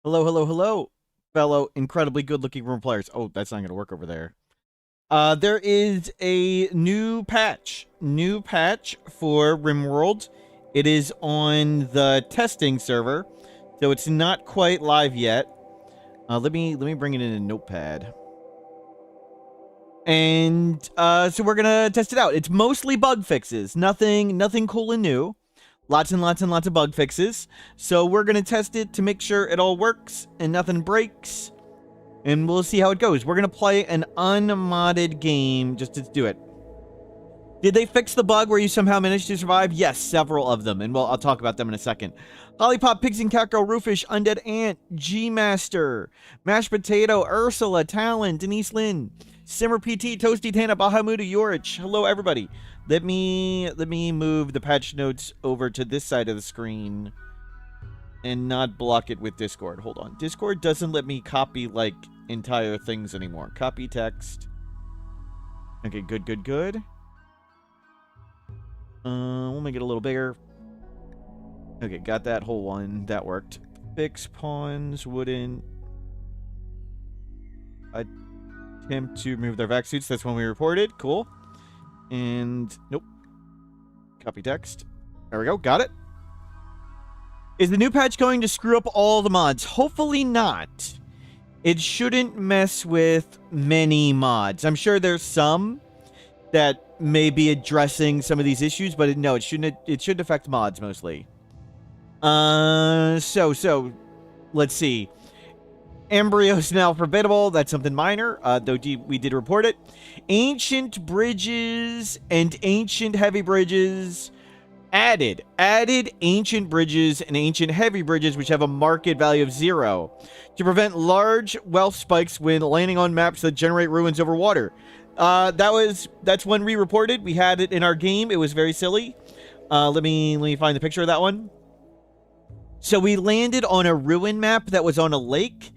Hello, hello, hello, fellow incredibly good-looking room players. Oh, that's not going to work over there. There is a new patch for RimWorld. It is on the testing server, so it's not quite live yet. Let me bring it in a notepad. And so we're gonna test it out. It's mostly bug fixes, nothing cool and new. Lots and lots and lots of bug fixes. So we're gonna test it to make sure it all works and nothing breaks. And we'll see how it goes. We're gonna play an unmodded game just to do it. Did they fix the bug where you somehow managed to survive? Yes, several of them, and well, I'll talk about them in a second. Lollipop, Pigs and Cacto, Roofish, Undead Ant, G-Master, Mashed Potato, Ursula, Talon, Denise Lynn, Simmer PT, Toasty Tana, Bahamuda, Yorich. Hello, everybody. Let me move the patch notes over to this side of the screen and not block it with Discord. Hold on. Discord doesn't let me copy, like, entire things anymore. Copy text. Okay, good. We'll make it a little bigger. Okay, got that whole one. That worked. Fix pawns wouldn't attempt to remove their vac suits. That's when we reported. Cool. And nope. Copy text. There we go. Got it. Is the new patch going to screw up all the mods? Hopefully not. It shouldn't mess with many mods. I'm sure there's some that may be addressing some of these issues, but no, it shouldn't affect mods mostly. So let's see. Embryos now forbidable. That's something minor, though we did report it. Ancient bridges and ancient heavy bridges added ancient bridges and ancient heavy bridges, which have a market value of 0 to prevent large wealth spikes when landing on maps that generate ruins over water. That's one we reported. We had it in our game. It was very silly. Let me find the picture of that one. So we landed on a ruin map that was on a lake,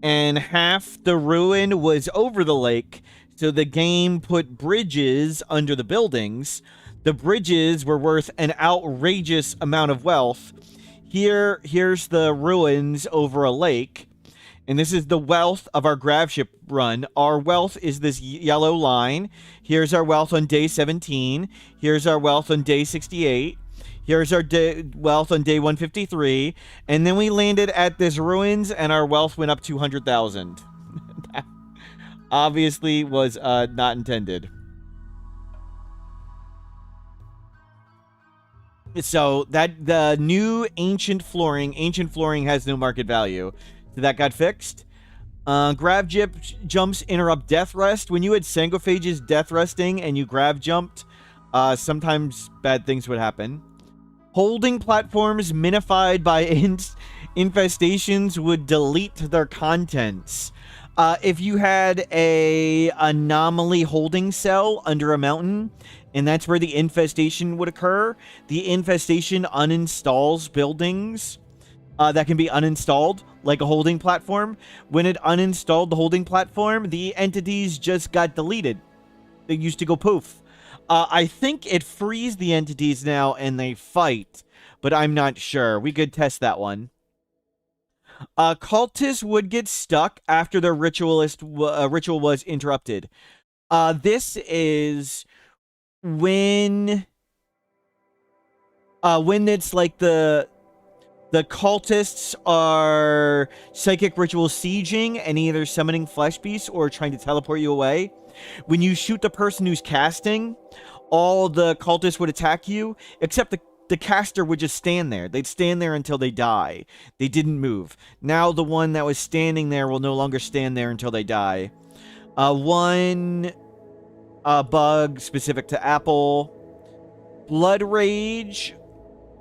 and half the ruin was over the lake. So the game put bridges under the buildings. The bridges were worth an outrageous amount of wealth. Here's the ruins over a lake. And this is the wealth of our Grav Ship run. Our wealth is this yellow line. Here's our wealth on day 17. Here's our wealth on day 68. Here's our wealth on day 153. And then we landed at this ruins, and our wealth went up 200,000. That obviously was not intended. So the new ancient flooring has no market value. So that got fixed. Grav Ship jumps interrupt death rest. When you had Sangophages death resting and you grav jumped, sometimes bad things would happen. Holding platforms minified by infestations would delete their contents. If you had a anomaly holding cell under a mountain, and that's where the infestation would occur, the infestation uninstalls buildings that can be uninstalled, like a holding platform. When it uninstalled the holding platform, the entities just got deleted. They used to go poof. I think it frees the entities now and they fight, but I'm not sure. We could test that one. Cultists would get stuck after their ritual was interrupted. This is when it's like the cultists are psychic ritual sieging and either summoning flesh beasts or trying to teleport you away. When you shoot the person who's casting, all the cultists would attack you, except the caster would just stand there. They'd stand there until they die. They didn't move. Now the one that was standing there will no longer stand there until they die. One bug specific to Apple. Blood Rage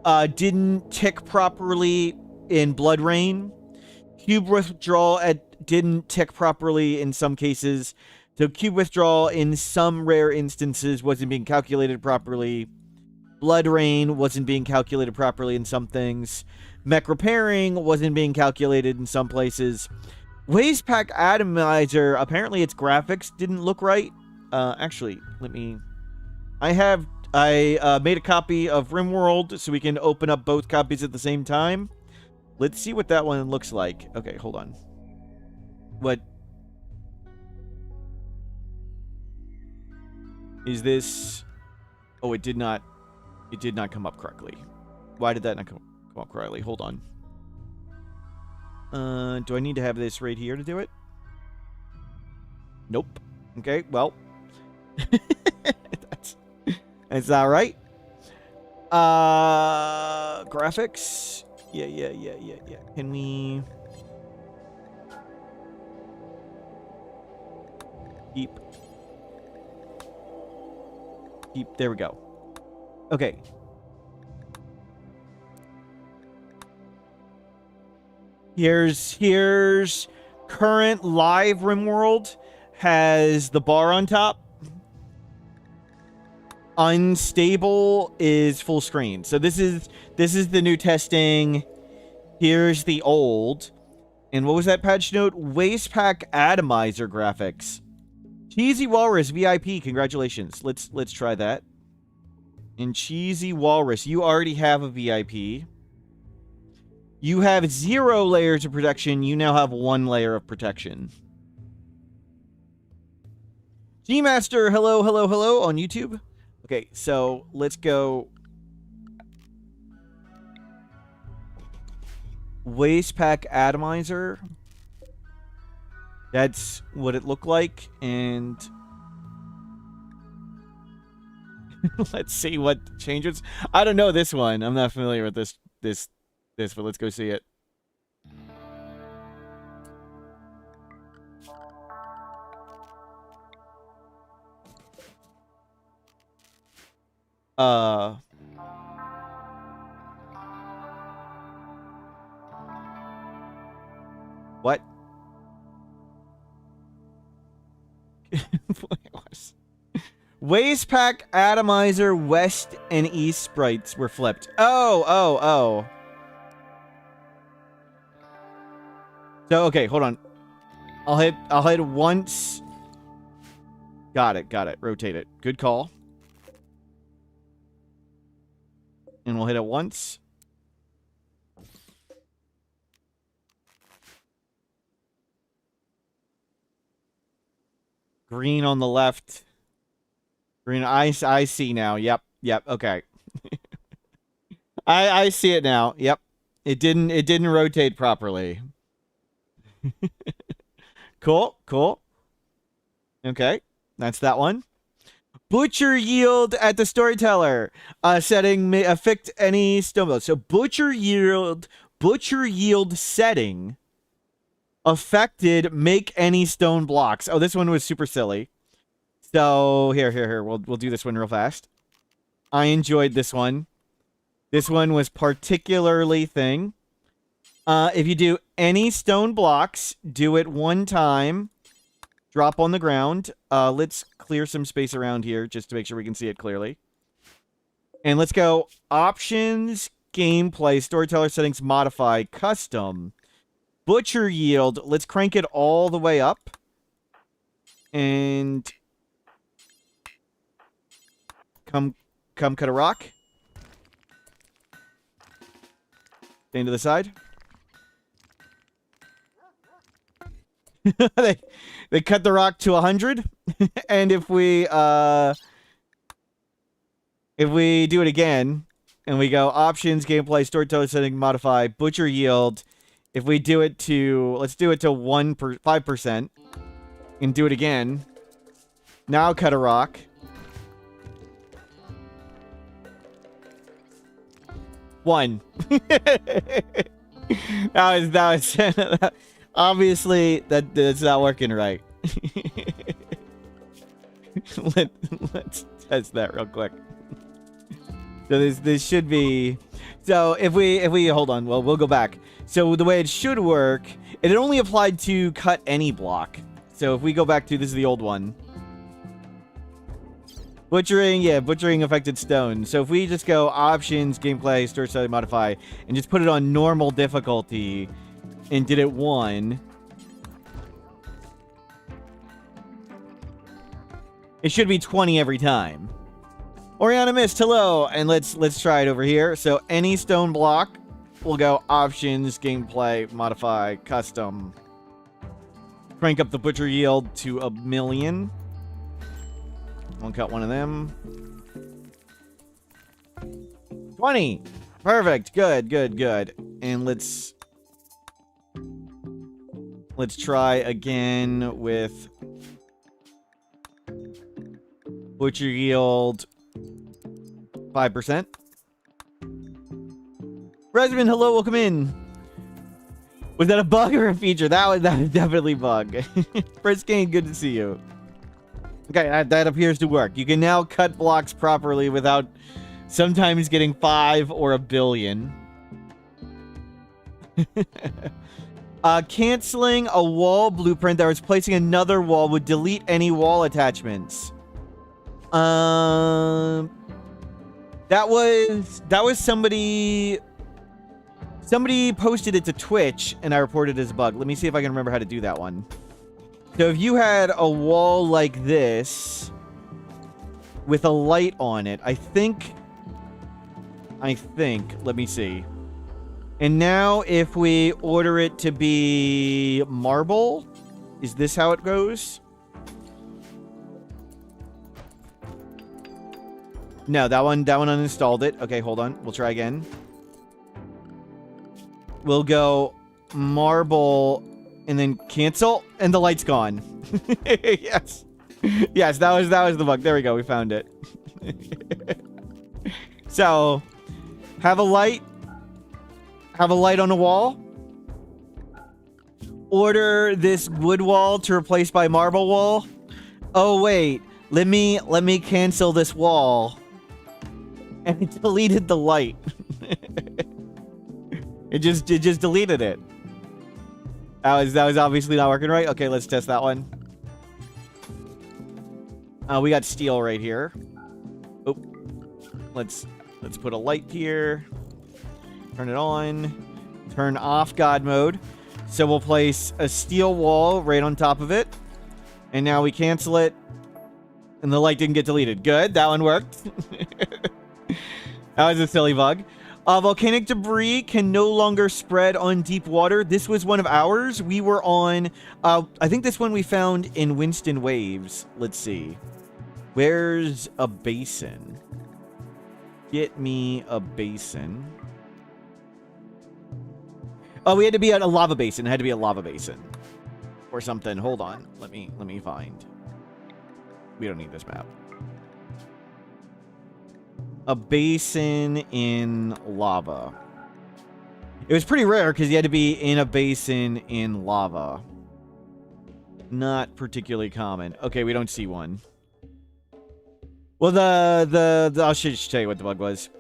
didn't tick properly in Blood Rain. Cube withdrawal didn't tick properly in some cases. So cube withdrawal in some rare instances wasn't being calculated properly. Blood Rain wasn't being calculated properly in some things. Mech repairing wasn't being calculated in some places. Waste Pack Atomizer, apparently its graphics didn't look right. Actually, I made a copy of RimWorld so we can open up both copies at the same time. Let's see what that one looks like. Okay, hold on. What is this? Oh, it did not come up correctly. Why did that not come up correctly? Hold on. Do I need to have this right here to do it? Nope. Okay, well. that's all right. Graphics. Yeah. Can we keep? There we go. Okay. Here's current live RimWorld has the bar on top. Unstable is full screen. So this is the new testing. Here's the old. And what was that patch note? Wastepack Atomizer graphics. Cheesy Walrus VIP, congratulations. Let's try that. And Cheesy Walrus, you already have a VIP. You have 0 layers of protection. You now have 1 layer of protection. G-Master, hello on YouTube. Okay, so let's go. Wastepack Atomizer. That's what it looked like, and let's see what changes. I don't know this one. I'm not familiar with this, but let's go see it. What? Wastepack Atomizer West and East sprites were flipped. Oh. So okay, hold on. I'll hit once. Got it. Rotate it. Good call. And we'll hit it once. Green on the left. Green, I see now. Yep, okay. I see it now. Yep. It didn't rotate properly. Cool. Okay, that's that one. Butcher yield at the storyteller. Setting may affect any stone build. So butcher yield setting affected make any stone blocks. Oh, this one was super silly. So here. We'll do this one real fast. I enjoyed this one. This one was particularly thing. If you do any stone blocks, do it 1 time. Drop on the ground. Let's clear some space around here just to make sure we can see it clearly. And let's go options, gameplay, storyteller settings, modify, custom. Butcher yield. Let's crank it all the way up. And come cut a rock. Stand to the side. they cut the rock to 100. And if we do it again and we go options, gameplay, storyteller setting, modify, butcher yield, if we do it to, let's do it to 5% and do it again. Now cut a rock. One. that was obviously that's not working right. Let's test that real quick. So this should be. So if we hold on, well, we'll go back. So the way it should work, it only applied to cut any block. So if we go back to, this is the old one. Butchering affected stone. So if we just go options, gameplay, story setting, modify, and just put it on normal difficulty, and did it 1, it should be 20 every time. Oriana missed, hello, and let's try it over here. So any stone block, we'll go options, gameplay, modify, custom. Crank up the butcher yield to 1,000,000. We'll cut one of them. 20. Perfect. Good, good, good. And let's try again with butcher yield 5%. Resman, hello, welcome in. Was that a bug or a feature? That was definitely a bug. Friskane, good to see you. Okay, that appears to work. You can now cut blocks properly without sometimes getting 5 or 1 billion. Canceling a wall blueprint that was placing another wall would delete any wall attachments. That was somebody posted it to Twitch and I reported it as a bug. Let me see if I can remember how to do that one. So if you had a wall like this with a light on it, I think, let me see. And now if we order it to be marble, is this how it goes? No, that one uninstalled it. Okay, hold on. We'll try again. We'll go marble and then cancel, and the light's gone. Yes. Yes, that was the bug. There we go. We found it. So, have a light on the wall. Order this wood wall to replace by marble wall. Oh wait, let me cancel this wall. And it deleted the light. It just deleted it. That was obviously not working right. Okay, let's test that one. We got steel right here. Oh, let's put a light here. Turn it on. Turn off God mode. So we'll place a steel wall right on top of it. And now we cancel it. And the light didn't get deleted. Good, that one worked. That was a silly bug. Volcanic debris can no longer spread on deep water. This was one of ours. We were on, I think this one we found in Winston Waves. Let's see. Where's a basin? Get me a basin. Oh, we had to be at a lava basin. It had to be a lava basin. Or something. Hold on. Let me find. We don't need this map. A basin in lava. It was pretty rare because you had to be in a basin in lava. Not particularly common. Okay, we don't see one. Well, I'll just tell you what the bug was.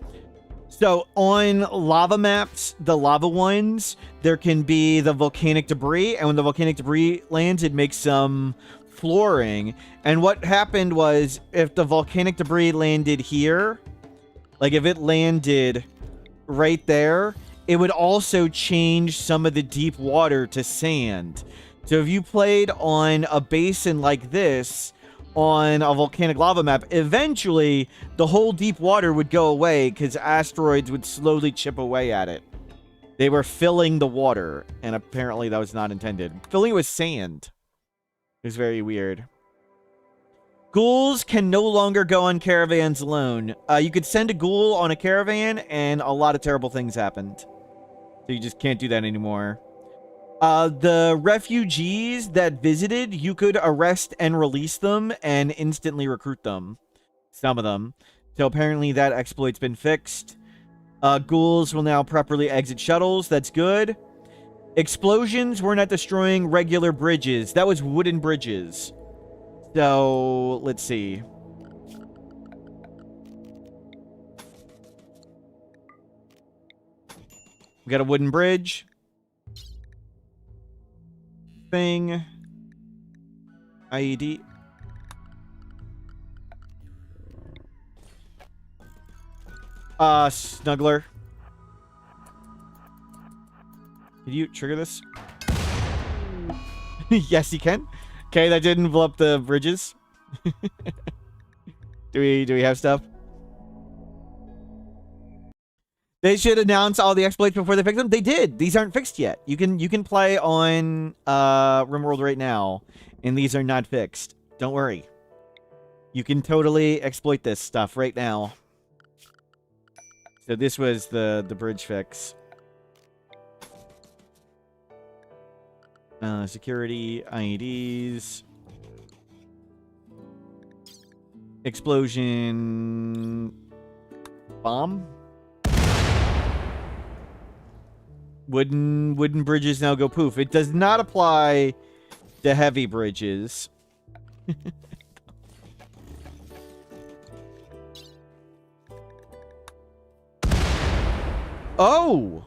So on lava maps, the lava ones, there can be the volcanic debris, and when the volcanic debris lands, it makes some flooring. And what happened was, if the volcanic debris landed here, like if it landed right there, it would also change some of the deep water to sand. So if you played on a basin like this on a volcanic lava map, eventually the whole deep water would go away because asteroids would slowly chip away at it. They were filling the water, and apparently that was not intended. Filling it with sand. It was very weird. Ghouls can no longer go on caravans alone. You could send a ghoul on a caravan, and a lot of terrible things happened. So you just can't do that anymore. The refugees that visited, you could arrest and release them and instantly recruit them. Some of them. So apparently that exploit's been fixed. Ghouls will now properly exit shuttles. That's good. Explosions were not destroying regular bridges. That was wooden bridges. So, let's see. We got a wooden bridge. Thing. IED. Snuggler. Did you trigger this? Yes, you can. Okay, that didn't blow up the bridges. Do we have stuff? They should announce all the exploits before they fix them. They did. These aren't fixed yet. You can play on RimWorld right now, and these are not fixed. Don't worry. You can totally exploit this stuff right now. So this was the bridge fix. Security, IEDs. Explosion. Bomb. Wooden bridges now go poof. It does not apply to heavy bridges. Oh!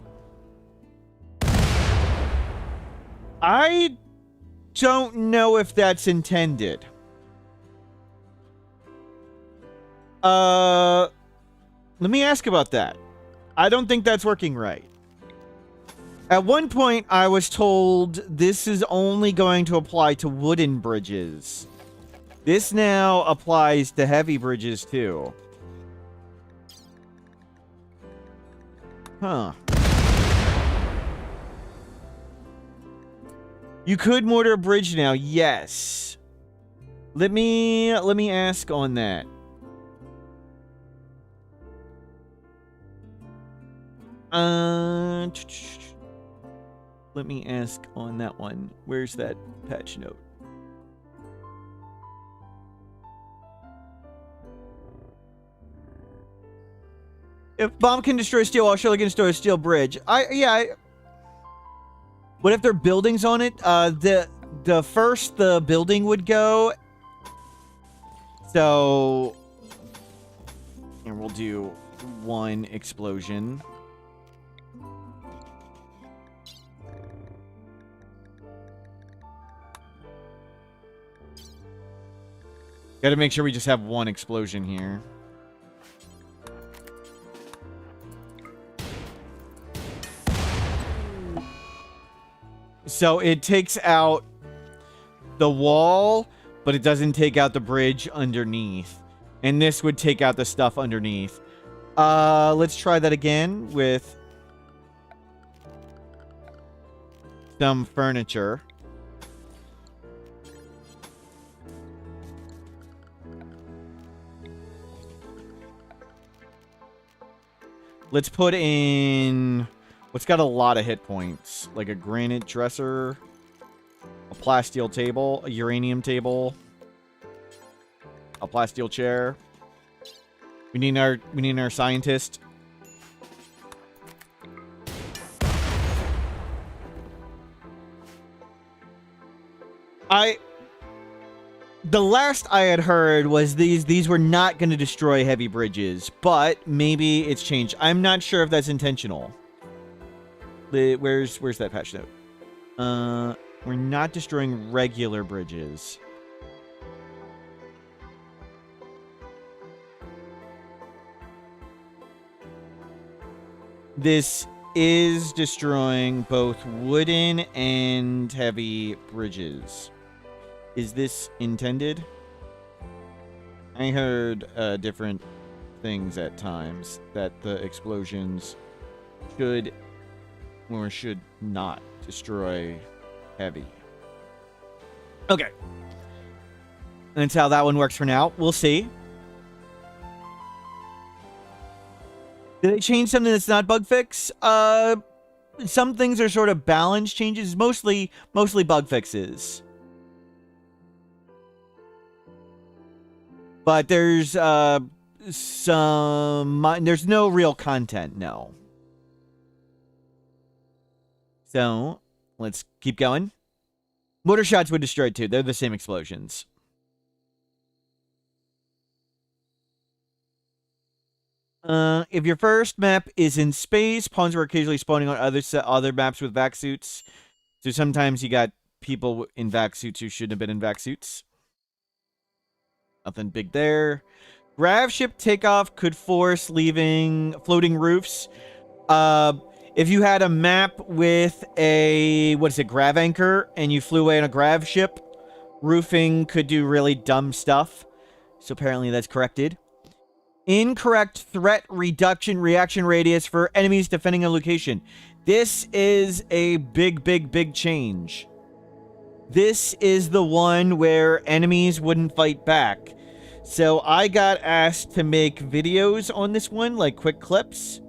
I don't know if that's intended. Let me ask about that. I don't think that's working right. At one point, I was told this is only going to apply to wooden bridges. This now applies to heavy bridges, too. Huh. You could mortar a bridge now. Yes. Let me ask on that. Let me ask on that one. Where's that patch note? If bomb can destroy steel, I'll surely can destroy a steel bridge. What if there are buildings on it? The first the building would go. So, and we'll do one explosion. Got to make sure we just have one explosion here. So it takes out the wall, but it doesn't take out the bridge underneath. And this would take out the stuff underneath. Let's try that again with some furniture. Let's put in what's got a lot of hit points, like a granite dresser, a plasteel table, a uranium table, a plasteel chair. We need our scientist. The last I had heard was these were not going to destroy heavy bridges, but maybe it's changed. I'm not sure if that's intentional. Where's that patch note? We're not destroying regular bridges. This is destroying both wooden and heavy bridges. Is this intended? I heard different things at times that the explosions should or should not destroy heavy. Okay. That's how that one works for now. We'll see. Did they change something that's not bug fix? Some things are sort of balance changes, mostly bug fixes. But there's there's no real content, no. So, let's keep going. Mortar shots would destroy too. They're the same explosions. If your first map is in space, pawns are occasionally spawning on other maps with vac suits. So sometimes you got people in vac suits who shouldn't have been in vac suits. Nothing big there. Grav Ship Takeoff could force leaving floating roofs. If you had a map with a, grav anchor, and you flew away on a grav ship, roofing could do really dumb stuff. So apparently that's corrected. Incorrect threat reduction reaction radius for enemies defending a location. This is a big change. This is the one where enemies wouldn't fight back. So I got asked to make videos on this one, like quick clips,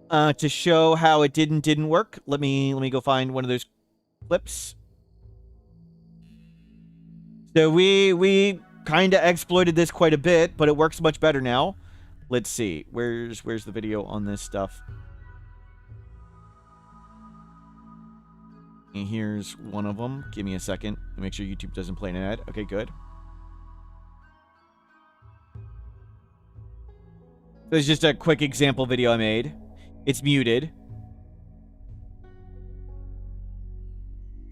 to show how it didn't work. Let me go find one of those clips. So we kind of exploited this quite a bit, but it works much better now. Let's see. Where's the video on this stuff? And here's one of them. Give me a second to make sure YouTube doesn't play an ad. Okay, good. So it's just a quick example video I made. It's muted.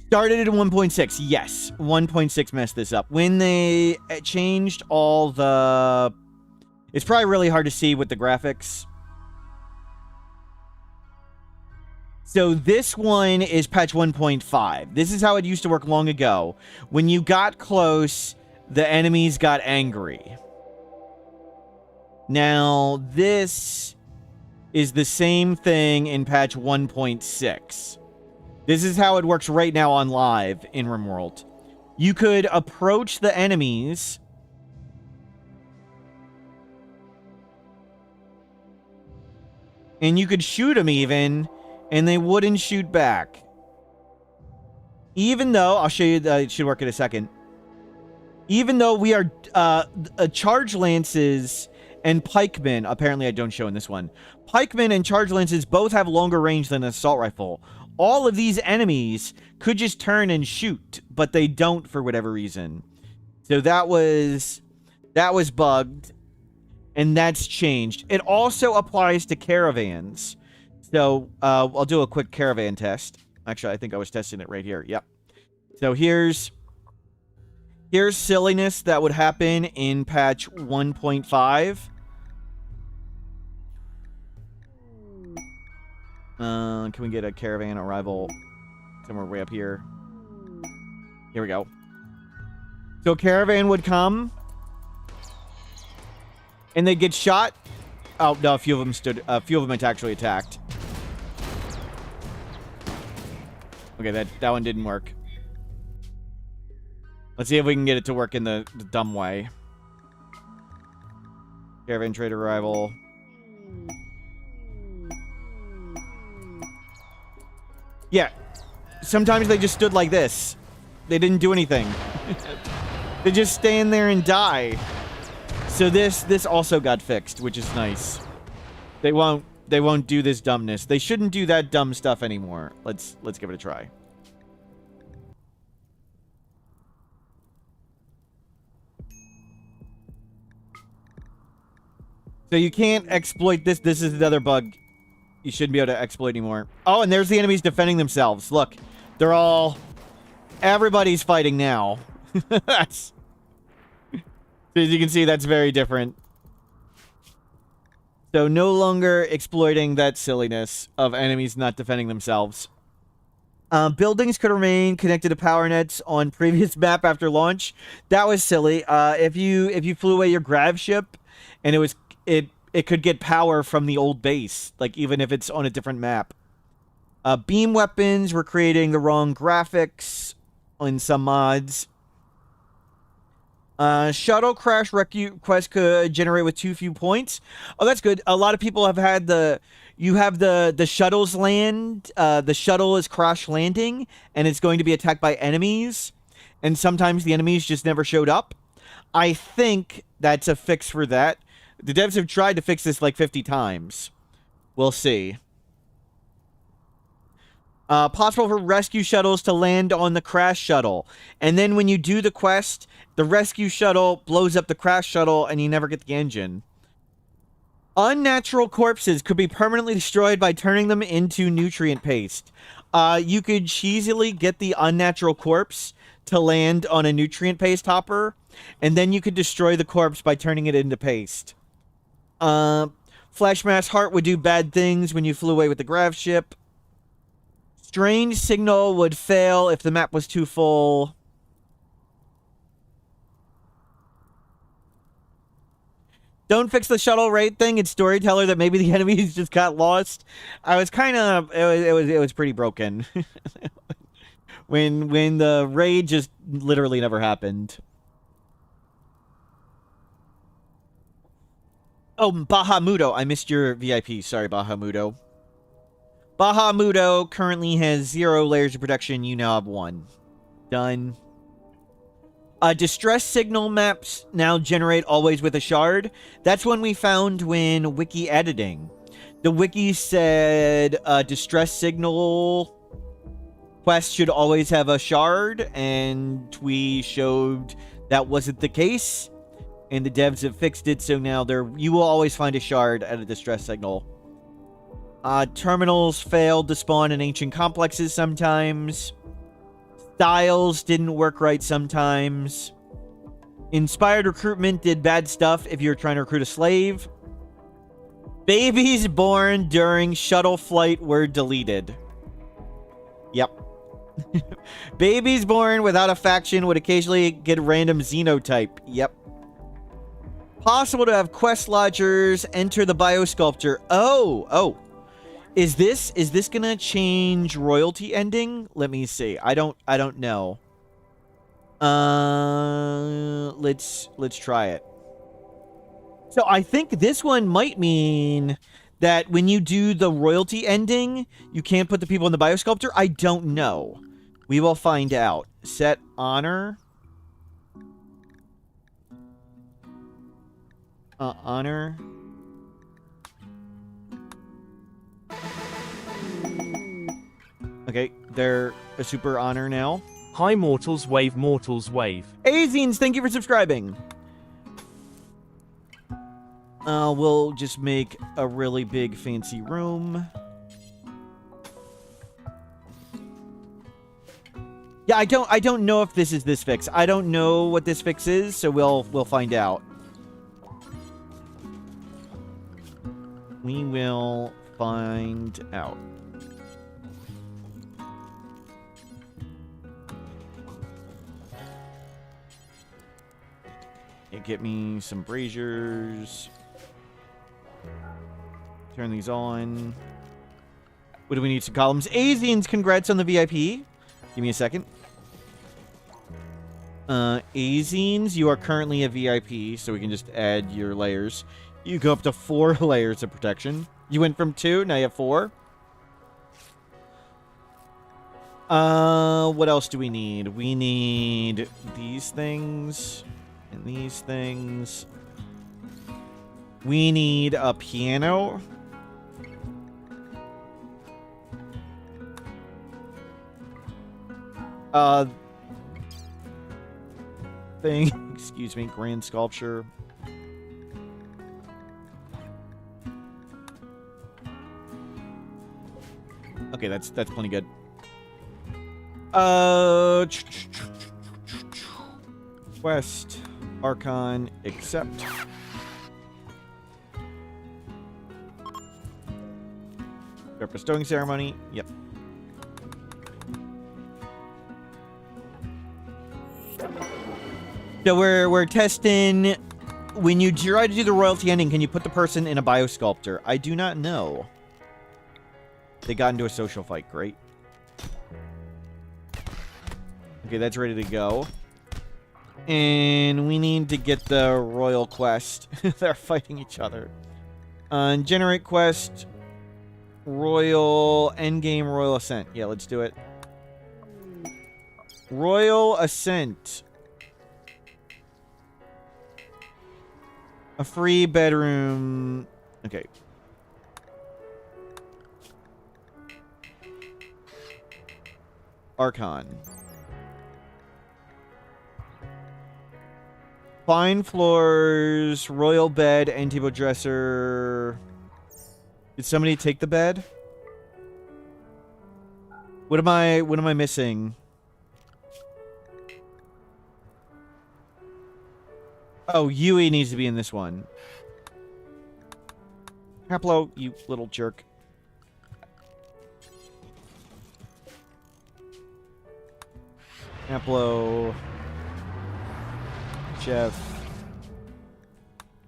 Started at 1.6. Yes, 1.6 messed this up. When they changed all the... It's probably really hard to see with the graphics. So this one is patch 1.5. This is how it used to work long ago. When you got close, the enemies got angry. Now, this is the same thing in patch 1.6. This is how it works right now on live in RimWorld. You could approach the enemies and you could shoot them even, and they wouldn't shoot back. Even though, I'll show you, it should work in a second. Even though we are, charge lances and pikemen, apparently I don't show in this one. Pikemen and charge lances both have longer range than an assault rifle. All of these enemies could just turn and shoot, but they don't for whatever reason. So that was bugged, and that's changed. It also applies to caravans. So I'll do a quick caravan test. Actually, I think I was testing it right here. Yep. So here's silliness that would happen in patch 1.5. Can we get a caravan arrival somewhere way up here? Here we go. So a caravan would come, and they'd get shot. Oh no, a few of them actually attacked. Okay, that one didn't work. Let's see if we can get it to work in the dumb way. Caravan trader arrival. Yeah, sometimes they just stood like this. They didn't do anything. They just stand there and die. So this also got fixed, which is nice. They won't do this dumbness. They shouldn't do that dumb stuff anymore. Let's give it a try. So you can't exploit this. This is another bug you shouldn't be able to exploit anymore. Oh, and there's the enemies defending themselves. Look, everybody's fighting now. As you can see, that's very different. So no longer exploiting that silliness of enemies not defending themselves. Buildings could remain connected to power nets on previous map after launch. That was silly. If you flew away your Grav ship, and it could get power from the old base, like even if it's on a different map. Beam weapons were creating the wrong graphics in some mods. Shuttle crash request could generate with too few points. Oh, that's good. A lot of people have had you have the shuttles land. The shuttle is crash landing, and it's going to be attacked by enemies. And sometimes the enemies just never showed up. I think that's a fix for that. The devs have tried to fix this like 50 times. We'll see. Possible for rescue shuttles to land on the crash shuttle. And then when you do the quest, the rescue shuttle blows up the crash shuttle and you never get the engine. Unnatural corpses could be permanently destroyed by turning them into nutrient paste. You could cheesily get the unnatural corpse to land on a nutrient paste hopper, and then you could destroy the corpse by turning it into paste. Flashmass Heart would do bad things when you flew away with the Grav ship. Strange signal would fail if the map was too full. Don't fix the shuttle rate thing. It's storyteller that maybe the enemies just got lost. I was kind of it was pretty broken. when the raid just literally never happened. Oh, Bahamudo. I missed your VIP. Sorry, Bahamudo. Bahamudo currently has 0 layers of protection. You now have 1. Done. Distress signal maps now generate always with a shard. That's one we found when wiki editing. The wiki said distress signal quest should always have a shard, and we showed that wasn't the case. And the devs have fixed it, so now you will always find a shard at a distress signal. Terminals failed to spawn in ancient complexes sometimes. Styles didn't work right sometimes. Inspired recruitment did bad stuff if you're trying to recruit a slave. Babies born during shuttle flight were deleted. Yep. Babies born without a faction would occasionally get random xenotype. Yep. Possible to have quest lodgers enter the biosculpture. Oh. Is this gonna change royalty ending? Let me see. I don't know. Let's try it. So I think this one might mean that when you do the royalty ending, you can't put the people in the biosculpture. I don't know. We will find out. Set honor. Honor. Okay, they're a super honor now. Hi Mortals Wave, Mortals Wave. Azines, thank you for subscribing. We'll just make a really big fancy room. Yeah, I don't know if this is this fix. I don't know what this fix is, so we'll find out. We will find out. Get me some braziers. Turn these on. What do we need? Some columns. Asians, congrats on the VIP. Give me a second. Asians, you are currently a VIP, so we can just add your layers. You go up to 4 layers of protection. You went from 2, now you have 4. What else do we need? We need these things. And these things. We need a piano. Excuse me, grand sculpture. Okay, that's plenty good. Quest. Archon, accept. Our bestowing ceremony. Yep. So we're testing. When you try to do the royalty ending, can you put the person in a biosculptor? I do not know. They got into a social fight. Great. Okay, that's ready to go. And we need to get the royal quest. They're fighting each other. Generate quest. Royal endgame royal ascent. Yeah, let's do it. Royal ascent. A free bedroom. Okay. Archon. Fine floors, royal bed, anti-boat dresser. Did somebody take the bed? What am I missing? Oh, Yui needs to be in this one. Haplo, you little jerk. Haplo. Jeff.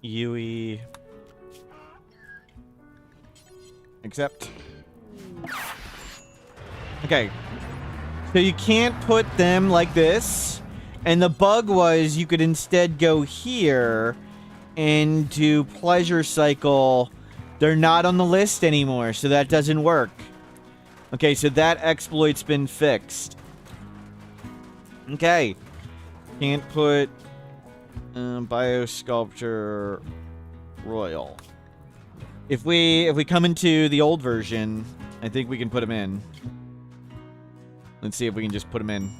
Yui. Accept. Okay. So you can't put them like this. And the bug was you could instead go here and do pleasure cycle. They're not on the list anymore, so that doesn't work. Okay, so that exploit's been fixed. Okay. Can't put Biosculpture Royal. If we come into the old version, I think we can put them in. Let's see if we can just put them in.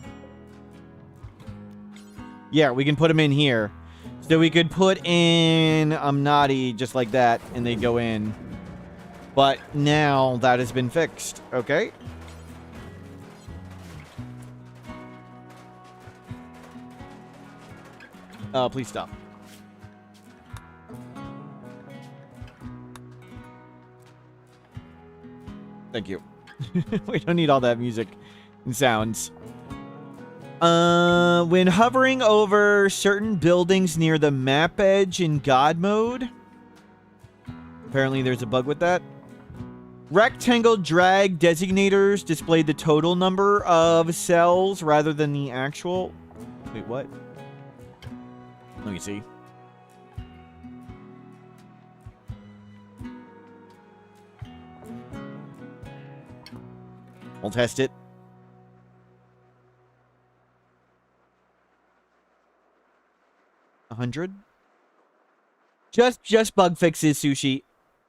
Yeah, we can put them in here. So we could put in Amnati just like that, and they'd go in. But now that has been fixed. Okay. Please stop. Thank you. We don't need all that music and sounds. When hovering over certain buildings near the map edge in God mode. Apparently there's a bug with that. Rectangle drag designators display the total number of cells rather than the actual. Wait, what? Let me see. We'll test it. 100? Just bug fixes, Sushi.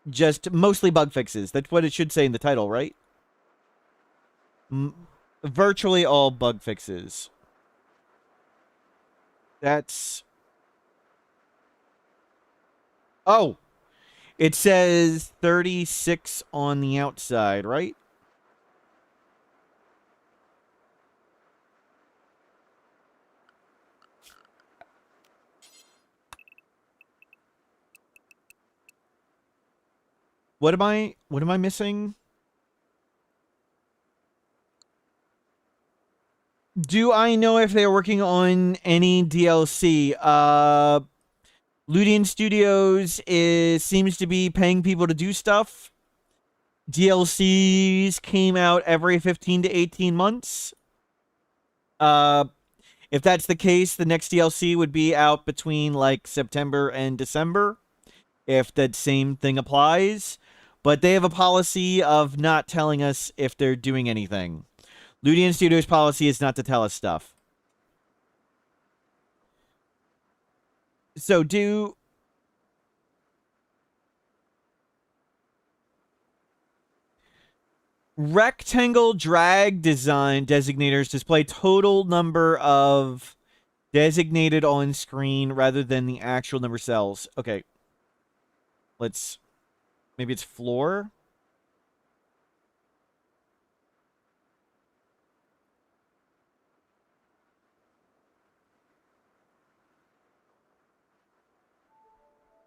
Just mostly bug fixes. That's what it should say in the title, right? Virtually all bug fixes. That's... Oh! It says 36 on the outside, right? What am I missing? Do I know if they're working on any DLC? Ludian Studios seems to be paying people to do stuff. DLCs came out every 15 to 18 months. If that's the case, the next DLC would be out between like September and December, if that same thing applies. But they have a policy of not telling us if they're doing anything. Ludian Studios' policy is not to tell us stuff. So do... Rectangle drag design designators display total number of designated on screen rather than the actual number of cells. Okay. Let's... Maybe it's floor?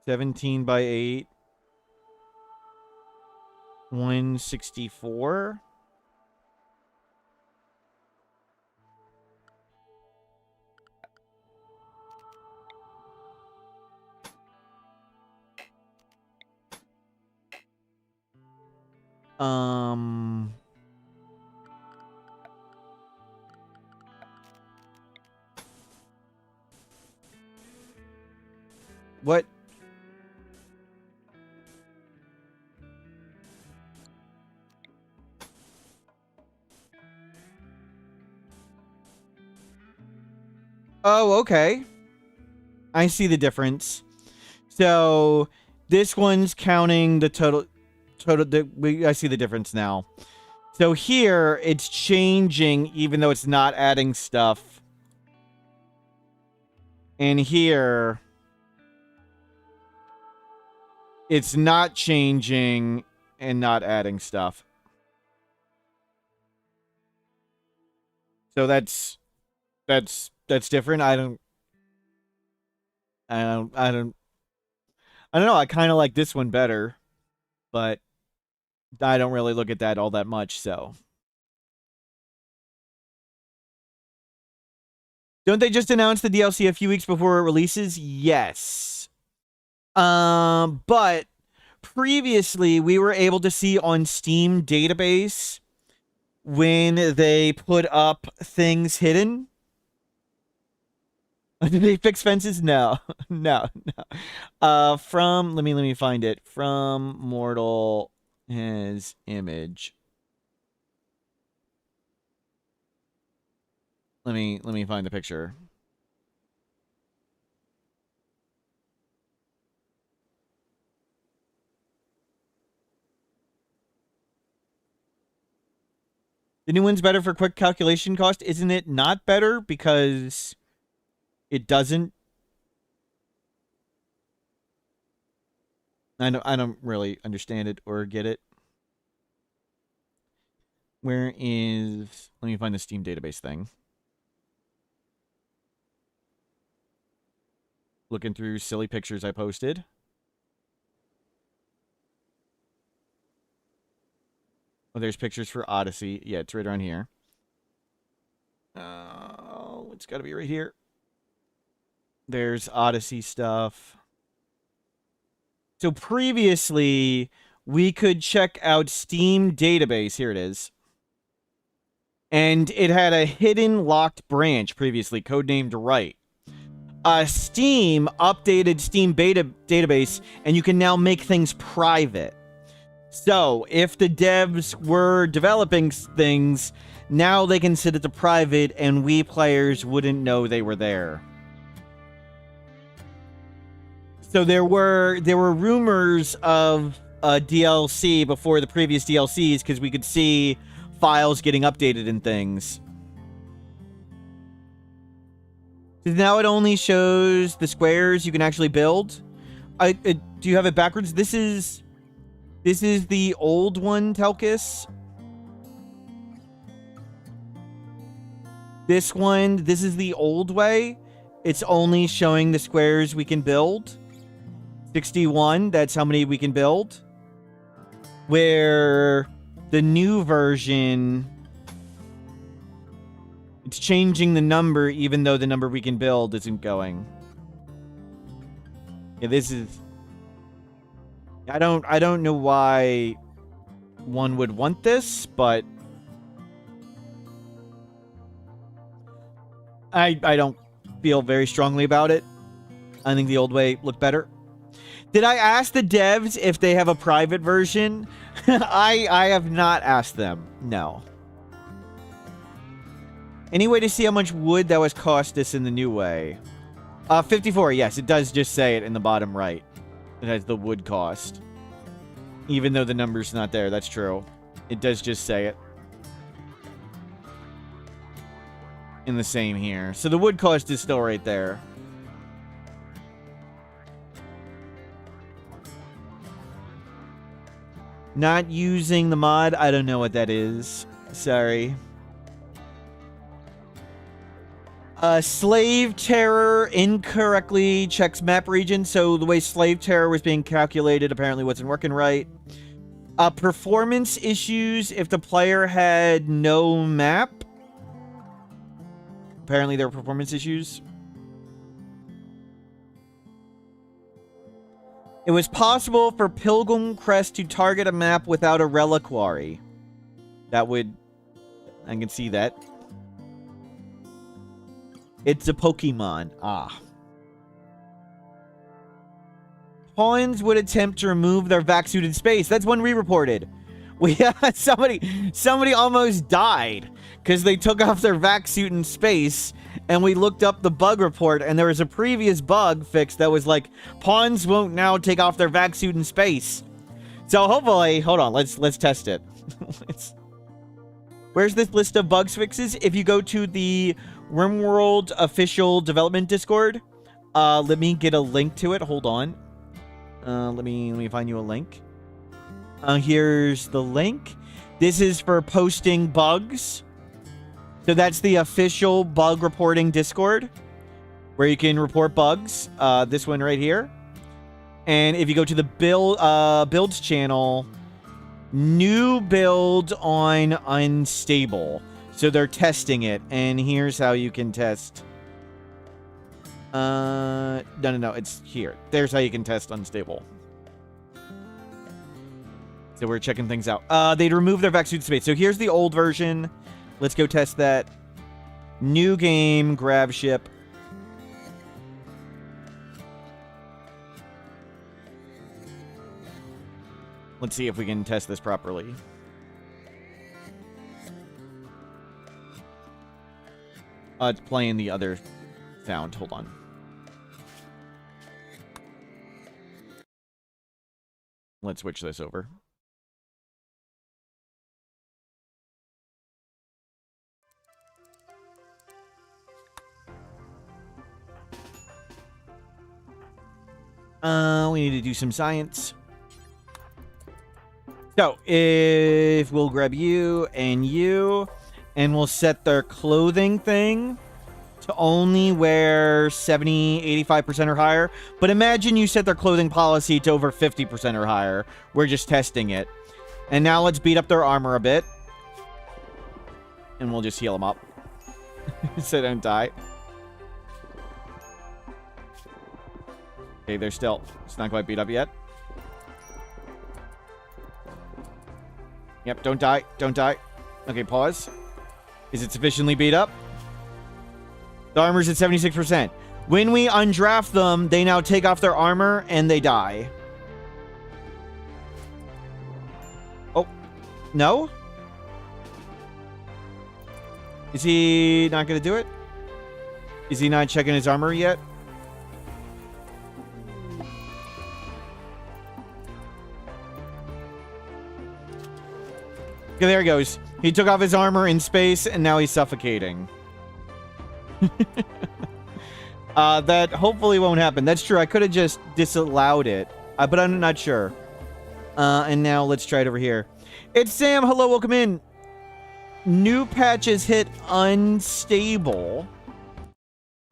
$17 by 8. 164. What? Oh, okay. I see the difference. So this one's counting the total. I see the difference now. So here it's changing, even though it's not adding stuff. And here it's not changing and not adding stuff. So that's different. I don't know. I kind of like this one better, but I don't really look at that all that much, so. Don't they just announce the DLC a few weeks before it releases? Yes. But previously we were able to see on Steam database when they put up things hidden. Did they fix fences? No. No. From let me find it. From Mortal his image. Let me find the picture. The new one's better for quick calculation cost. Isn't it not better because it doesn't? I don't really understand it or get it. Where is... Let me find the Steam database thing. Looking through silly pictures I posted. Oh, there's pictures for Odyssey. Yeah, it's right around here. Oh, it's got to be right here. There's Odyssey stuff. So previously, we could check out Steam database. Here it is. And it had a hidden locked branch previously, codenamed Right. Steam updated Steam beta database, and you can now make things private. So, if the devs were developing things, now they can set it to private, and we players wouldn't know they were there. So there were rumors of a DLC before the previous DLCs, because we could see files getting updated and things. Now it only shows the squares you can actually build. Do you have it backwards? This is the old one, Telkis. This is the old way. It's only showing the squares we can build. 61, that's how many we can build. Where the new version, it's changing the number even though the number we can build isn't going. Yeah, this is... I don't know why one would want this, but I don't feel very strongly about it. I think the old way looked better. Did I ask the devs if they have a private version? I have not asked them. No. Any way to see how much wood that was cost us in the new way? 54, yes, it does just say it in the bottom right. It has the wood cost. Even though the number's not there, that's true. It does just say it. In the same here. So the wood cost is still right there. Not using the mod, I don't know what that is. Sorry. Slave Terror incorrectly checks map region, so the way Slave Terror was being calculated apparently wasn't working right. Performance issues if the player had no map. Apparently there were performance issues. It was possible for Pilgrim Crest to target a map without a reliquary. That would... I can see that. It's a Pokemon. Ah. Pawns would attempt to remove their vac suit in space. That's one we reported. We had somebody almost died because they took off their vac suit in space, and we looked up the bug report, and there was a previous bug fix that was like, pawns won't now take off their vac suit in space. So hopefully, hold on, let's test it. Where's this list of bugs fixes? If you go to the RimWorld official development Discord, let me get a link to it. Hold on. Let me find you a link. Here's the link. This is for posting bugs. So that's the official bug reporting Discord, where you can report bugs. This one right here. And if you go to the builds channel, new build on unstable. So they're testing it, and here's how you can test. No. It's here. There's how you can test unstable. So we're checking things out. They'd remove their vac suit space. So here's the old version. Let's go test that. New game, Grav Ship. Let's see if we can test this properly. It's playing the other sound. Hold on. Let's switch this over. We need to do some science. So, if we'll grab you, and we'll set their clothing thing to only wear 70, 85% or higher. But imagine you set their clothing policy to over 50% or higher. We're just testing it. And now let's beat up their armor a bit. And we'll just heal them up. So they don't die. Okay, they're still... It's not quite beat up yet. Yep, don't die. Don't die. Okay, pause. Is it sufficiently beat up? The armor's at 76%. When we undraft them, they now take off their armor and they die. Oh. No? Is he not going to do it? Is he not checking his armor yet? Okay, there he goes. He took off his armor in space, and now he's suffocating. That hopefully won't happen. That's true. I could have just disallowed it, but I'm not sure. And now let's try it over here. It's Sam. Hello, welcome in. New patches hit unstable.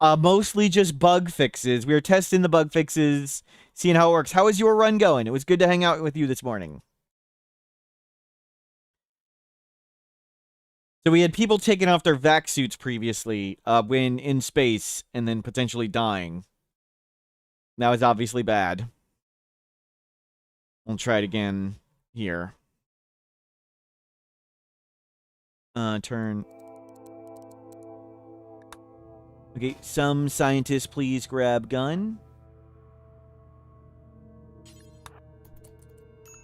Mostly just bug fixes. We were testing the bug fixes, seeing how it works. How is your run going? It was good to hang out with you this morning. So we had people taking off their vac suits previously when in space and then potentially dying. That was obviously bad. We'll try it again here. Turn. Okay, some scientists please grab gun.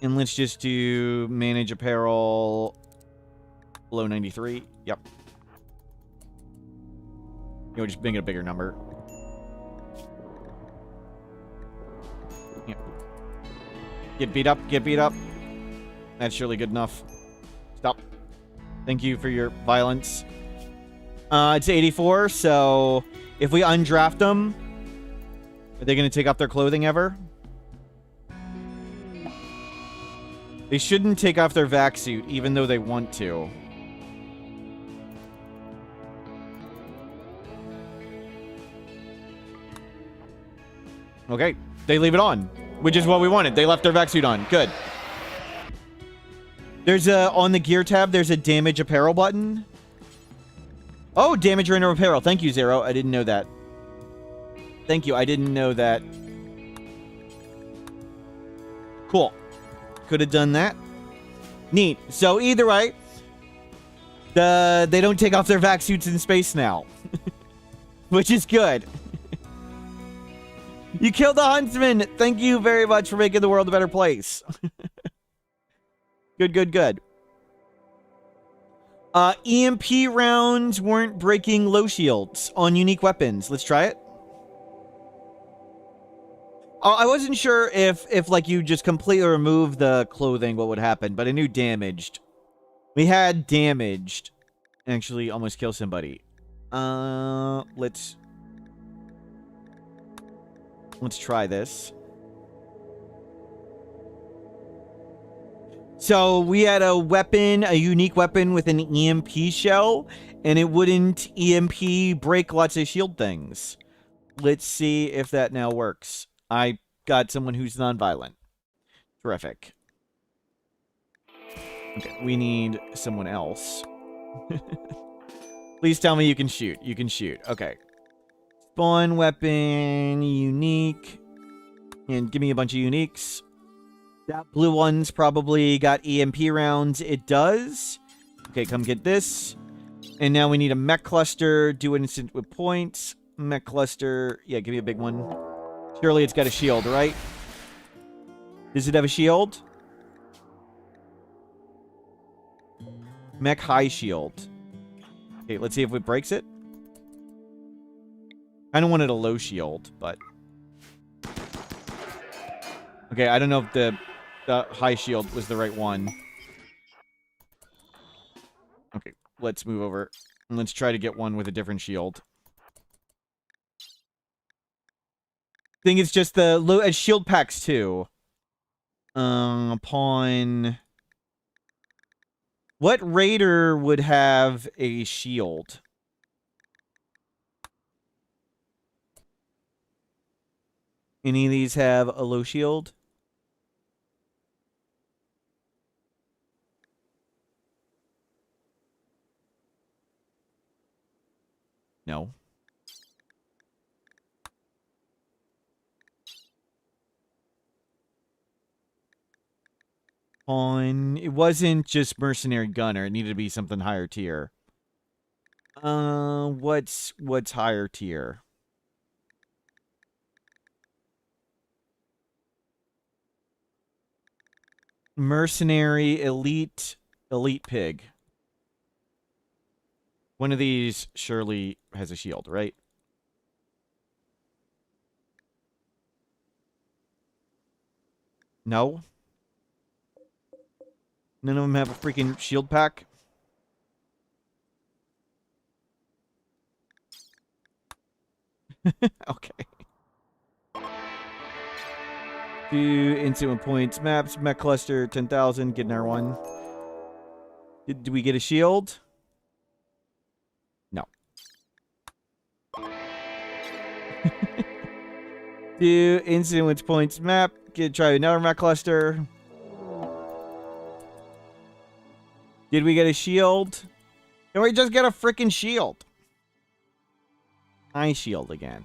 And let's just do manage apparel... Below 93. Yep. You know, just make it a bigger number. Yep. Get beat up. Get beat up. That's surely good enough. Stop. Thank you for your violence. It's 84, so if we undraft them, are they going to take off their clothing ever? They shouldn't take off their vac suit, even though they want to. Okay, they leave it on, which is what we wanted. They left their vac suit on. Good. There's a, on the gear tab, there's a damage apparel button. Oh, damage random apparel. Thank you, Zero. I didn't know that. Thank you. I didn't know that. Cool. Could have done that. Neat. So either way, they don't take off their vac suits in space now. Which is good. You killed the huntsman. Thank you very much for making the world a better place. Good, good, good. EMP rounds weren't breaking low shields on unique weapons. Let's try it. I wasn't sure if like you just completely remove the clothing, what would happen, but I knew damaged. We had damaged. Actually, almost kill somebody. Let's try this. So we had a weapon, a unique weapon with an EMP shell, and it wouldn't EMP break lots of shield things. Let's see if that now works. I got someone who's nonviolent. Terrific. Okay, we need someone else. Please tell me you can shoot. You can shoot. Okay. Spawn weapon, unique. And give me a bunch of uniques. That blue one's probably got EMP rounds. It does. Okay, come get this. And now we need a mech cluster. Do an instant with points. Mech cluster. Yeah, give me a big one. Surely it's got a shield, right? Does it have a shield? Mech high shield. Okay, let's see if it breaks it. I don't want it a low shield, but... Okay, I don't know if the high shield was the right one. Okay, let's move over. And let's try to get one with a different shield. I think it's just the low shield packs too. Upon... What raider would have a shield? Any of these have a low shield? No. It wasn't just mercenary gunner. It needed to be something higher tier. What's higher tier? Mercenary elite pig. One of these surely has a shield, right? No. None of them have a freaking shield pack. Okay. Do instant points, maps, mech cluster, 10,000, get an R1. Did we get a shield? No. Do instant points, map, try another mech cluster. Did we get a shield? Can we just get a freaking shield? Eye shield again.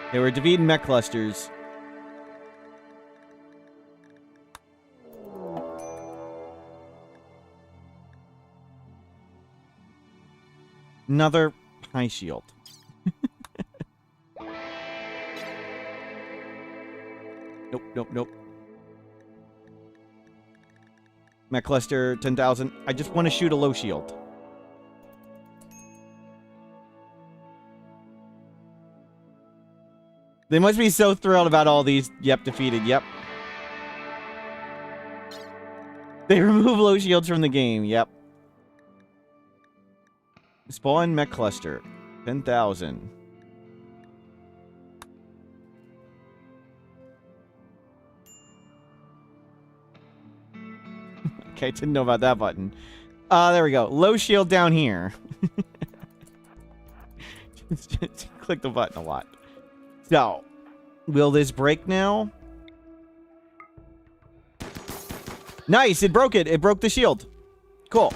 Okay, we're defeating mech clusters. Another high shield. Nope, nope, nope. Mech cluster, 10,000. I just want to shoot a low shield. They must be so thrilled about all these. Yep, defeated. Yep. They remove low shields from the game. Yep. Spawn mech cluster. 10,000. Okay, didn't know about that button. There we go. Low shield down here. just click the button a lot. So, will this break now? Nice, it broke it. It broke the shield. Cool.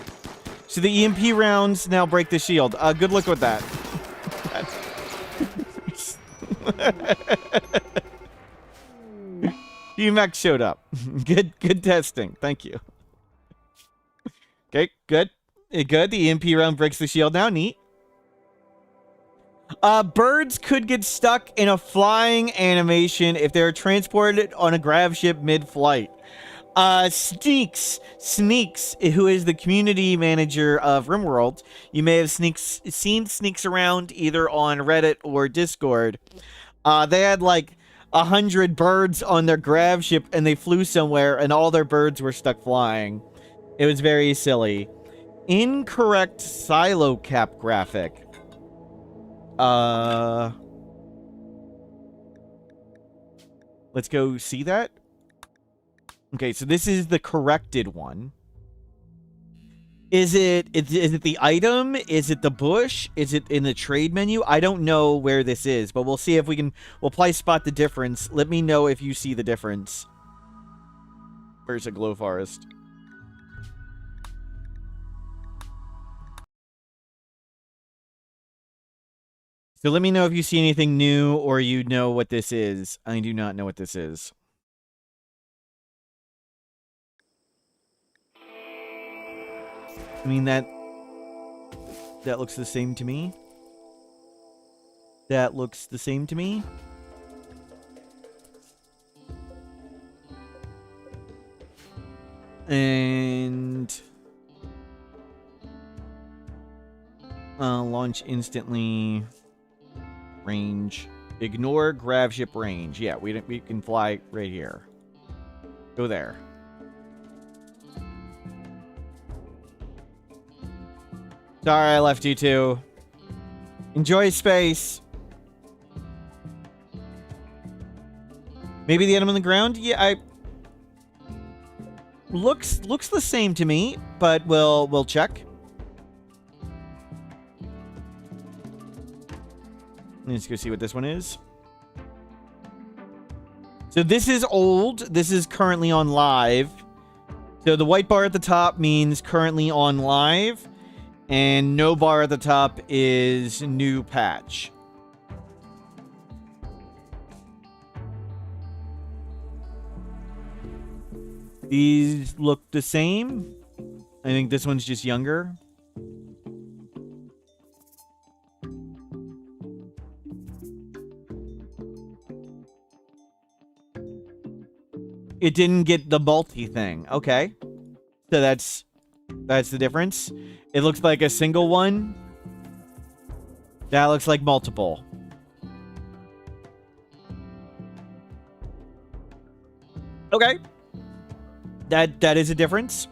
So the EMP rounds now break the shield. Good luck with that. UMAX showed up. Good testing. Thank you. Okay, good. Good. The EMP round breaks the shield now. Neat. Birds could get stuck in a flying animation if they're transported on a grav ship mid-flight. Sneaks, who is the community manager of RimWorld, you may have seen Sneaks around either on Reddit or Discord. They had like 100 birds on their grav ship and they flew somewhere and all their birds were stuck flying. It was very silly. Incorrect silo cap graphic. Let's go see that. Okay, so this is the corrected one. Is it the item? Is it the bush? Is it in the trade menu? I don't know where this is, but we'll see if we'll probably spot the difference. Let me know if you see the difference. Where's a glow forest? So let me know if you see anything new or you know what this is. I do not know what this is. I mean, that looks the same to me. That looks the same to me. And launch instantly. Range. Ignore Grav Ship range. Yeah, we can fly right here. Go there. Sorry I left you two. Enjoy space. Maybe the item on the ground? Yeah, looks the same to me, but we'll check. Let's go see what this one is. So this is old. This is currently on live. So the white bar at the top means currently on live. And no bar at the top is new patch. These look the same. I think this one's just younger. It didn't get the multi thing. Okay. So that's the difference. It looks like a single one. That looks like multiple. Okay. That is a difference.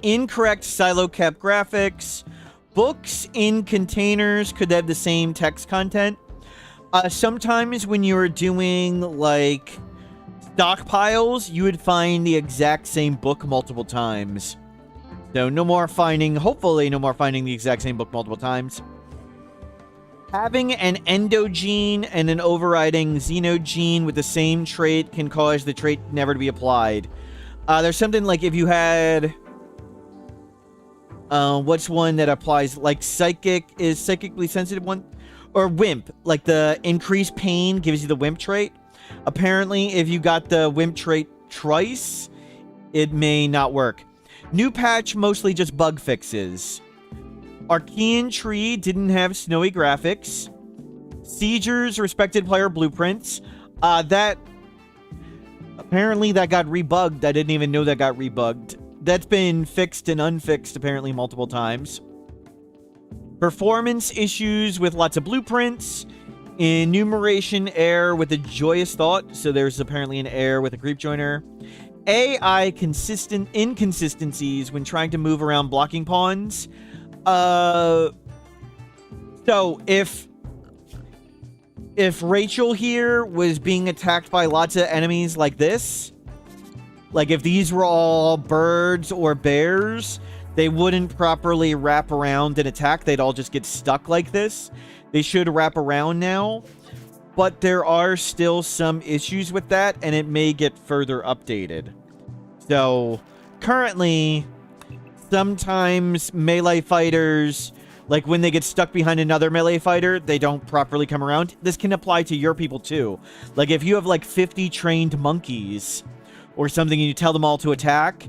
Incorrect silo cap graphics. Books in containers could have the same text content. Sometimes when you're doing, like, stockpiles, you would find the exact same book multiple times. So no more finding, hopefully no more finding the exact same book multiple times. Having an endogene and an overriding xenogene with the same trait can cause the trait never to be applied. There's something like if you had... what's one that applies? Like psychic is psychically sensitive one? Or wimp. Like the increased pain gives you the wimp trait. Apparently, if you got the wimp trait twice, it may not work. New patch, mostly just bug fixes. Archean Tree didn't have snowy graphics. Siegers respected player blueprints. Apparently that got rebugged. I didn't even know that got rebugged. That's been fixed and unfixed apparently multiple times. Performance issues with lots of blueprints. Enumeration error with a joyous thought. So there's apparently an error with a creep joiner. AI inconsistencies when trying to move around blocking pawns. So if Rachel here was being attacked by lots of enemies like this, like if these were all birds or bears, they wouldn't properly wrap around and attack. They'd all just get stuck like this. They should wrap around now, but there are still some issues with that, and it may get further updated. So currently, sometimes melee fighters, like when they get stuck behind another melee fighter, they don't properly come around. This can apply to your people too. Like if you have like 50 trained monkeys or something and you tell them all to attack,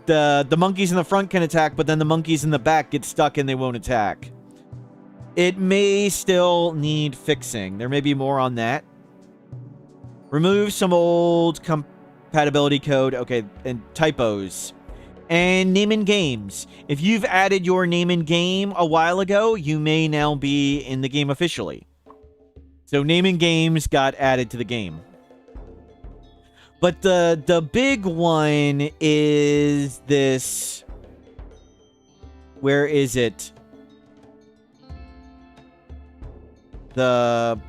the monkeys in the front can attack, but then the monkeys in the back get stuck and they won't attack. It may still need fixing. There may be more on that. Remove some old compatibility code. Okay, and typos. And name in games. If you've added your name in game a while ago, you may now be in the game officially. So name in games got added to the game. But the big one is this. Where is it? The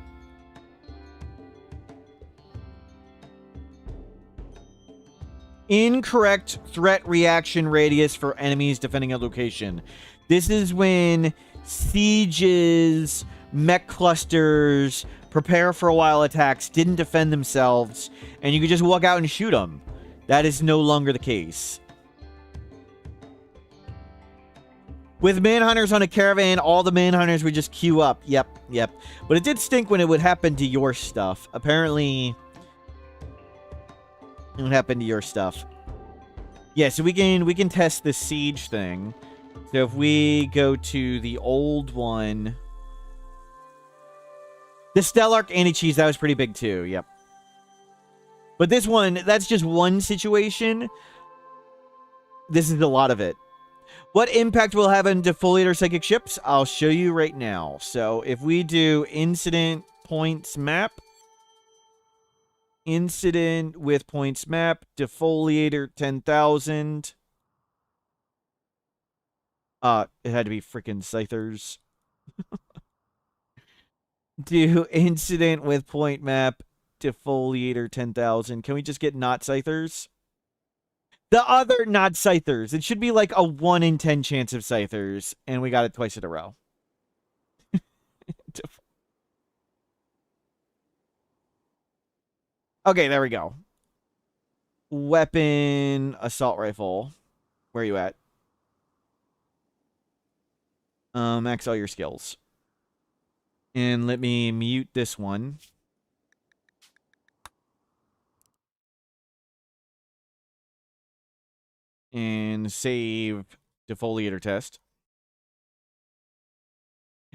incorrect threat reaction radius for enemies defending a location. This is when sieges, mech clusters, prepare for a while attacks didn't defend themselves, and you could just walk out and shoot them. That is no longer the case. With manhunters on a caravan, all the manhunters would just queue up. Yep. But it did stink when it would happen to your stuff. Apparently, it would happen to your stuff. Yeah, so we can test the siege thing. So if we go to the old one, the Stellark anti-cheese, that was pretty big too. Yep. But this one, that's just one situation. This is a lot of it. What impact will have on defoliator psychic ships? I'll show you right now. So if we do incident points map, incident with points map, defoliator 10,000. It had to be freaking Scythers. Do incident with point map, defoliator 10,000. Can we just get not Scythers? The other not Scythers. It should be like a 1 in 10 chance of Scythers, and we got it twice in a row. Okay, there we go. Weapon, assault rifle. Where are you at? Max all your skills. And let me mute this one. And save defoliator test.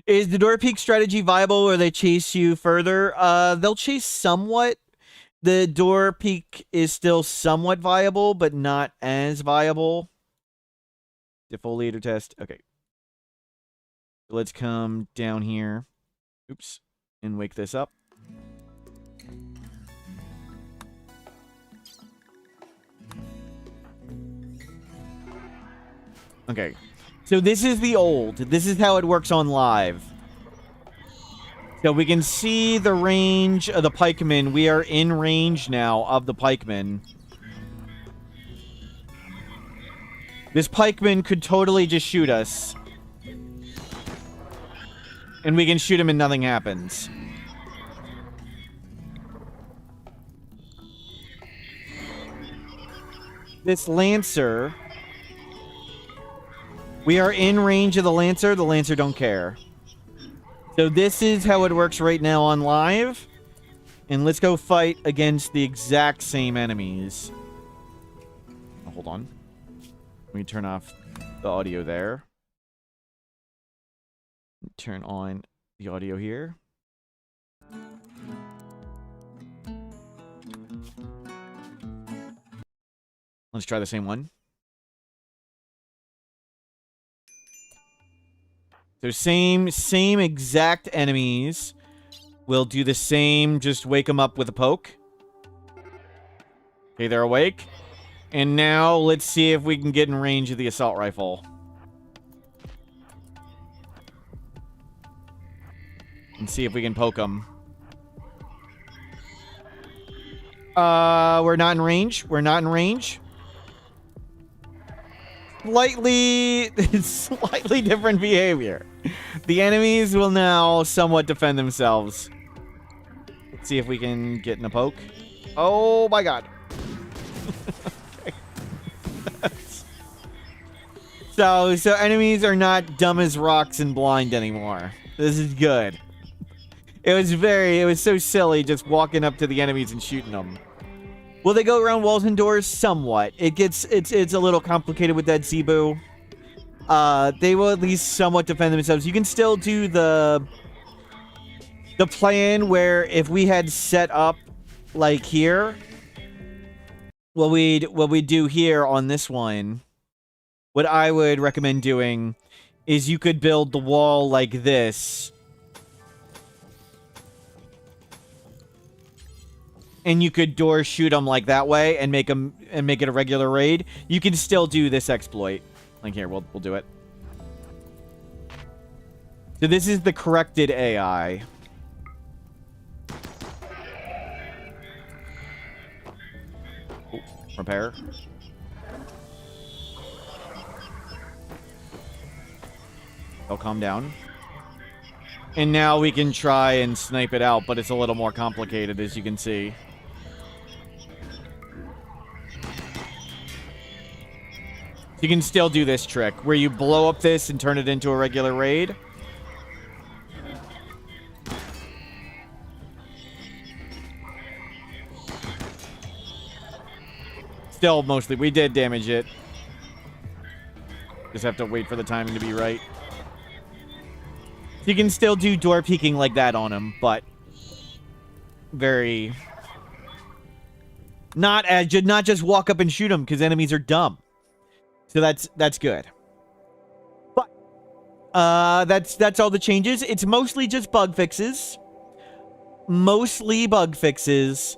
Is the door peak strategy viable where they chase you further? They'll chase somewhat. The door peak is still somewhat viable, but not as viable. Defoliator test. Okay. Let's come down here. Oops. And wake this up. Okay. So this is the old. This is how it works on live. So we can see the range of the pikemen. We are in range now of the pikemen. This pikeman could totally just shoot us. And we can shoot him and nothing happens. This Lancer... We are in range of the Lancer. The Lancer don't care. So this is how it works right now on live. And let's go fight against the exact same enemies. Oh, hold on. Let me turn off the audio there. Turn on the audio here. Let's try the same one. So same exact enemies. We'll do the same, just wake them up with a poke. Okay, they're awake. And now let's see if we can get in range of the assault rifle. And see if we can poke them. We're not in range. We're not in range. Slightly different behavior. The enemies will now somewhat defend themselves. Let's see if we can get in a poke. Oh my god. So enemies are not dumb as rocks and blind anymore. This is good. It was so silly just walking up to the enemies and shooting them. Will they go around walls and doors? Somewhat. It's a little complicated with that Zebu. They will at least somewhat defend themselves. You can still do the plan where if we had set up like here, what we do here on this one, what I would recommend doing is you could build the wall like this. And you could door shoot them like that way and make it a regular raid. You can still do this exploit. Like here, we'll do it. So this is the corrected AI. Ooh, repair. They'll calm down. And now we can try and snipe it out, but it's a little more complicated, as you can see. You can still do this trick where you blow up this and turn it into a regular raid. Still, mostly. We did damage it. Just have to wait for the timing to be right. You can still do door peeking like that on him, but very... Not just walk up and shoot him, because enemies are dumb. So that's good. But that's all the changes. It's mostly just bug fixes. Mostly bug fixes.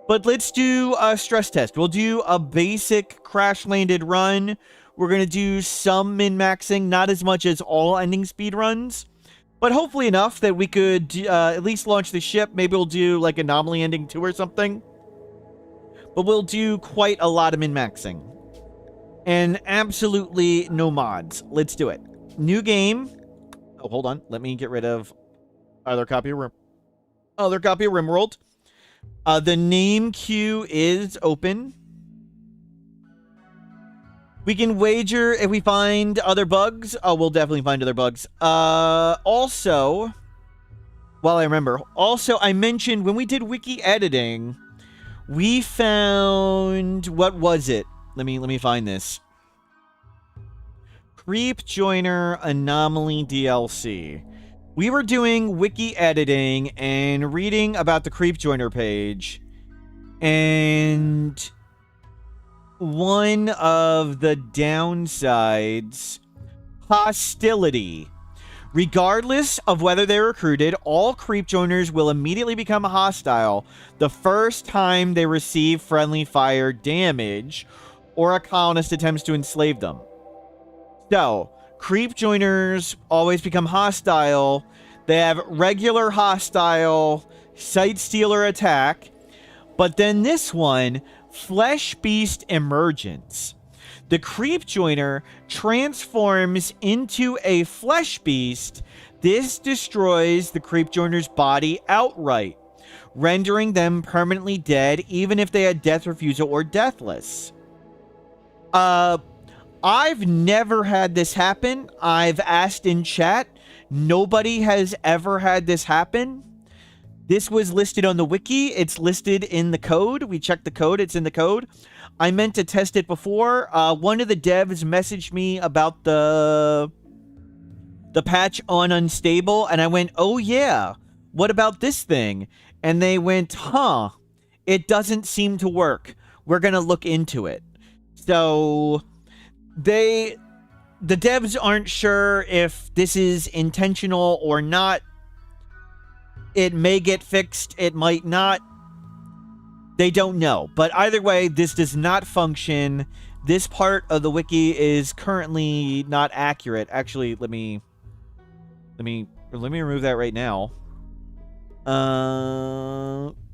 But let's do a stress test. We'll do a basic crash-landed run. We're going to do some min-maxing, not as much as all ending speed runs. But hopefully enough that we could at least launch the ship. Maybe we'll do like Anomaly Ending 2 or something. But we'll do quite a lot of min-maxing. And absolutely no mods. Let's do it. New game. Oh, hold on. Let me get rid of other copy of RimWorld. The name queue is open. We can wager if we find other bugs. Oh, we'll definitely find other bugs. Also, well, I remember. Also, I mentioned when we did wiki editing, we found, what was it? Let me find this. Creep Joiner Anomaly DLC. We were doing wiki editing and reading about the Creep Joiner page, and one of the downsides, hostility. Regardless of whether they're recruited, all Creep Joiners will immediately become hostile the first time they receive friendly fire damage or a colonist attempts to enslave them. So, Creep Joiners always become hostile. They have regular hostile, Sight Stealer attack. But then this one, Flesh Beast Emergence. The Creep Joiner transforms into a Flesh Beast. This destroys the Creep Joiner's body outright, rendering them permanently dead even if they had Death Refusal or Deathless. I've never had this happen. I've asked in chat. Nobody has ever had this happen. This was listed on the wiki. It's listed in the code. We checked the code. It's in the code. I meant to test it before. One of the devs messaged me about the patch on Unstable, and I went, oh yeah, what about this thing? And they went, huh, it doesn't seem to work. We're going to look into it. So the devs aren't sure if this is intentional or not. It may get fixed. It might not. They don't know. But either way, this does not function. This part of the wiki is currently not accurate. Actually, let me remove that right now.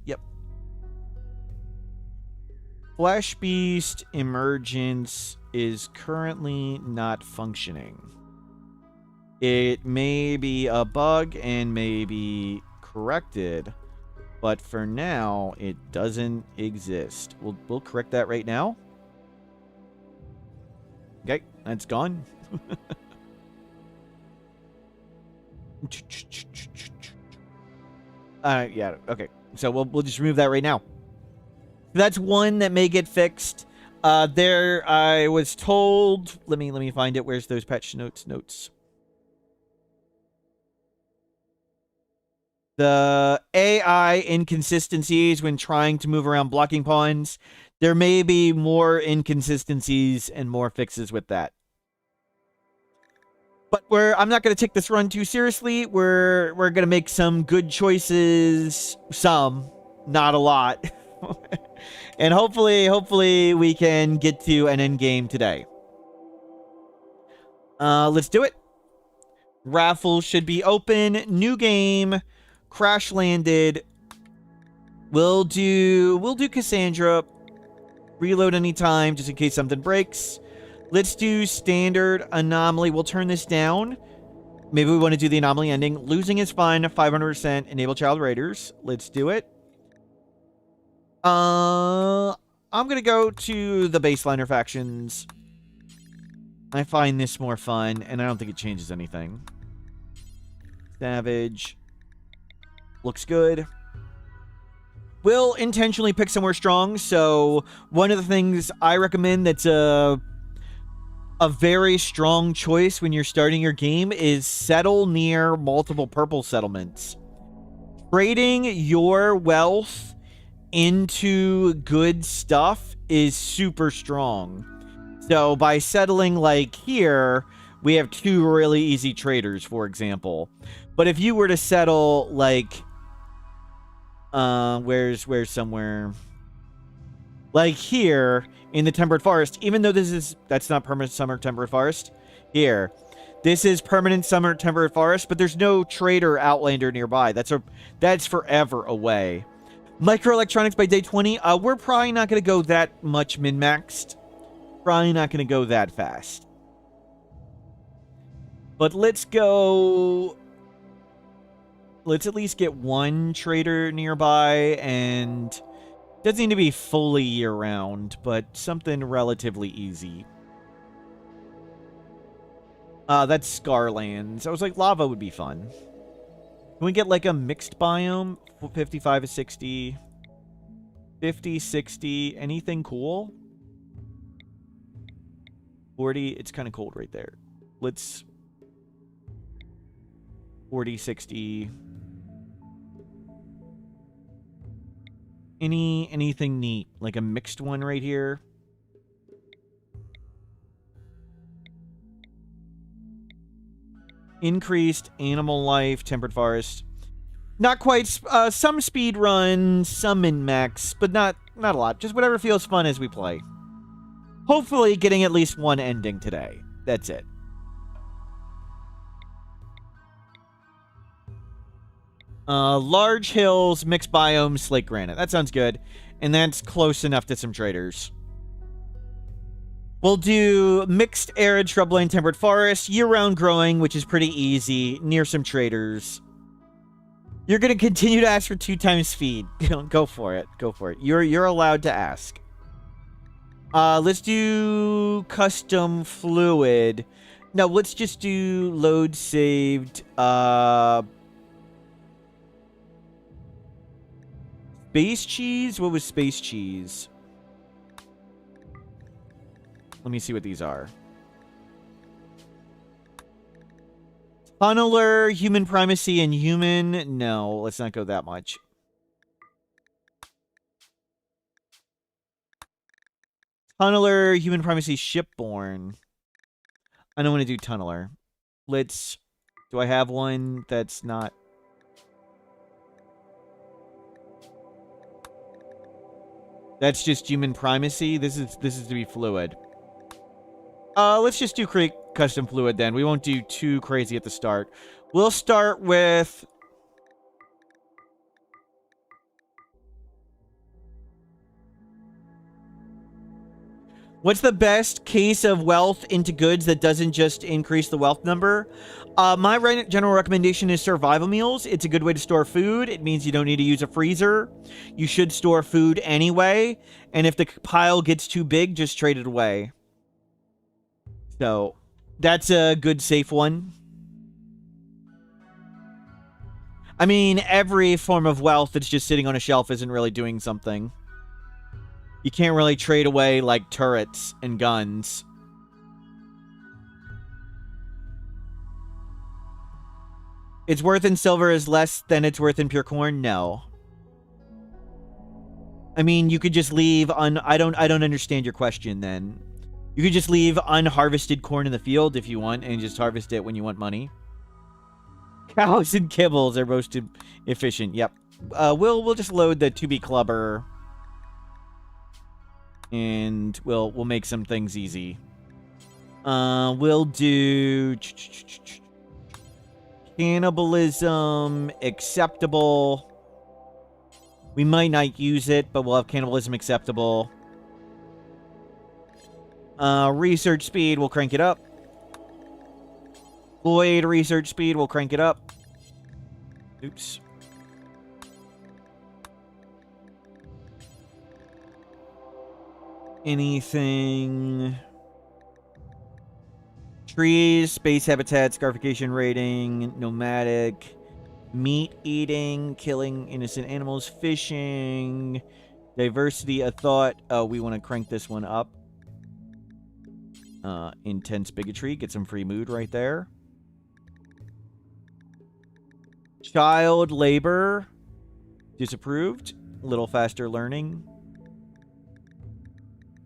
Yep. Flesh Beast Emergence is currently not functioning. It may be a bug and may be corrected, but for now it doesn't exist. We'll correct that right now. Okay, that's gone. Yeah, okay. So we'll just remove that right now. That's one that may get fixed. There, I was told. Let me find it. Where's those patch notes? The AI inconsistencies when trying to move around blocking pawns. There may be more inconsistencies and more fixes with that. But I'm not going to take this run too seriously. We're going to make some good choices. Some, not a lot. And hopefully we can get to an end game today. Let's do it. Raffle should be open. New game. Crashlanded. We'll do Cassandra. Reload anytime just in case something breaks. Let's do standard anomaly. We'll turn this down. Maybe we want to do the anomaly ending. Losing is fine. 500%. Enable child raiders. Let's do it. I'm going to go to the baseliner factions. I find this more fun, and I don't think it changes anything. Savage. Looks good. We'll intentionally pick somewhere strong, so one of the things I recommend that's a very strong choice when you're starting your game is settle near multiple purple settlements. Trading your wealth into good stuff is super strong. So by settling like here, we have 2 really easy traders, for example. But if you were to settle like where's somewhere like here in the Temperate Forest, even though that's not permanent summer temperate forest. Here, this is permanent summer temperate forest, but there's no trader outlander nearby. That's forever away. Microelectronics by day 20. We're probably not going to go that much min-maxed. Probably not going to go that fast. But let's go. Let's at least get 1 trader nearby, and doesn't need to be fully year-round, but something relatively easy. That's Scarlands. I was like, lava would be fun. Can we get like a mixed biome? 55 to 60. 50, 60. Anything cool? 40. It's kind of cold right there. Let's 40, 60. Anything neat? Like a mixed one right here? Increased animal life, temperate forest. Not quite. Some speed run, some min-max, but not a lot. Just whatever feels fun as we play. Hopefully getting at least 1 ending today. That's it. Large hills, mixed biomes, slate granite. That sounds good. And that's close enough to some traders. We'll do mixed arid shrubland temperate forest, year-round growing, which is pretty easy, near some traders. You're going to continue to ask for 2 times speed. Go for it. Go for it. You're allowed to ask. Let's do custom fluid. No, let's just do load saved. Space cheese? What was space cheese? Let me see what these are. Tunneler, human primacy, and human. No, let's not go that much. Tunneler, human primacy, shipborne. I don't want to do tunneler. Let's... Do I have one that's not... That's just human primacy? This is to be fluid. Let's just do create custom fluid then. We won't do too crazy at the start. We'll start with... What's the best case of wealth into goods that doesn't just increase the wealth number? My general recommendation is survival meals. It's a good way to store food. It means you don't need to use a freezer. You should store food anyway. And if the pile gets too big, just trade it away. So, that's a good safe one. I mean, every form of wealth that's just sitting on a shelf isn't really doing something. You can't really trade away, like, turrets and guns. It's worth in silver is less than it's worth in pure corn? No. I mean, you could just leave I don't understand your question, then. You could just leave unharvested corn in the field if you want, and just harvest it when you want money. Cows and kibbles are roasted efficient. Yep. We'll just load the 2B clubber. And we'll make some things easy. We'll do cannibalism acceptable. We might not use it, but we'll have cannibalism acceptable. Research speed, we'll crank it up. Void research speed, we'll crank it up. Oops. Anything... Trees, space habitat, scarification rating, nomadic, meat eating, killing innocent animals, fishing, diversity, a thought. Oh, we want to crank this one up. Intense bigotry, get some free mood right there. Child labor, disapproved. Little faster learning.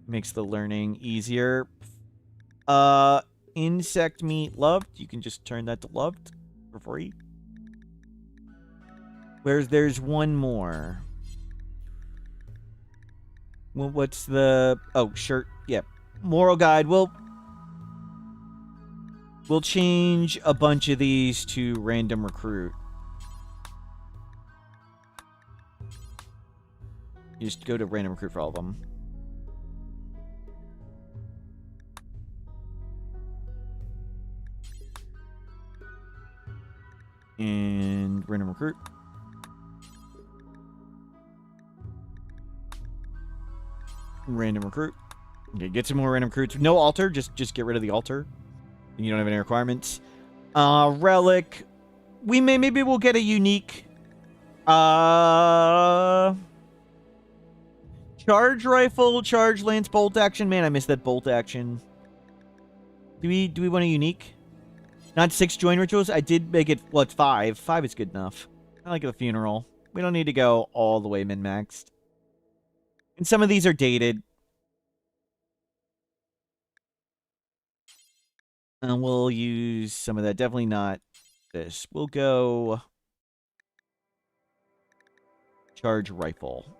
Makes the learning easier. Insect meat loved. You can just turn that to loved for free. There's one more. Well, what's the... Oh, shirt. Yep. Moral guide. We'll change a bunch of these to random recruit. You just go to random recruit for all of them. And random recruit. Random recruit. Okay, get some more random recruits. No altar, just get rid of the altar. You don't have any requirements. Relic. Maybe we'll get a unique charge rifle, charge lance, bolt action. Man, I missed that bolt action. Do we want a unique? Not 6 join rituals. I did make it, well, it's 5. 5 is good enough. I like the funeral. We don't need to go all the way min-maxed. And some of these are dated. And we'll use some of that. Definitely not this. We'll go charge rifle.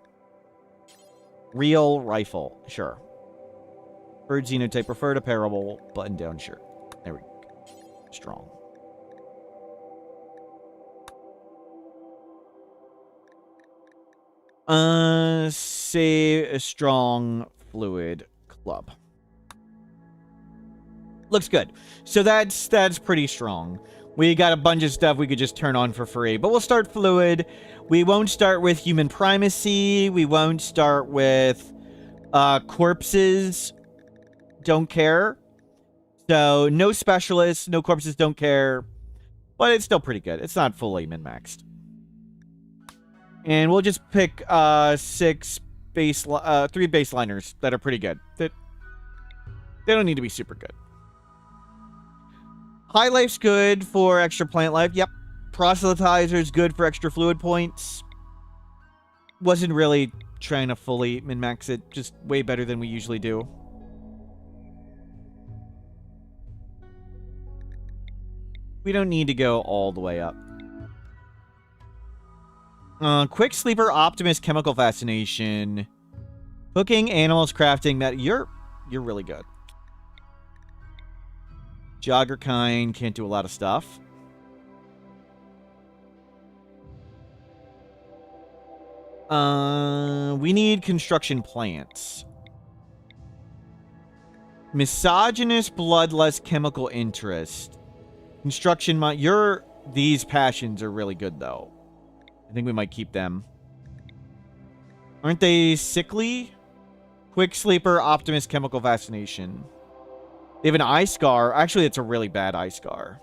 Real rifle. Sure. Bird xenotype preferred, apparel, button down shirt. There we go. Strong. Say a strong fluid club. Looks good. So that's pretty strong. We got a bunch of stuff we could just turn on for free. But we'll start fluid. We won't start with human primacy. We won't start with corpses. Don't care. So, no specialists, no corpses, don't care. But it's still pretty good. It's not fully min-maxed. And we'll just pick 3 baseliners that are pretty good. They don't need to be super good. High life's good for extra plant life. Yep. Proselytizer's good for extra fluid points. Wasn't really trying to fully min-max it. Just way better than we usually do. We don't need to go all the way up. Quick sleeper, optimist, chemical fascination, cooking, animals, crafting. That you're really good. Jogger kind can't do a lot of stuff. We need construction plants. Misogynist, bloodlust, chemical interest. Construction, these passions are really good, though. I think we might keep them. Aren't they sickly? Quick sleeper, optimist, chemical fascination. They have an eye scar. Actually, it's a really bad eye scar.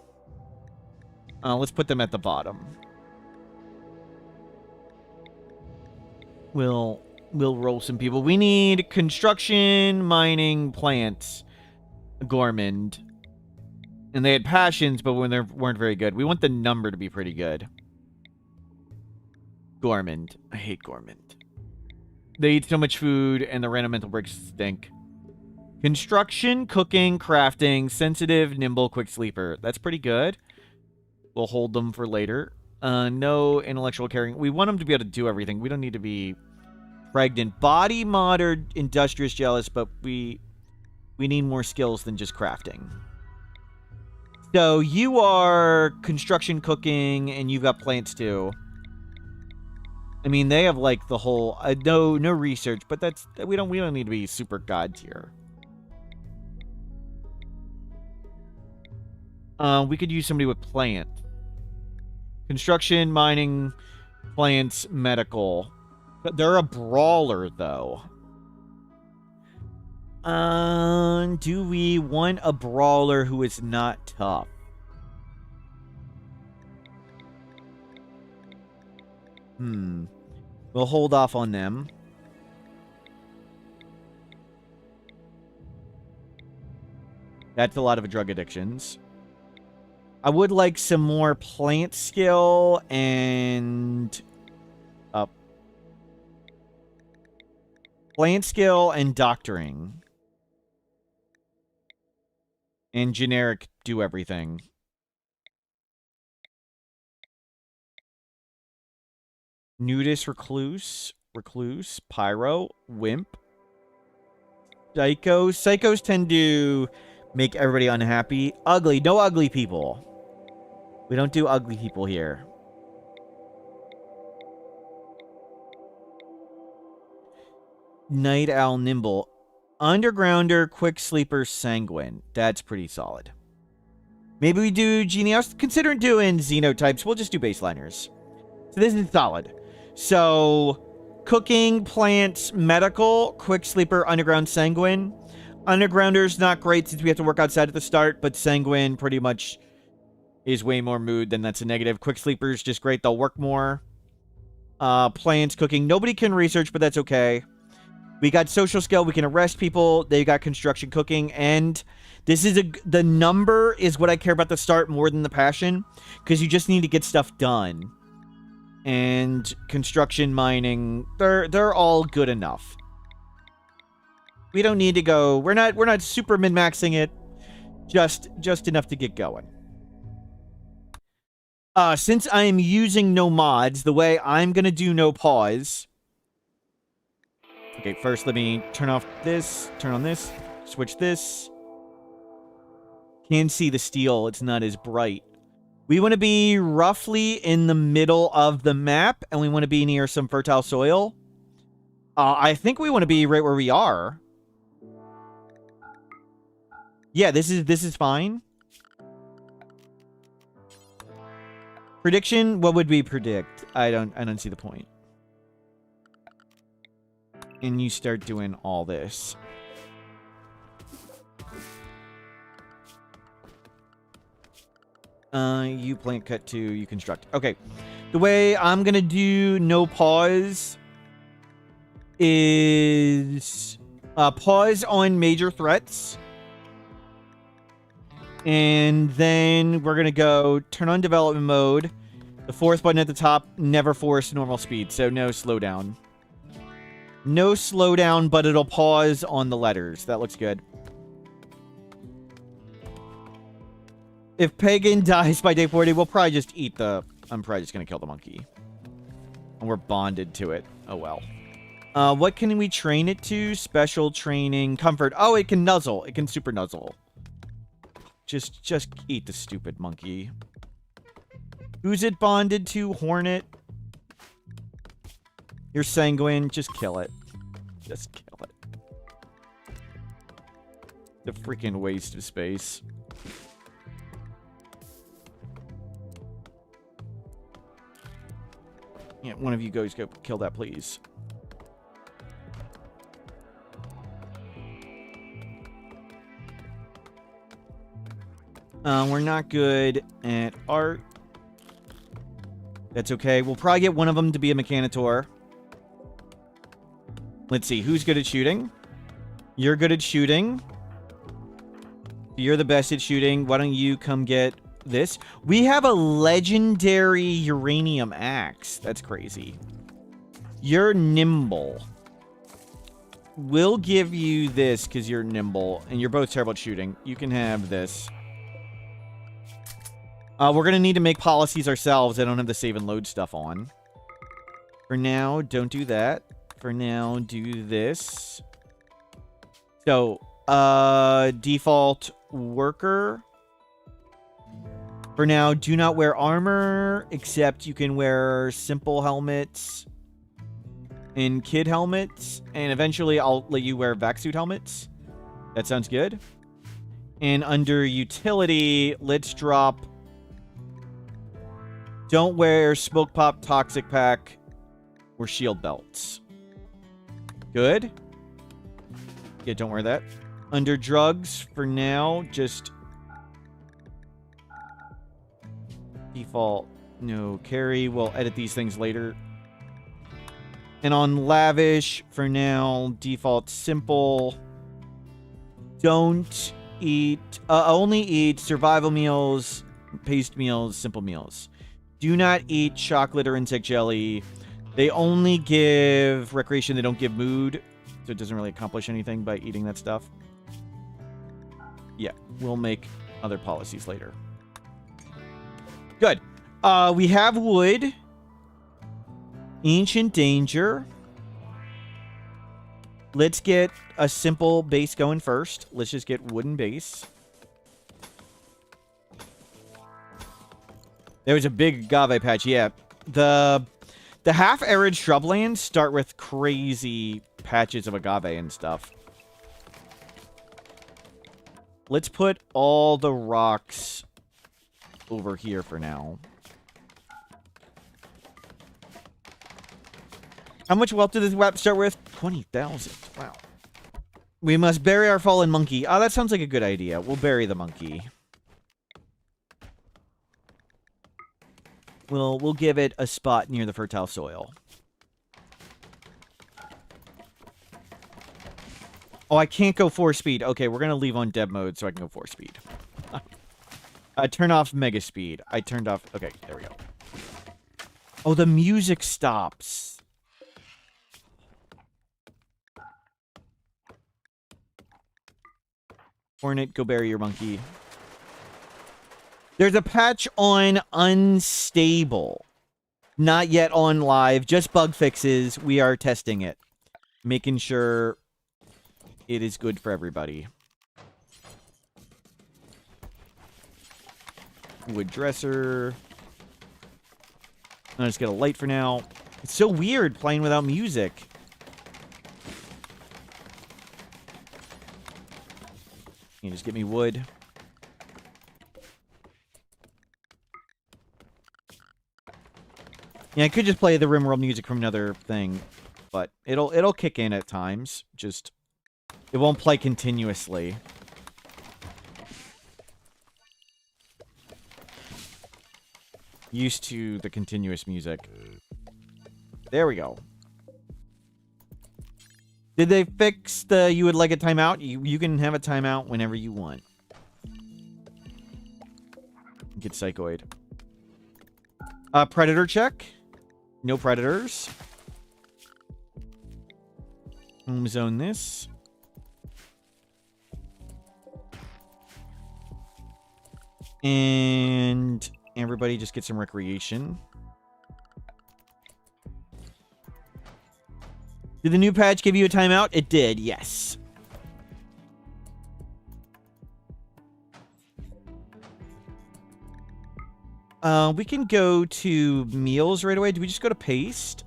Let's put them at the bottom. We'll roll some people. We need construction, mining, plants. Gormand. And they had passions, but when they weren't very good. We want the number to be pretty good. Gormand. I hate Gormand. They eat so much food, and the random mental breaks stink. Construction, cooking, crafting, sensitive, nimble, quick sleeper. That's pretty good. We'll hold them for later. No intellectual caring. We want them to be able to do everything. We don't need to be pregnant. Body modder, industrious, jealous, but we need more skills than just crafting. So you are construction, cooking, and you've got plants too. I mean, they have like the whole no research, but we don't need to be super god tier. We could use somebody with plant. Construction, mining, plants, medical. But they're a brawler though. Do we want a brawler who is not tough? We'll hold off on them. That's a lot of drug addictions. I would like some more plant skill and... plant skill and doctoring. And generic do everything. Nudist recluse, pyro, wimp, psycho. Psychos tend to make everybody unhappy. Ugly, no ugly people. We don't do ugly people here. Night owl, nimble, undergrounder, quick sleeper, sanguine. That's pretty solid. Maybe we do genie. I was considering doing xenotypes. We'll just do baseliners. So this is solid. So, cooking, plants, medical, quick sleeper, underground, sanguine. Undergrounder's not great since we have to work outside at the start, but sanguine pretty much is way more mood than that's a negative. Quick sleeper's just great. They'll work more. Plants, cooking. Nobody can research, but that's okay. We got social skill. We can arrest people. They got construction, cooking, and this is the number is what I care about the start more than the passion, because you just need to get stuff done. And construction, mining, they're all good enough. We don't need to go. We're not super min-maxing it. Just enough to get going. Since I am using no mods, the way I'm gonna do no pause. Okay, first let me turn off this, turn on this, switch this. Can see the steel, it's not as bright. We want to be roughly in the middle of the map, and we want to be near some fertile soil. I think we want to be right where we are. Yeah, this is fine. Prediction, what would we predict? I don't see the point. And you start doing all this. You plant, cut to, you construct. Okay. The way I'm gonna do no pause is pause on major threats. And then we're gonna go turn on development mode. The fourth button at the top, never force normal speed, so no slowdown. No slowdown, but it'll pause on the letters. That looks good. If Pagan dies by day 40, we'll probably just eat the... I'm probably just going to kill the monkey. And we're bonded to it. Oh, well. What can we train it to? Special training. Comfort. Oh, it can nuzzle. It can super nuzzle. Just eat the stupid monkey. Who's it bonded to? Hornet. You're sanguine. Just kill it. Just kill it. The freaking waste of space. Yeah, one of you guys go kill that, please. We're not good at art. That's okay. We'll probably get one of them to be a Mechanitor. Let's see. Who's good at shooting? You're good at shooting. You're the best at shooting. Why don't you come get... this? We have a legendary uranium axe. That's crazy. You're nimble. We'll give you this because you're nimble. And you're both terrible at shooting. You can have this. We're going to need to make policies ourselves. I don't have the save and load stuff on. For now, don't do that. For now, do this. So, default worker. For now, do not wear armor, except you can wear simple helmets and kid helmets. And eventually, I'll let you wear vac suit helmets. That sounds good. And under utility, let's drop... don't wear smoke pop, toxic pack, or shield belts. Good. Yeah, don't wear that. Under drugs, for now, just default no carry. We'll edit these things later. And on lavish, for now, default simple. Don't eat, only eat survival meals, paste meals, simple meals. Do not eat chocolate or insect jelly. They only give recreation, they don't give mood. So it doesn't really accomplish anything by eating that stuff. Yeah, we'll make other policies later. Good. We have wood. Ancient danger. Let's get a simple base going first. Let's just get wooden base. There was a big agave patch. Yeah. The half-arid shrublands start with crazy patches of agave and stuff. Let's put all the rocks over here for now. How much wealth did this WAP start with? 20,000. Wow. We must bury our fallen monkey. Oh, that sounds like a good idea. We'll bury the monkey. We'll give it a spot near the fertile soil. Oh, I can't go 4-speed. Okay, we're going to leave on dev mode so I can go 4-speed. Turn off mega speed. I turned off... Okay, there we go. Oh, the music stops. Hornet, go bury your monkey. There's a patch on unstable. Not yet on live. Just bug fixes. We are testing it. Making sure it is good for everybody. Wood dresser. I'll just get a light for now. It's so weird playing without music. You just get me wood. Yeah, I could just play the Rimworld music from another thing, but it'll kick in at times. Just it won't play continuously. Used to the continuous music. There we go. Did they fix the you would like a timeout? You can have a timeout whenever you want. Get psychoid. Predator check. No predators. Home zone this. And everybody just get some recreation. Did the new patch give you a timeout? It did, yes. We can go to meals right away. Do we just go to paste?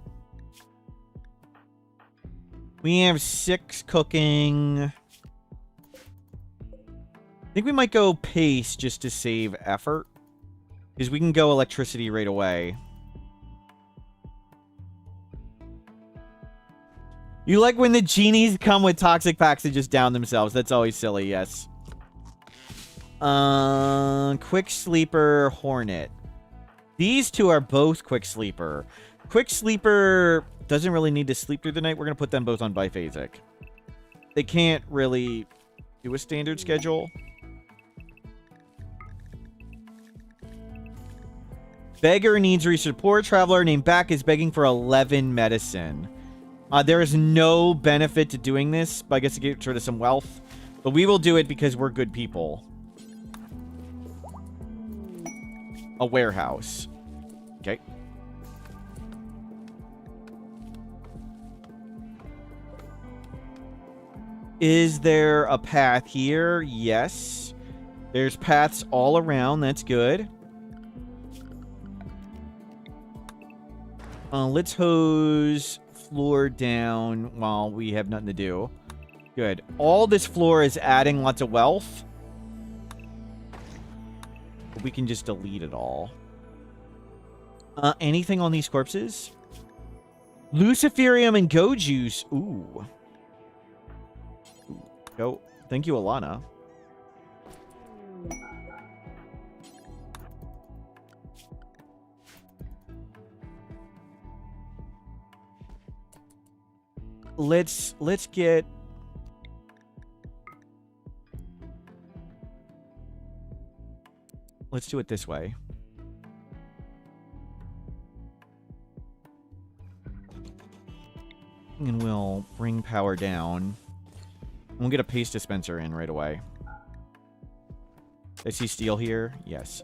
We have 6 cooking. I think we might go paste just to save effort. Because we can go electricity right away. You like when the genies come with toxic packs and just down themselves. That's always silly, yes. Quick Sleeper, Hornet. These two are both Quick Sleeper. Quick Sleeper doesn't really need to sleep through the night. We're going to put them both on biphasic. They can't really do a standard schedule. Beggar needs research. Poor traveler named Back is begging for 11 medicine. There is no benefit to doing this, but I guess to get rid of some wealth. But we will do it because we're good people. A warehouse. Okay. Is there a path here? Yes. There's paths all around. That's good. Let's hose floor down while we have nothing to do. Good. All this floor is adding lots of wealth. But we can just delete it all. Anything on these corpses? Luciferium and go juice. Ooh. Go Thank you, Alana. Let's get... Let's do it this way. And we'll bring power down. And we'll get a paste dispenser in right away. I see steel here? Yes.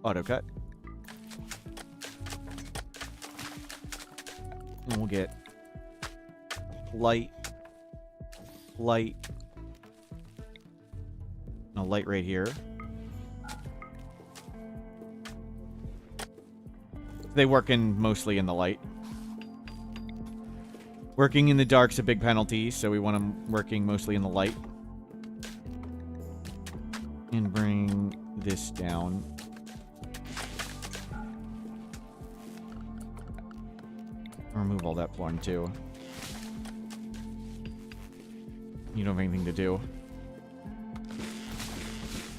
Auto cut. And we'll get light. Light. A light right here. They work mostly in the light. Working in the dark's a big penalty, so we want them working mostly in the light. And bring this down. Remove all that flooring too. You don't have anything to do.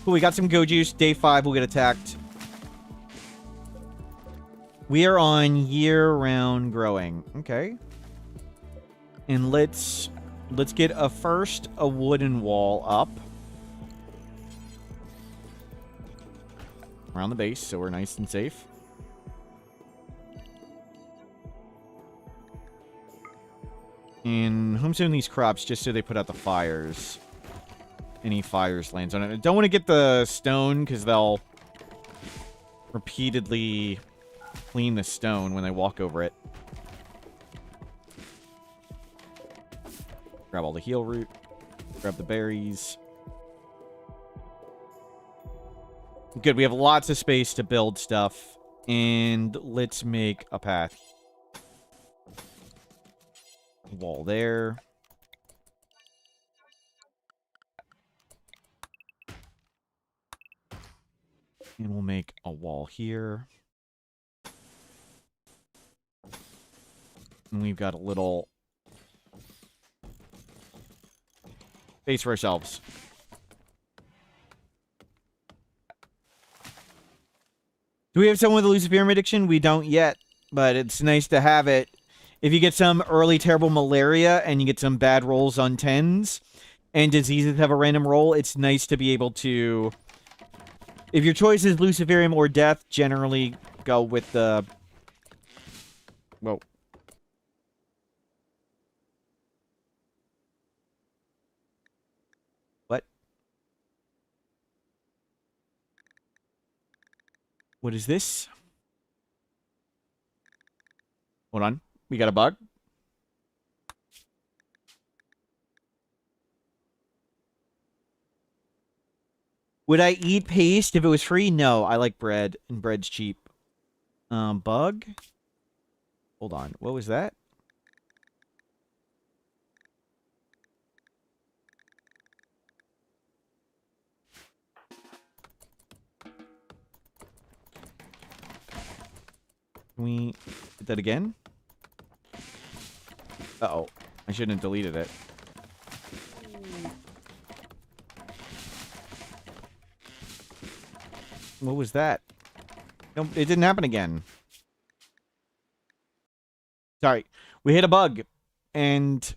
Cool, we got some go juice. Day 5, we'll get attacked. We are on year-round growing. Okay. And let's get a wooden wall up. Around the base, so we're nice and safe. And homesteading these crops just so they put out the fires. Any fires lands on it. I don't want to get the stone because they'll repeatedly clean the stone when they walk over it. Grab all the heal root. Grab the berries. Good, we have lots of space to build stuff. And let's make a path. Wall there. And we'll make a wall here. And we've got a little space for ourselves. Do we have someone with a Luciferium addiction? We don't yet, but it's nice to have it. If you get some early terrible malaria and you get some bad rolls on 10s and diseases have a random roll, it's nice to be able to... If your choice is Luciferium or death, generally go with the... Whoa. What? What is this? Hold on. We got a bug. Would I eat paste if it was free? No, I like bread, and bread's cheap. Bug? Hold on. What was that? Can we hit that again? Uh-oh. I shouldn't have deleted it. What was that? No, it didn't happen again. Sorry. We hit a bug. And...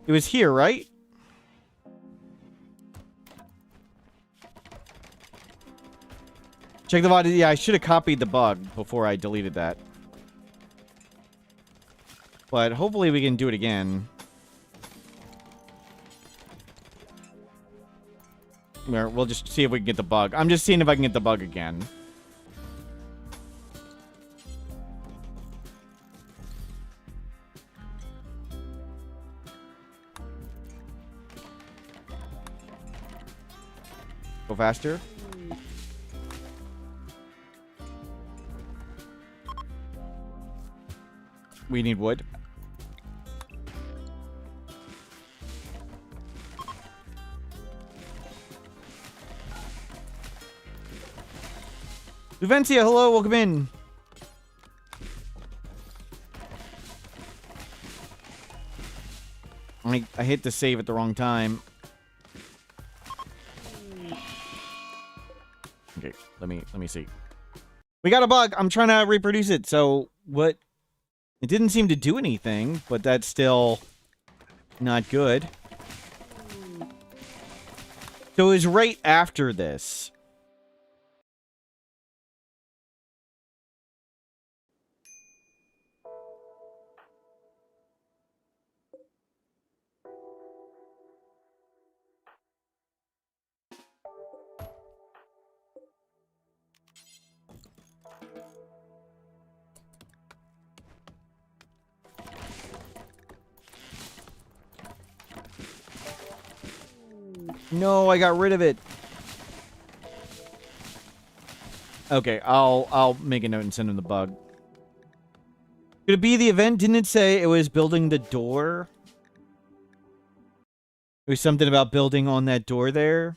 it was here, right? Check the VOD. Yeah, I should have copied the bug before I deleted that. But hopefully we can do it again. We'll just see if we can get the bug. I'm just seeing if I can get the bug again. Go faster. We need wood. Vivencia, hello, welcome in. I hit the save at the wrong time. Okay, let me see. We got a bug. I'm trying to reproduce it. So what? It didn't seem to do anything, but that's still not good. So it was right after this. No, I got rid of it. Okay, I'll make a note and send him the bug. Could it be the event? Didn't it say it was building the door? There was something about building on that door there.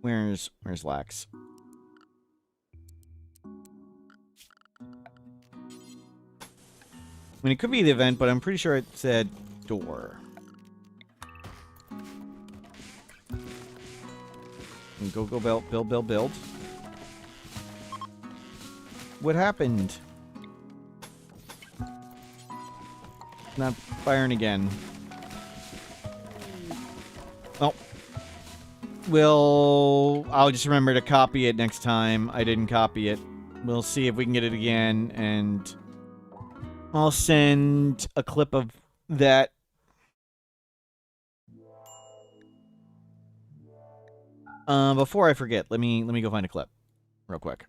Where's Lax? I mean, it could be the event, but I'm pretty sure it said door. And go build. What happened? Not firing again. Oh. I'll just remember to copy it next time. I didn't copy it. We'll see if we can get it again, and I'll send a clip of that. Before I forget, let me go find a clip real quick.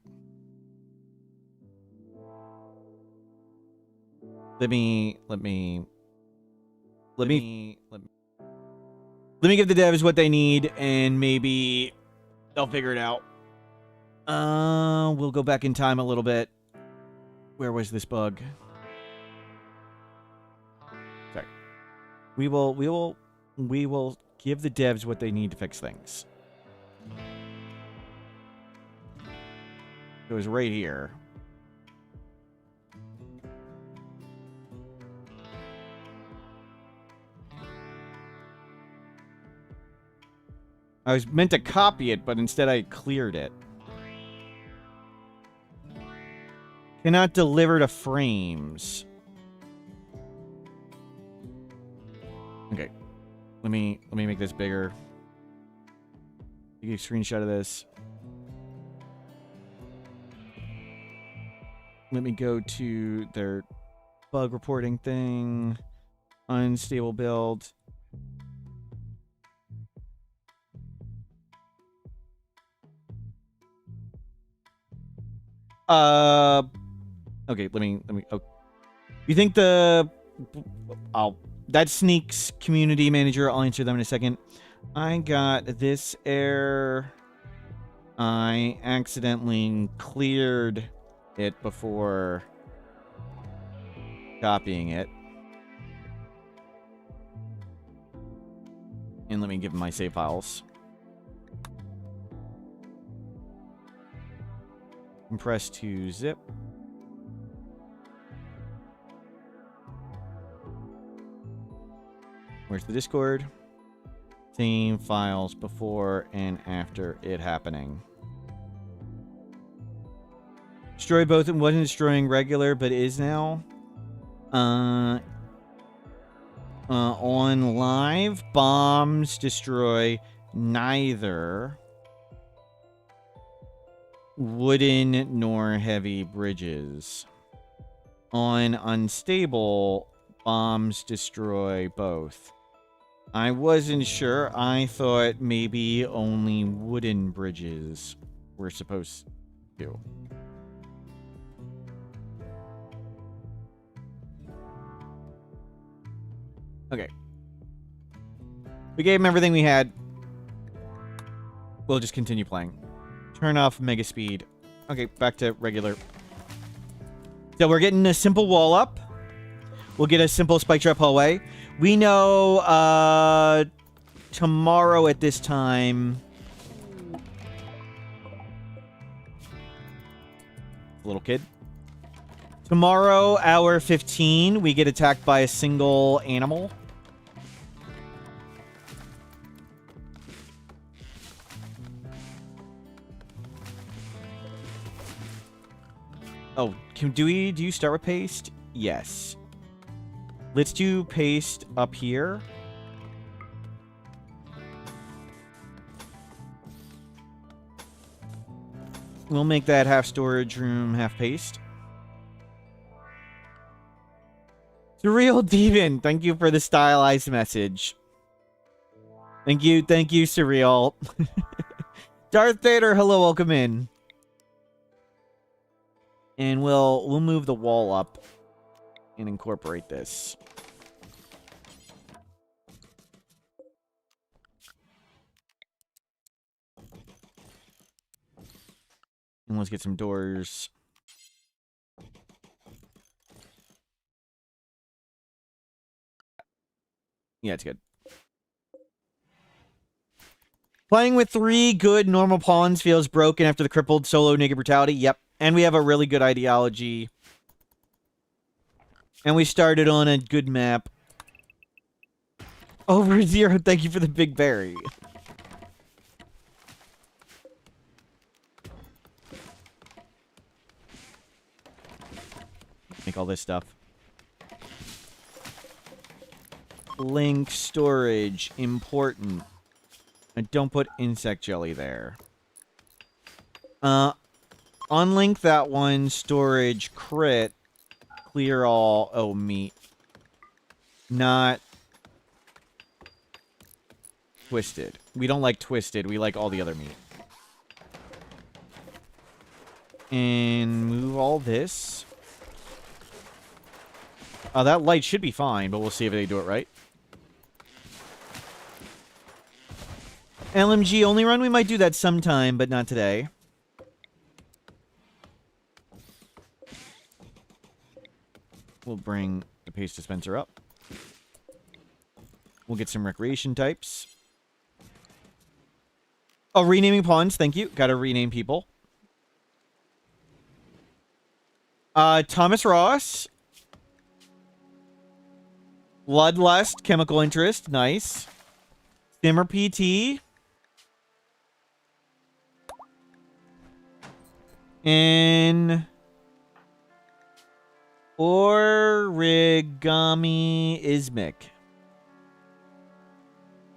Let me give the devs what they need, and maybe they'll figure it out. We'll go back in time a little bit. Where was this bug? Sorry. We will give the devs what they need to fix things. It was right here. I was meant to copy it, but instead I cleared it. Cannot deliver to frames. Okay. Let me make this bigger. Take a screenshot of this. Let me go to their bug reporting thing. Unstable build. Okay, let me oh. You think that Sneaks community manager, I'll answer them in a second. I got this error. I accidentally cleared it before copying it. And let me give them my save files. Compress to zip. Where's the Discord? Same files before and after it happening. Destroy both. It wasn't destroying regular, but is now. On live, bombs destroy neither wooden nor heavy bridges. On unstable, bombs destroy both. I wasn't sure. I thought maybe only wooden bridges were supposed to. Okay. We gave him everything we had. We'll just continue playing. Turn off mega speed. Okay, back to regular. So we're getting a simple wall up. We'll get a simple spike trap hallway. We know tomorrow at this time little kid. Tomorrow, hour 15, we get attacked by a single animal. Oh, do you start with paste? Yes. Let's do paste up here. We'll make that half storage room, half paste. Surreal Demon, thank you for the stylized message. Thank you, Surreal. Darth Vader, hello, welcome in. And we'll move the wall up and incorporate this. And let's get some doors. Yeah, it's good. Playing with 3 good normal pawns feels broken after the crippled solo Naked Brutality. Yep. And we have a really good ideology. And we started on a good map. Over 0, thank you for the big berry. Make all this stuff. Link storage, important. And don't put insect jelly there. Unlink that one, storage, crit, clear all, oh, meat. Not twisted. We don't like twisted, we like all the other meat. And move all this. That light should be fine, but we'll see if they do it right. LMG only run, we might do that sometime, but not today. We'll bring the paste dispenser up. We'll get some recreation types. Oh, renaming pawns, thank you. Gotta rename people. Thomas Ross. Bloodlust, chemical interest, nice. Simmer PT. And Origamismic.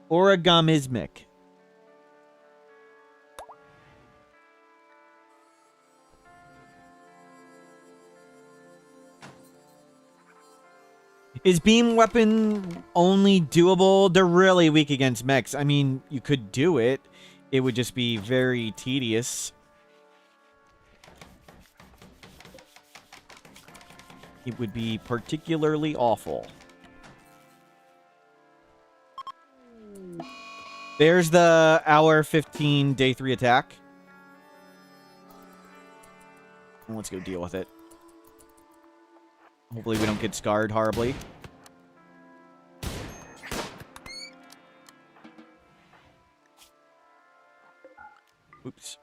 Origamismic. Is beam weapon only doable? They're really weak against mechs. I mean, you could do it. It would just be very tedious. It would be particularly awful. There's the hour 15 day 3 attack. Let's go deal with it. Hopefully we don't get scarred horribly. Oops.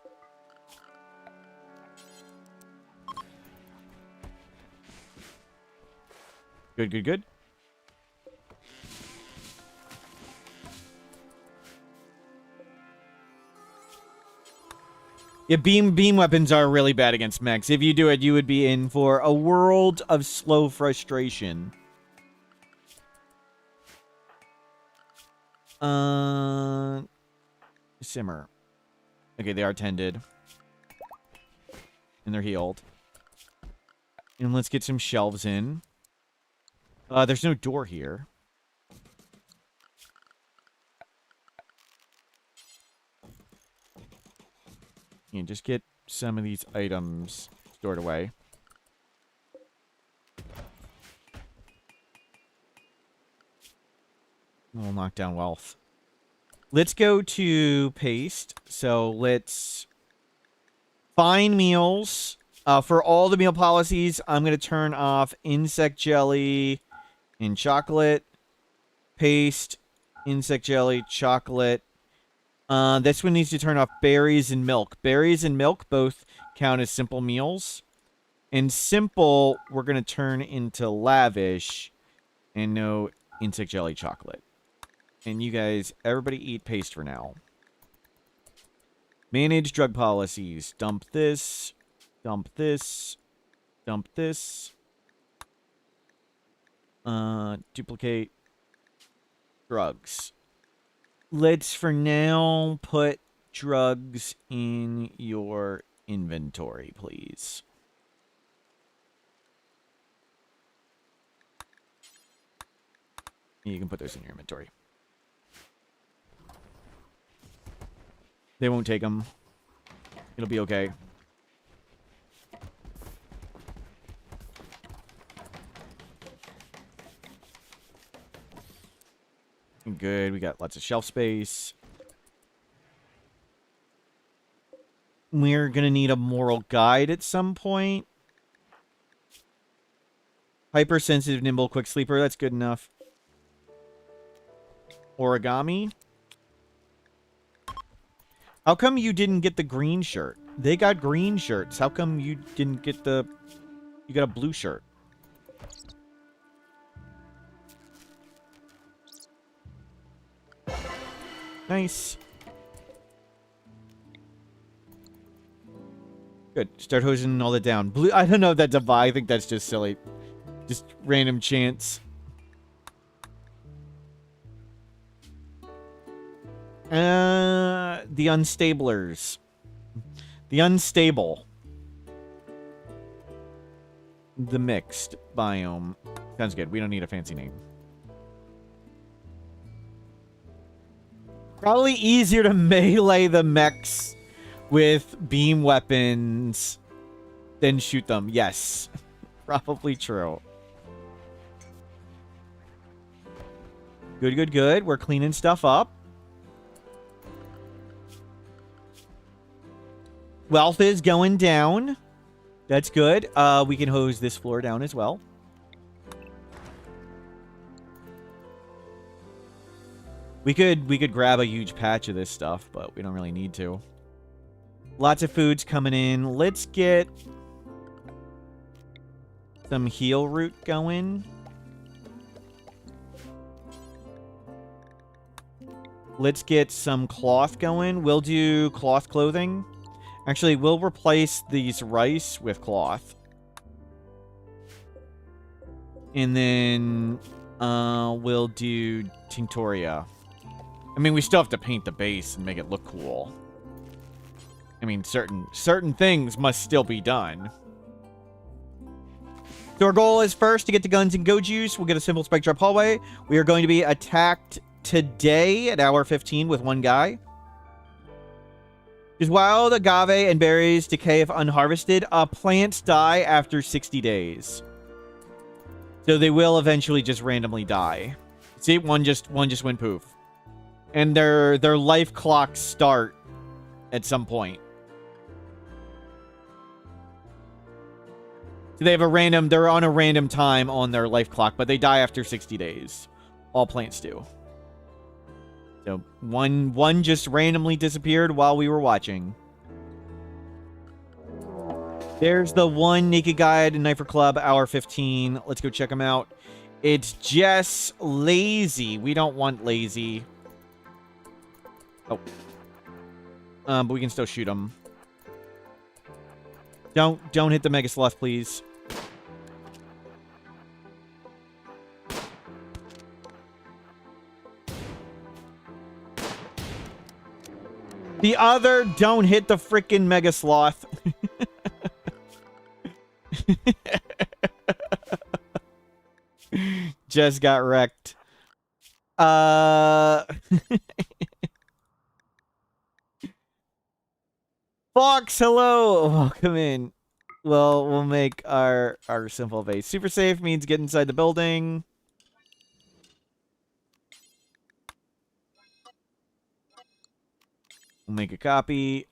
Good, good, good. Yeah, beam weapons are really bad against mechs. If you do it, you would be in for a world of slow frustration. Simmer. Okay, they are tended. And they're healed. And let's get some shelves in. There's no door here. You just get some of these items stored away. We'll knock down wealth. Let's go to paste. So let's find meals. For all the meal policies, I'm going to turn off insect jelly and chocolate. Paste, insect jelly, chocolate. This one needs to turn off berries and milk. Berries and milk both count as simple meals. And simple, we're going to turn into lavish and no insect jelly chocolate. And you guys, everybody eat paste for now. Manage drug policies. Dump this. Dump this. Dump this. Duplicate drugs. Let's, for now, put drugs in your inventory, please. You can put those in your inventory. They won't take them. It'll be okay. Good. We got lots of shelf space. We're going to need a moral guide at some point. Hypersensitive, nimble, quick sleeper. That's good enough. Origami. How come you didn't get the green shirt? They got green shirts. How come you didn't get the... You got a blue shirt? Nice. Good. Start hosing all that down. Blue. I don't know if that's a buy. I think that's just silly. Just random chance. The unstablers. The unstable. The mixed biome. Sounds good. We don't need a fancy name. Probably easier to melee the mechs with beam weapons than shoot them. Yes. Probably true. Good, good, good. We're cleaning stuff up. Wealth is going down. That's good. We can hose this floor down as well. We could grab a huge patch of this stuff, but we don't really need to. Lots of foods coming in. Let's get some heal root going. Let's get some cloth going. We'll do cloth clothing. Actually, we'll replace these rice with cloth. And then we'll do Tinctoria. I mean, we still have to paint the base and make it look cool. I mean, certain things must still be done. So our goal is first to get the guns and go juice. We'll get a simple spike trap hallway. We are going to be attacked today at hour 15 with one guy. Because while the agave and berries decay if unharvested, plants die after 60 days. So they will eventually just randomly die. See, one just went poof. And their life clocks start at some point. So they have they're on a random time on their life clock, but they die after 60 days. All plants do. So one just randomly disappeared while we were watching. There's the one Naked Guide and Knifer Club, hour 15. Let's go check them out. It's just lazy. We don't want lazy. Oh. But we can still shoot them. Don't hit the Mega Sloth, please. The other, don't hit the freaking Mega Sloth. Just got wrecked. Fox, hello. Welcome in. Well, we'll make our simple base. Super safe means get inside the building. We'll make a copy.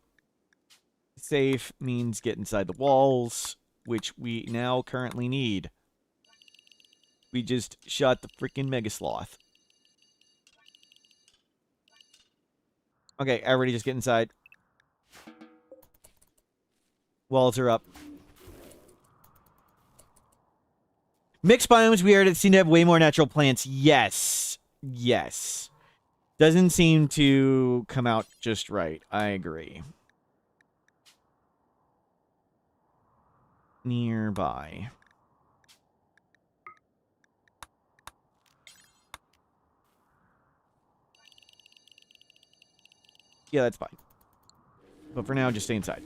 Safe means get inside the walls, which we now currently need. We just shot the freaking Mega Sloth. Okay, everybody just get inside. Walls are up. Mixed biomes weird. Seem to have way more natural plants. Yes. Yes. Doesn't seem to come out just right. I agree. Nearby. Yeah, that's fine. But for now, just stay inside.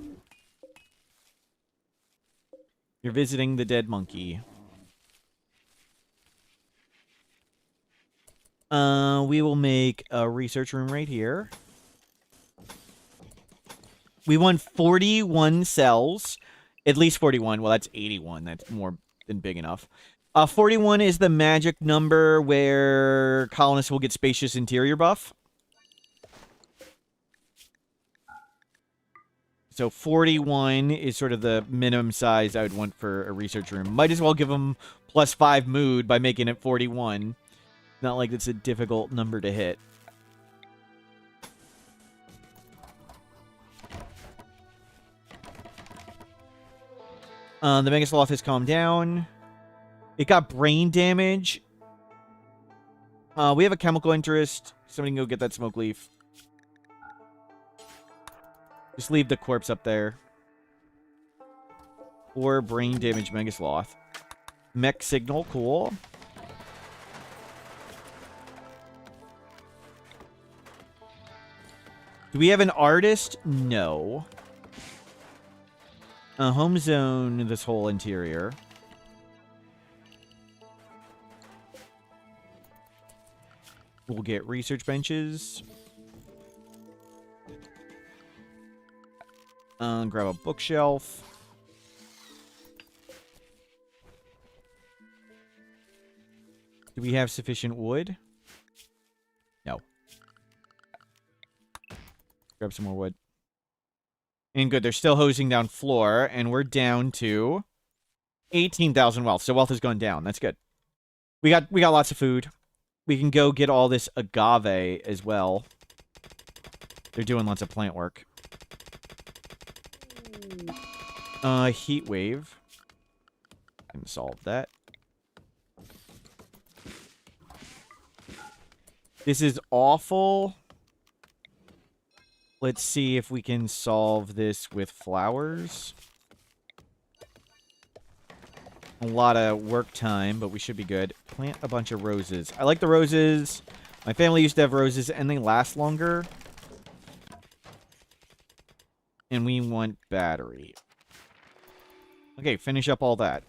You're visiting the dead monkey. We will make a research room right here. We want 41 cells. At least 41. Well, that's 81. That's more than big enough. 41 is the magic number where colonists will get spacious interior buff. So 41 is sort of the minimum size I would want for a research room. Might as well give them +5 mood by making it 41. Not like it's a difficult number to hit. The Mega Sloth has calmed down. It got brain damage. We have a chemical interest. Somebody can go get that smoke leaf. Just leave the corpse up there. Or brain damage Mega Sloth. Mech signal, cool. Do we have an artist? No. Home zone this whole interior. We'll get research benches. Grab a bookshelf. Do we have sufficient wood? No. Grab some more wood. And good, they're still hosing down floor, and we're down to 18,000 wealth. So wealth has gone down. That's good. We got lots of food. We can go get all this agave as well. They're doing lots of plant work. Heat wave. Can solve that. This is awful. Let's see if we can solve this with flowers. A lot of work time, but we should be good. Plant a bunch of roses. I like the roses. My family used to have roses, and they last longer. And we want battery. Okay, finish up all that.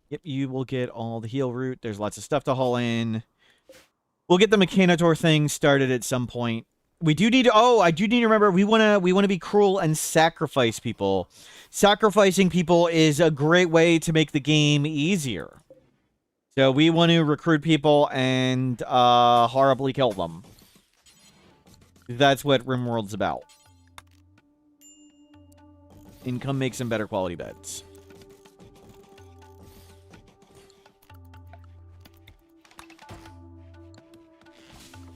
Yep, you will get all the heal root. There's lots of stuff to haul in. We'll get the Mechanitor thing started at some point. We do need to... Oh, I do need to remember, we want to be cruel and sacrifice people. Sacrificing people is a great way to make the game easier. So we want to recruit people and horribly kill them. That's what RimWorld's about. And come make some better quality beds.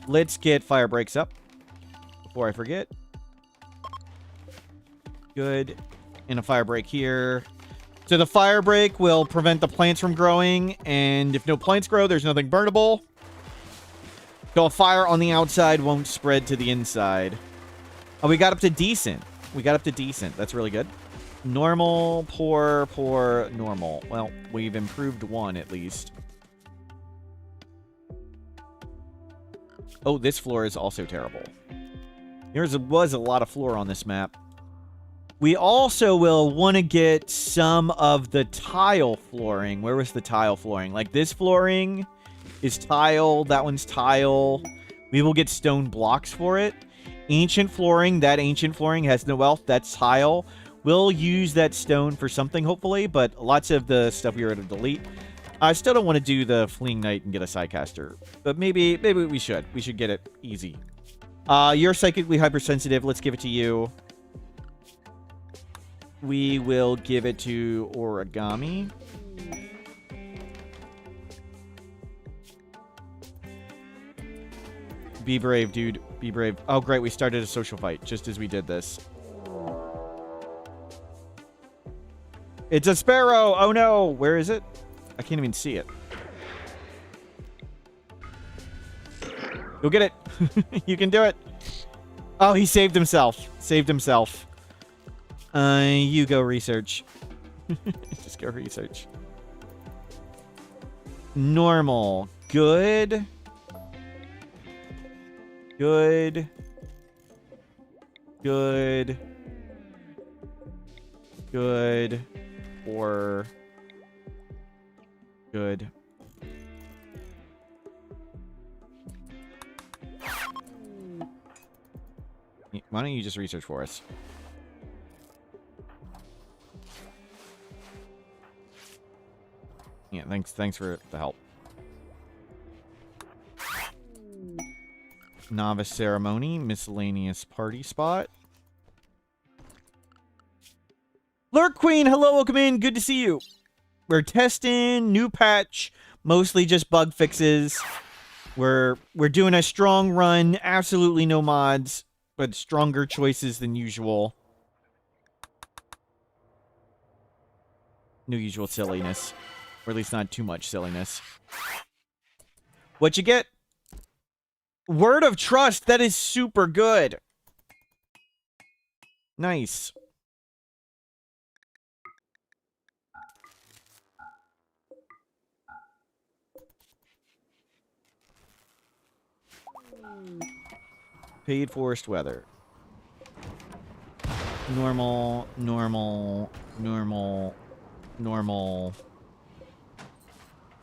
Let's get fire breaks up before I forget. Good. And a fire break here. So the fire break will prevent the plants from growing, and if no plants grow, there's nothing burnable. So a fire on the outside won't spread to the inside. Oh, we got up to decent. We got up to decent. That's really good. Normal, poor, poor, normal. Well, we've improved one at least. Oh, this floor is also terrible. There was a lot of floor on this map. We also will want to get some of the tile flooring. Where was the tile flooring? Like this flooring is tile. That one's tile. We will get stone blocks for it. Ancient flooring. That ancient flooring has no wealth. That's tile. We'll use that stone for something, hopefully, but lots of the stuff we were going to delete. I still don't want to do the Fleeing Knight and get a Sidecaster, but maybe we should. We should get it easy. You're psychically hypersensitive. Let's give it to you. We will give it to Origami. Be brave, dude. Be brave. Oh, great. We started a social fight just as we did this. It's a sparrow. Oh, no. Where is it? I can't even see it. Go get it. You can do it. Oh, he saved himself. Saved himself. You go research. Just go research. Normal. Good. Good. Good. Good. Or good. Why don't you just research for us? Yeah, thanks for the help. Novice ceremony, miscellaneous party spot. Lurk Queen, hello, welcome in. Good to see you. We're testing new patch, mostly just bug fixes. We're doing a strong run, absolutely no mods, but stronger choices than usual. No usual silliness, or at least not too much silliness. What you get? Word of Trust, that is super good. Nice. Paid forest weather. Normal, normal, normal, normal,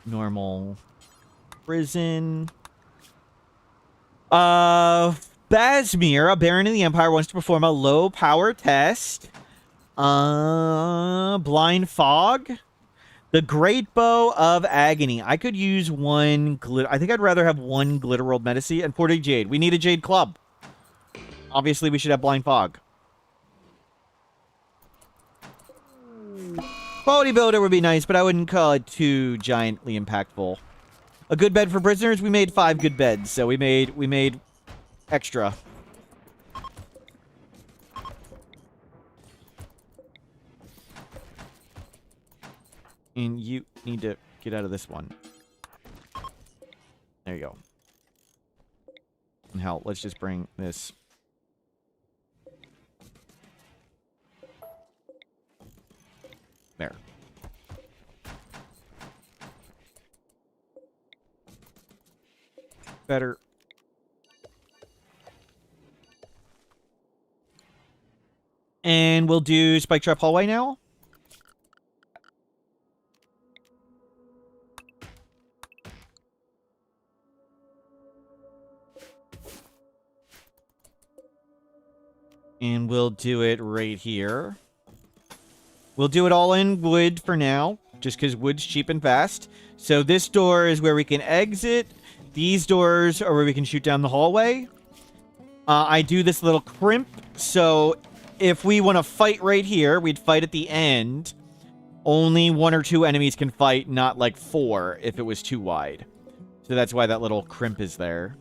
normal. Prison. Basmir, a baron in the Empire, wants to perform a low power test. Blind Fog. The Great Bow of Agony. I could use one glitter. I think I'd rather have one Glitter World Medici and 40 Jade. We need a Jade Club. Obviously, we should have Blind Fog. Quality Builder would be nice, but I wouldn't call it too giantly impactful. A good bed for prisoners. We made 5 good beds, so we made extra. And you need to get out of this one. There you go. And hell, let's just bring this. There. Better. And we'll do Spike Trap Hallway now. And we'll do it right here. We'll do it all in wood for now, just because wood's cheap and fast. So this door is where we can exit. These doors are where we can shoot down the hallway. I do this little crimp, so if we want to fight right here, we'd fight at the end. Only 1 or 2 enemies can fight, not like 4 if it was too wide. So that's why that little crimp is there.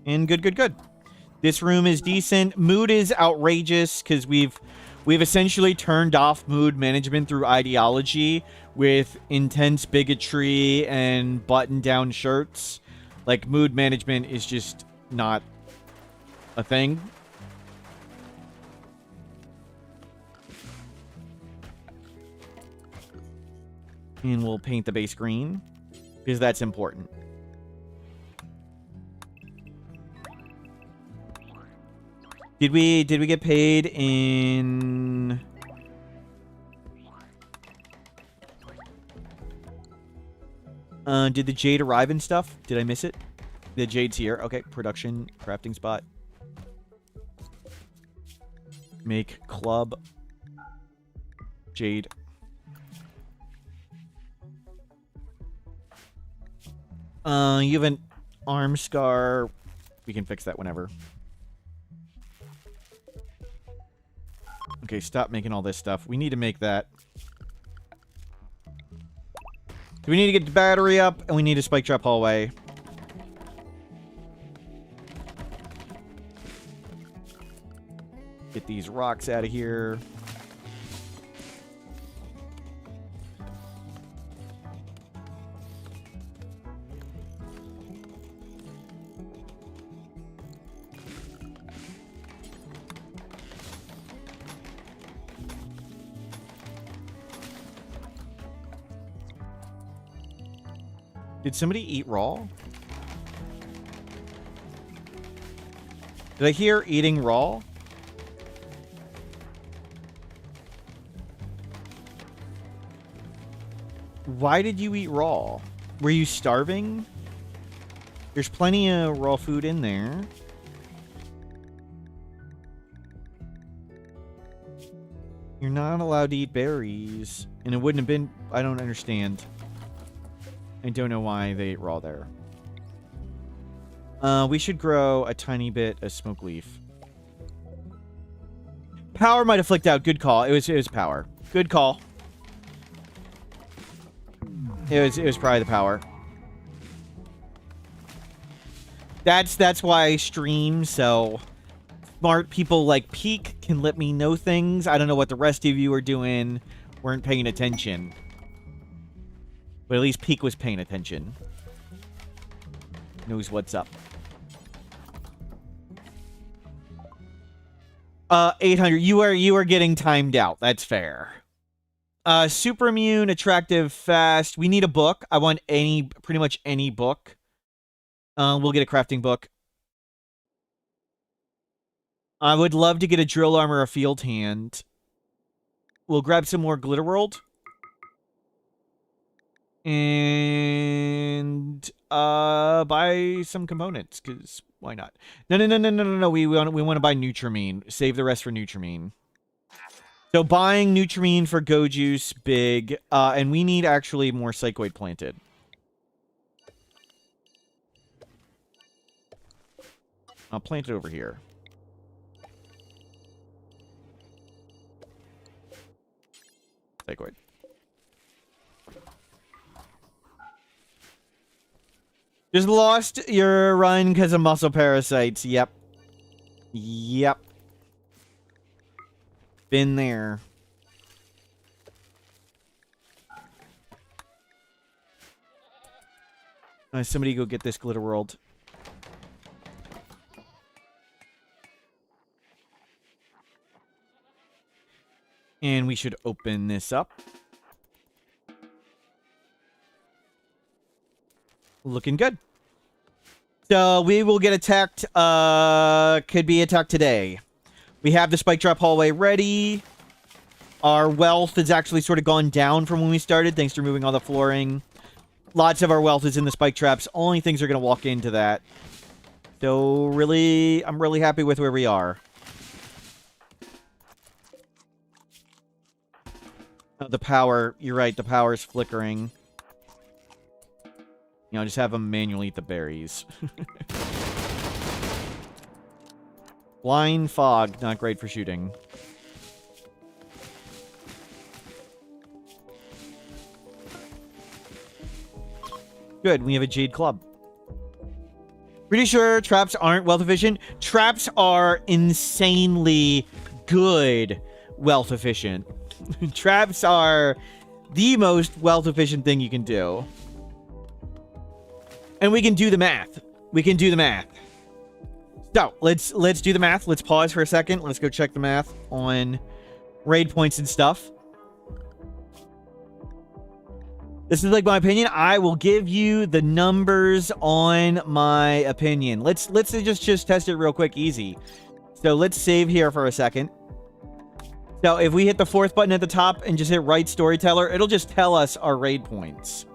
And good. This room is decent. Mood is outrageous because we've essentially turned off mood management through ideology with intense bigotry and button-down shirts. Like, mood management is just not a thing. And we'll paint the base green because that's important. Did we get paid in... Did the jade arrive and stuff? Did I miss it? The jade's here. Okay, production, crafting spot. Make club. Jade. You have an arm scar. We can fix that whenever. Okay, stop making all this stuff. We need to make that. So we need to get the battery up, and we need a spike trap hallway. Get these rocks out of here. Did somebody eat raw? Did I hear eating raw? Why did you eat raw? Were you starving? There's plenty of raw food in there. You're not allowed to eat berries. And it wouldn't have been... I don't understand. I don't know why they ate raw there. We should grow a tiny bit of smoke leaf. Power might have flicked out. Good call. It was power. Good call. It was probably the power. That's why I stream, so smart people like Peak can let me know things. I don't know what the rest of you are doing. Weren't paying attention. But at least Peak was paying attention. Knows what's up. 800. You are getting timed out. That's fair. Super immune, attractive, fast. We need a book. I want pretty much any book. We'll get a crafting book. I would love to get a drill arm or a field hand. We'll grab some more Glitter World. And buy some components, because why not? No. We want to buy Nutrimine. Save the rest for Nutrimine. So buying Nutrimine for Go Juice, big. And we need actually more Psychoid planted. I'll plant it over here. Psychoid. Just lost your run because of muscle parasites. Yep. Yep. Been there. Somebody go get this Glitter World. And we should open this up. Looking good. So we will get attacked. Could be attacked today. We have the spike drop hallway ready. Our wealth has actually sort of gone down from when we started, thanks to removing all the flooring. Lots of our wealth is in the spike traps. Only things are going to walk into that. So really, I'm really happy with where we are. Oh, the power. You're right. The power is flickering. You know, just have them manually eat the berries. Blind fog, not great for shooting. Good, we have a Jade Club. Pretty sure traps aren't wealth efficient. Traps are insanely good wealth efficient. Traps are the most wealth efficient thing you can do. And we can do the math. We can do the math. So, let's do the math. Let's pause for a second. Let's go check the math on raid points and stuff. This is like my opinion. I will give you the numbers on my opinion. Let's just test it real quick, easy. So, let's save here for a second. So, if we hit the fourth button at the top and just hit right storyteller, it'll just tell us our raid points.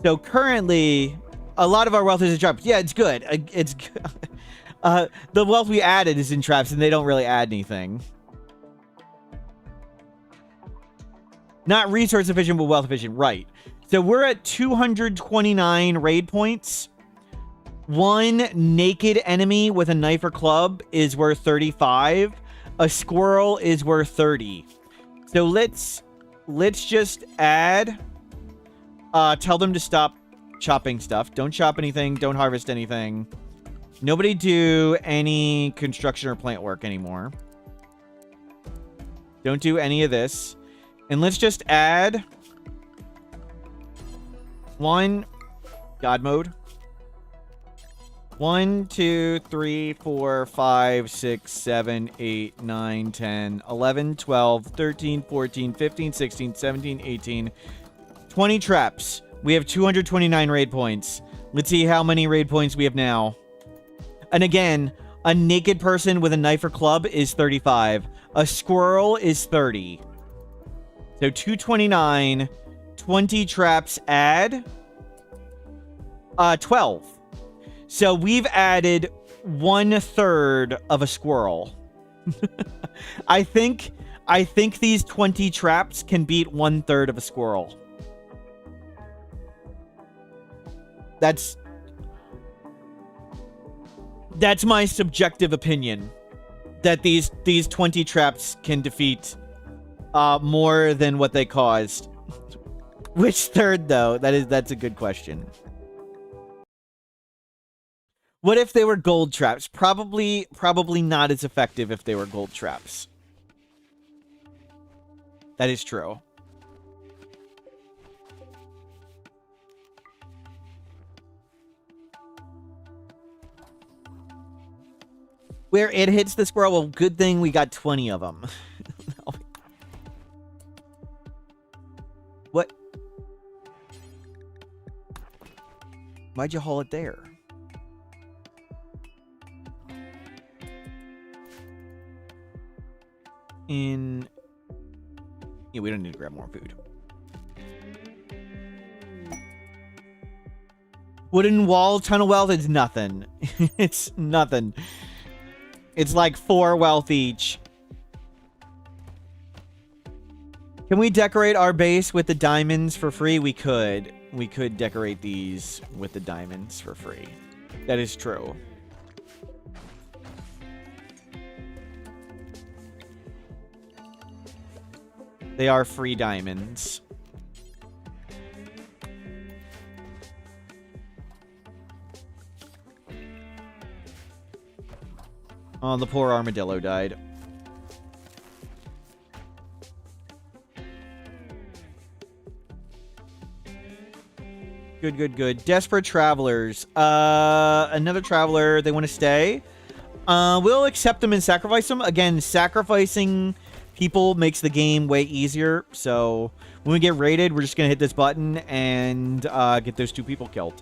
So currently, a lot of our wealth is in traps. Yeah, it's good. It's good. The wealth we added is in traps, and they don't really add anything. Not resource efficient, but wealth efficient. Right. So we're at 229 raid points. One naked enemy with a knife or club is worth 35. A squirrel is worth 30. So let's just add. Tell them to stop chopping stuff. Don't chop anything. Don't harvest anything. Nobody do any construction or plant work anymore. Don't do any of this. And let's just add one God mode. 1, 2, 3, 4, 5, 6, 7, 8, 9, 10, 11, 12, 13, 14, 15, 16, 17, 18, 20 traps. We have 229 raid points. Let's see how many raid points we have now. And again, a naked person with a knife or club is 35. A squirrel is 30. So 229, 20 traps add 12. So we've added 1/3 of a squirrel. I think these 20 traps can beat 1/3 of a squirrel. That's my subjective opinion. That these 20 traps can defeat more than what they caused. Which third though? That's a good question. What if they were gold traps? Probably not as effective if they were gold traps. That is true. Where it hits the squirrel, well, good thing we got 20 of them. No. What? Why'd you haul it there? Yeah, we don't need to grab more food. Wooden wall, tunnel wealth is nothing. It's nothing. It's like 4 wealth each. Can we decorate our base with the diamonds for free? We could. We could decorate these with the diamonds for free. That is true. They are free diamonds. Oh, the poor armadillo died. Good, good, good. Desperate travelers. Another traveler. They want to stay. We'll accept them and sacrifice them. Again, sacrificing people makes the game way easier. So when we get raided, we're just going to hit this button and get those 2 people killed.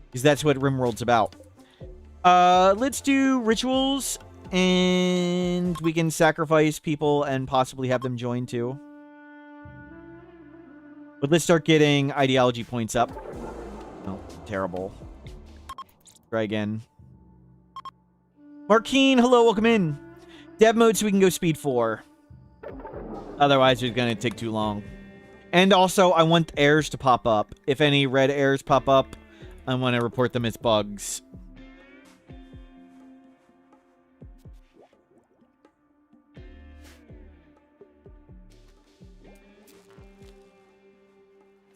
Because that's what RimWorld's about. Let's do rituals. And we can sacrifice people and possibly have them join too. But let's start getting ideology points up. Oh, terrible. Try again. Markeen, hello, welcome in. Dev mode so we can go speed 4. Otherwise, it's going to take too long. And also, I want errors to pop up. If any red errors pop up, I want to report them as bugs.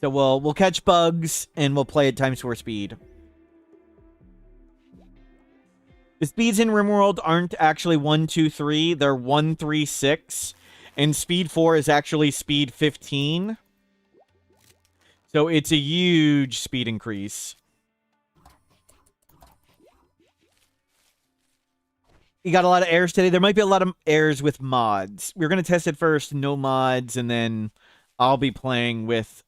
So we'll catch bugs, and we'll play at times 4 speed. The speeds in RimWorld aren't actually 1, 2, 3. They're 1, 3, 6. And speed 4 is actually speed 15. So it's a huge speed increase. You got a lot of errors today. There might be a lot of errors with mods. We're going to test it first, no mods, and then I'll be playing with...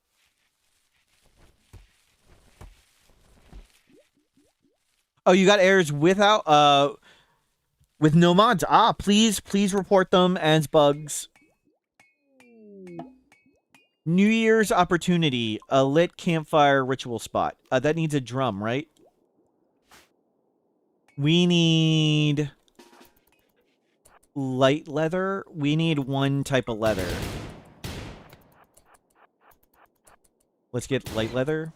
Oh, you got errors without, with no mods. Please report them as bugs. New Year's opportunity. A lit campfire ritual spot. That needs a drum, right? We need light leather. We need one type of leather. Let's get light leather.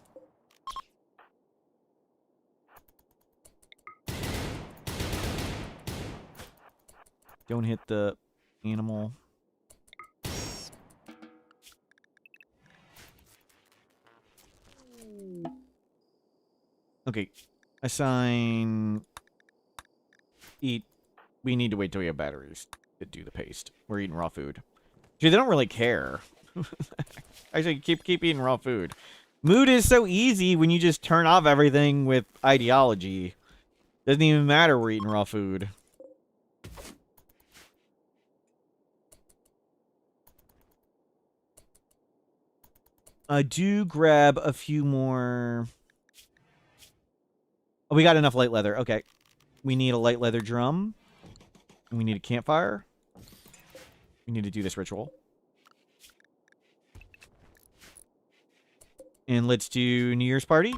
Don't hit the animal. Okay. Assign... Eat. We need to wait till we have batteries to do the paste. We're eating raw food. Dude, they don't really care. Actually, keep eating raw food. Mood is so easy when you just turn off everything with ideology. Doesn't even matter we're eating raw food. Do grab a few more... Oh, we got enough light leather. Okay. We need a light leather drum. And we need a campfire. We need to do this ritual. And let's do New Year's party.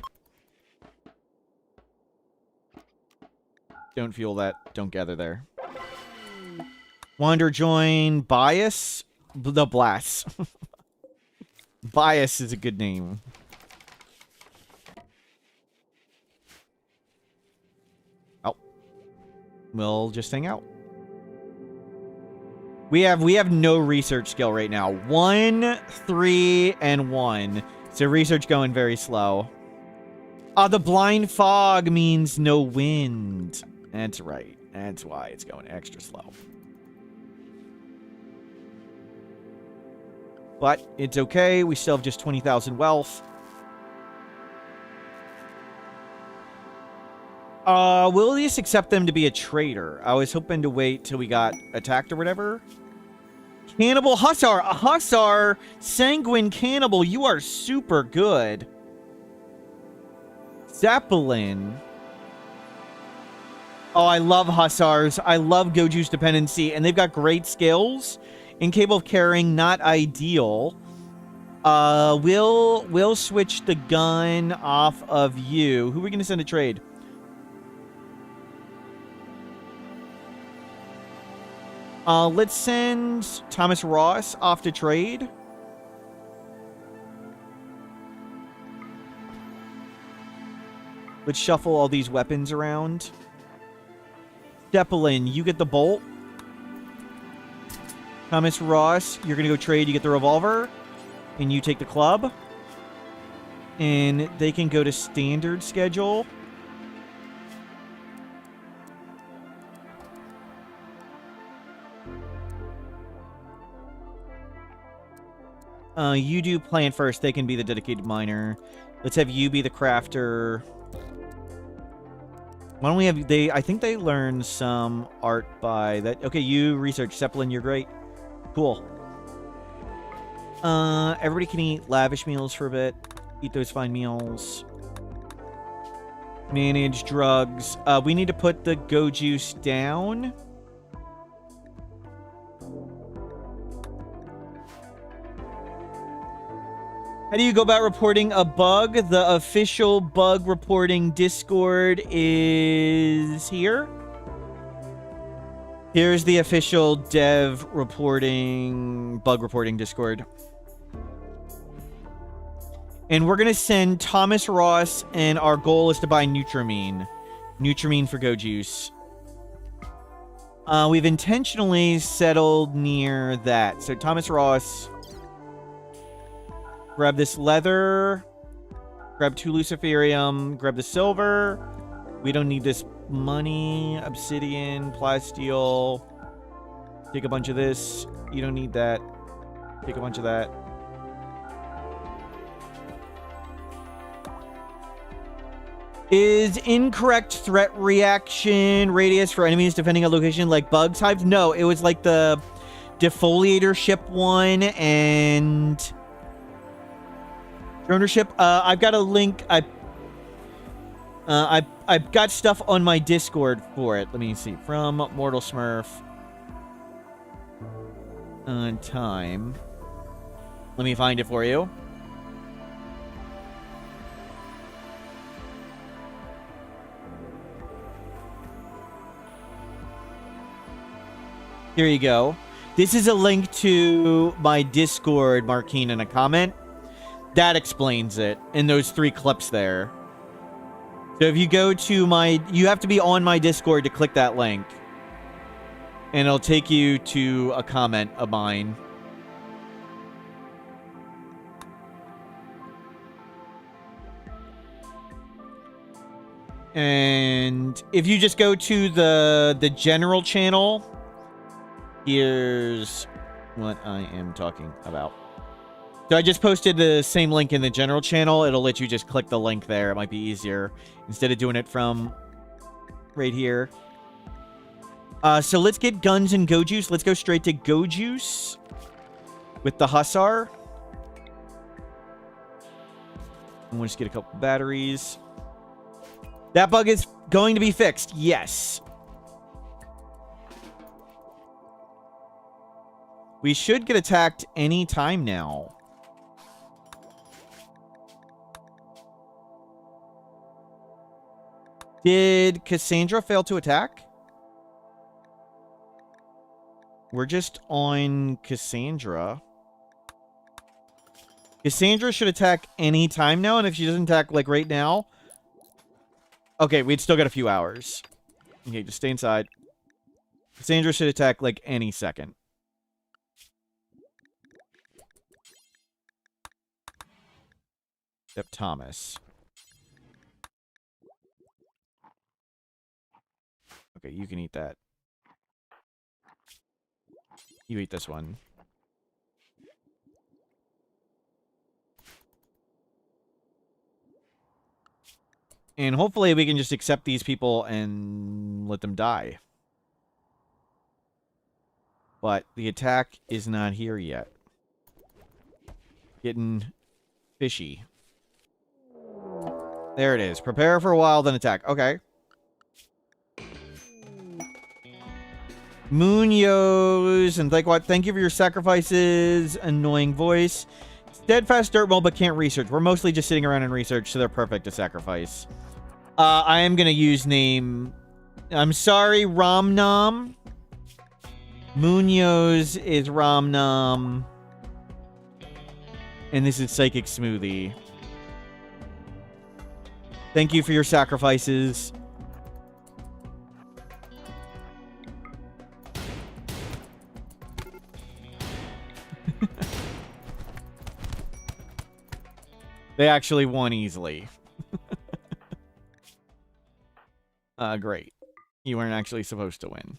Don't fuel that. Don't gather there. Wander, join, bias. The blast. Bias is a good name. Oh. We'll just hang out. We have no research skill right now. 1, 3, and 1. So research going very slow. The blind fog means no wind. That's right. That's why it's going extra slow. But it's okay. We still have just 20,000 wealth. We'll at least accept them to be a traitor. I was hoping to wait till we got attacked or whatever. Cannibal Hussar. A Hussar. Sanguine Cannibal. You are super good. Zeppelin. Oh, I love Hussars. I love Goju's dependency. And they've got great skills. Incapable of carrying, not ideal. We'll switch the gun off of you. Who are we going to send a trade? Let's send Thomas Ross off to trade. Let's shuffle all these weapons around. Zeppelin, you get the bolt. Thomas Ross, you're going to go trade. You get the revolver. And you take the club. And they can go to standard schedule. You do plant first. They can be the dedicated miner. Let's have you be the crafter. Why don't we have... I think they learn some art by that. Okay, you research. Zeppelin, you're great. Cool. Everybody can eat lavish meals for a bit. Eat those fine meals. Manage drugs. We need to put the go juice down. How do you go about reporting a bug? The official bug reporting Discord is here. Here's the official dev reporting, bug reporting Discord. And we're going to send Thomas Ross, and our goal is to buy Nutramine. Nutramine for Go Juice. We've intentionally settled near that. So Thomas Ross... Grab this leather. Grab 2 luciferium. Grab the silver. We don't need this money. Obsidian. Plasteel. Take a bunch of this. You don't need that. Take a bunch of that. Is incorrect threat reaction radius for enemies defending a location like bugs hives? No, it was like the defoliator ship one and... Droner ship. I've got a link. I've got stuff on my Discord for it. Let me see. From Mortal Smurf. Time. Let me find it for you. Here you go. This is a link to my Discord, Marquine, in a comment. That explains it in those 3 clips there. So if you go to my... You have to be on my Discord to click that link. And it'll take you to a comment of mine. And if you just go to the general channel... Here's what I am talking about. So I just posted the same link in the general channel. It'll let you just click the link there. It might be easier instead of doing it from right here. So let's get guns and go juice. Let's go straight to go juice with the Hussar. And we'll just get a couple batteries. That bug is going to be fixed. Yes. We should get attacked any time now. Did Cassandra fail to attack? We're just on Cassandra. Cassandra should attack any time now, and if she doesn't attack, like, right now... Okay, we'd still got a few hours. Okay, just stay inside. Cassandra should attack, like, any second. Except Thomas. Okay, you can eat that. You eat this one. And hopefully we can just accept these people and let them die. But the attack is not here yet. Getting fishy. There it is. Prepare for a while, then attack. Okay. Munoz and thank you for your sacrifices. Annoying voice. Steadfast dirt mole, but can't research. We're mostly just sitting around and research, so they're perfect to sacrifice. I am gonna use name. I'm sorry, Ramnam. Munoz is Ramnam. And this is Psychic Smoothie. Thank you for your sacrifices. They actually won easily. Great. You weren't actually supposed to win.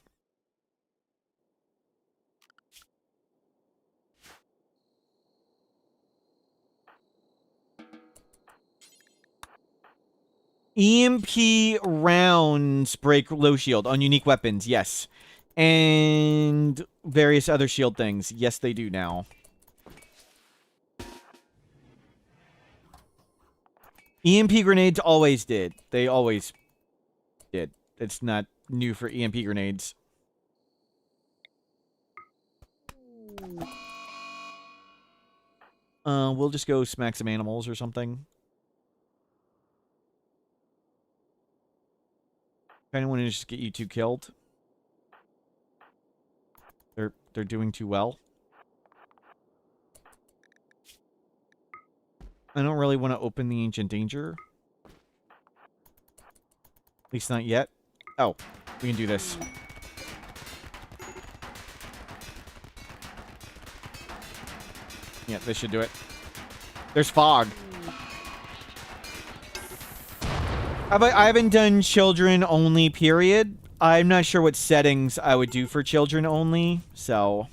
EMP rounds break low shield on unique weapons, yes. And various other shield things. Yes, they do now. EMP grenades always did. They always did. It's not new for EMP grenades. We'll just go smack some animals or something. Kind of want to just get you 2 killed. They're doing too well. I don't really want to open the Ancient Danger. At least not yet. Oh, we can do this. Yeah, this should do it. There's fog. I haven't done children only, period. I'm not sure what settings I would do for children only, so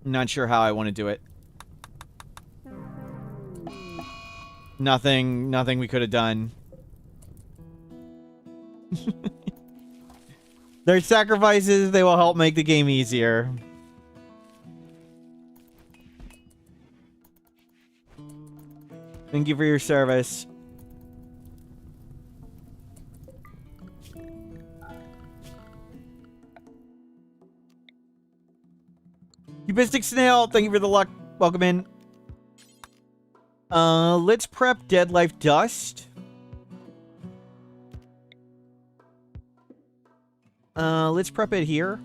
I'm not sure how I want to do it. Nothing we could have done. Their sacrifices, they will help make the game easier. Thank you for your service. Cubistic Snail, thank you for the luck welcome in. Let's prep Dead Life Dust. Let's prep it here.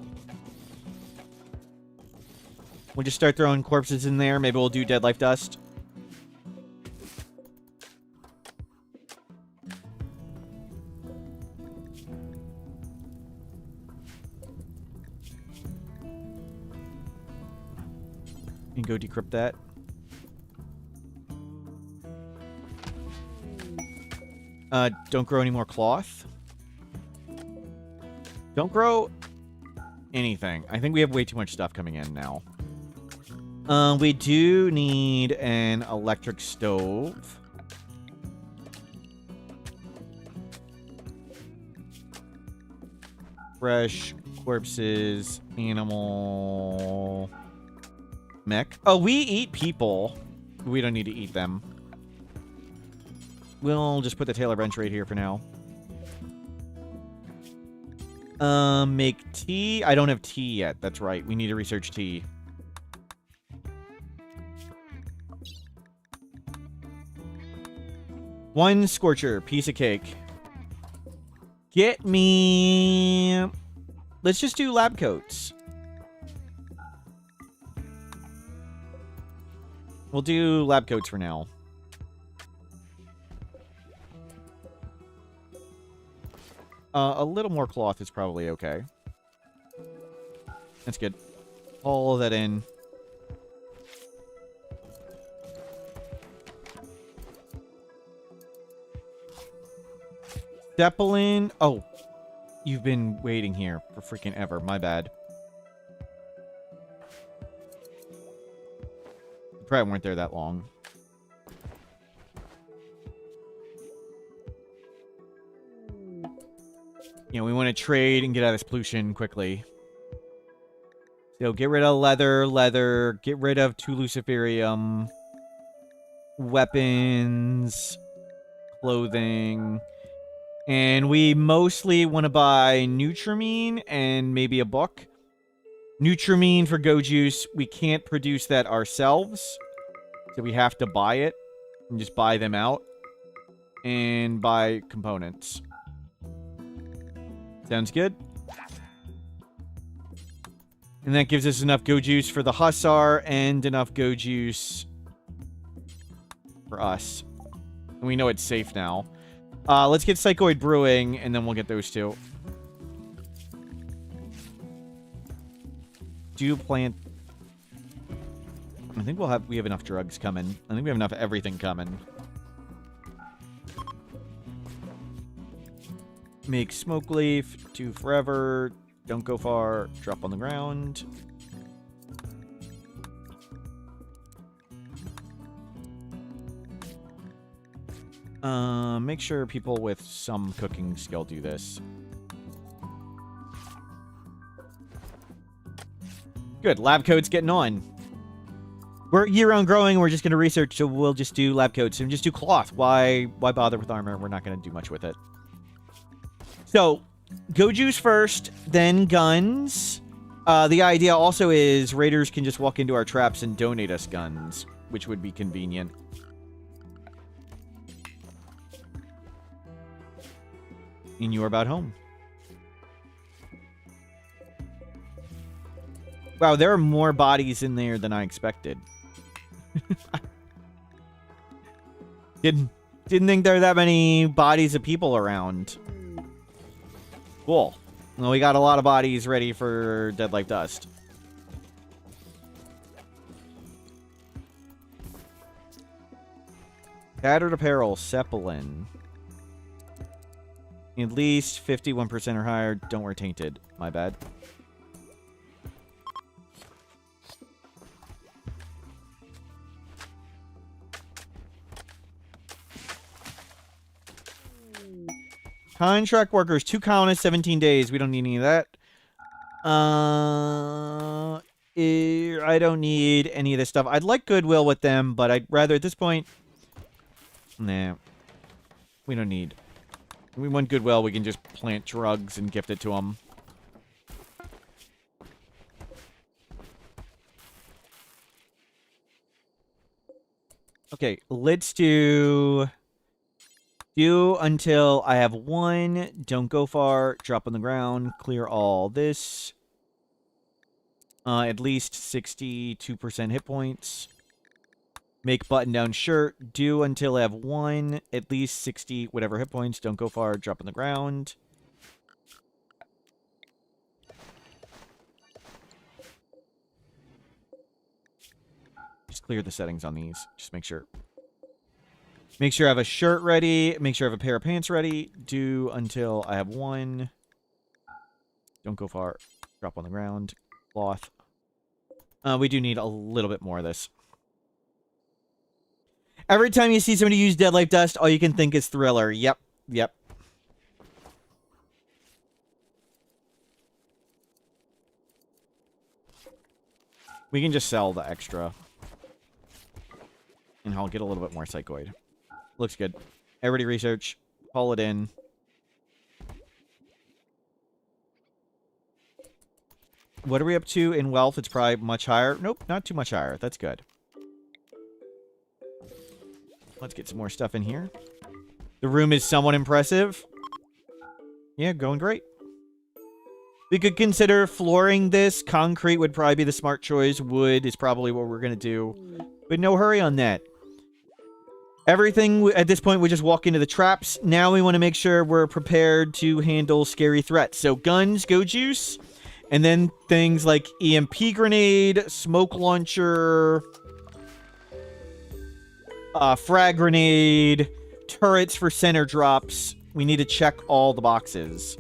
We'll just start throwing corpses in there. Maybe we'll do Dead Life Dust. And go decrypt that. Don't grow any more cloth. Don't grow anything. I think we have way too much stuff coming in now. We do need an electric stove. Fresh corpses, animal mech. Oh, we eat people. We don't need to eat them. We'll just put the Taylor bench right here for now. Make tea. I don't have tea yet. That's right. We need to research tea. One scorcher. Piece of cake. Get me... Let's just do lab coats. We'll do lab coats for now. A little more cloth is probably okay. That's good. All of that in. Zeppelin. Oh, you've been waiting here for freaking ever. My bad. You probably weren't there that long. You know, we want to trade and get out of this pollution quickly. So get rid of leather, get rid of 2 luciferium, weapons, clothing, and we mostly want to buy Nutramine and maybe a book. Nutramine for Go Juice, we can't produce that ourselves, so we have to buy it and just buy them out and buy components. Sounds good. And that gives us enough Go Juice for the Hussar and enough Go Juice for us. And we know it's safe now. Let's get Psychoid Brewing, and then we'll get those two. Do plant... I think we have enough drugs coming. I think we have enough everything coming. Make smoke leaf, 2 forever, don't go far, drop on the ground. Make sure people with some cooking skill do this. Good, lab coat's getting on. We're year-round growing, we're just going to research, so we'll just do lab coats and just do cloth. Why bother with armor? We're not going to do much with it. So, Go Juice first, then guns. The idea also is raiders can just walk into our traps and donate us guns, which would be convenient. And you are about home. Wow, there are more bodies in there than I expected. Didn't think there were that many bodies of people around. Cool. Well, we got a lot of bodies ready for Dead Life Dust. Tattered apparel, Zeppelin. At least 51% or higher. Don't wear tainted. My bad. Contract workers, 2 colonists, 17 days. We don't need any of that. I don't need any of this stuff. I'd like goodwill with them, but I'd rather at this point... Nah. We don't need... We want goodwill, we can just plant drugs and gift it to them. Okay, let's do until I have 1. Don't go far. Drop on the ground. Clear all this. At least 62% hit points. Make button-down shirt. Do until I have 1. At least 60 whatever hit points. Don't go far. Drop on the ground. Just clear the settings on these. Just make sure. Make sure I have a shirt ready. Make sure I have a pair of pants ready. Do until I have 1. Don't go far. Drop on the ground. Cloth. We do need a little bit more of this. Every time you see somebody use Dead Life Dust, all you can think is Thriller. Yep. Yep. We can just sell the extra. And I'll get a little bit more Psychoid. Looks good. Everybody research. Call it in. What are we up to in wealth? It's probably much higher. Nope, not too much higher. That's good. Let's get some more stuff in here. The room is somewhat impressive. Yeah, going great. We could consider flooring this. Concrete would probably be the smart choice. Wood is probably what we're going to do. But no hurry on that. Everything, at this point, we just walk into the traps. Now we want to make sure we're prepared to handle scary threats. So guns, go juice. And then things like EMP grenade, smoke launcher, frag grenade, turrets for center drops. We need to check all the boxes.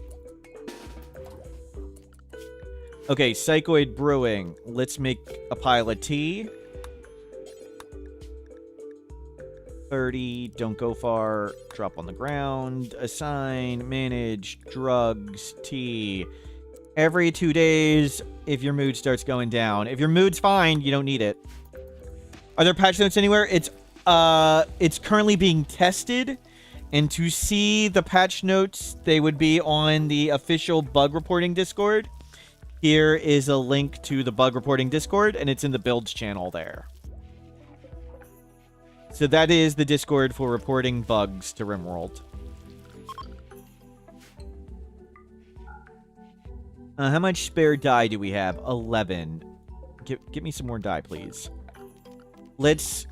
Okay, Psychoid Brewing. Let's make a pile of tea. 30, don't go far, drop on the ground, assign, manage, drugs, tea. Every 2 days, if your mood starts going down. If your mood's fine, you don't need it. Are there patch notes anywhere? It's currently being tested, and to see the patch notes, they would be on the official bug reporting Discord. Here is a link to the bug reporting Discord, and it's in the builds channel there. So that is the Discord for reporting bugs to RimWorld. How much spare dye do we have? 11. Get me some more dye, please. Let's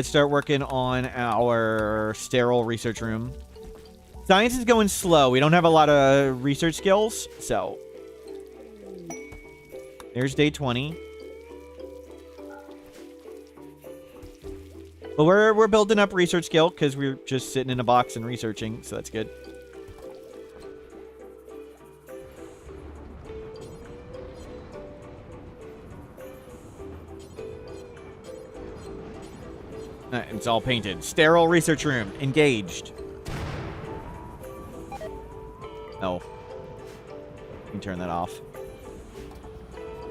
start working on our sterile research room. Science is going slow. We don't have a lot of research skills, so there's day 20. But we're building up research skill because we're just sitting in a box and researching, so that's good. It's all painted. Sterile research room. Engaged. Oh. You can turn that off.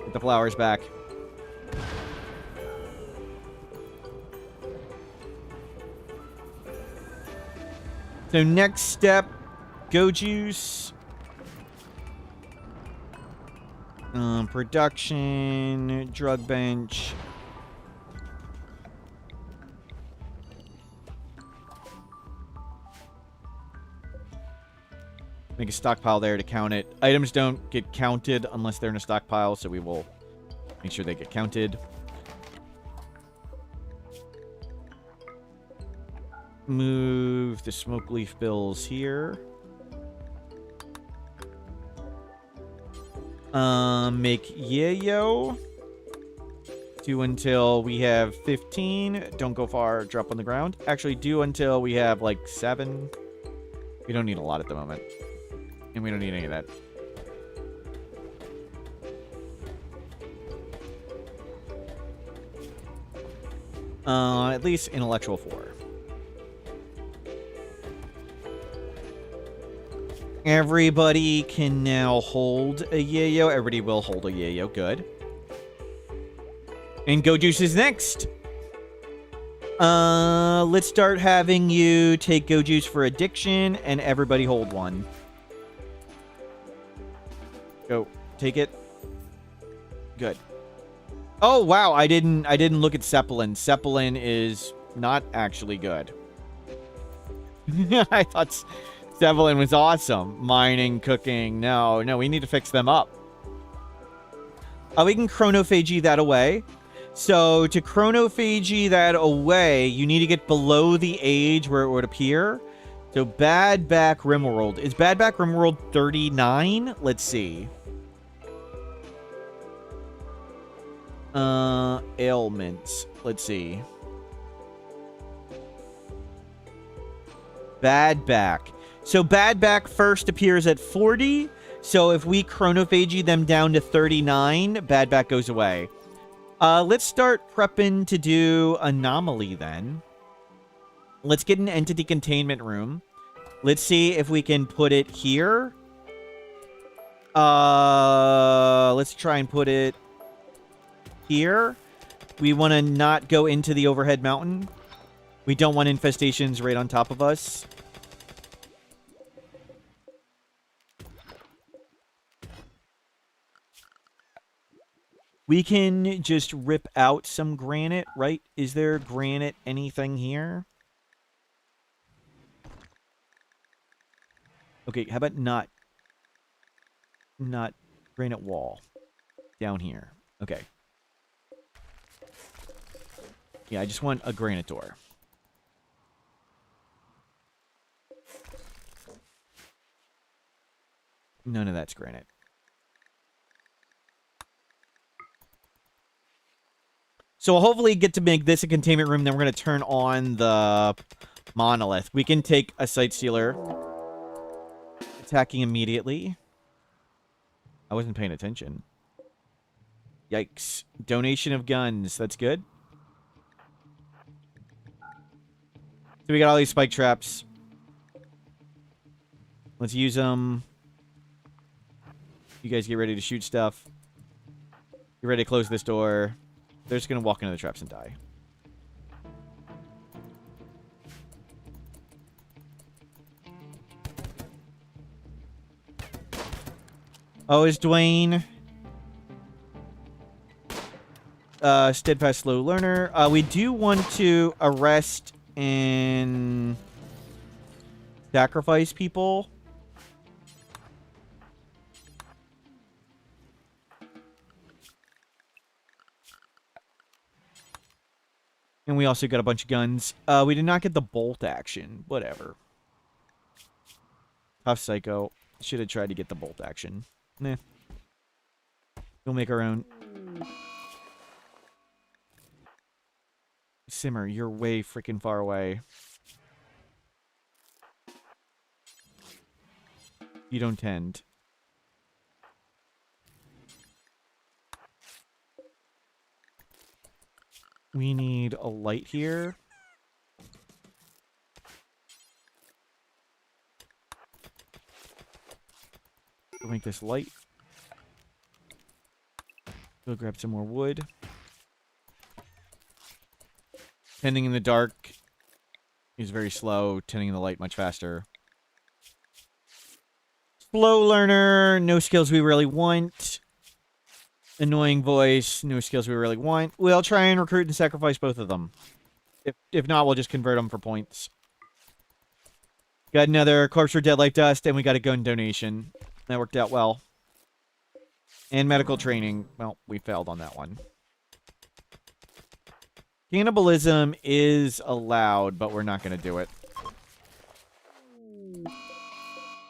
Get the flowers back. So next step, go juice. Production, drug bench. Make a stockpile there to count it. Items don't get counted unless they're in a stockpile, so we will make sure they get counted. Move the smoke leaf bills here. Make yayo. Do until we have 15. Don't go far. Drop on the ground. Actually, do until we have like 7. We don't need a lot at the moment. And we don't need any of that. At least intellectual 4. Everybody can now hold a yayo. Everybody will hold a yayo. Good. And Go Juice is next. Let's start having you take Go Juice for addiction, and everybody hold one. Go. Take it. Good. Oh, wow. I didn't look at Zeppelin. Zeppelin is not actually good. I thought Devlin was awesome. Mining, cooking. No, we need to fix them up. We can chronophagy that away. So to chronophagy that away, you need to get below the age where it would appear. So Bad Back Rimworld. Is Bad Back Rimworld 39? Let's see. Ailments. Let's see. Bad Back. So Bad Back first appears at 40. So if we chronophagy them down to 39, Bad Back goes away. Let's start prepping to do Anomaly then. Let's get an Entity Containment Room. Let's see if we can put it here. Let's try and put it here. We want to not go into the overhead mountain. We don't want infestations right on top of us. We can just rip out some granite, right? Is there granite anything here? Okay, how about not granite wall down here? Okay. Yeah, I just want a granite door. None of that's granite. So we'll hopefully get to make this a containment room, then we're going to turn on the monolith. We can take a Sightstealer. Attacking immediately. I wasn't paying attention. Yikes. Donation of guns. That's good. So we got all these spike traps. Let's use them. You guys get ready to shoot stuff. Get ready to close this door. They're just going to walk into the traps and die. Oh, is Dwayne steadfast slow learner? We do want to arrest and sacrifice people. And we also got a bunch of guns. We did not get the bolt action. Whatever. Tough psycho. Should have tried to get the bolt action. Nah. We'll make our own. Simmer, you're way freaking far away. You don't tend. We need a light here. We'll make this light. Go grab some more wood. Tending in the dark is very slow. Tending in the light much faster. Slow learner. No skills we really want. Annoying voice. No skills we really want. We'll try and recruit and sacrifice both of them. If not, we'll just convert them for points. Got another corpse for dead like dust, and we got a gun donation. That worked out well. And medical training. Well, we failed on that one. Cannibalism is allowed, but we're not going to do it.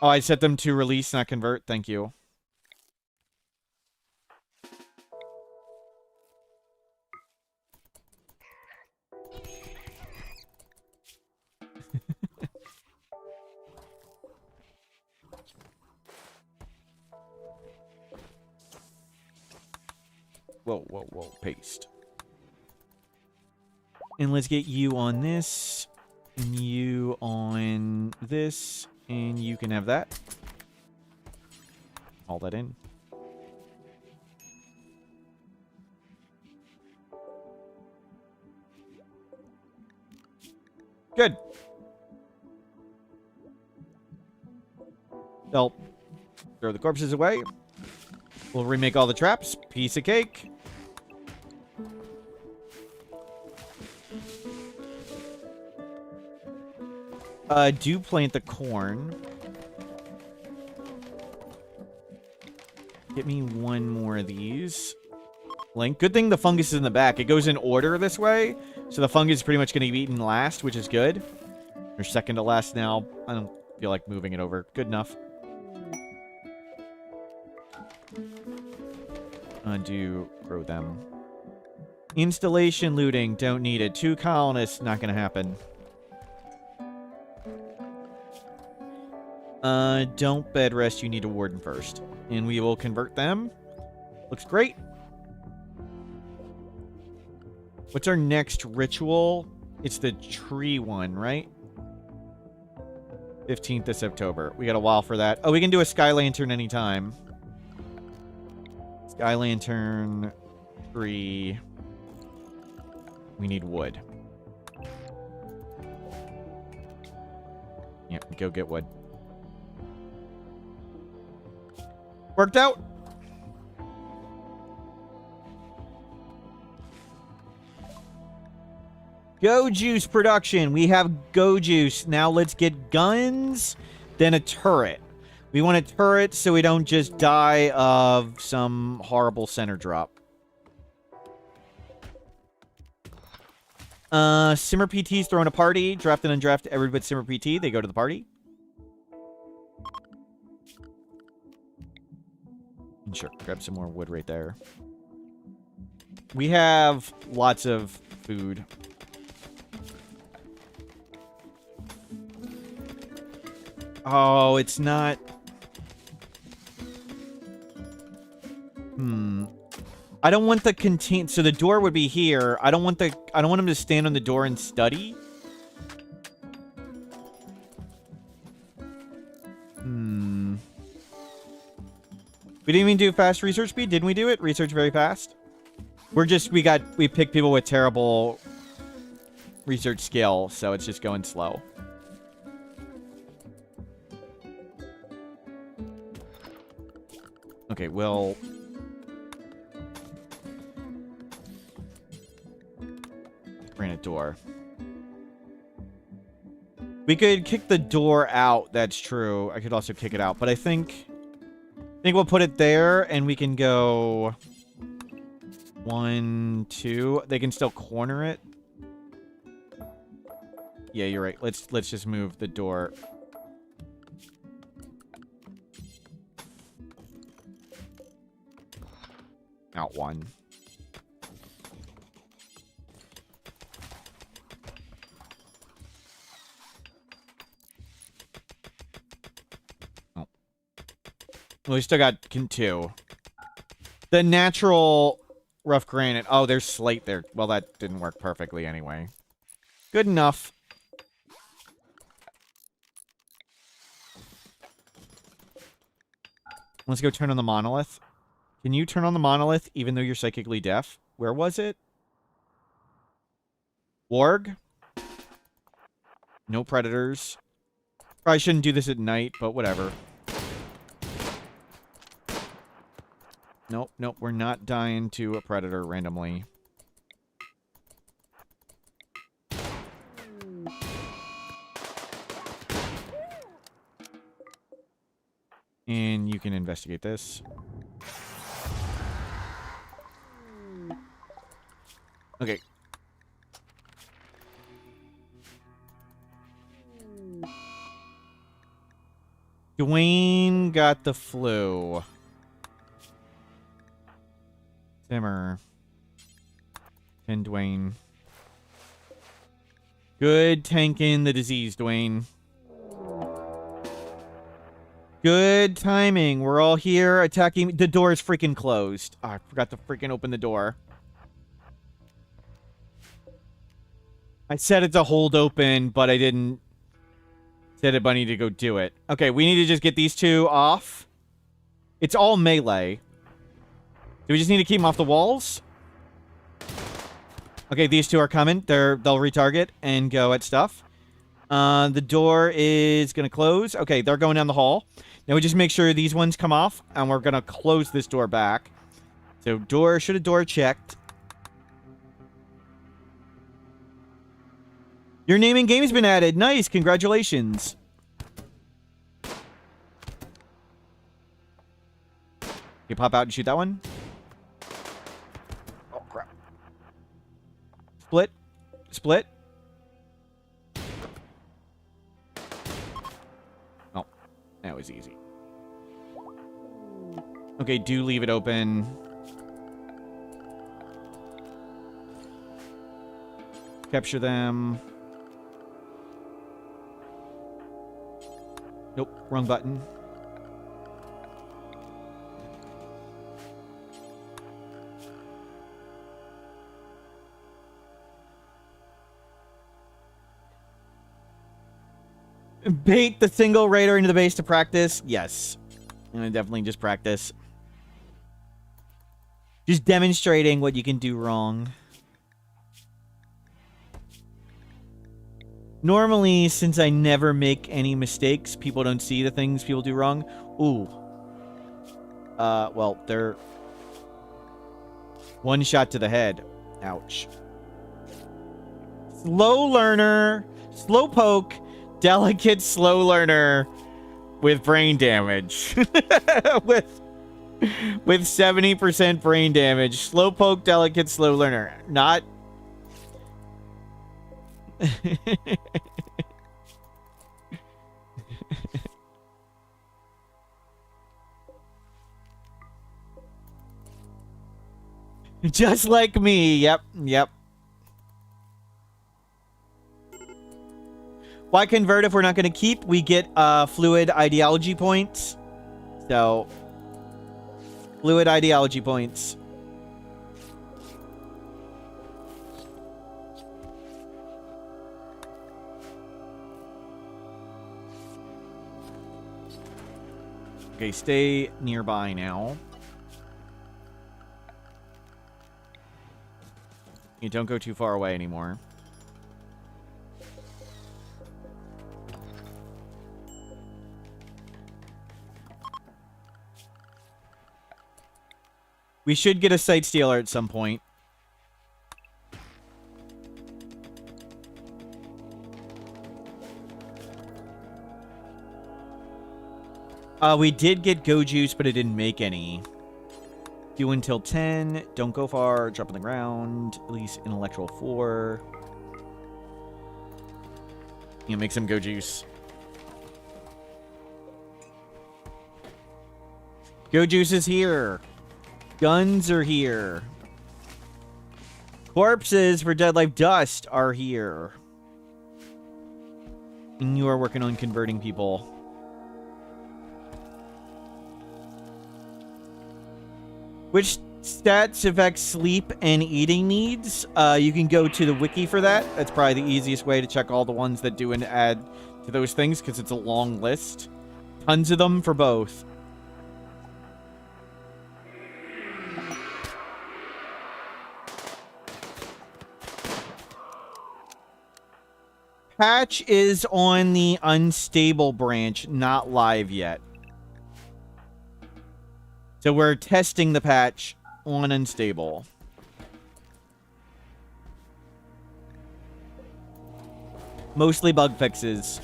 Oh, I set them to release, not convert. Thank you. Whoa, whoa, whoa. Paste. And let's get you on this. And you on this. And you can have that. All that in. Good. They'll throw the corpses away. We'll remake all the traps. Piece of cake. Do plant the corn. Get me one more of these. Link. Good thing the fungus is in the back. It goes in order this way, so the fungus is pretty much going to be eaten last, which is good. Or second to last now. I don't feel like moving it over. Good enough. Do grow them. Installation looting. Don't need it. 2 colonists. Not going to happen. Don't bed rest. You need a warden first. And we will convert them. Looks great. What's our next ritual? It's the tree one, right? 15th of October. We got a while for that. Oh, we can do a Sky Lantern anytime. Sky Lantern, tree. We need wood. Yeah, go get wood. Worked out. Go Juice production. We have Go Juice. Now let's get guns, then a turret. We want a turret so we don't just die of some horrible center drop. Simmer PT's throwing a party. Draft and undraft everybody but Simmer PT. They go to the party. Sure, grab some more wood right there. We have lots of food. Oh, it's not... I don't want the contain... So the door would be here. I don't want him to stand on the door and study. We didn't even do fast research speed, didn't we do it? Research very fast? We picked people with terrible research skill, so it's just going slow. Okay, well... Granite door. We could kick the door out, that's true. I could also kick it out, but I think we'll put it there, and we can go 1, 2. They can still corner it. Yeah, you're right. Let's just move the door. Out 1. Well, we still got 2. The natural rough granite. Oh, there's slate there. Well, that didn't work perfectly anyway. Good enough. Let's go turn on the monolith. Can you turn on the monolith even though you're psychically deaf? Where was it? Warg? No predators. Probably shouldn't do this at night, but whatever. Nope, nope, we're not dying to a predator randomly. And you can investigate this. Okay. Dwayne got the flu. Simmer. And Dwayne. Good tanking the disease, Dwayne. Good timing. We're all here attacking. The door is freaking closed. Oh, I forgot to freaking open the door. I said it's a hold open, but I didn't set a bunny to go do it. Okay, we need to just get these 2 off. It's all melee. Do we just need to keep them off the walls? Okay, these 2 are coming. They'll retarget and go at stuff. The door is going to close. Okay, they're going down the hall. Now we just make sure these ones come off, and we're going to close this door back. So should a door checked. Your name in game's been added. Nice. Congratulations. You pop out and shoot that one. Oh, crap. Split. Split. Oh, that was easy. Okay, do leave it open. Capture them. Nope, wrong button. Bait the single raider into the base to practice? Yes. I'm gonna definitely just practice. Just demonstrating what you can do wrong. Normally, since I never make any mistakes, people don't see the things people do wrong. Ooh. Well, they're... One shot to the head. Ouch. Slow learner. Slow poke. Delicate slow learner. With brain damage. with 70% brain damage. Slow poke, delicate slow learner. Not... Just like me. Yep, yep. Why convert if we're not going to keep? We get fluid ideology points. So, fluid ideology points. Okay, stay nearby now. You don't go too far away anymore. We should get a sight stealer at some point. We did get go juice, but it didn't make any. Do until 10. Don't go far. Drop on the ground. Release intellectual 4. Yeah, make some go juice. Go juice is here. Guns are here. Corpses for Dead Life Dust are here. And you are working on converting people. Which stats affect sleep and eating needs? You can go to the wiki for that. That's probably the easiest way to check all the ones that do and add to those things, because it's a long list. Tons of them for both. Patch is on the unstable branch, not live yet. So we're testing the patch on unstable. Mostly bug fixes.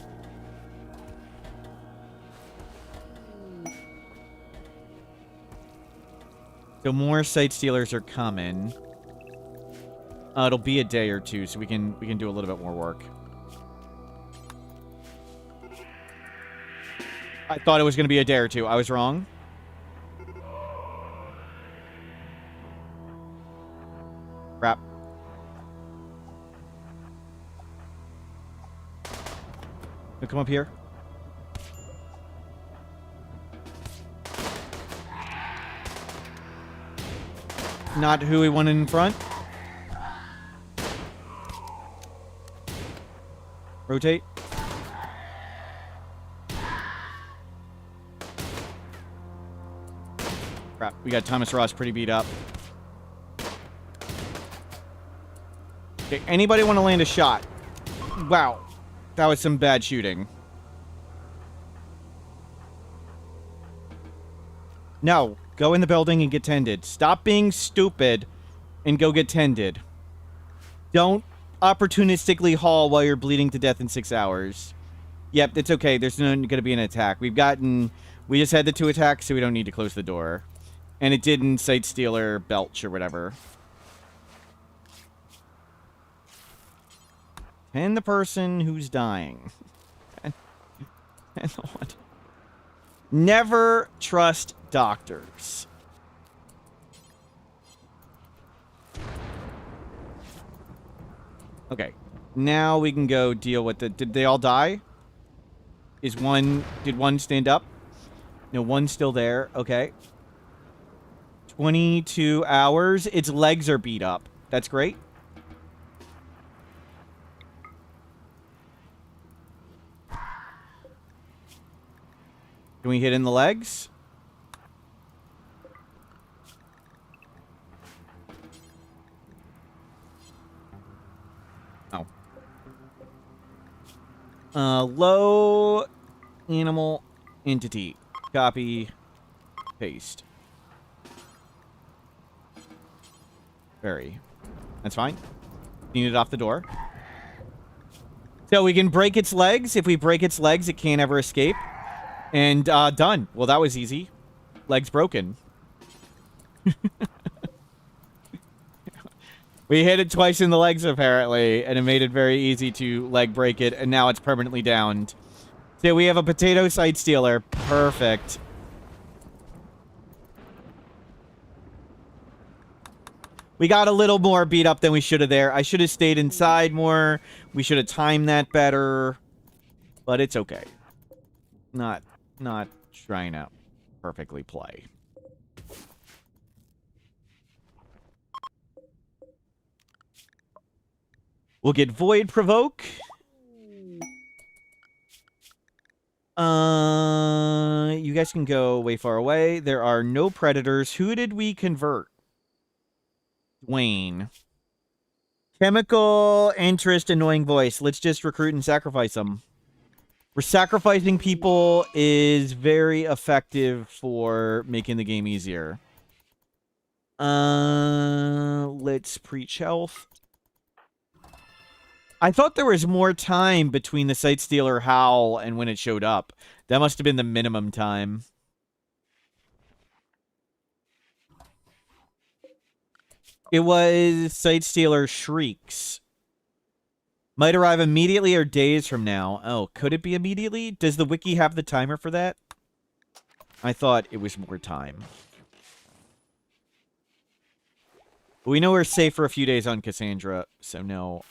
So more site stealers are coming. It'll be a day or two, so we can do a little bit more work. I thought it was going to be a day or two. I was wrong. Crap. They'll come up here. Not who we wanted in front. Rotate. Crap, we got Thomas Ross pretty beat up. Okay, anybody want to land a shot? Wow, that was some bad shooting. No, go in the building and get tended. Stop being stupid and go get tended. Don't opportunistically haul while you're bleeding to death in 6 hours. Yep, it's okay. There's no going to be an attack. We just had the 2 attacks, so we don't need to close the door. And it didn't Sight Stealer belch or whatever. And the person who's dying. And the one. Never trust doctors. Okay. Now we can go deal with the... Did they all die? Did one stand up? No, one's still there. Okay. 22 hours. Its legs are beat up. That's great. Can we hit in the legs? Oh. Low animal entity. Copy. Paste. Very. That's fine. Need it off the door. So we can break its legs. If we break its legs, it can't ever escape. And, done. Well, that was easy. Legs broken. We hit it twice in the legs, apparently, and it made it very easy to leg break it, and now it's permanently downed. So we have a potato Sight Stealer. Perfect. We got a little more beat up than we should have there. I should have stayed inside more. We should have timed that better. But it's okay. Not trying to perfectly play. We'll get Void Provoke. You guys can go way far away. There are no predators. Who did we convert? Dwayne. Chemical interest, annoying voice. Let's just recruit and sacrifice them. Sacrificing people is very effective for making the game easier. Let's preach health. I thought there was more time between the Sight Stealer howl and when it showed up. That must have been the minimum time. It was Sight Stealer shrieks. Might arrive immediately or days from now. Oh, could it be immediately? Does the wiki have the timer for that? I thought it was more time. But we know we're safe for a few days on Cassandra, so no.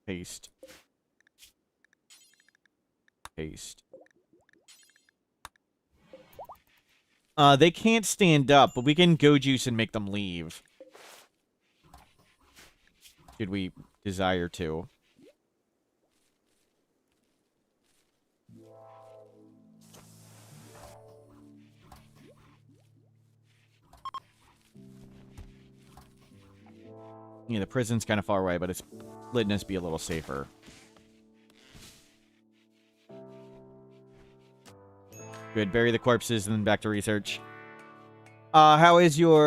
Paste. Paste. They can't stand up, but we can go juice and make them leave. Should we desire to? Yeah, the prison's kind of far away, but it's letting us be a little safer. Good, bury the corpses and then back to research. How is your...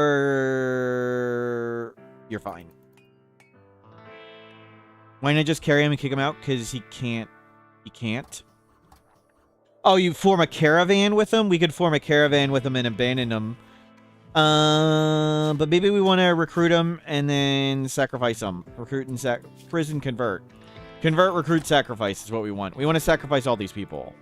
You're fine. Why not just carry him and kick him out? Because he can't. He can't? Oh, you form a caravan with him? We could form a caravan with him and abandon him. But maybe we want to recruit him and then sacrifice him. Recruit and prison convert. Convert, recruit, sacrifice is what we want. We want to sacrifice all these people.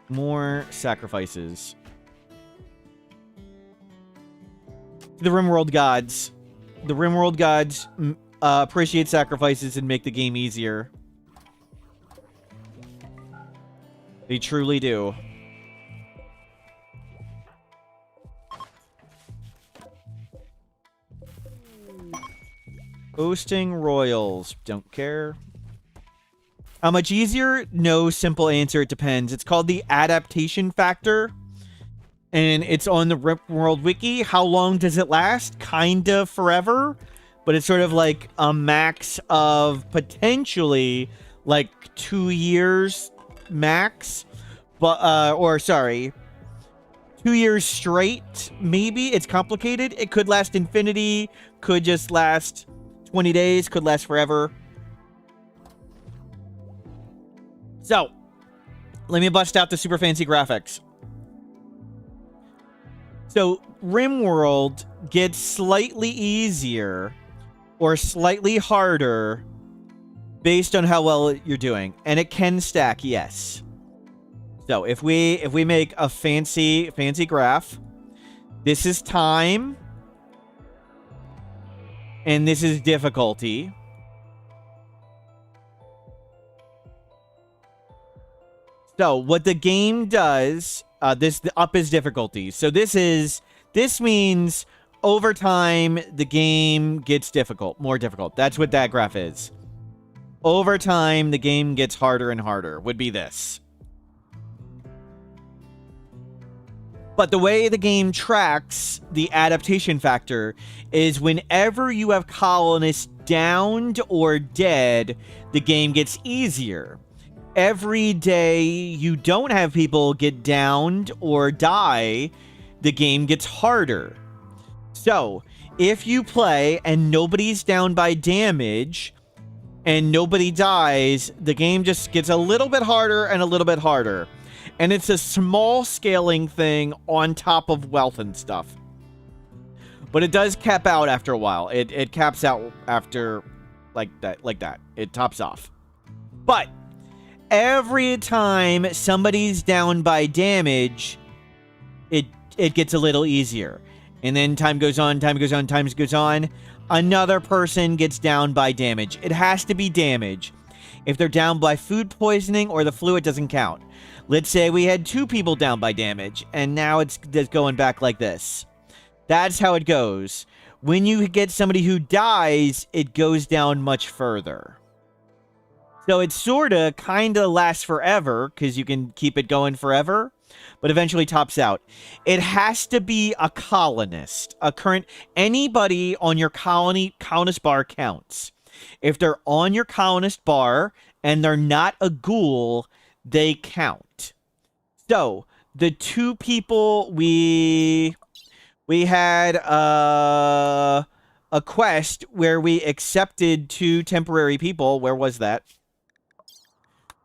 More sacrifices. The Rimworld gods. The Rimworld gods appreciate sacrifices and make the game easier. They truly do. Hosting royals. Don't care. How much easier? No simple answer. It depends. It's called the adaptation factor. And it's on the Rimworld wiki. How long does it last? Kinda forever. But it's sort of like a max of potentially like 2 years max. but or sorry, 2 years straight. Maybe it's complicated. It could last infinity. Could just last 20 days. Could last forever. So, let me bust out the super fancy graphics. So, RimWorld gets slightly easier or slightly harder based on how well you're doing. And it can stack, yes. So, if we make a fancy graph, this is time, and this is difficulty. So, what the game does, the up is difficulty. So this means over time, the game gets more difficult. That's what that graph is. Over time, the game gets harder and harder, would be this. But the way the game tracks the adaptation factor is whenever you have colonists downed or dead, the game gets easier. Every day you don't have people get downed or die, the game gets harder. So, if you play and nobody's down by damage and nobody dies, the game just gets a little bit harder and a little bit harder. And it's a small scaling thing on top of wealth and stuff. But it does cap out after a while. It caps out after like that. It tops off. But every time somebody's down by damage, it gets a little easier. And then time goes on. Another person gets down by damage. It has to be damage. If they're down by food poisoning or the flu, it doesn't count. Let's say we had 2 people down by damage, and now it's just going back like this. That's how it goes. When you get somebody who dies, it goes down much further. So it sorta, kinda lasts forever, because you can keep it going forever, but eventually tops out. It has to be a colonist. Anybody on your colonist bar counts. If they're on your colonist bar, and they're not a ghoul, they count. So, the 2 people we had a quest where we accepted 2 temporary people. Where was that?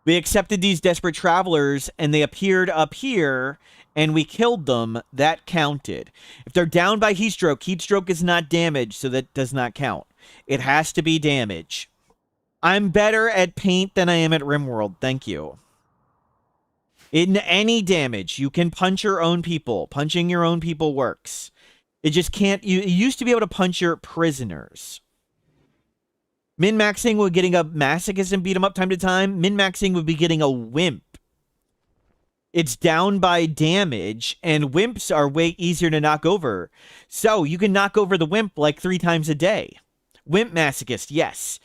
We accepted these desperate travelers, and they appeared up here, and we killed them. That counted. If they're down by heat stroke is not damage, so that does not count. It has to be damage. I'm better at paint than I am at RimWorld. Thank you. In any damage, you can punch your own people. Punching your own people works. It just can't... You used to be able to punch your prisoners. Minmaxing would getting a masochist and beat him up time to time. Minmaxing would be getting a wimp. It's down by damage, and wimps are way easier to knock over. So, you can knock over the wimp like 3 times a day. Wimp masochist, yes.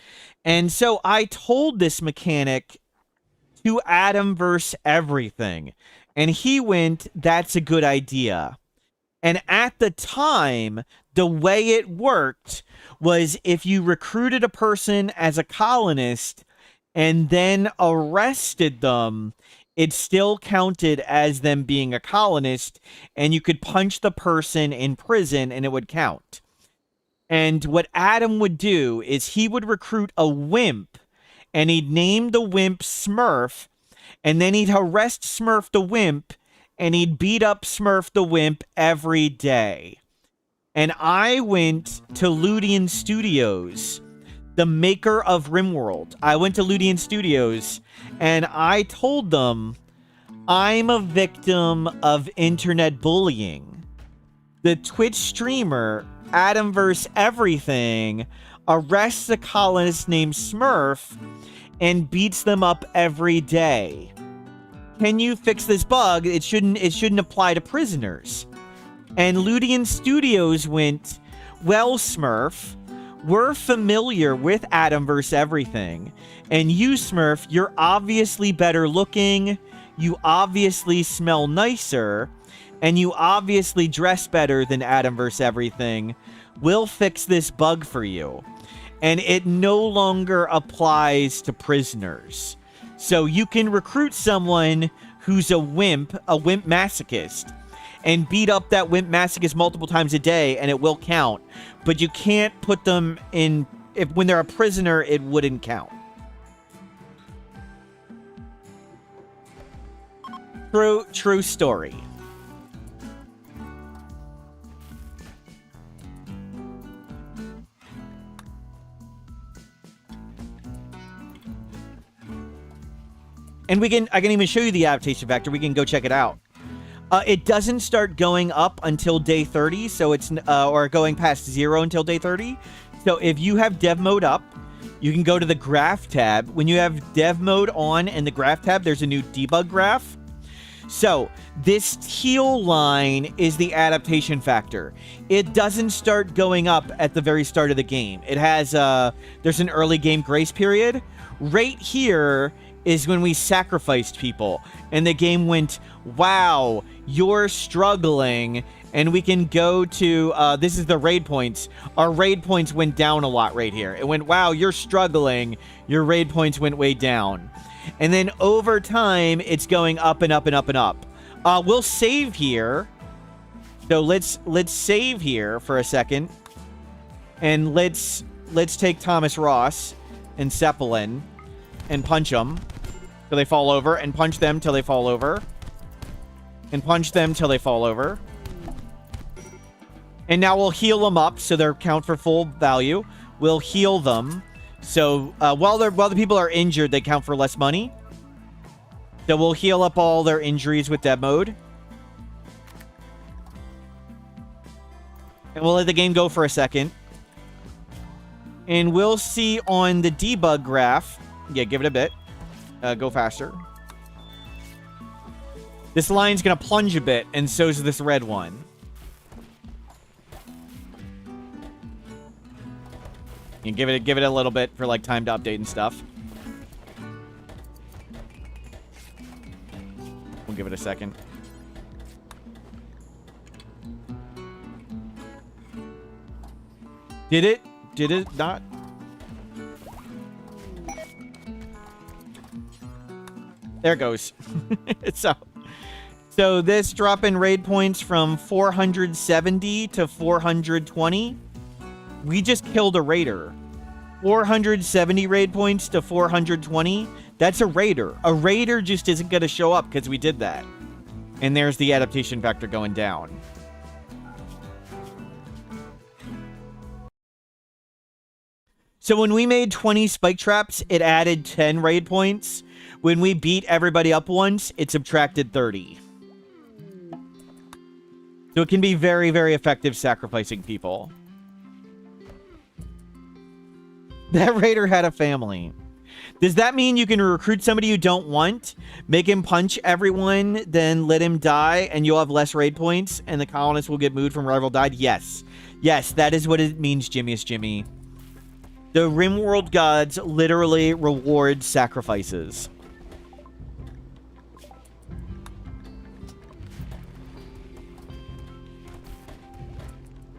And so I told this mechanic to Adam verse everything. And he went, that's a good idea. And at the time, the way it worked was if you recruited a person as a colonist and then arrested them, it still counted as them being a colonist, and you could punch the person in prison and it would count. And what Adam would do is he would recruit a wimp, and he'd name the wimp Smurf, and then he'd arrest Smurf the wimp, and he'd beat up Smurf the wimp every day. And I went to Ludian Studios, the maker of RimWorld. I went to Ludian Studios, and I told them, I'm a victim of internet bullying. The Twitch streamer Adam vs. Everything arrests a colonist named Smurf and beats them up every day. Can you fix this bug? It shouldn't apply to prisoners. And Ludian Studios went, well, Smurf, we're familiar with Adam vs. Everything. And you, Smurf, you're obviously better looking, you obviously smell nicer, and you obviously dress better than Adam vs. Everything. We'll fix this bug for you. And it no longer applies to prisoners. So you can recruit someone who's a wimp masochist, and beat up that wimp masochist multiple times a day, and it will count. But you can't put them in... when they're a prisoner, it wouldn't count. True story. And I can even show you the adaptation factor. We can go check it out. It doesn't start going up until day 30, so it's or going past 0 until day 30. So if you have dev mode up, you can go to the graph tab. When you have dev mode on and the graph tab, there's a new debug graph. So this teal line is the adaptation factor. It doesn't start going up at the very start of the game. It has there's an early game grace period. Right here is when we sacrificed people and the game went, wow, you're struggling. And we can go to, this is the raid points. Our raid points went down a lot right here. It went, wow, you're struggling. Your raid points went way down. And then over time, it's going up and up and up and up. We'll save here. So let's save here for a second. And let's take Thomas Ross and Zeppelin and punch them till they fall over, and punch them till they fall over, and punch them till they fall over. And now we'll heal them up so they're count for full value. We'll heal them. So while the people are injured, they count for less money. So we'll heal up all their injuries with dev mode. And we'll let the game go for a second. And we'll see on the debug graph. Yeah, give it a bit. Go faster. This line's going to plunge a bit, and so is this red one. And give it a little bit for like time to update and stuff. We'll give it a second. Did it? Did it not? There it goes. So this drop in raid points from 470 to 420. We just killed a raider. 470 raid points to 420. That's a raider. A raider just isn't going to show up because we did that. And there's the adaptation factor going down. So when we made 20 spike traps, it added 10 raid points. When we beat everybody up once, it subtracted 30. So it can be very, very effective sacrificing people. That raider had a family. Does that mean you can recruit somebody you don't want, make him punch everyone, then let him die, and you'll have less raid points, and the colonists will get moved from rival died? Yes. Yes, that is what it means, Jimmy's Jimmy. The RimWorld gods literally reward sacrifices.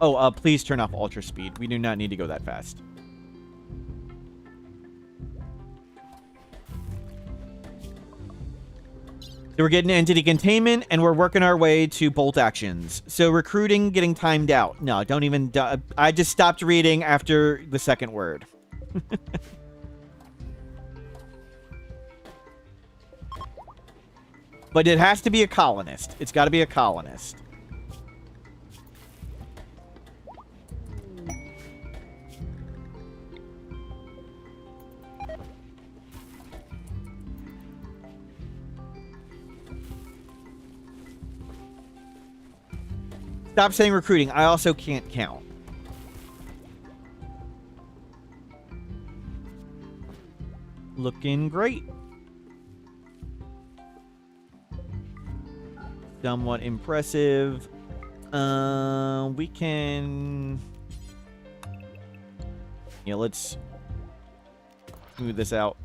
Oh, please turn off ultra speed. We do not need to go that fast. So we're getting entity containment, and we're working our way to bolt actions. So recruiting getting timed out. No, don't even... I just stopped reading after the second word. But it has to be a colonist. It's got to be a colonist. Stop saying recruiting. I also can't count. Looking great. Somewhat impressive. We can... Yeah, let's smooth this out.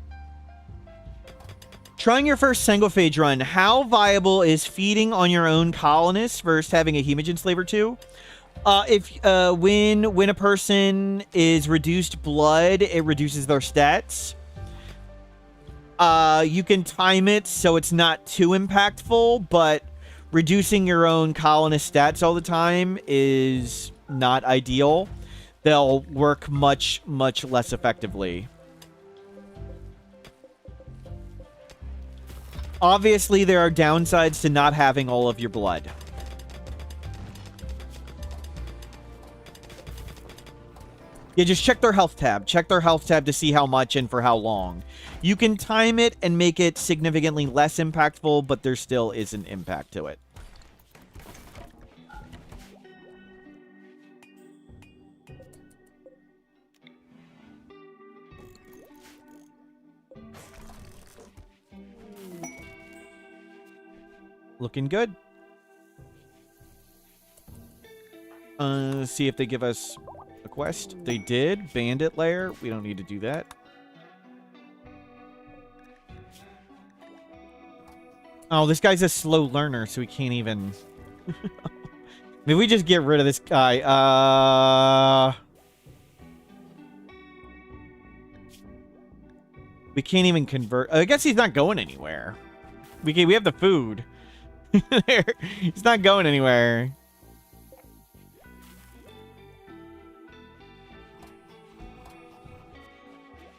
Trying your first Sengophage run, how viable is feeding on your own colonists versus having a Hemogen Slave or two? When a person is reduced blood, it reduces their stats. You can time it so it's not too impactful, but reducing your own colonist stats all the time is not ideal. They'll work much, much less effectively. Obviously, there are downsides to not having all of your blood. Yeah, just check their health tab. Check their health tab to see how much and for how long. You can time it and make it significantly less impactful, but there still is an impact to it. Looking good. See if they give us a quest. They did. Bandit lair. We don't need to do that. Oh, this guy's a slow learner, so he can't even... Maybe we just get rid of this guy. We can't even convert... I guess he's not going anywhere. We have the food. He's not going anywhere.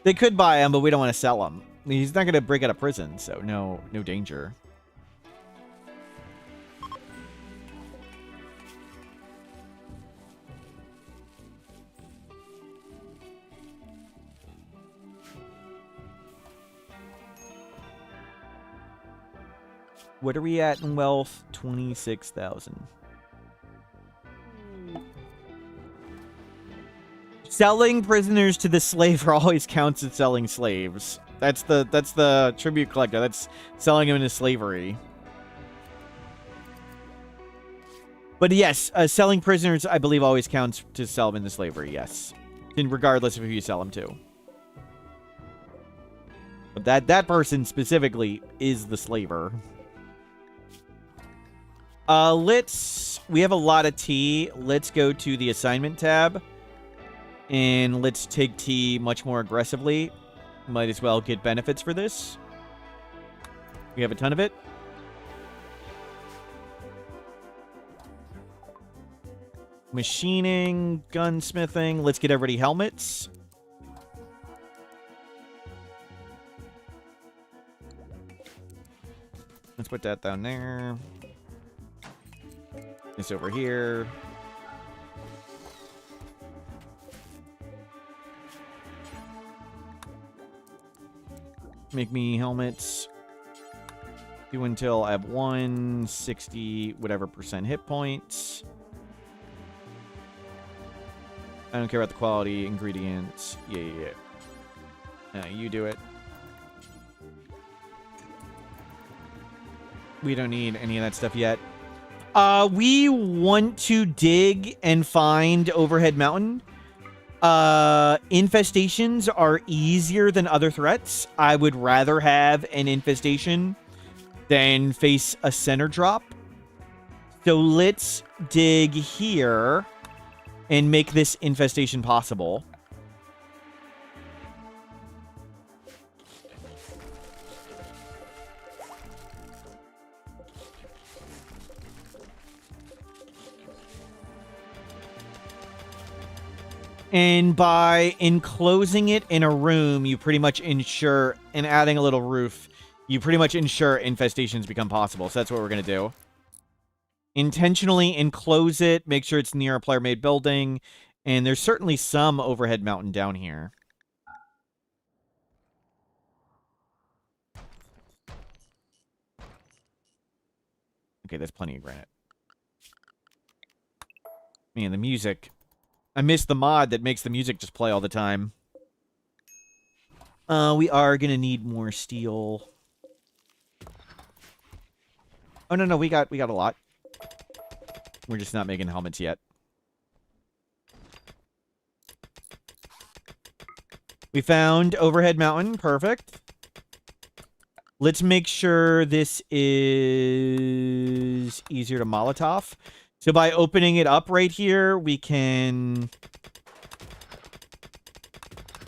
They could buy him, but we don't want to sell him. I mean, he's not going to break out of prison, so no danger. What are we at in wealth? 26,000. Selling prisoners to the slaver always counts as selling slaves. That's the tribute collector. That's selling them into slavery. But yes, selling prisoners, I believe, always counts to sell them into slavery. Yes, and regardless of who you sell them to. But that person specifically is the slaver. We have a lot of tea. Let's go to the assignment tab. And let's take tea much more aggressively. Might as well get benefits for this. We have a ton of it. Machining, gunsmithing. Let's get everybody helmets. Let's put that down there. This over here. Make me helmets. Do until I have 160 whatever percent hit points. I don't care about the quality, ingredients. Yeah. You do it. We don't need any of that stuff yet. We want to dig and find Overhead Mountain. Infestations are easier than other threats. I would rather have an infestation than face a center drop. So let's dig here and make this infestation possible. And by enclosing it in a room, you pretty much ensure, and adding a little roof, you pretty much ensure infestations become possible. So that's what we're going to do. Intentionally enclose it, make sure it's near a player-made building, and there's certainly some overhead mountain down here. Okay, that's plenty of granite. Man, the music... I miss the mod that makes the music just play all the time. We are gonna need more steel. Oh no, we got a lot. We're just not making helmets yet. We found Overhead Mountain, perfect. Let's make sure this is easier to Molotov. So by opening it up right here, we can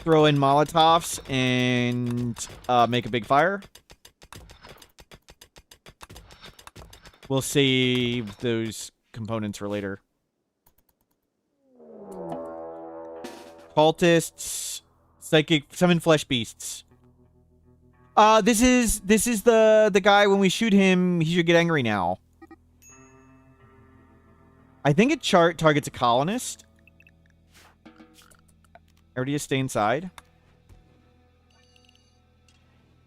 throw in Molotovs and make a big fire. We'll save those components for later. Cultists, psychic, summon flesh beasts. This is the guy. When we shoot him, he should get angry now. I think it targets a colonist. Everybody just stay inside.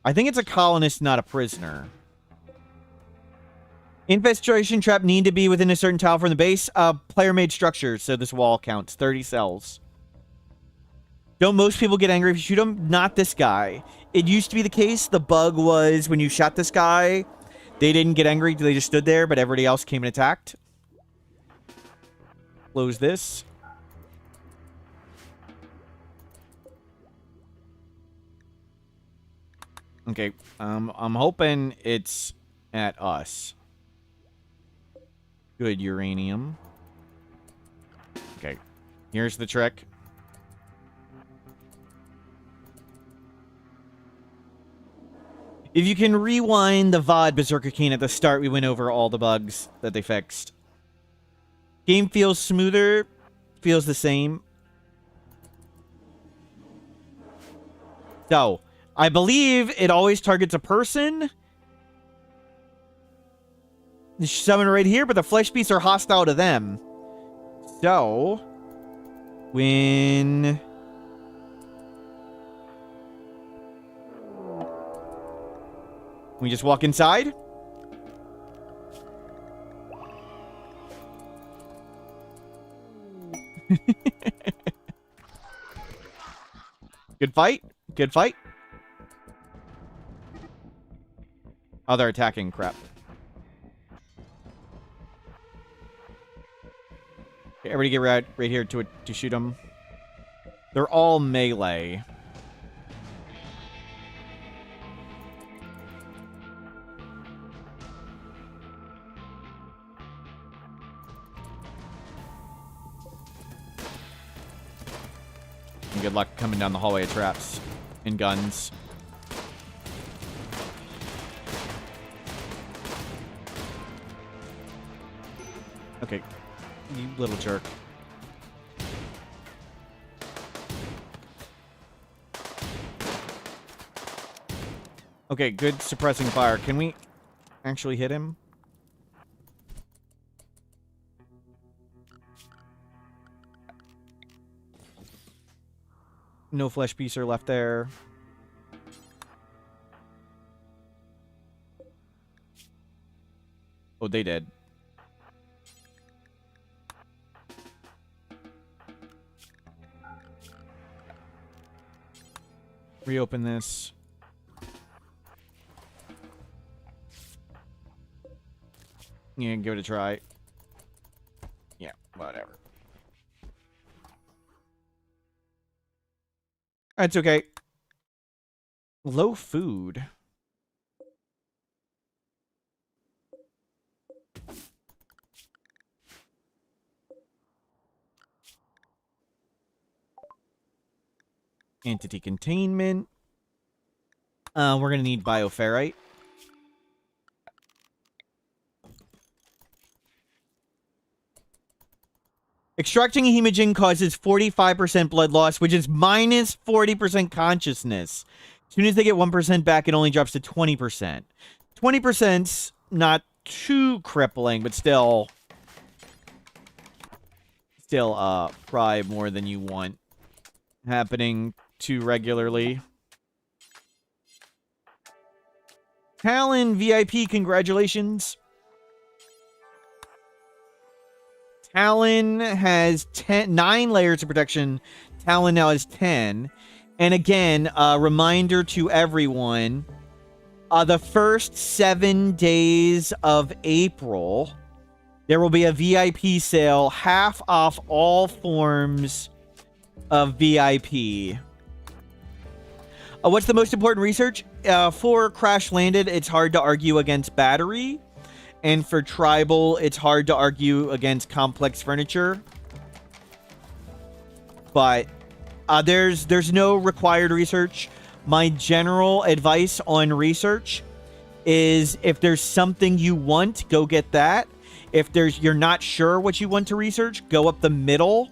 I think it's a colonist, not a prisoner. Infestation trap need to be within a certain tile from the base. Player-made structure, so this wall counts. 30 cells. Don't most people get angry if you shoot them? Not this guy. It used to be the case. The bug was when you shot this guy, they didn't get angry. They just stood there, but everybody else came and attacked. Close this. Okay, I'm hoping it's at us. Good uranium. Okay, here's the trick. If you can rewind the VOD Berserker King at the start, we went over all the bugs that they fixed. Game feels smoother, feels the same. So, I believe it always targets a person. Summon right here, but the flesh beasts are hostile to them. So, when we just walk inside. Good fight. Good fight. Oh, they're attacking. Crap. Okay, everybody get right here to shoot them. They're all melee. And good luck coming down the hallway of traps and guns. Okay, you little jerk. Okay, good suppressing fire. Can we actually hit him? No flesh piece are left there. Oh, they did. Reopen this. Yeah, give it a try. Yeah, whatever. That's okay. Low food. Entity containment. We're going to need bioferrite. Extracting a hemogen causes 45% blood loss, which is minus 40% consciousness. As soon as they get 1% back, it only drops to 20%. 20%'s not too crippling, but still probably more than you want happening too regularly. Talon VIP, congratulations. Talon has 9 layers of protection. Talon now has 10. And again, a reminder to everyone, the first 7 days of April, there will be a VIP sale, half off all forms of VIP. What's the most important research? For Crashlanded, it's hard to argue against battery. And for Tribal, it's hard to argue against complex furniture. But There's no required research. My general advice on research is if there's something you want, go get that. If you're not sure what you want to research, go up the middle.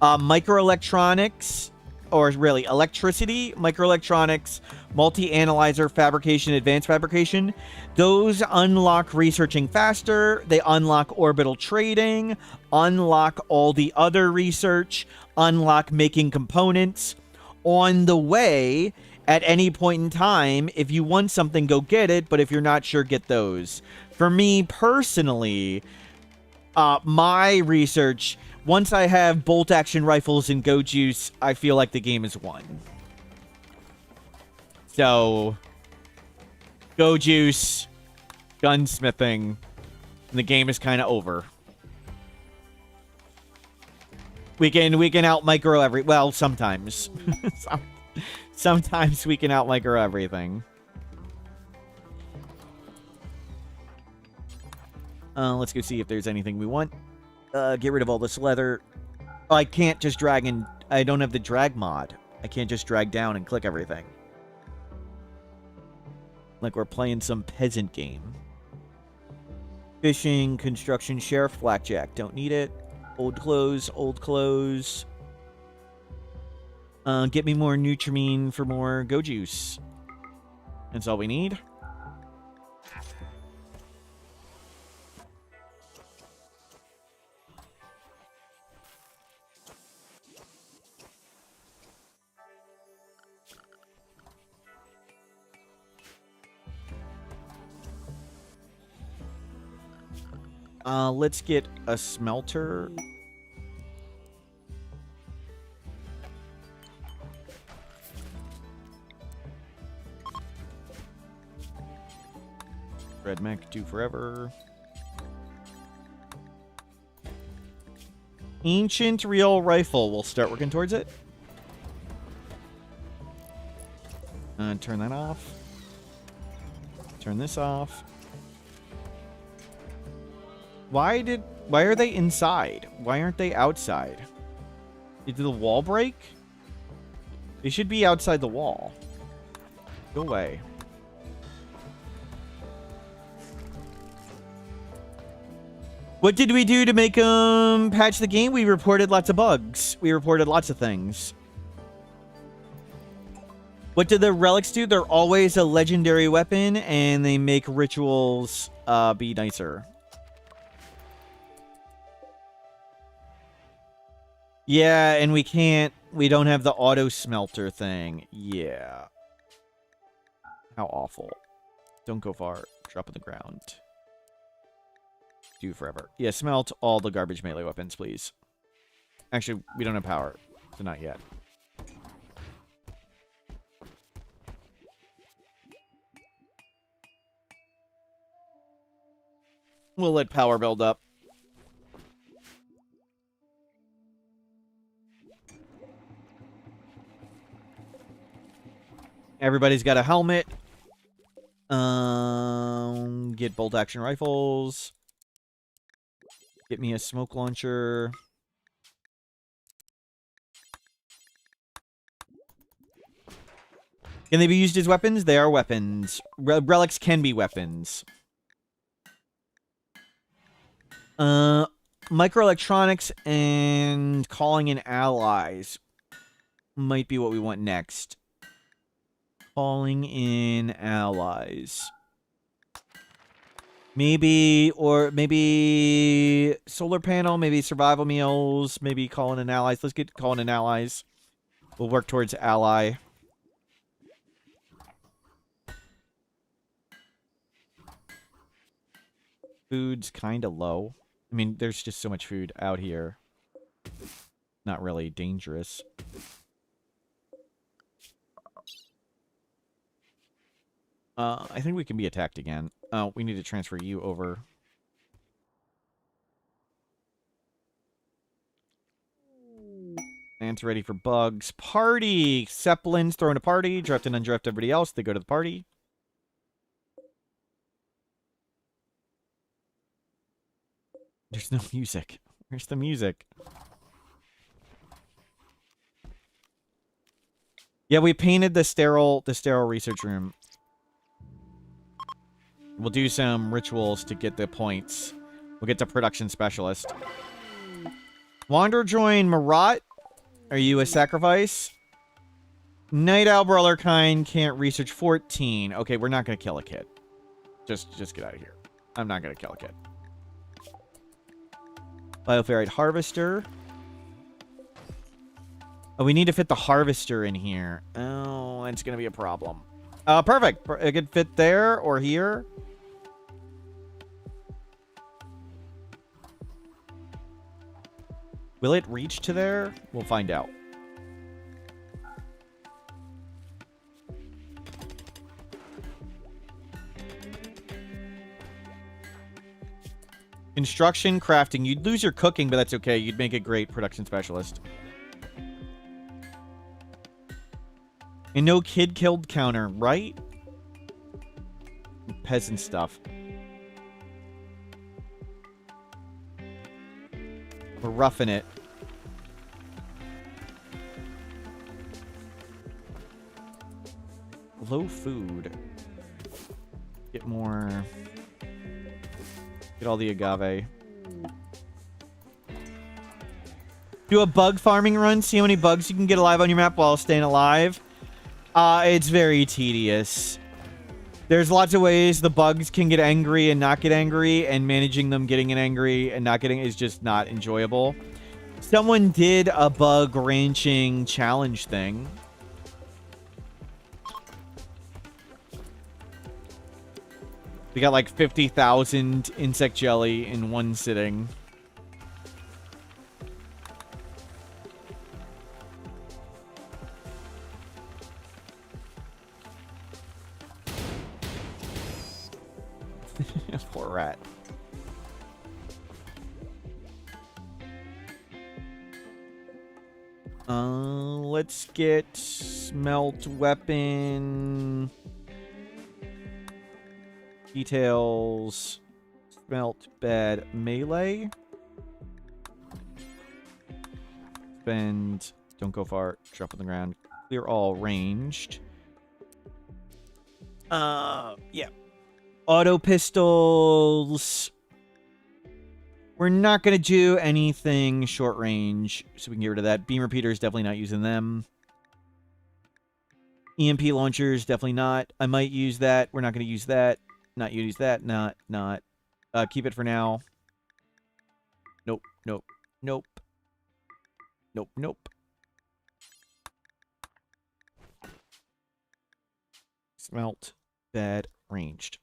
Microelectronics, or really electricity, microelectronics, multi-analyzer, fabrication, advanced fabrication. Those unlock researching faster. They unlock orbital trading, unlock all the other research, unlock making components. On the way, at any point in time, if you want something, go get it. But if you're not sure, get those. For me personally, my research, once I have bolt action rifles and go juice, I feel like the game is won. So, go juice, gunsmithing, and the game is kind of over. We can out micro well, sometimes. Sometimes we can out micro everything. Let's go see if there's anything we want. Get rid of all this leather. Oh, I can't just drag in. I don't have the drag mod. I can't just drag down and click everything. Like we're playing some peasant game. Fishing, construction, sheriff, blackjack. Don't need it. Old clothes, old clothes. Get me more Nutrimine for more go juice. That's all we need. Let's get a smelter. Red mech, do forever. Ancient real rifle. We'll start working towards it. Turn that off. Turn this off. Why are they inside? Why aren't they outside? Did the wall break? They should be outside the wall. Go away. What did we do to make them patch the game? We reported lots of bugs. We reported lots of things. What did the relics do? They're always a legendary weapon, and they make rituals be nicer. Yeah, and we don't have the auto smelter thing. Yeah. How awful. Don't go far. Drop on the ground. Do forever. Yeah, smelt all the garbage melee weapons, please. Actually, we don't have power, so not yet. We'll let power build up. Everybody's got a helmet. Get bolt action rifles. Get me a smoke launcher. Can they be used as weapons? They are weapons. Relics can be weapons. Microelectronics and calling in allies might be what we want next. Calling in allies. Maybe solar panel, maybe survival meals, maybe calling in allies. Let's get calling in allies. We'll work towards ally. Food's kind of low. I mean, there's just so much food out here. Not really dangerous. I think we can be attacked again. Oh, we need to transfer you over. Ants ready for bugs. Party! Zeppelin's throwing a party. Draft and undraft everybody else. They go to the party. There's no music. Where's the music? Yeah, we painted the sterile research room. We'll do some rituals to get the points. We'll get to production specialist. Wander join Marat. Are you a sacrifice? Night Owl Brawler kind can't research 14. Okay, we're not gonna kill a kid. Just get out of here. I'm not gonna kill a kid. Bioferrite Harvester. Oh, we need to fit the Harvester in here. Oh, it's gonna be a problem. Perfect. It could fit there or here. Will it reach to there? We'll find out. Construction, crafting. You'd lose your cooking, but that's okay. You'd make a great production specialist. And no kid killed counter, right? Peasant stuff. We're roughing it. Low food. Get more... Get all the agave. Do a bug farming run. See how many bugs you can get alive on your map while staying alive. It's very tedious. There's lots of ways the bugs can get angry and not get angry, and managing them getting angry and not getting is just not enjoyable. Someone did a bug ranching challenge thing. We got like 50,000 insect jelly in one sitting. Poor rat. Let's get smelt weapon details. Smelt bed melee. Spend. Don't go far. Drop on the ground. Clear all ranged. Yeah. Auto pistols. We're not going to do anything short range, so we can get rid of that. Beam repeaters, definitely not using them. EMP launchers, definitely not. I might use that. We're not going to use that. Not use that. Not. Keep it for now. Nope. Smelt. Bad. Ranged.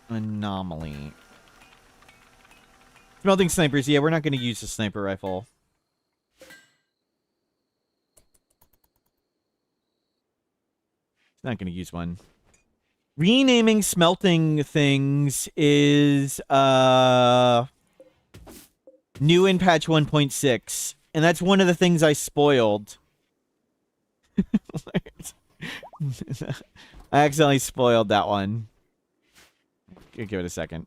Anomaly. Smelting snipers. Yeah, we're not going to use the sniper rifle. Not going to use one. Renaming smelting things is new in patch 1.6, and that's one of the things I spoiled. I accidentally spoiled that one. Give it a second.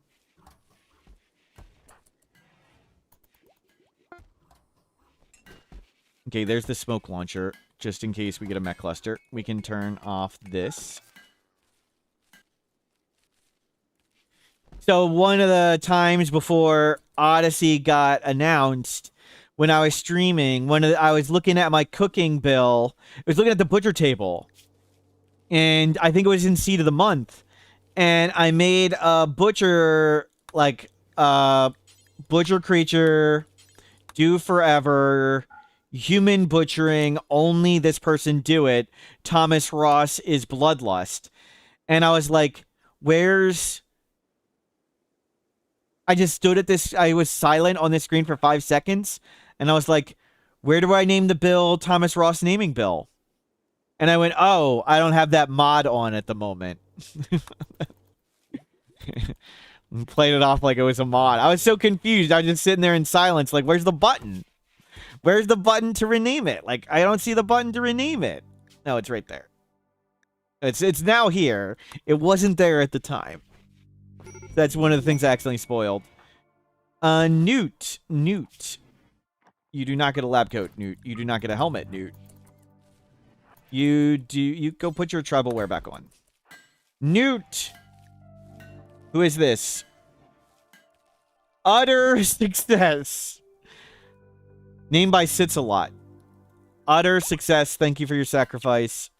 Okay, there's the smoke launcher. Just in case we get a mech cluster. We can turn off this. So one of the times before Odyssey got announced, when I was streaming, I was looking at my cooking bill. I was looking at the butcher table. And I think it was in Seed of the Month. And I made a butcher, butcher creature, do forever, human butchering, only this person do it. Thomas Ross is bloodlust. And I was like, where's... I just stood at this, I was silent on this screen for 5 seconds. And I was like, where do I name the bill Thomas Ross naming bill? And I went, oh, I don't have that mod on at the moment. Played it off like it was a mod. I was so confused. I was just sitting there in silence, like, where's the button? Where's the button to rename it? Like, I don't see the button to rename it. No, it's right there. It's now here. It wasn't there at the time. That's one of the things I accidentally spoiled. Newt. Newt. You do not get a lab coat, Newt. You do not get a helmet, Newt. You go put your tribal wear back on. Newt. Who is this? Utter success. Named by Sits a lot. Utter success. Thank you for your sacrifice.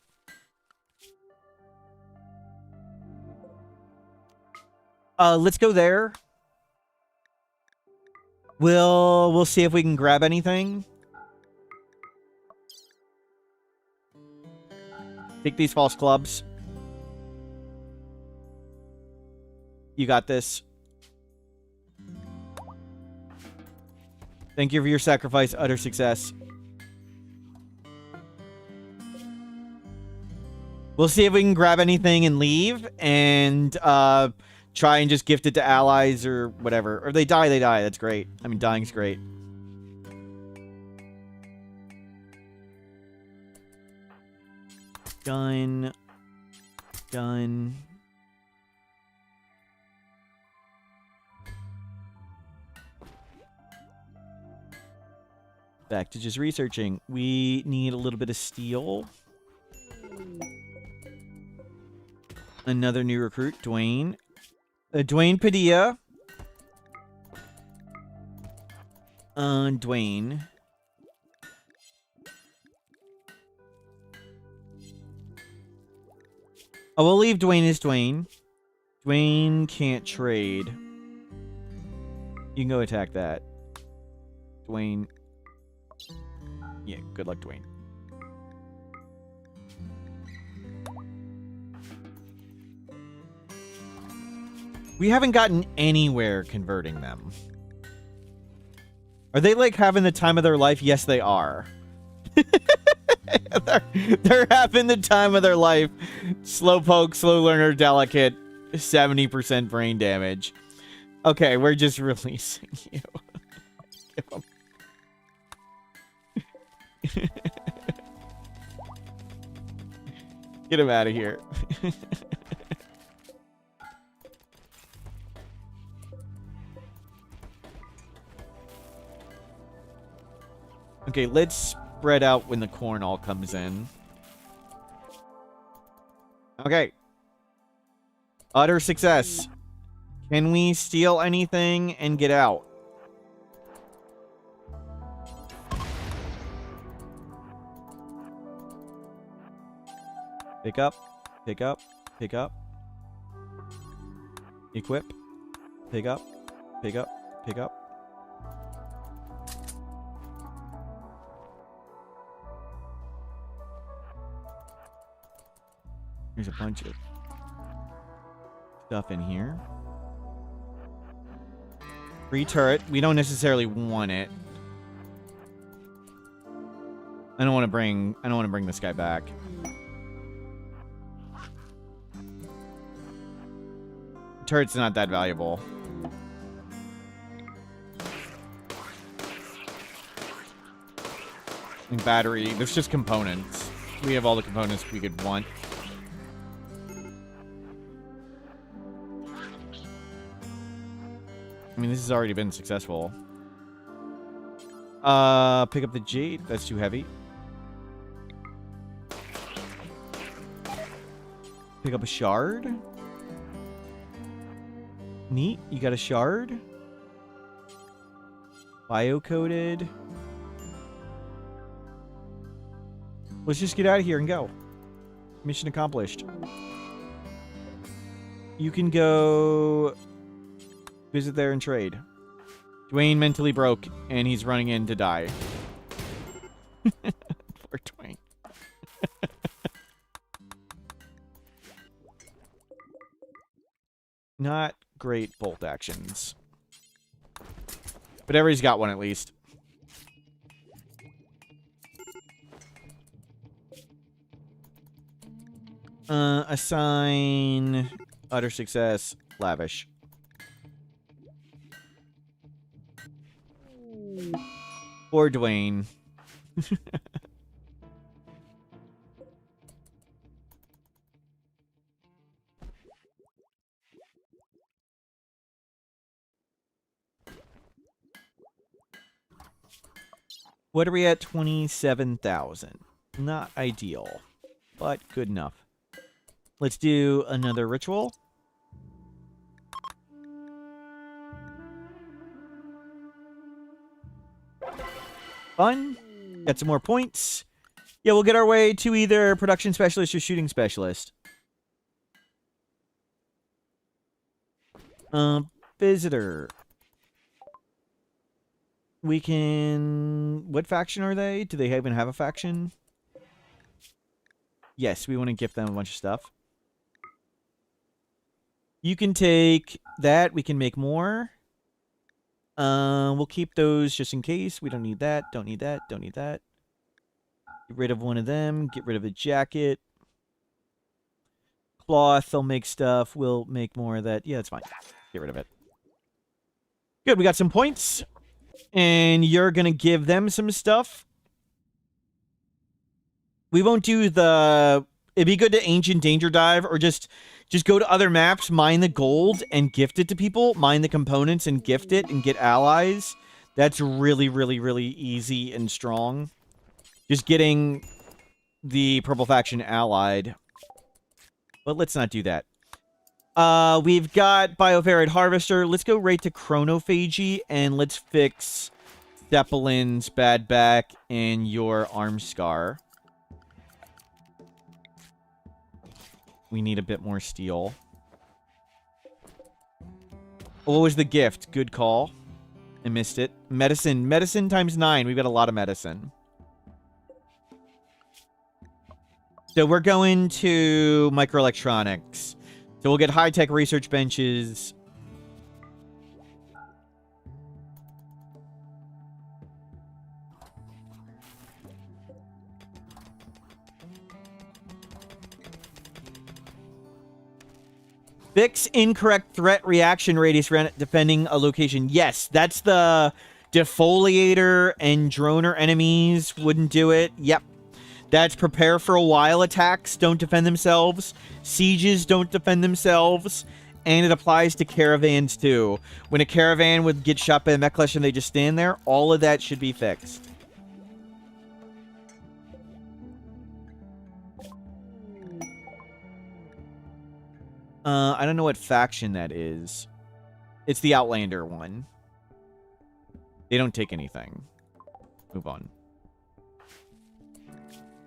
Let's go there. We'll see if we can grab anything. Take these false clubs. You got this. Thank you for your sacrifice. Utter success. We'll see if we can grab anything and leave. And try and just gift it to allies or whatever. Or if they die, they die. That's great. I mean, dying's great. Gun. Gun. Back to just researching. We need a little bit of steel. Another new recruit, Dwayne. Dwayne Padilla. Dwayne. Oh, we'll leave Dwayne as Dwayne. Dwayne can't trade. You can go attack that. Dwayne. Yeah, good luck, Dwayne. We haven't gotten anywhere converting them. Are they like having the time of their life? Yes, they are. they're having the time of their life. Slowpoke, slow learner, delicate, 70% brain damage. Okay, we're just releasing you. Get him out of here. Okay, let's spread out when the corn all comes in. Okay. Utter success. Can we steal anything and get out? Pick up. Pick up. Pick up. Equip. Pick up. Pick up. Pick up. There's a bunch of stuff in here. Free turret. We don't necessarily want it. I don't want to bring this guy back. Turret's not that valuable. And battery. There's just components. We have all the components we could want. I mean, this has already been successful. Pick up the jade. That's too heavy. Pick up a shard. Neat. You got a shard. Bio-coded. Let's just get out of here and go. Mission accomplished. You can go visit there and trade. Dwayne mentally broke, and he's running in to die. Poor Dwayne. Not great bolt actions. But everybody's got one at least. Assign. Utter success. Lavish. Poor Dwayne. What are we at? 27,000. Not ideal, but good enough. Let's do another ritual. Fun. Got some more points. Yeah, we'll get our way to either production specialist or shooting specialist. Visitor. We can... What faction are they? Do they even have a faction? Yes, we want to gift them a bunch of stuff. You can take that. We can make more. We'll keep those just in case. We don't need that. Don't need that. Don't need that. Get rid of one of them. Get rid of the jacket. Cloth. They'll make stuff. We'll make more of that. Yeah, that's fine. Get rid of it. Good. We got some points. And you're going to give them some stuff. We won't do the... It'd be good to Ancient Danger Dive or just go to other maps, mine the gold, and gift it to people. Mine the components and gift it and get allies. That's really, really, really easy and strong. Just getting the purple faction allied. But let's not do that. We've got Bioferrite Harvester. Let's go right to Chronophagy, and let's fix Zeppelin's bad back and your arm scar. We need a bit more steel. What was the gift? Good call. I missed it. Medicine. Medicine times 9. We've got a lot of medicine. So we're going to microelectronics. So we'll get high-tech research benches. Fix incorrect threat reaction radius defending a location. Yes, that's the defoliator and droner enemies wouldn't do it. Yep. That's prepare for a while attacks don't defend themselves. Sieges don't defend themselves. And it applies to caravans too. When a caravan would get shot by a mech clutch and they just stand there, all of that should be fixed. I don't know what faction that is. It's the Outlander one. They don't take anything. Move on.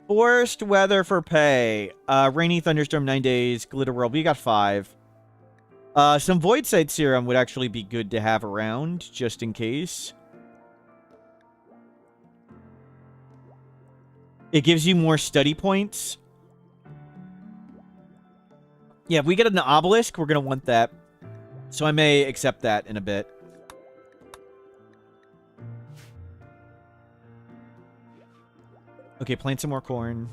Forced weather for pay. Rainy thunderstorm 9 days. Glitter world. We got 5. Some void sight serum would actually be good to have around, just in case. It gives you more study points. Yeah, if we get an obelisk, we're going to want that. So I may accept that in a bit. Okay, plant some more corn.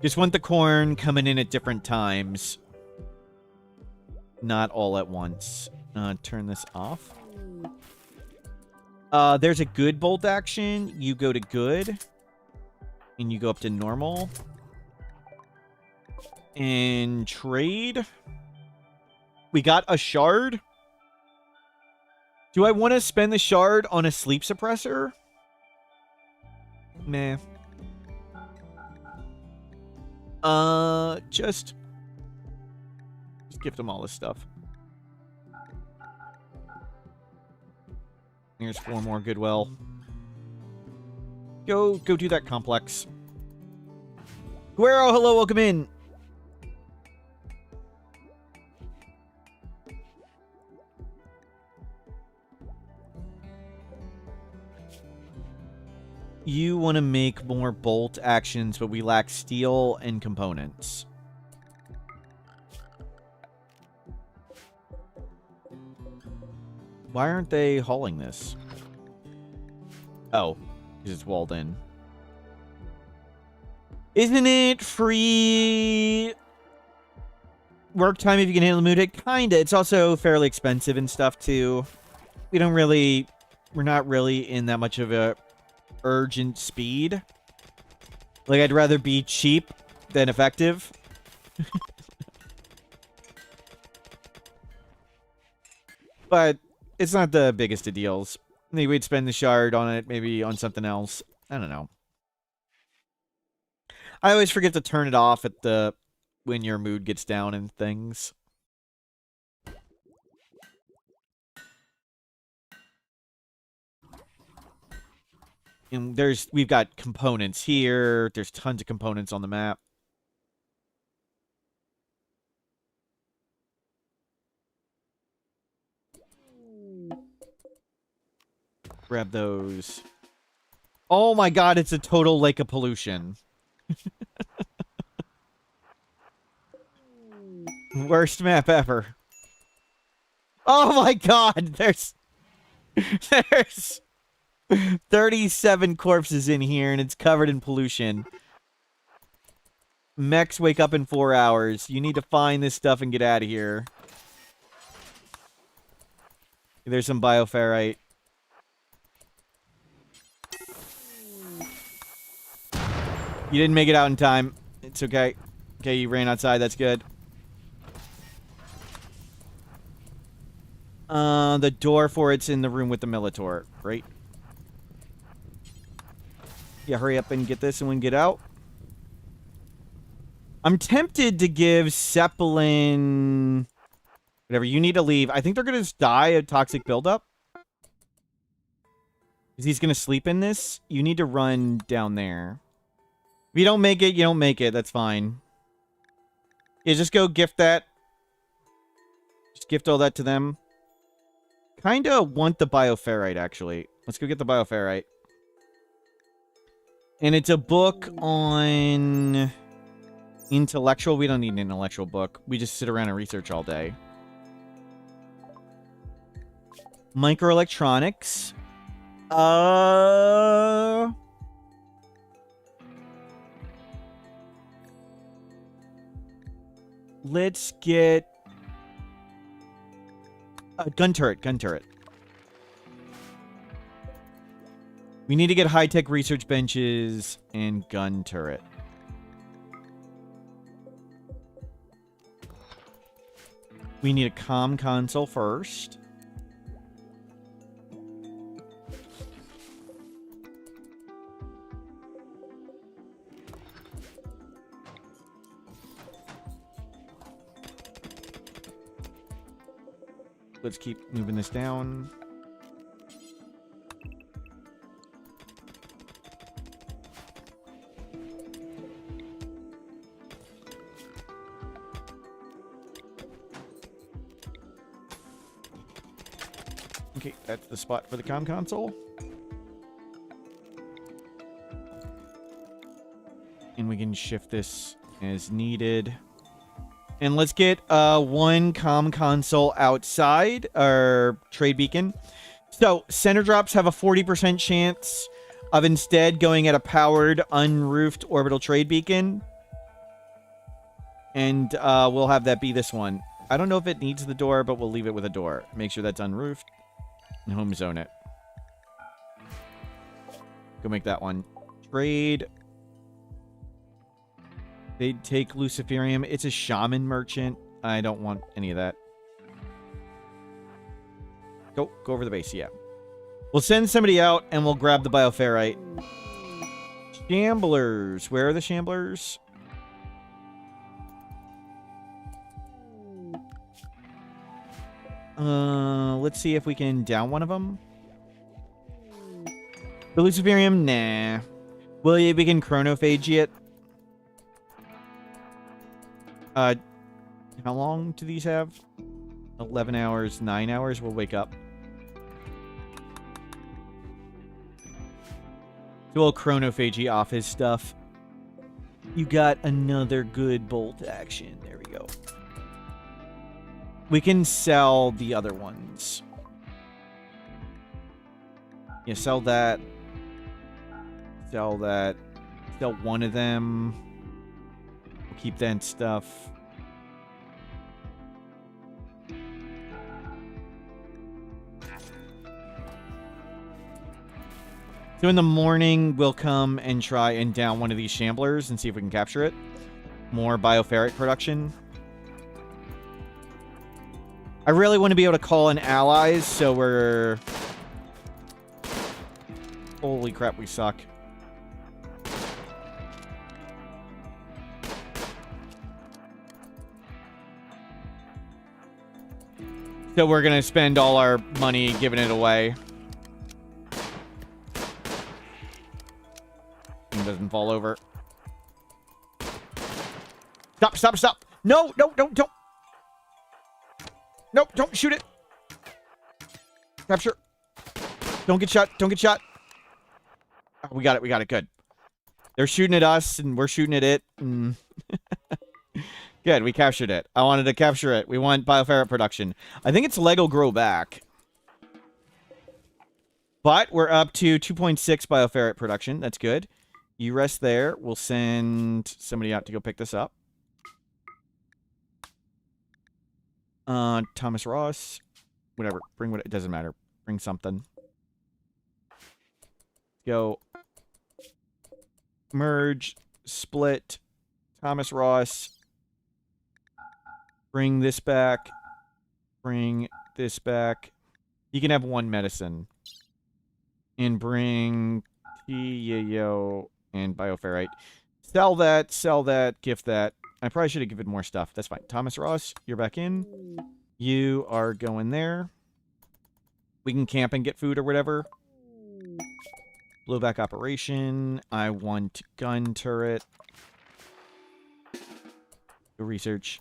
Just want the corn coming in at different times. Not all at once. Turn this off. There's a good bolt action. You go to good. And you go up to normal. And trade. We got a shard. Do I want to spend the shard on a sleep suppressor? Meh. Just gift them all this stuff. Here's 4 more goodwill. Go do that complex. Guero, hello, welcome in. You want to make more bolt actions, but we lack steel and components. Why aren't they hauling this? Oh, because it's walled in. Isn't it free work time if you can handle the mood hit? Kinda. It's also fairly expensive and stuff, too. We're not really in that much of a urgent speed. Like, I'd rather be cheap than effective. But it's not the biggest of deals. Maybe we'd spend the shard on it, maybe on something else. I don't know. I always forget to turn it off at the when your mood gets down and things. And we've got components here. There's tons of components on the map. Grab those. Oh my god, it's a total lake of pollution. Worst map ever. Oh my god, there's 37 corpses in here and it's covered in pollution. Mechs wake up in 4 hours. You need to find this stuff and get out of here. There's some bioferrite. You didn't make it out in time. It's okay. Okay, you ran outside. That's good. The door for it's in the room with the Militor. Right? Yeah, hurry up and get this and we can get out. I'm tempted to give Zeppelin... Whatever, you need to leave. I think they're going to just die of toxic buildup. Because he's going to sleep in this. You need to run down there. If you don't make it, you don't make it. That's fine. Yeah, just go gift that. Just gift all that to them. Kinda want the bioferrite, actually. Let's go get the bioferrite. And it's a book on... intellectual. We don't need an intellectual book. We just sit around and research all day. Microelectronics. Let's get a gun turret. Gun turret. We need to get high-tech research benches and gun turret. We need a comm console first. Let's keep moving this down. Okay, that's the spot for the comm console. And we can shift this as needed. And let's get one comm console outside, our trade beacon. So, center drops have a 40% chance of instead going at a powered, unroofed orbital trade beacon. And we'll have that be this one. I don't know if it needs the door, but we'll leave it with a door. Make sure that's unroofed. And home zone it. Go make that one. Trade. They'd take Luciferium. It's a shaman merchant. I don't want any of that. Go over the base, yeah. We'll send somebody out and we'll grab the bioferrite. Shamblers. Where are the shamblers? Let's see if we can down one of them. The Luciferium? Nah. Will we begin chronophage it? How long do these have? 11 hours, 9 hours. We'll wake up. So we'll chronophage off his stuff. You got another good bolt action. There we go. We can sell the other ones. Yeah, sell that. Sell that. Sell one of them. We'll keep that stuff. So in the morning, we'll come and try and down one of these shamblers and see if we can capture it. More bioferrite production. I really want to be able to call in allies, so we're Holy crap, we suck. So we're gonna spend all our money giving it away. It doesn't fall over. Stop, stop, stop. No, no, no, don't. Nope, don't shoot it. Capture. Don't get shot, don't get shot. Oh, we got it, good. They're shooting at us, and we're shooting at it. And good, we captured it. I wanted to capture it. We want bioferret production. I think it's Lego Grow Back. But we're up to 2.6 bioferret production. That's good. You rest there. We'll send somebody out to go pick this up. Thomas Ross. Whatever. Bring what... It doesn't matter. Bring something. Go. Merge. Split. Thomas Ross. Bring this back. Bring this back. You can have one medicine. And bring Yo and bioferrite. Sell that, gift that. I probably should have given more stuff. That's fine. Thomas Ross, you're back in. You are going there. We can camp and get food or whatever. Blowback operation. I want gun turret. Go research.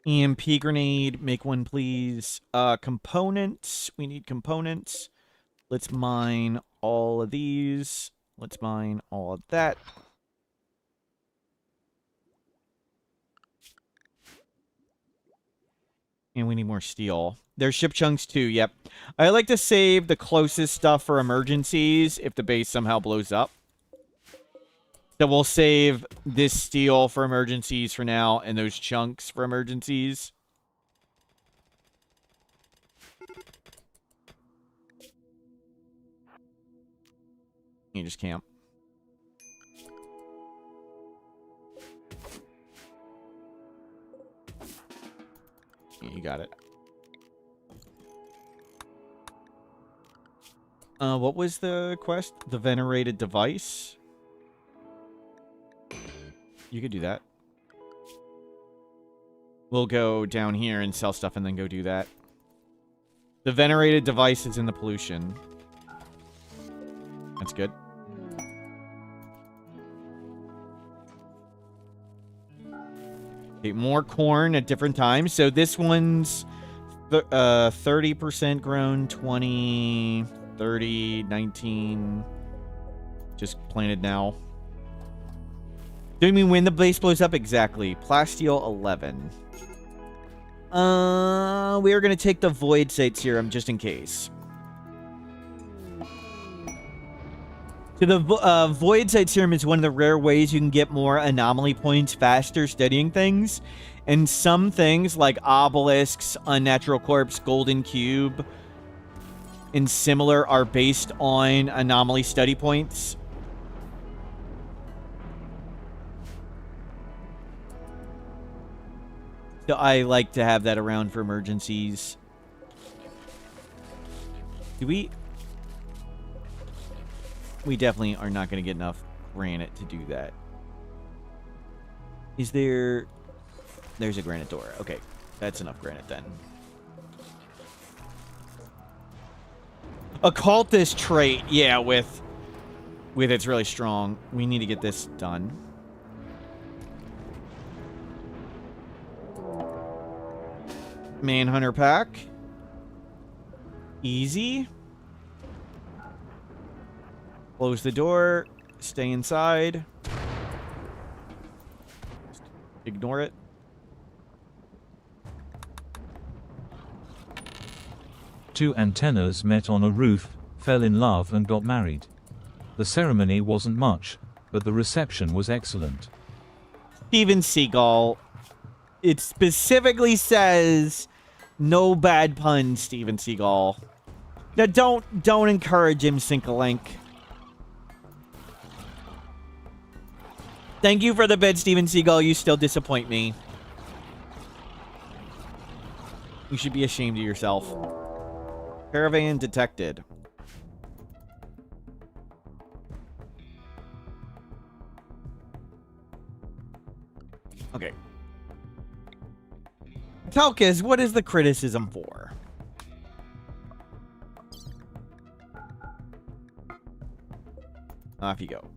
EMP grenade. Make one, please. Components. We need components. Let's mine all of these. Let's mine all of that. And we need more steel. There's ship chunks too, yep. I like to save the closest stuff for emergencies if the base somehow blows up. So we'll save this steel for emergencies for now, and those chunks for emergencies. You just camp. Yeah, you got it. What was the quest? The venerated device? You could do that. We'll go down here and sell stuff and then go do that. The venerated device is in the pollution. That's good. Okay, more corn at different times. So this one's 30% grown, 20, 30, 19. Just planted now. Do you mean when the base blows up? Exactly. Plasteel 11. We are going to take the Void Sight Serum just in case. So the Void Sight Serum is one of the rare ways you can get more anomaly points faster studying things. And some things like obelisks, unnatural corpse, golden cube, and similar are based on anomaly study points. So I like to have that around for emergencies. Do we... We definitely are not going to get enough granite to do that. Is there... There's a granite door. Okay, that's enough granite then. Occultist trait. Yeah, with it's really strong. We need to get this done. Manhunter pack. Easy. Close the door. Stay inside. Just ignore it. Two antennas met on a roof, fell in love and got married. The ceremony wasn't much, but the reception was excellent. Steven Seagal. It specifically says no bad puns, Steven Seagal. Now don't encourage him, Sinkalink. Thank you for the bid, Steven Seagal. You still disappoint me. You should be ashamed of yourself. Caravan detected. Okay. Talkis, what is the criticism for? Off you go.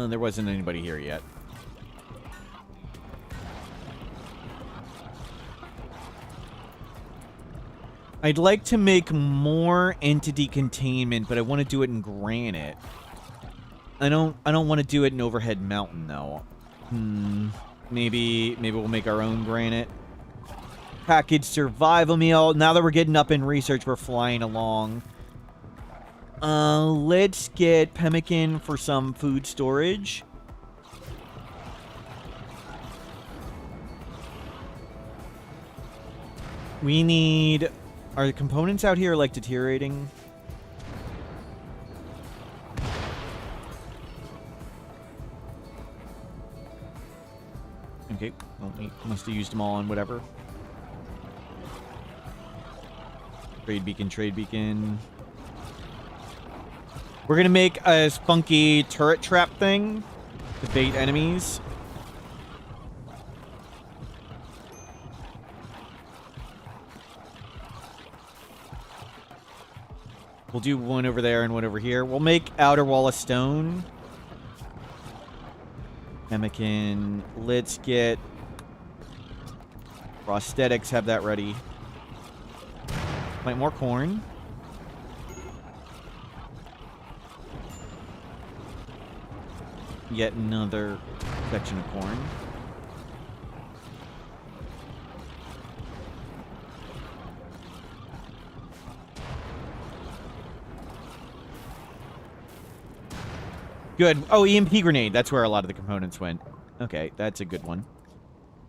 There wasn't anybody here yet. I'd like to make more entity containment, but I want to do it in granite. I don't want to do it in Overhead Mountain though. Maybe we'll make our own granite. Package survival meal. Now that we're getting up in research, we're flying along. Let's get pemmican for some food storage. We need... Are the components out here, like, deteriorating? Okay. Well, we must have used them all on whatever. Trade beacon, trade beacon. We're gonna make a funky turret trap thing to bait enemies. We'll do one over there and one over here. We'll make outer wall of stone. Pemmican. Let's get prosthetics. Have that ready. Plant more corn. Yet another section of corn. Good. Oh, EMP grenade. That's where a lot of the components went. Okay, that's a good one.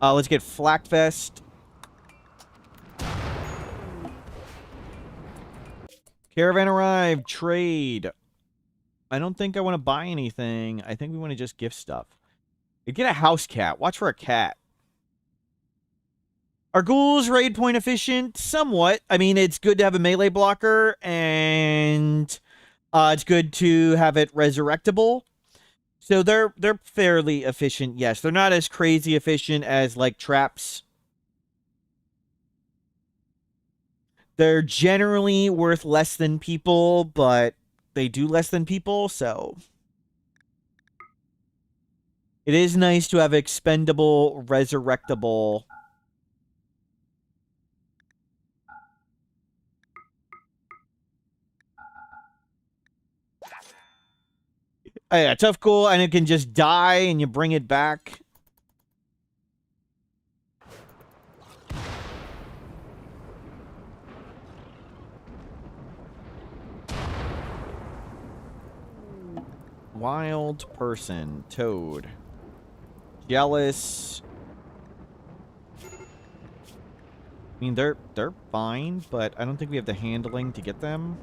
Let's get flak vest. Caravan arrived. Trade. I don't think I want to buy anything. I think we want to just gift stuff. Get a house cat. Watch for a cat. Are ghouls raid point efficient? Somewhat. I mean, it's good to have a melee blocker, and it's good to have it resurrectable. So they're fairly efficient, yes. They're not as crazy efficient as, like, traps. They're generally worth less than people, but they do less than people, so it is nice to have expendable, resurrectable. Oh, yeah, tough ghoul, and it can just die, and you bring it back. Wild person. Toad. Jealous. I mean, they're fine, but I don't think we have the handling to get them.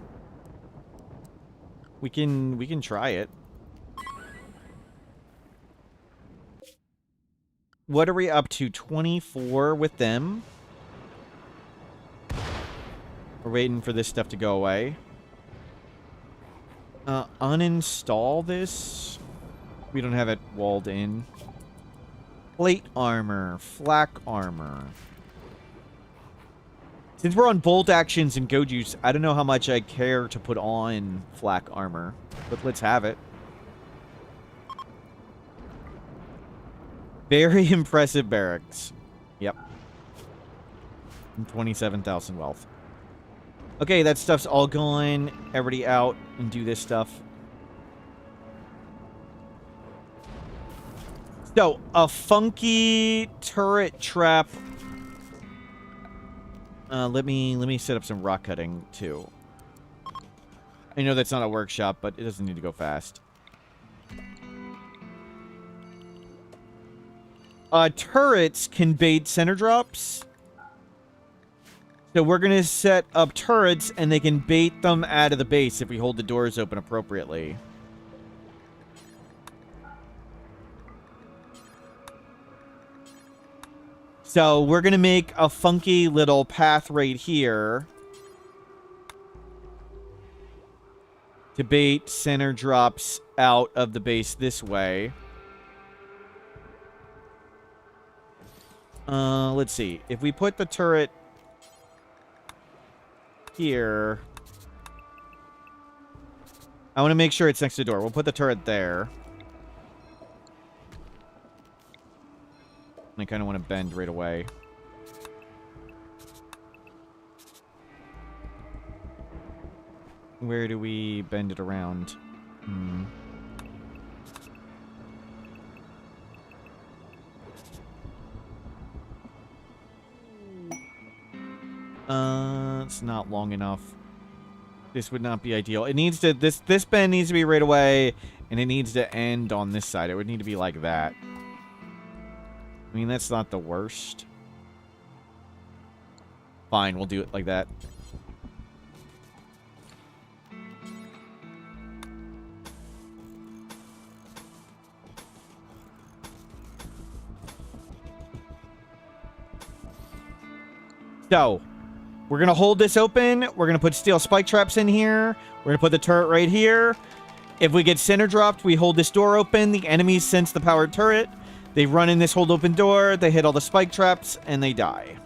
We can try it. What are we up to? 24 with them. We're waiting for this stuff to go away. Uninstall this. We don't have it walled in. Plate armor. Flak armor. Since we're on bolt actions and go juice, I don't know how much I care to put on flak armor. But let's have it. Very impressive barracks. Yep. 27,000 wealth. Okay, that stuff's all gone. Everybody out and do this stuff. So, a funky turret trap. Let me set up some rock cutting too. I know that's not a workshop, but it doesn't need to go fast. Turrets can bait center drops. So we're going to set up turrets, and they can bait them out of the base if we hold the doors open appropriately. So we're going to make a funky little path right here to bait center drops out of the base this way. Let's see. If we put the turret here, I want to make sure it's next to the door. We'll put the turret there. I kind of want to bend right away. Where do we bend it around? It's not long enough. This would not be ideal. It needs to, this bend needs to be right away, and it needs to end on this side. It would need to be like that. I mean, that's not the worst. Fine, we'll do it like that. So, we're going to hold this open. We're going to put steel spike traps in here. We're going to put the turret right here. If we get center dropped, we hold this door open. The enemies sense the powered turret. They run in this hold open door. They hit all the spike traps, and they die.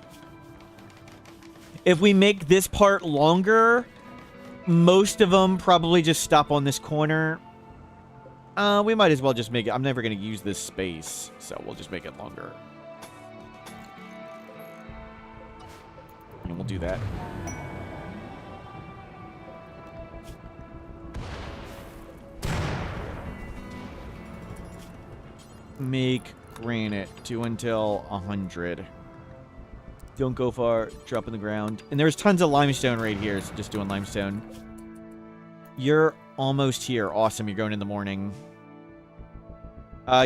If we make this part longer, most of them probably just stop on this corner. We might as well just make it. I'm never going to use this space, so we'll just make it longer. And we'll do that. Make granite. 2 until 100. Don't go far. Drop in the ground. And there's tons of limestone right here, so just doing limestone. You're almost here. Awesome. You're going in the morning.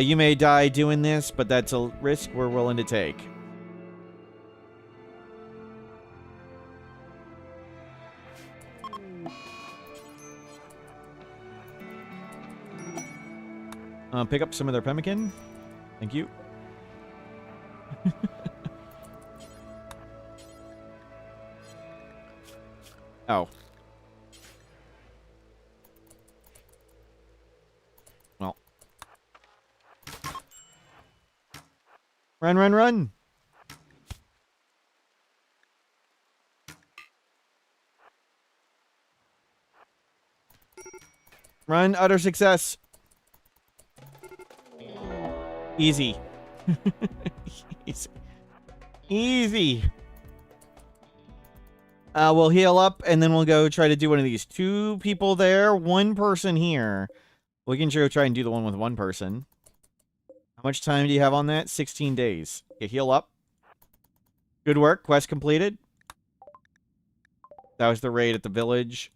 You may die doing this, but that's a risk we're willing to take. Pick up some of their pemmican. Thank you. Oh. Well. Run, run, run! Run, utter success. Easy. Easy. Easy. We'll heal up, and then we'll go try to do one of these. 2 people there, 1 person here. We can go try and do the one with 1 person. How much time do you have on that? 16 days. Okay, heal up. Good work. Quest completed. That was the raid at the village.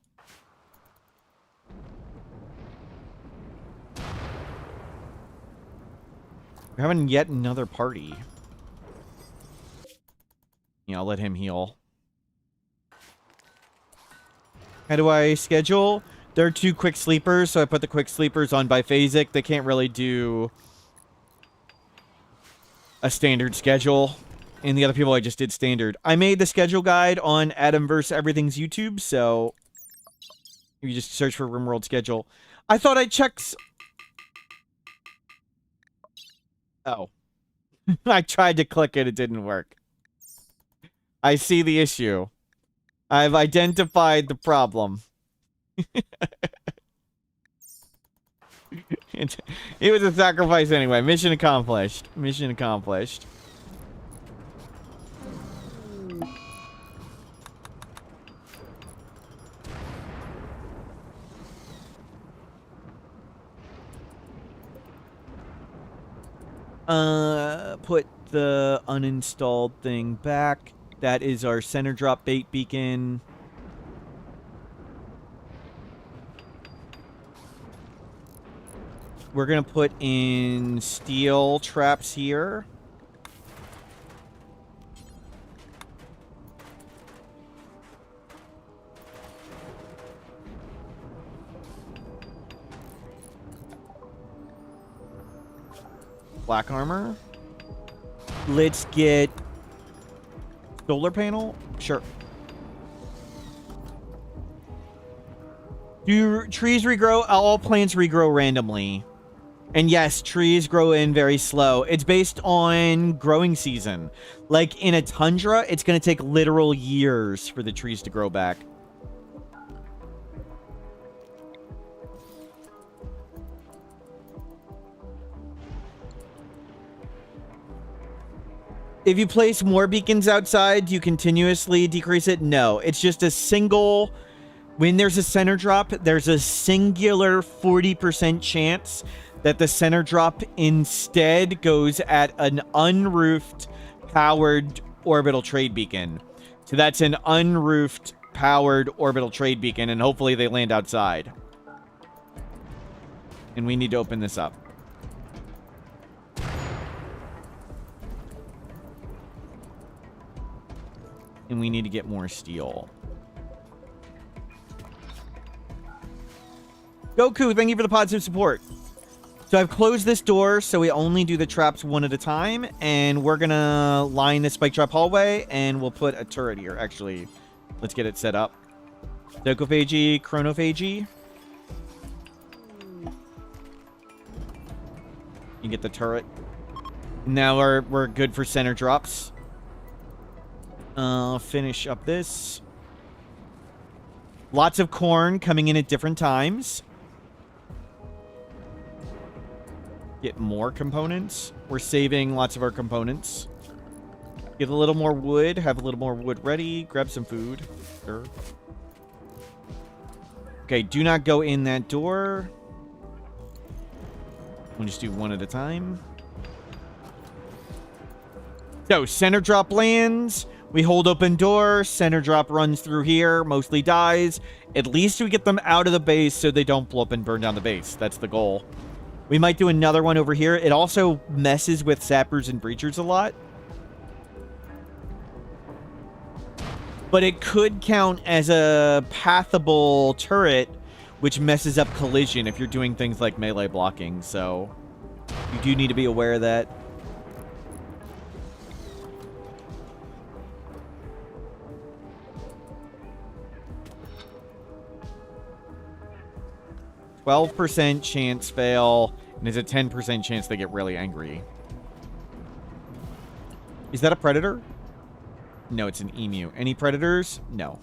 We're having yet another party. Yeah, I'll let him heal. How do I schedule? There are 2 quick sleepers, so I put the quick sleepers on biphasic. They can't really do a standard schedule. And the other people I just did standard. I made the schedule guide on Adam vs. Everything's YouTube, so you just search for RimWorld schedule. I thought I checked... Oh. I tried to click it, it didn't work. I see the issue. I've identified the problem. It was a sacrifice anyway. Mission accomplished. Mission accomplished. Put the uninstalled thing back. That is our center drop bait beacon. We're going to put in steel traps here. Black armor. Let's get Solar panel? Sure. Do trees regrow? All plants regrow randomly. And yes, trees grow in very slow. It's based on growing season. Like in a tundra, it's going to take literal years for the trees to grow back. If you place more beacons outside, do you continuously decrease it? No, it's just a single... When there's a center drop, there's a singular 40% chance that the center drop instead goes at an unroofed, powered orbital trade beacon. So that's an unroofed, powered orbital trade beacon, and hopefully they land outside. And we need to open this up. And we need to get more steel. Goku, thank you for the positive support. So I've closed this door, so we only do the traps one at a time. And we're going to line the spike trap hallway, and we'll put a turret here. Actually, let's get it set up. Docophagy, chronophagy. You get the turret. Now we're good for center drops. Finish up this. Lots of corn coming in at different times. Get more components. We're saving lots of our components. Get a little more wood. Have a little more wood ready. Grab some food. Sure. Okay, do not go in that door. We'll just do one at a time. So, center drop lands. We hold open door. Center drop runs through here. Mostly dies. At least we get them out of the base so they don't blow up and burn down the base. That's the goal. We might do another one over here. It also messes with sappers and breachers a lot. But it could count as a pathable turret, which messes up collision if you're doing things like melee blocking. So you do need to be aware of that. %, chance fail, and there's a 10% chance they get really angry. Is that a predator? No, it's an emu. Any predators? No.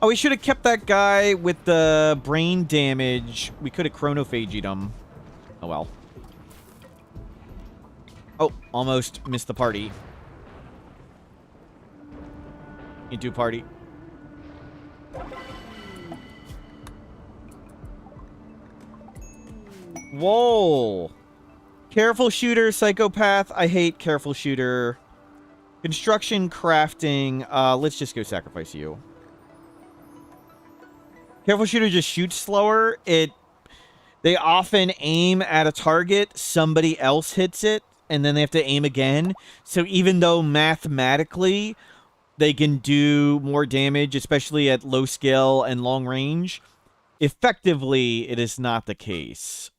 Oh, we should have kept that guy with the brain damage. We could have chronophagied him. Oh, well. Oh, almost missed the party. Into party. Whoa. Careful shooter, psychopath. I hate careful shooter. Construction, crafting. Let's just go sacrifice you. Careful shooter just shoots slower. They often aim at a target. Somebody else hits it, and then they have to aim again. So even though mathematically they can do more damage, especially at low skill and long range, effectively it is not the case.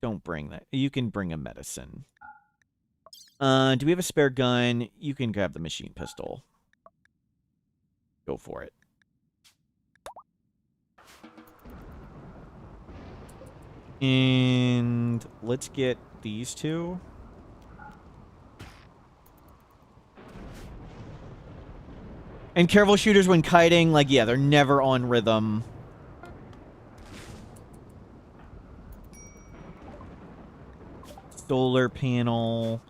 Don't bring that. You can bring a medicine. Do we have a spare gun? You can grab the machine pistol. Go for it. And let's get these two. And careful shooters when kiting, like, yeah, they're never on rhythm. Solar panel.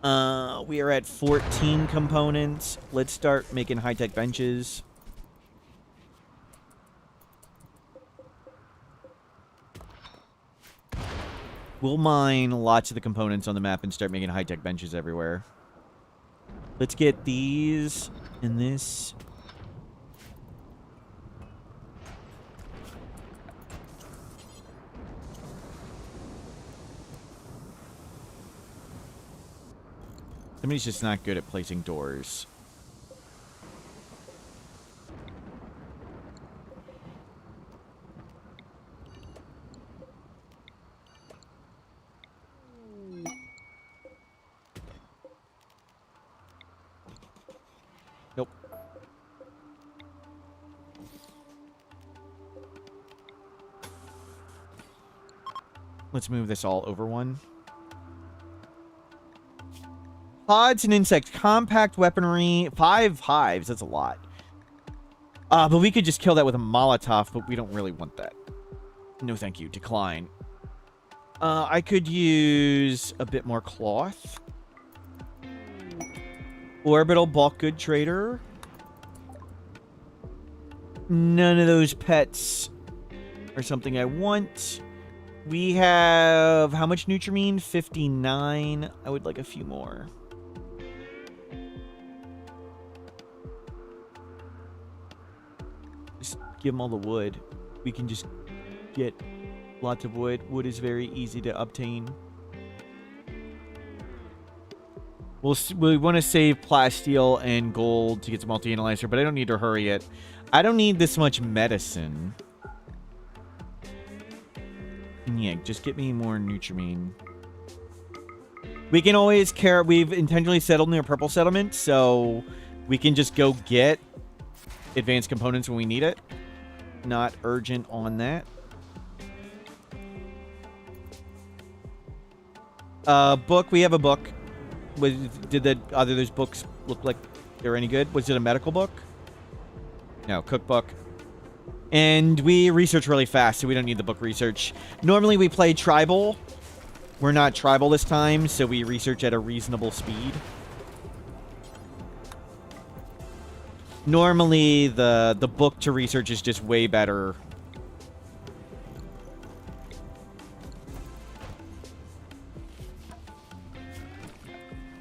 We are at 14 components. Let's start making high-tech benches. We'll mine lots of the components on the map and start making high-tech benches everywhere. Let's get these and this. Somebody's just not good at placing doors. Let's move this all over one. Pods and insects. Compact weaponry. 5 hives. That's a lot. But we could just kill that with a Molotov, but we don't really want that. No, thank you. Decline. I could use a bit more cloth. Orbital bulk good trader. None of those pets are something I want. We have... How much Nutrimine? 59. I would like a few more. Just give them all the wood. We can just get lots of wood. Wood is very easy to obtain. We want to save plasteel and gold to get some multi-analyzer, but I don't need to hurry it. I don't need this much medicine. Yeah, just get me more Nutrimine. We can always care. We've intentionally settled near Purple Settlement, so we can just go get advanced components when we need it. Not urgent on that. Book. We have a book. Did the other those books look like they were any good? Was it a medical book? No, cookbook. And we research really fast, so we don't need the book research. Normally we play tribal. We're not tribal this time, so we research at a reasonable speed. Normally the book to research is just way better.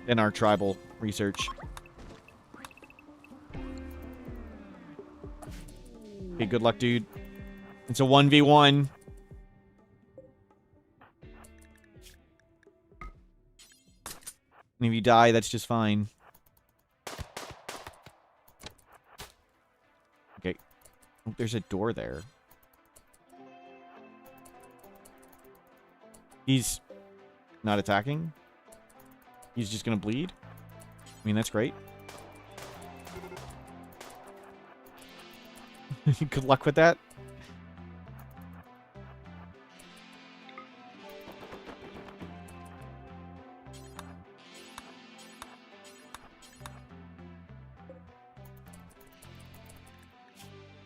Than our tribal research. Okay, good luck, dude. It's a 1v1. And if you die, that's just fine. Okay. Oh, there's a door there. He's not attacking? He's just gonna bleed? I mean, that's great. Good luck with that.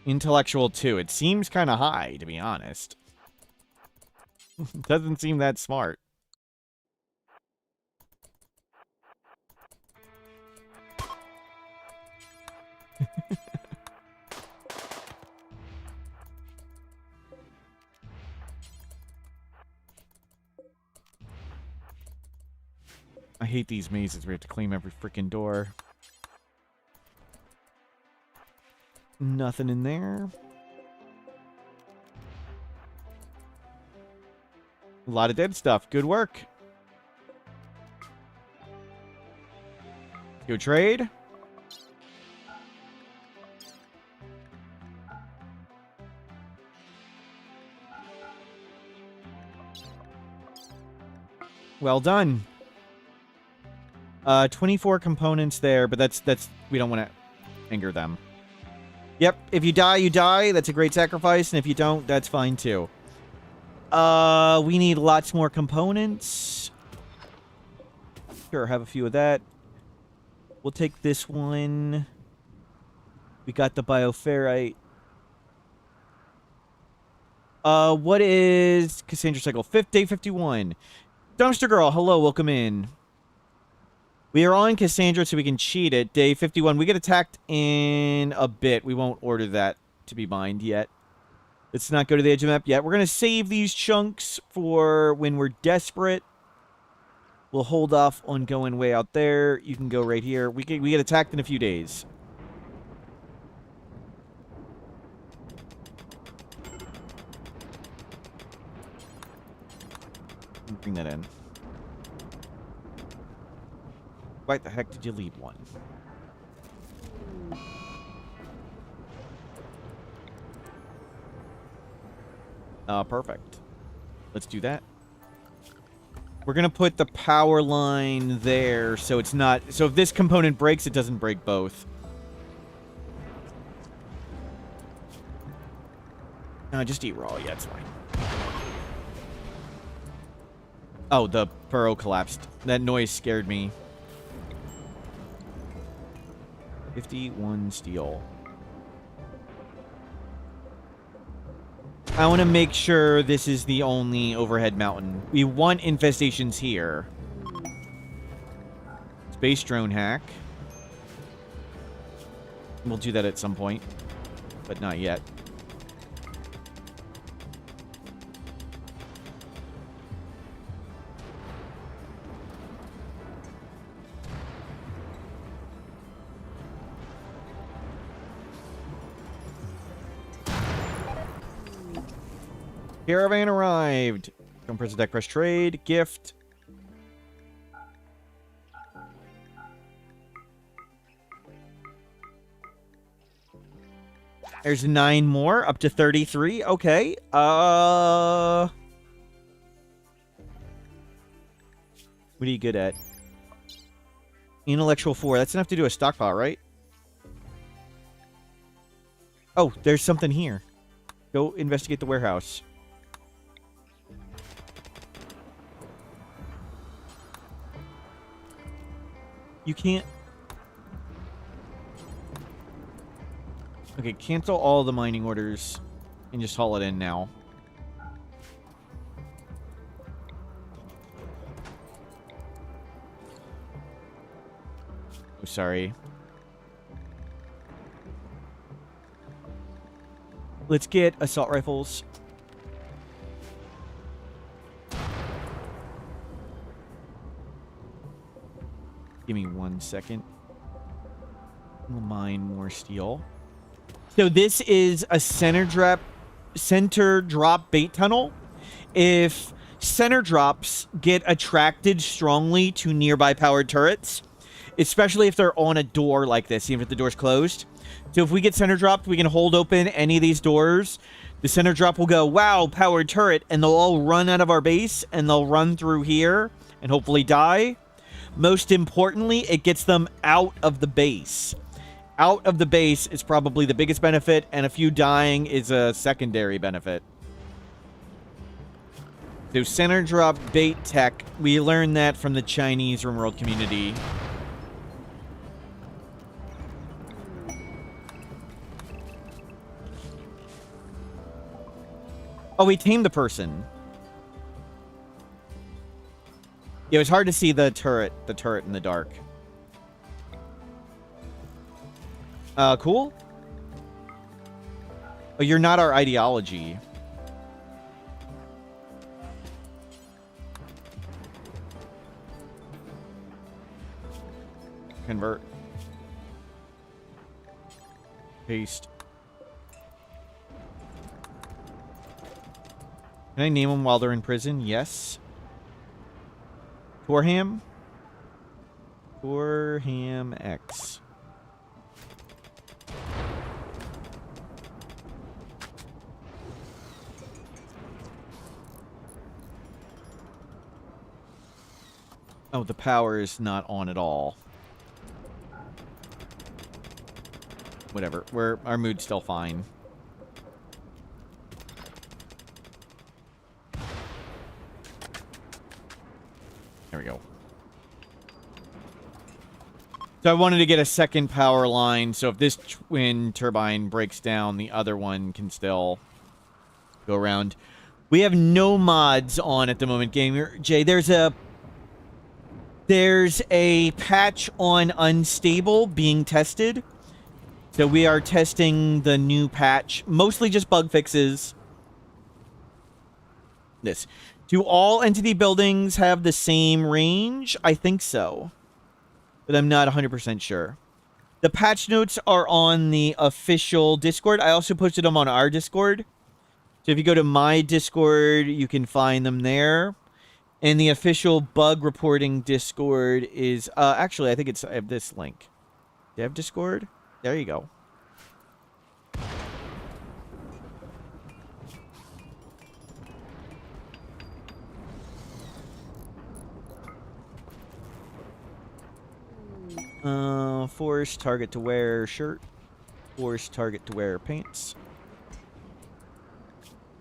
Intellectual 2. It seems kind of high, to be honest. Doesn't seem that smart. I hate these mazes. We have to clean every freaking door. Nothing in there. A lot of dead stuff. Good work. Go trade. Well done. 24 components there, but that's we don't want to anger them. Yep, if you die, you die. That's a great sacrifice, and if you don't, that's fine too. We need lots more components. Sure, have a few of that. We'll take this one. We got the bioferrite. What is Cassandra cycle? Day 51. Dumpster Girl, hello, welcome in. We are on Cassandra, so we can cheat it. Day 51. We get attacked in a bit. We won't order that to be mined yet. Let's not go to the edge of the map yet. We're going to save these chunks for when we're desperate. We'll hold off on going way out there. You can go right here. We get attacked in a few days. Bring that in. Why the heck did you leave one? Perfect. Let's do that. We're gonna put the power line there, so it's not... So if this component breaks, it doesn't break both. No, just eat raw. Yeah, it's fine. Oh, the burrow collapsed. That noise scared me. 51 steel. I want to make sure this is the only overhead mountain. We want infestations here. Space drone hack. We'll do that at some point, but not yet. Caravan arrived. Don't press the deck, press trade. Gift. There's 9 more, up to 33. Okay. What are you good at? Intellectual 4. That's enough to do a stockpile, right? Oh, there's something here. Go investigate the warehouse. You can't... Okay, cancel all the mining orders and just haul it in now. Oh, sorry. Let's get assault rifles. Give me 1 second. We'll mine more steel. So this is a center drop bait tunnel. If center drops get attracted strongly to nearby powered turrets, especially if they're on a door like this, even if the door's closed. So if we get center dropped, we can hold open any of these doors. The center drop will go, wow, powered turret, and they'll all run out of our base, and they'll run through here and hopefully die. Most importantly, it gets them out of the base. Out of the base is probably the biggest benefit, and a few dying is a secondary benefit. So center drop bait tech, we learned that from the Chinese RimWorld community. Oh, we tamed the person. Yeah, it was hard to see the turret in the dark. Cool. Oh, you're not our ideology. Convert. Paste. Can I name them while they're in prison? Yes. Torham? Torham X. Oh, the power is not on at all. Whatever. Our mood's still fine. There we go. So I wanted to get a second power line, so if this twin turbine breaks down, the other one can still go around. We have no mods on at the moment, Gamer Jay. There's a patch on Unstable being tested. So we are testing the new patch. Mostly just bug fixes. This. Do all entity buildings have the same range? I think so. But I'm not 100% sure. The patch notes are on the official Discord. I also posted them on our Discord. So if you go to my Discord, you can find them there. And the official bug reporting Discord is... actually, I think I have this link. Dev Discord? There you go. Force target to wear shirt. Force target to wear pants.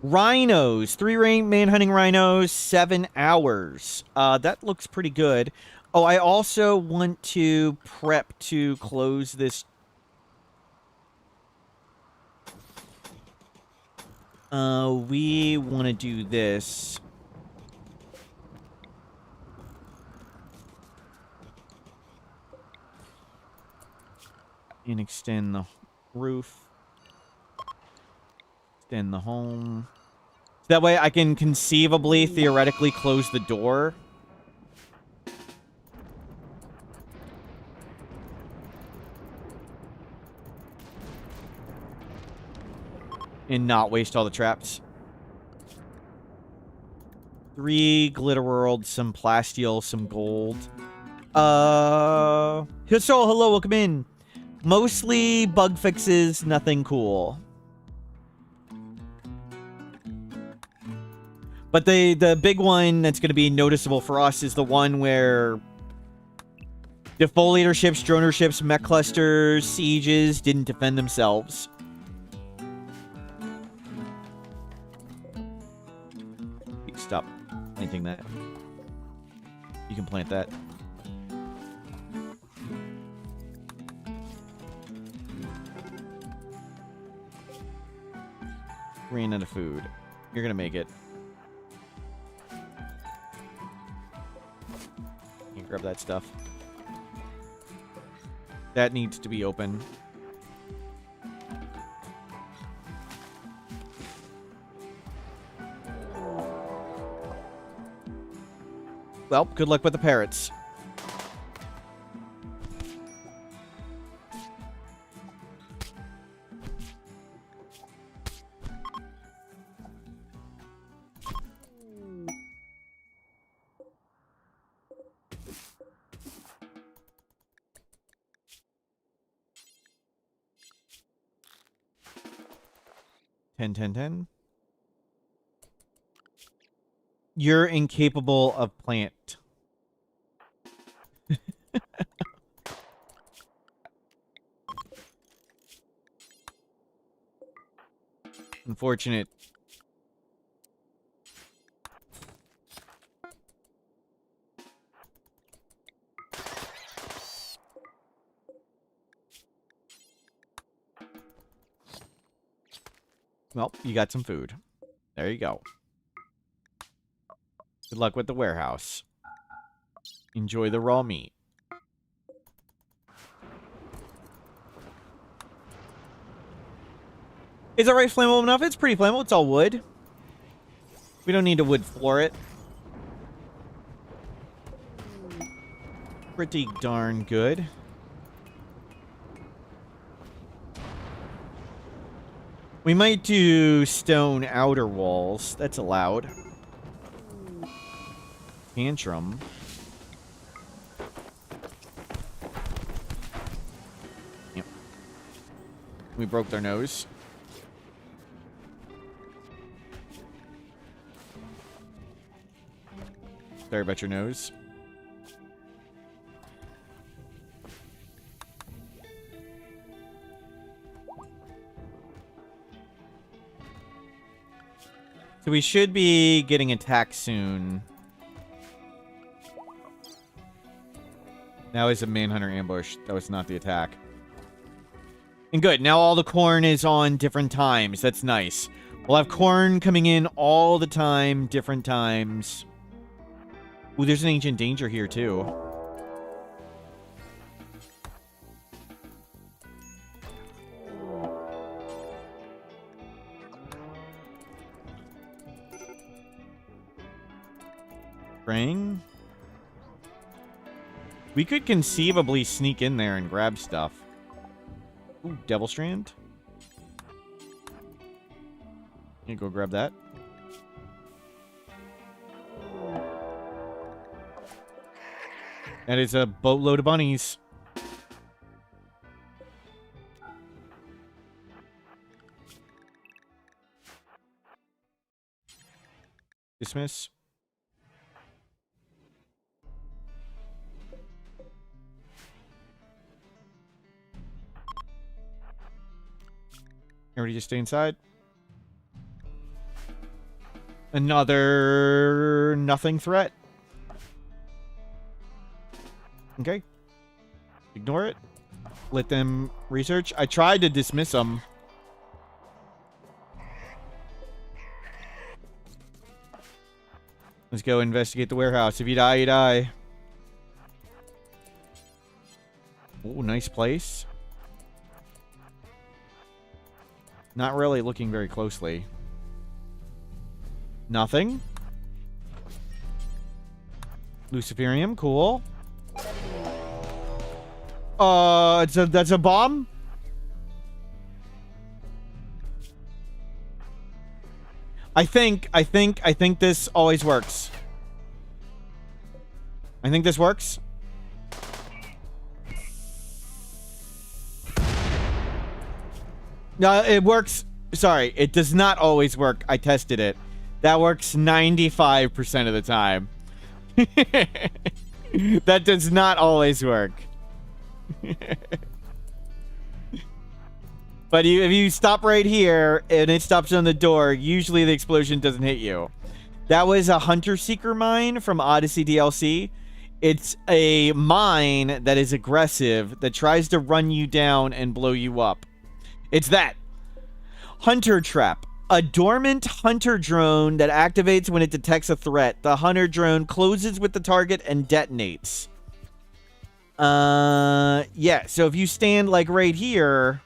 Rhinos. 3 man-hunting rhinos, 7 hours. That looks pretty good. Oh, I also want to prep to close this. We want to do this. And extend the roof. Extend the home. That way I can conceivably, theoretically close the door. And not waste all the traps. 3 glitter world, some plasteel, some gold. So hello, welcome in. Mostly bug fixes, nothing cool. But the big one that's going to be noticeable for us is the one where defoliator ships, droner ships, mech clusters, sieges didn't defend themselves. Stop planting that. You can plant that. Ran out of food. You're gonna make it. You grab that stuff. That needs to be open. Well, good luck with the parrots. Ten. You're incapable of plant. Unfortunate. Well, you got some food. There you go. Good luck with the warehouse. Enjoy the raw meat. Is that right flammable enough? It's pretty flammable. It's all wood. We don't need a wood floor it. Pretty darn good. We might do stone outer walls. That's allowed. Tantrum. Yep. We broke their nose. Sorry about your nose. So we should be getting attacked soon. That was a manhunter ambush. That was not the attack. And good. Now all the corn is on different times. That's nice. We'll have corn coming in all the time, different times. Ooh, there's an ancient danger here, too. Spring? We could conceivably sneak in there and grab stuff. Ooh, Devil Strand. You go grab that. That is a boatload of bunnies. Dismiss. Everybody just stay inside. Another nothing threat. Okay. Ignore it. Let them research. I tried to dismiss them. Let's go investigate the warehouse. If you die, you die. Oh, nice place. Not really looking very closely. Nothing. Luciferium, cool. That's a bomb? I think this always works. I think this works. No, it works. Sorry, it does not always work. I tested it. That works 95% of the time. That does not always work. But if you stop right here and it stops on the door, usually the explosion doesn't hit you. That was a Hunter Seeker mine from Odyssey DLC. It's a mine that is aggressive, that tries to run you down and blow you up. It's that. Hunter Trap. A dormant hunter drone that activates when it detects a threat. The hunter drone closes with the target and detonates. Yeah, so if you stand like right here,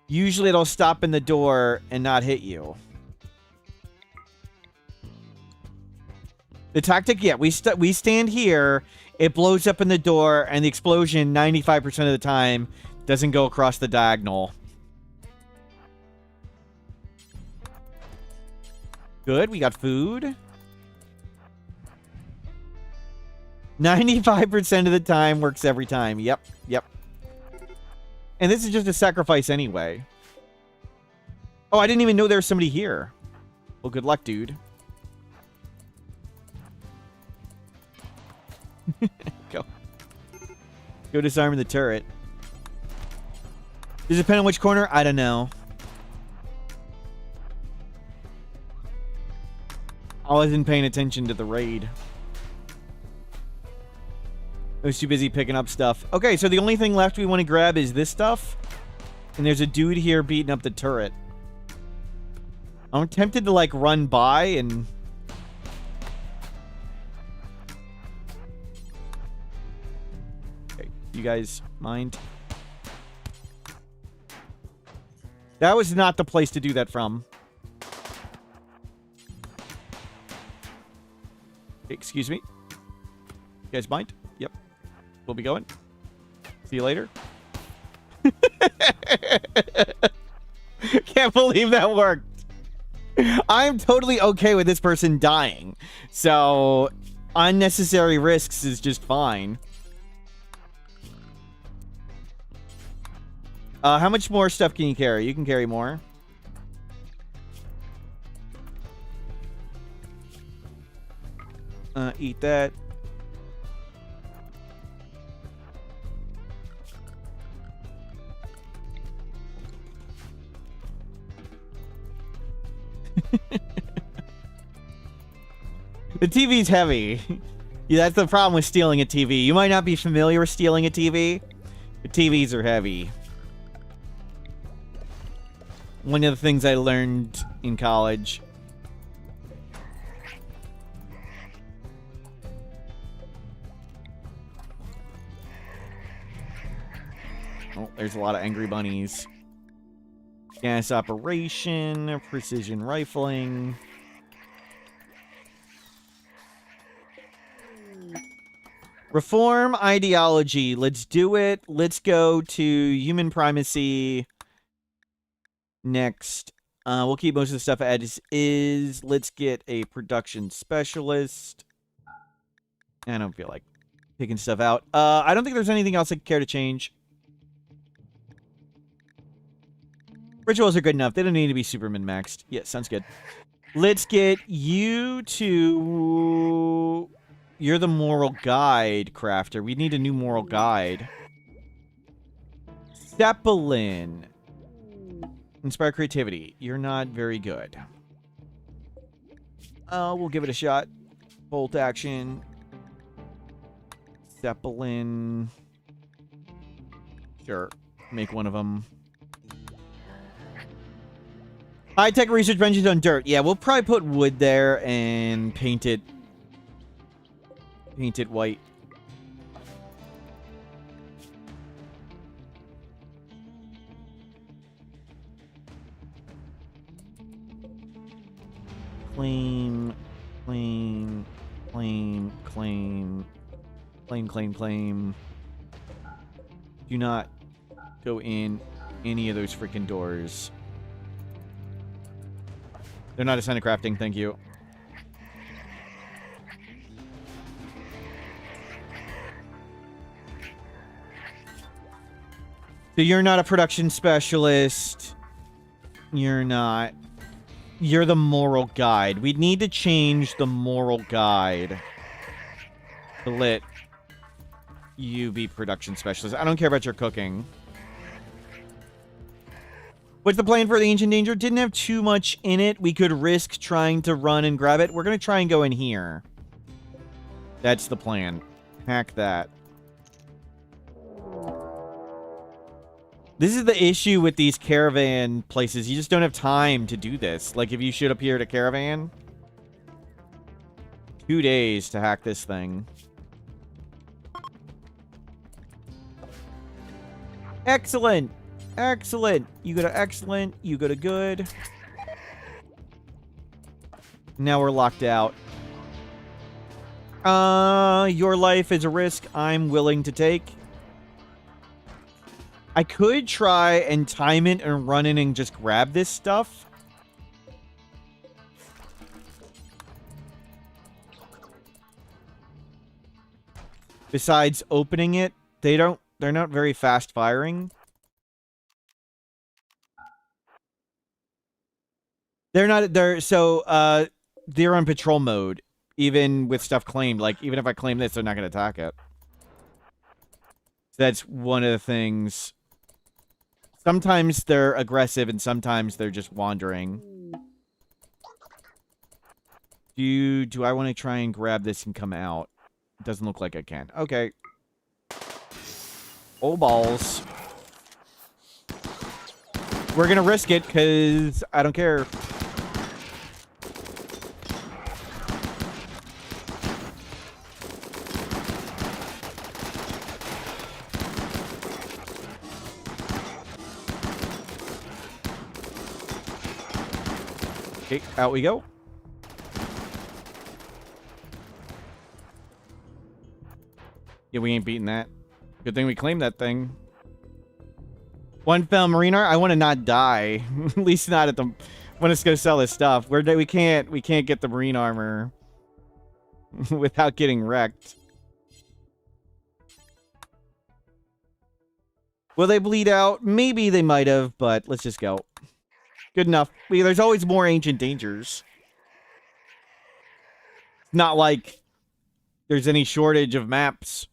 usually it'll stop in the door and not hit you. The tactic, yeah, we stand here, it blows up in the door, and the explosion 95% of the time doesn't go across the diagonal. Good, we got food. 95% of the time works every time. Yep, yep. And this is just a sacrifice anyway. Oh, I didn't even know there was somebody here. Well, good luck, dude. Go. Go disarm the turret. Does it depend on which corner? I don't know. I wasn't paying attention to the raid. I was too busy picking up stuff. Okay, so the only thing left we want to grab is this stuff. And there's a dude here beating up the turret. I'm tempted to, like, run by and... Okay, you guys mind? That was not the place to do that from. Excuse me. You guys mind? Yep. We'll be going. See you later. Can't believe that worked. I'm totally okay with this person dying. So, unnecessary risks is just fine. How much more stuff can you carry? You can carry more. Eat that. The TV's heavy. Yeah, that's the problem with stealing a TV. You might not be familiar with stealing a TV, but TVs are heavy. One of the things I learned in college. Oh, there's a lot of angry bunnies. Gas operation, precision rifling. Reform ideology. Let's do it. Let's go to human primacy next. We'll keep most of the stuff as is. Let's get a production specialist. I don't feel like picking stuff out. I don't think there's anything else I care to change. Rituals are good enough. They don't need to be super min-maxed. Yeah, sounds good. Let's get you to... You're the moral guide, crafter. We need a new moral guide. Zeppelin. Inspire creativity. You're not very good. We'll give it a shot. Bolt action. Zeppelin. Sure. Make one of them. High-tech research benches on dirt. Yeah, we'll probably put wood there and paint it white. Claim, claim, claim, claim, claim, claim, claim. Do not go in any of those freaking doors. They're not assigned to crafting, thank you. So you're not a production specialist. You're not. You're the moral guide. We need to change the moral guide to let you be production specialist. I don't care about your cooking. What's the plan for the Ancient Danger? Didn't have too much in it. We could risk trying to run and grab it. We're going to try and go in here. That's the plan. Hack that. This is the issue with these caravan places. You just don't have time to do this. Like, if you shoot up here at a caravan, 2 days to hack this thing. Excellent. Excellent. You go to excellent. You go to good. Now we're locked out. Your life is a risk I'm willing to take. I could try and time it and run in and just grab this stuff. Besides opening it, they're not very fast firing. They're on patrol mode, even with stuff claimed. Like, even if I claim this, they're not going to attack it. So that's one of the things. Sometimes they're aggressive, and sometimes they're just wandering. Do I want to try and grab this and come out? It doesn't look like I can. Okay. Oh, balls. We're going to risk it, because I don't care. Okay, out we go. Yeah, we ain't beating that. Good thing we claimed that thing. One found marine art. I want to not die. At least not at the when it's gonna sell this stuff. We can't get the marine armor without getting wrecked. Will they bleed out? Maybe they might have, but let's just go. Good enough. There's always more ancient dangers. Not like there's any shortage of maps.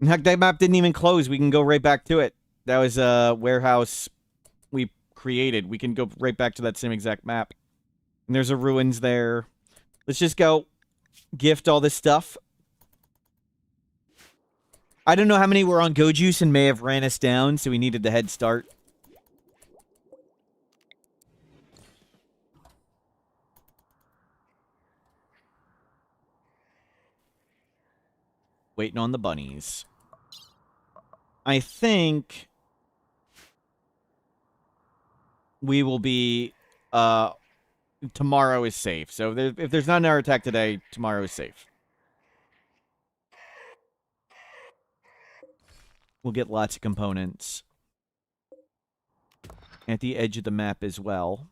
Heck, that map didn't even close. We can go right back to it. That was a warehouse we created. We can go right back to that same exact map. And there's a ruins there. Let's just go gift all this stuff. I don't know how many were on Go Juice and may have ran us down, so we needed the head start. Waiting on the bunnies. I think we will be, tomorrow is safe. So if there's not another attack today, tomorrow is safe. We'll get lots of components at the edge of the map as well.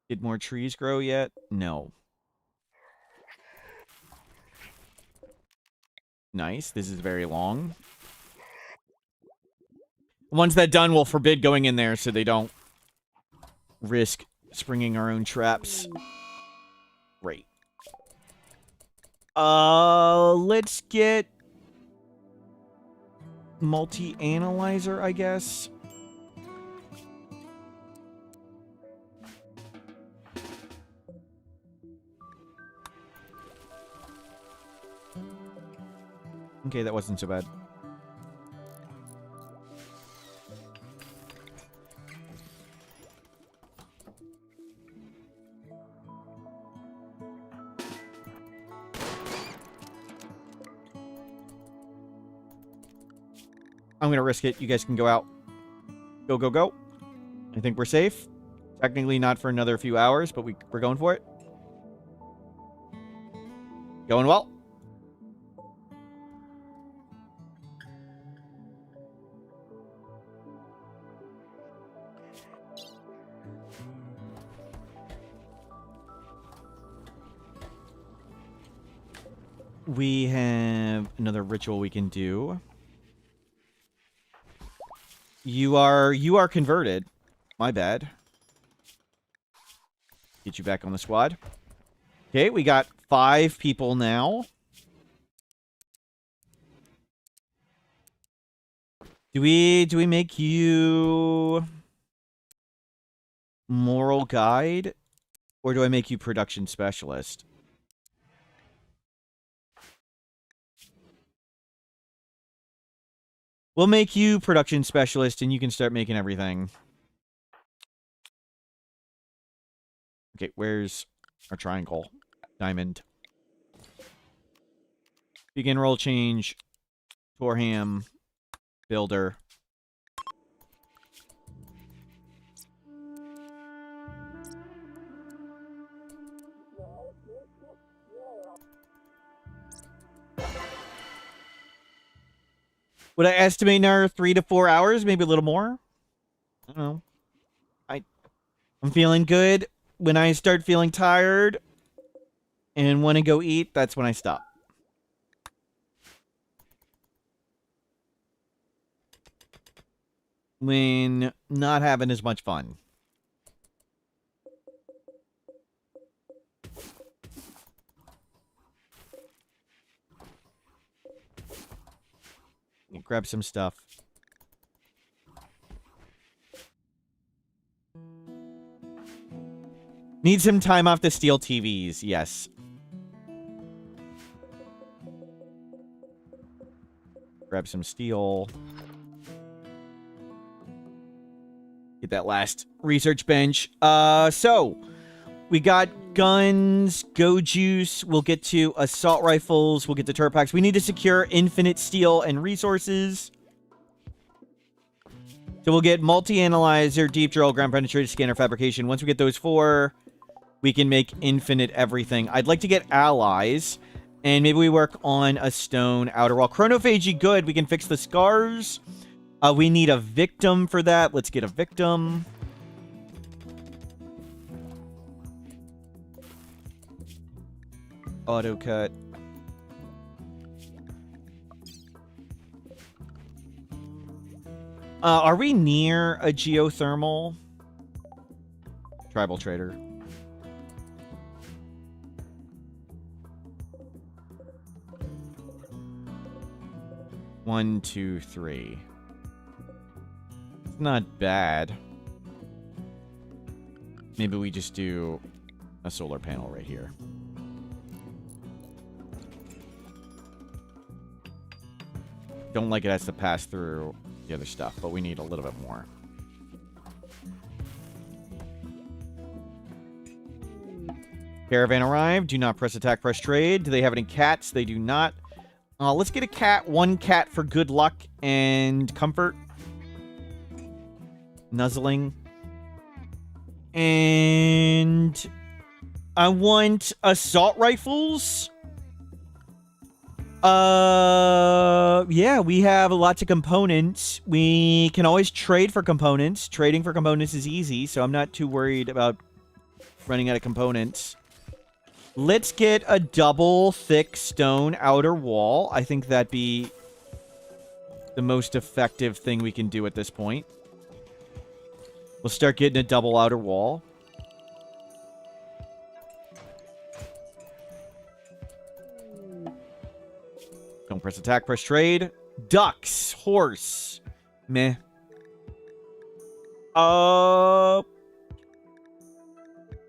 Did more trees grow yet? No. Nice. This is very long. Once that's done, we'll forbid going in there so they don't risk springing our own traps. Great. Let's get multi-analyzer, I guess. Okay, that wasn't so bad. I'm gonna risk it. You guys can go out. Go, go, go. I think we're safe. Technically not for another few hours, but we're going for it. Going well. We have another ritual we can do. You are converted. My bad. Get you back on the squad. Okay, we got 5 people now. Do we make you moral guide, or do I make you production specialist? We'll make you production specialist, and you can start making everything. Okay, where's our triangle? Diamond. Begin roll change. Torham. Builder. Would I estimate another 3 to 4 hours? Maybe a little more? I don't know. I'm feeling good. When I start feeling tired and want to go eat, that's when I stop. When not having as much fun. Grab some stuff. Need some time off to steal TVs, yes. Grab some steel. Get that last research bench. So we got guns, go juice. We'll get to assault rifles. We'll get to turret packs. We need to secure infinite steel and resources. So we'll get multi-analyzer, deep drill, ground penetrator, scanner, fabrication. Once we get those 4, we can make infinite everything. I'd like to get allies. And maybe we work on a stone outer wall. Chronophagy, good. We can fix the scars. We need a victim for that. Let's get a victim. Auto cut. Are we near a geothermal? Tribal trader. One, 2, 3. It's not bad. Maybe we just do a solar panel right here. Don't like it has to pass through the other stuff, but we need a little bit more. Caravan arrived. Do not press attack, press trade. Do they have any cats? They do not. Let's get a cat. 1 cat for good luck and comfort. Nuzzling. And I want assault rifles. Yeah, we have lots of components. We can always trade for components. Trading for components is easy, so I'm not too worried about running out of components. Let's get a double thick stone outer wall. I think that'd be the most effective thing we can do at this point. We'll start getting a double outer wall. press attack, press trade. Ducks, horse, meh.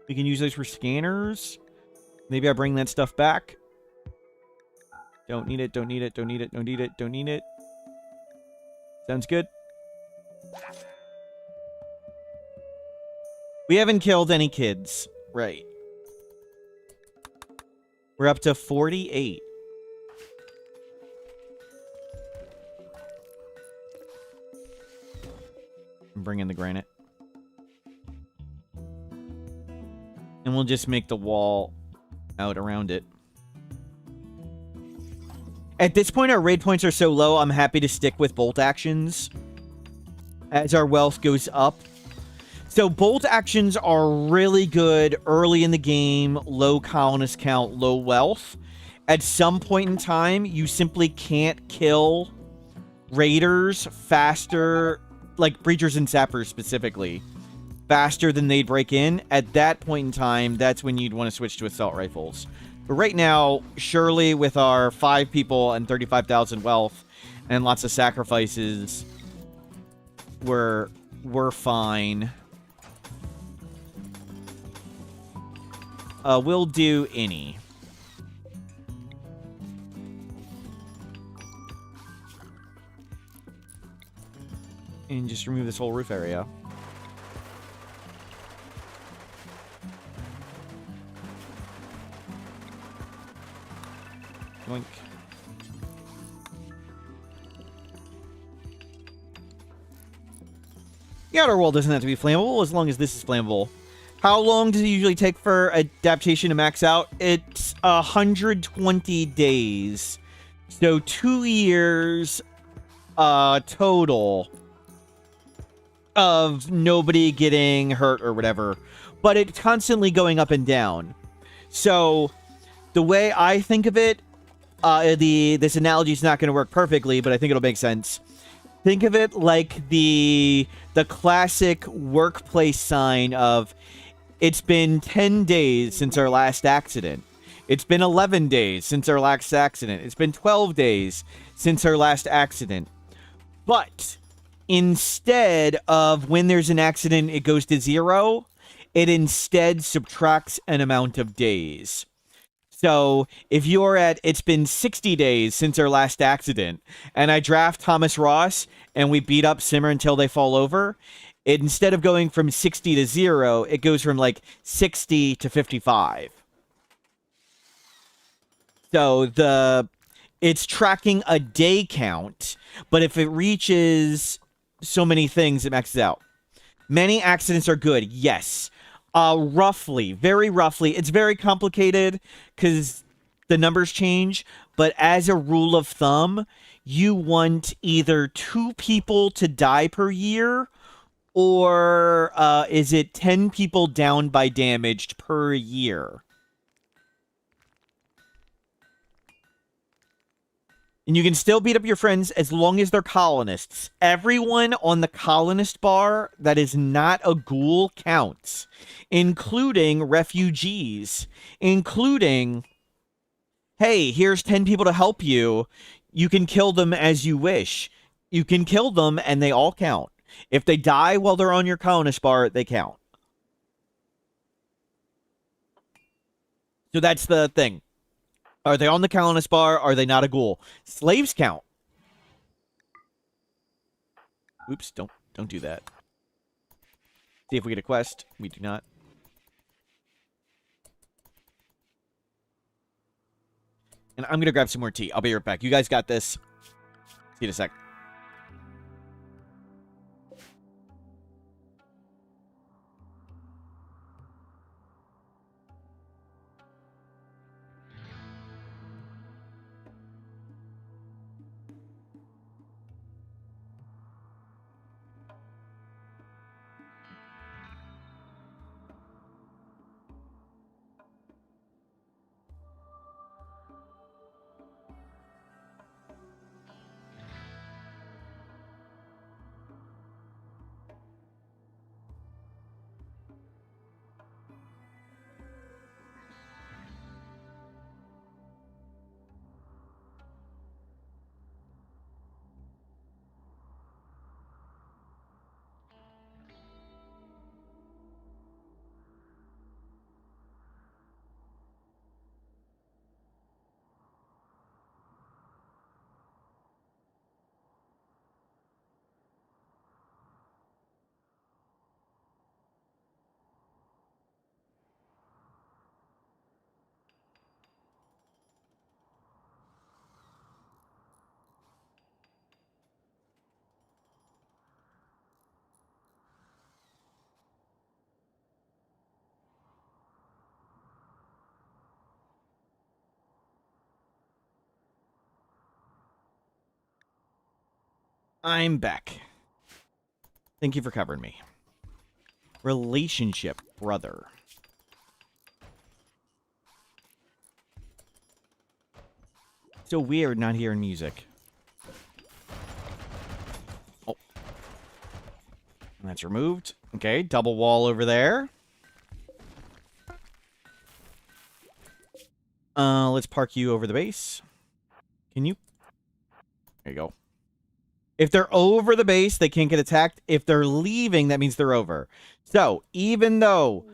We can use those for scanners. Maybe I bring that stuff back. Don't need it, don't need it, don't need it, don't need it, don't need it. Sounds good. We haven't killed any kids. Right. We're up to 48. Bring in the granite. And we'll just make the wall out around it. At this point, our raid points are so low, I'm happy to stick with bolt actions as our wealth goes up. So bolt actions are really good early in the game, low colonist count, low wealth. At some point in time, you simply can't kill raiders faster, like breachers and sappers specifically, faster than they'd break in. At that point in time, that's when you'd want to switch to assault rifles. But right now, surely with our 5 people and 35,000 wealth and lots of sacrifices, we're fine. We'll do any. And just remove this whole roof area. Yoink. The outer wall doesn't have to be flammable as long as this is flammable. How long does it usually take for adaptation to max out? It's 120 days. So 2 years total of nobody getting hurt or whatever. But it's constantly going up and down. So the way I think of it, this analogy is not going to work perfectly, but I think it'll make sense. Think of it like the classic workplace sign of, it's been 10 days since our last accident. It's been 11 days since our last accident. It's been 12 days since our last accident. But instead of when there's an accident, it goes to 0, it instead subtracts an amount of days. So if you're at, it's been 60 days since our last accident, and I draft Thomas Ross and we beat up Simmer until they fall over, instead of going from 60 to 0, it goes from like 60 to 55. So it's tracking a day count, but if it reaches so many things, it maxes out. Many accidents are good, yes. Roughly, very roughly. It's very complicated because the numbers change, but as a rule of thumb, you want either 2 people to die per year, or is it 10 people down by damaged per year? And you can still beat up your friends as long as they're colonists. Everyone on the colonist bar that is not a ghoul counts, including refugees, including, hey, here's 10 people to help you. You can kill them as you wish. You can kill them and they all count. If they die while they're on your colonist bar, they count. So that's the thing. Are they on the colonist bar? Are they not a ghoul? Slaves count. Oops, don't do that. See if we get a quest. We do not. And I'm going to grab some more tea. I'll be right back. You guys got this. See you in a sec. I'm back. Thank you for covering me. Relationship, brother. So weird not hearing music. Oh. That's removed. Okay, double wall over there. Let's park you over the base. Can you? There you go. If they're over the base, they can't get attacked. If they're leaving, that means they're over. So, even though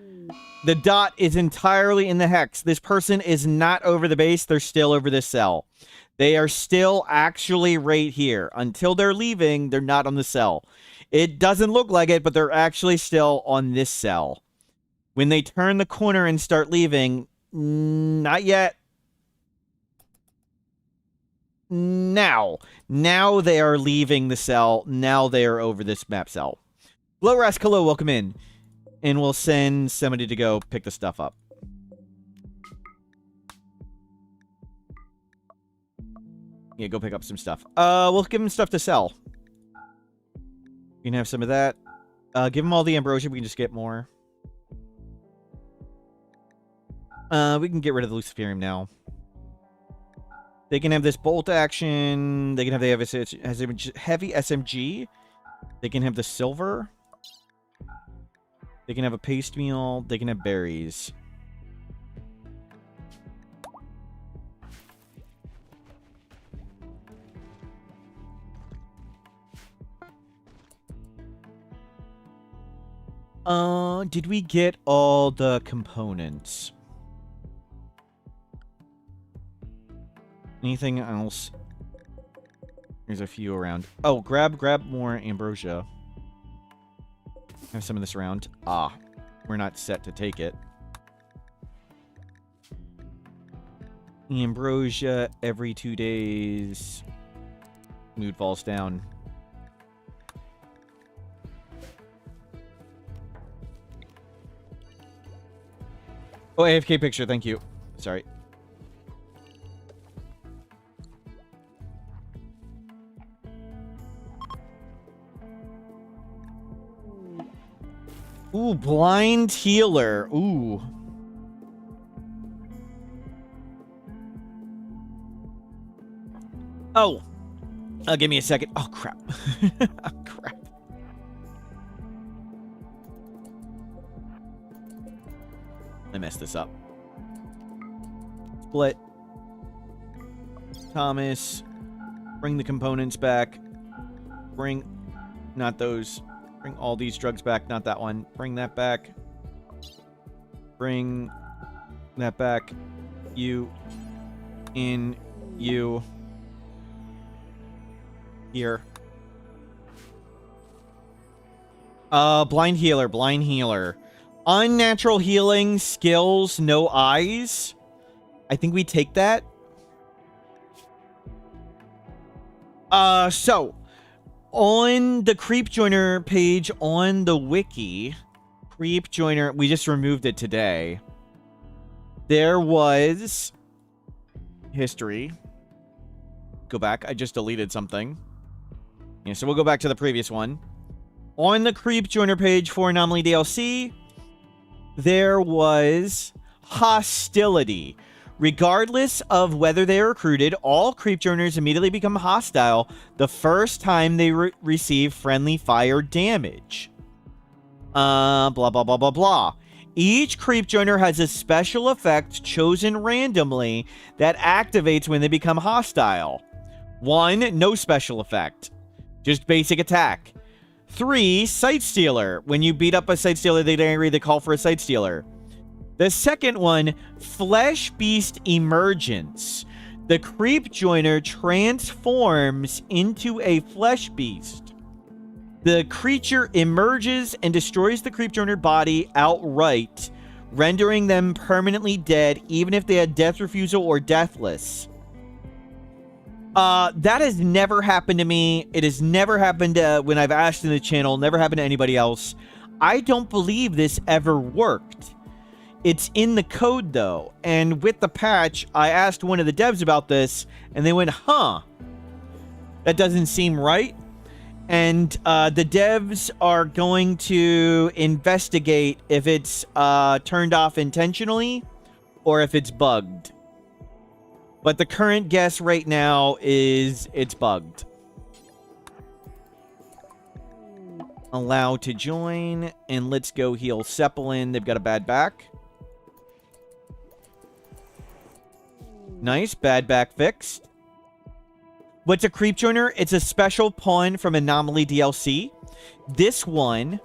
the dot is entirely in the hex, this person is not over the base, they're still over this cell. They are still actually right here. Until they're leaving, they're not on the cell. It doesn't look like it, but they're actually still on this cell. When they turn the corner and start leaving, not yet. Now they are leaving the cell. Now they are over this map cell. Hello, Rascalo, welcome in. And we'll send somebody to go pick the stuff up. Yeah, go pick up some stuff. We'll give them stuff to sell. You can have some of that. Give them all the ambrosia. We can just get more. We can get rid of the Luciferium now. They can have this bolt action. They can have the heavy SMG. They can have the silver. They can have a paste meal. They can have berries. Did we get all the components? Anything else? There's a few around. Oh, grab more ambrosia. Have some of this around. Ah, we're not set to take it. Ambrosia every 2 days. Mood falls down. Oh, AFK picture, thank you. Sorry. Ooh, blind healer. Ooh. Oh. Give me a second. Oh, crap. Oh, crap. I messed this up. Split. Thomas. Bring the components back. Bring... Not those. Bring all these drugs back. Not that one. Bring that back. Bring that back. You. In. You. Here. Blind healer. Blind healer. Unnatural healing, skills, no eyes. I think we take that. So, on the Creep Joiner page on the wiki, Creep Joiner, we just removed it today. There was history. Go back. I just deleted something. Yeah, so we'll go back to the previous one. On the Creep Joiner page for Anomaly DLC, there was hostility. Regardless of whether they are recruited, all creep joiners immediately become hostile the first time they receive friendly fire damage. Blah, blah, blah, blah, blah. Each creep joiner has a special effect chosen randomly that activates when they become hostile. 1, no special effect. Just basic attack. 3, Sight Stealer. When you beat up a Sight Stealer, they angry, they call for a Sight Stealer. The second one, Flesh Beast Emergence. The Creep Joiner transforms into a Flesh Beast. The creature emerges and destroys the Creep Joiner body outright, rendering them permanently dead, even if they had Death Refusal or Deathless. That has never happened to me. It has never happened when I've asked in the channel. Never happened to anybody else. I don't believe this ever worked. It's in the code, though. And with the patch, I asked one of the devs about this, and they went, huh. That doesn't seem right. And the devs are going to investigate if it's turned off intentionally or if it's bugged. But the current guess right now is it's bugged. Allow to join, and let's go heal Zeppelin. They've got a bad back. Nice, bad back fixed. What's a creep joiner? It's a special pawn from Anomaly DLC. This one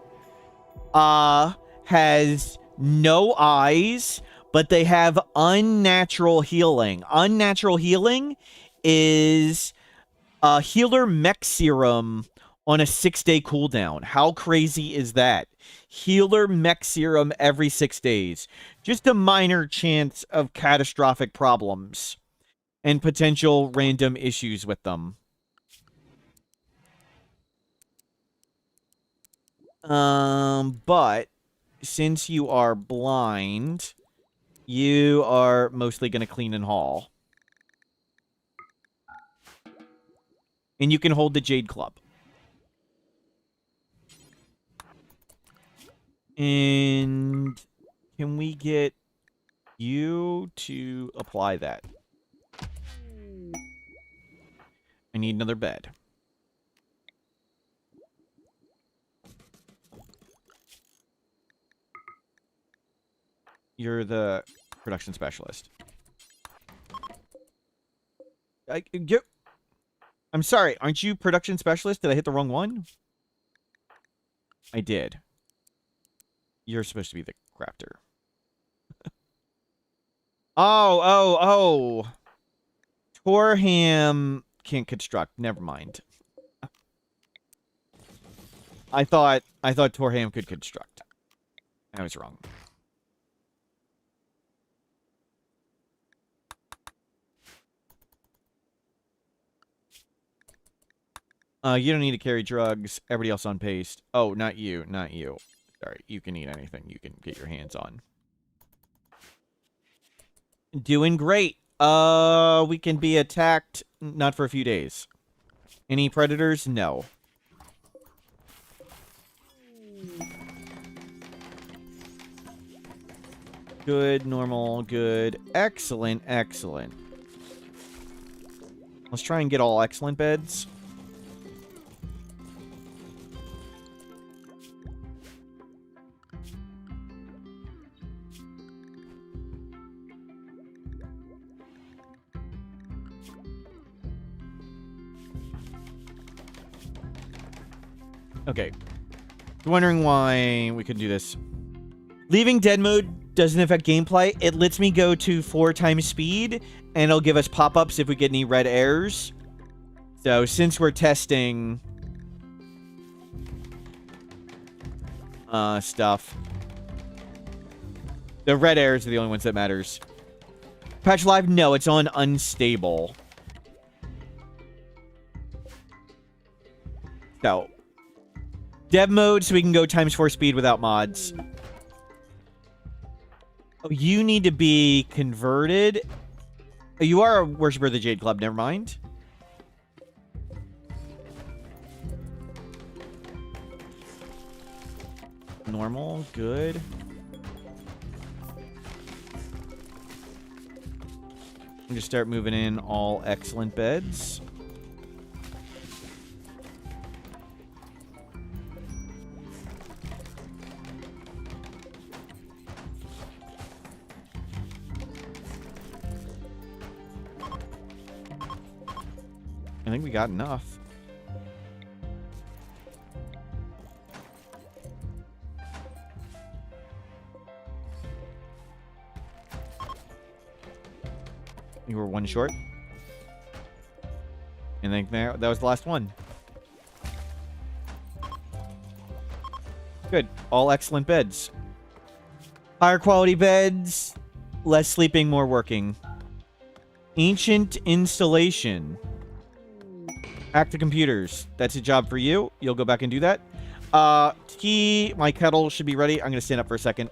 has no eyes, but they have unnatural healing. Unnatural healing is a healer mech serum on a 6-day cooldown. How crazy is that? Healer mech serum every 6 days. Just a minor chance of catastrophic problems and potential random issues with them. But since you are blind, you are mostly going to clean and haul. And you can hold the Jade Club. And can we get you to apply that? I need another bed. You're the production specialist. I'm sorry, aren't you production specialist? Did I hit the wrong one? I did. You're supposed to be the crafter. Oh. Torham can't construct. Never mind. I thought Torham could construct. I was wrong. You don't need to carry drugs. Everybody else on paste. Oh, not you. Not you. Sorry. You can eat anything you can get your hands on. Doing great. We can be attacked. Not for a few days. Any predators? No. Good, normal, good. Excellent, excellent. Let's try and get all excellent beds. Okay. Wondering why we couldn't do this. Leaving dead mode doesn't affect gameplay. It lets me go to 4 times speed, and it'll give us pop-ups if we get any red errors. So, since we're testing stuff, the red errors are the only ones that matters. Patch Live? No, it's on unstable. So, dev mode, so we can go times 4 speed without mods. Oh, you need to be converted. Oh, you are a worshiper of the Jade Club. Never mind. Normal. Good. I'm just start moving in all excellent beds. I think we got enough. You were 1 short. And I think that was the last one. Good. All excellent beds. Higher quality beds. Less sleeping, more working. Ancient installation. Hack the computers. That's a job for you. You'll go back and do that. Tea. My kettle should be ready. I'm going to stand up for a second.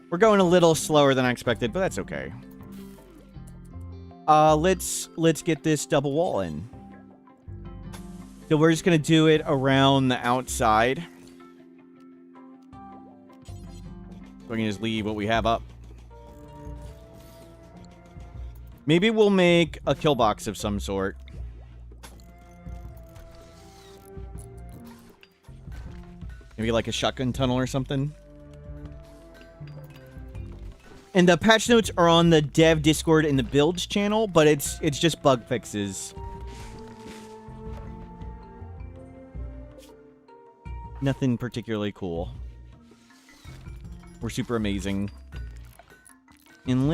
We're going a little slower than I expected, but that's okay. Let's get this double wall in. So we're just gonna do it around the outside. We can just leave what we have up. Maybe we'll make a kill box of some sort. Maybe like a shotgun tunnel or something. And the patch notes are on the dev Discord in the builds channel, but it's just bug fixes. Nothing particularly cool. We're super amazing. And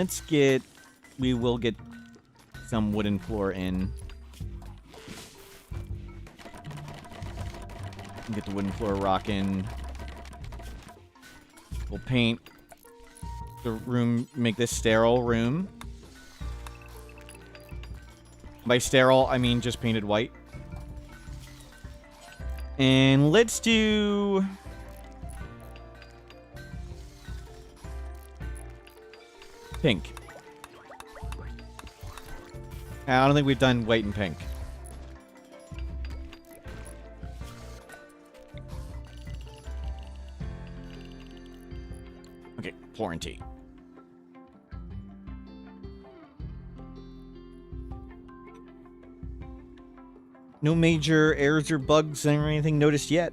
we will get some wooden floor in. Get the wooden floor rocking. We'll paint the room, make this sterile room. By sterile, I mean just painted white. And let's do... pink. I don't think we've done white and pink. Okay, Florentine. No major errors or bugs or anything noticed yet.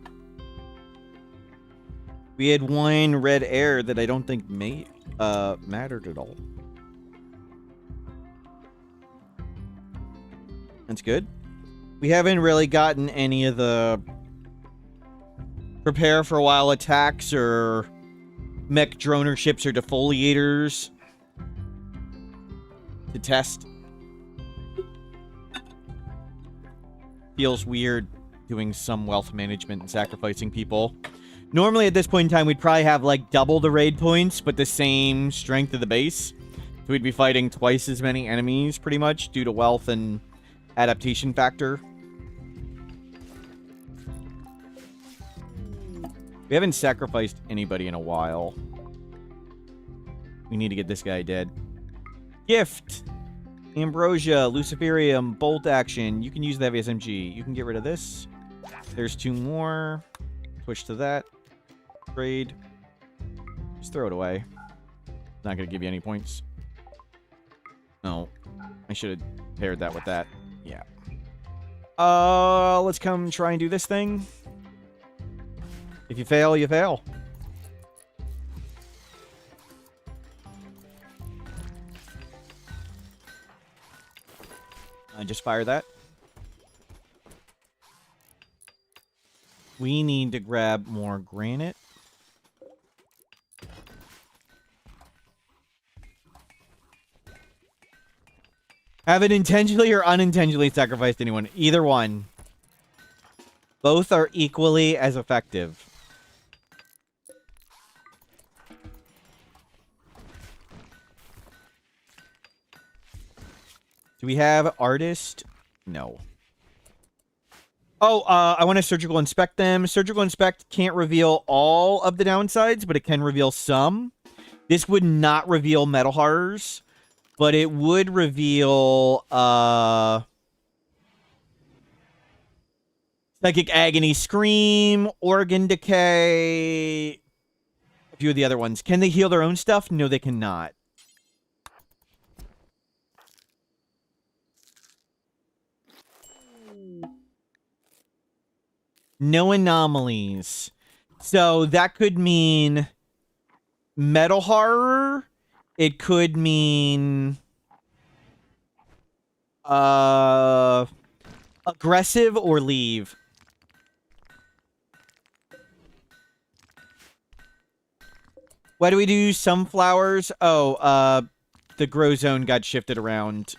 We had one red error that I don't think mattered at all. That's good. We haven't really gotten any of the prepare for a while attacks or mech droner ships or defoliators to test. Feels weird doing some wealth management and sacrificing people. Normally at this point in time, we'd probably have like double the raid points, but the same strength of the base. So we'd be fighting twice as many enemies pretty much due to wealth and adaptation factor. We haven't sacrificed anybody in a while. We need to get this guy dead. Gift! Ambrosia, Luciferium, Bolt Action. You can use the heavy SMG. You can get rid of this. There's two more. Switch to that. Trade. Just throw it away. Not going to give you any points. No. I should have paired that with that. Yeah. Let's come try and do this thing. If you fail, you fail. Just fire that. We need to grab more granite. Have it intentionally or unintentionally sacrificed anyone. Either one. Both are equally as effective. Do we have artist? No. Oh, I want to surgical inspect them. Surgical inspect can't reveal all of the downsides, but it can reveal some. This would not reveal metal horrors, but it would reveal psychic agony, scream, organ decay, a few of the other ones. Can they heal their own stuff? No, they cannot. No anomalies. So that could mean metal horror. It could mean aggressive or leave. Why do we do sunflowers? Oh, the grow zone got shifted around.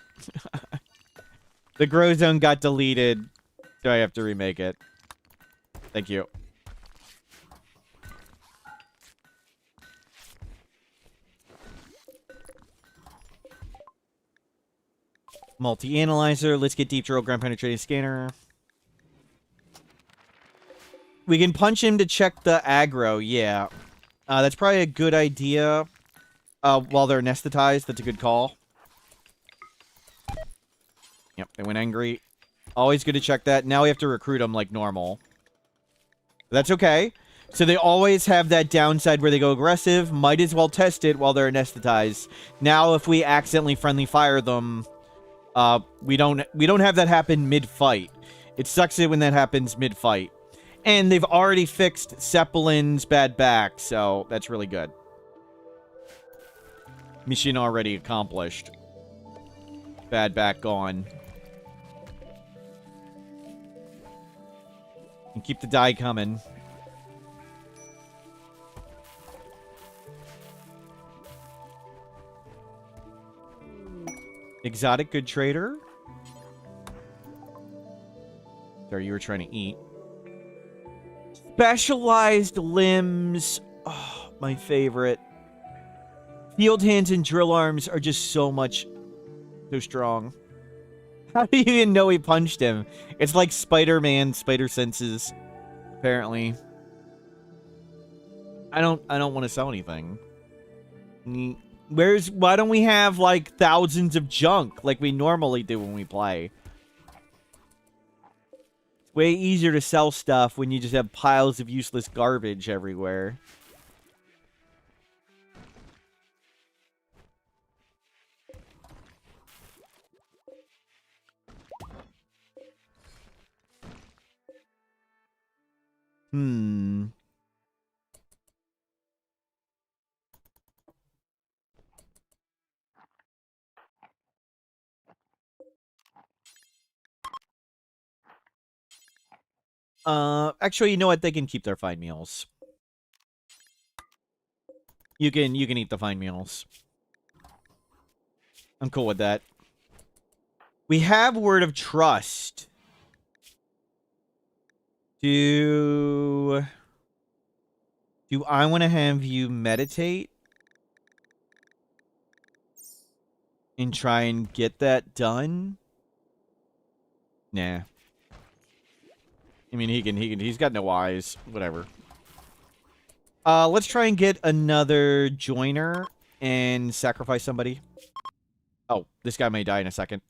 The grow zone got deleted, so I have to remake it. Thank you. Multi-analyzer. Let's get deep drill, ground penetrating scanner. We can punch him to check the aggro. Yeah. That's probably a good idea. While they're anesthetized, that's a good call. Yep, they went angry. Always good to check that. Now we have to recruit them like normal. That's okay. So they always have that downside where they go aggressive. Might as well test it while they're anesthetized. Now, if we accidentally friendly fire them, we don't have that happen mid-fight. It sucks it when that happens mid-fight. And they've already fixed Zeppelin's bad back, so that's really good. Mission already accomplished. Bad back gone. And keep the die coming. Exotic good trader. Sorry, you were trying to eat. Specialized limbs. Oh, my favorite. Field hands and drill arms are just so strong. How do you even know he punched him? It's like Spider-Man, spider senses, apparently. I don't want to sell anything. Why don't we have like thousands of junk like we normally do when we play? It's way easier to sell stuff when you just have piles of useless garbage everywhere. Actually, you know what? They can keep their fine meals. You can eat the fine meals. I'm cool with that. We have word of trust. Do I want to have you meditate and try and get that done? Nah. I mean, he's got no eyes. Whatever. Let's try and get another joiner and sacrifice somebody. Oh, this guy may die in a second.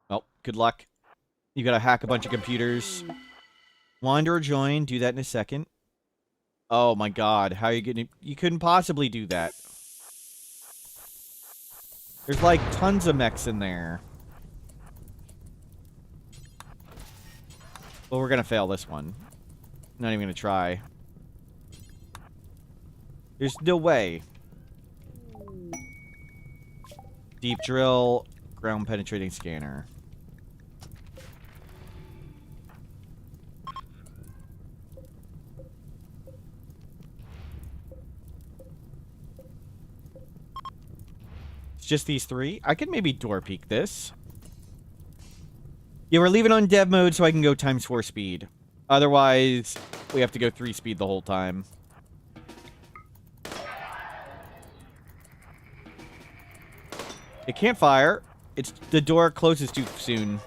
Well, good luck. You gotta hack a bunch of computers. Wander or join. Do that in a second. Oh my god. How are you getting... You couldn't possibly do that. There's like tons of mechs in there. Well, we're gonna fail this one. Not even gonna try. There's no way. Deep drill, ground penetrating scanner. It's just these three. I could maybe door peek this. Yeah, we're leaving on dev mode so I can go ×4 speed. Otherwise, we have to go 3 speed the whole time. It can't fire. It's the door closes too soon.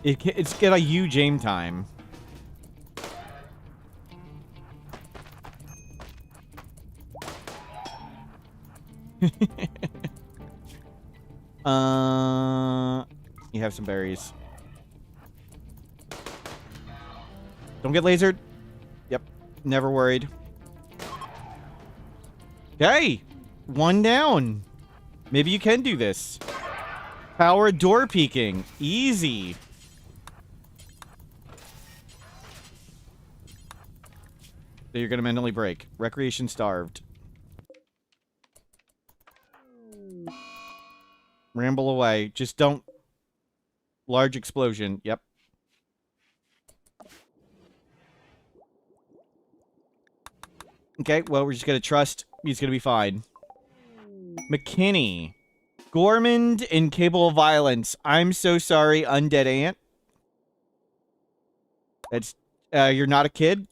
It's got a huge aim time. You have some berries. Don't get lasered. Yep. Never worried. Okay. One down. Maybe you can do this. Power door peeking. Easy. So you're going to mentally break. Recreation starved. Ramble away. Just don't... Large explosion. Yep. Okay, well, we're just going to trust he's going to be fine. McKinney. Gormand, incapable of violence. I'm so sorry, undead ant. That's, you're not a kid.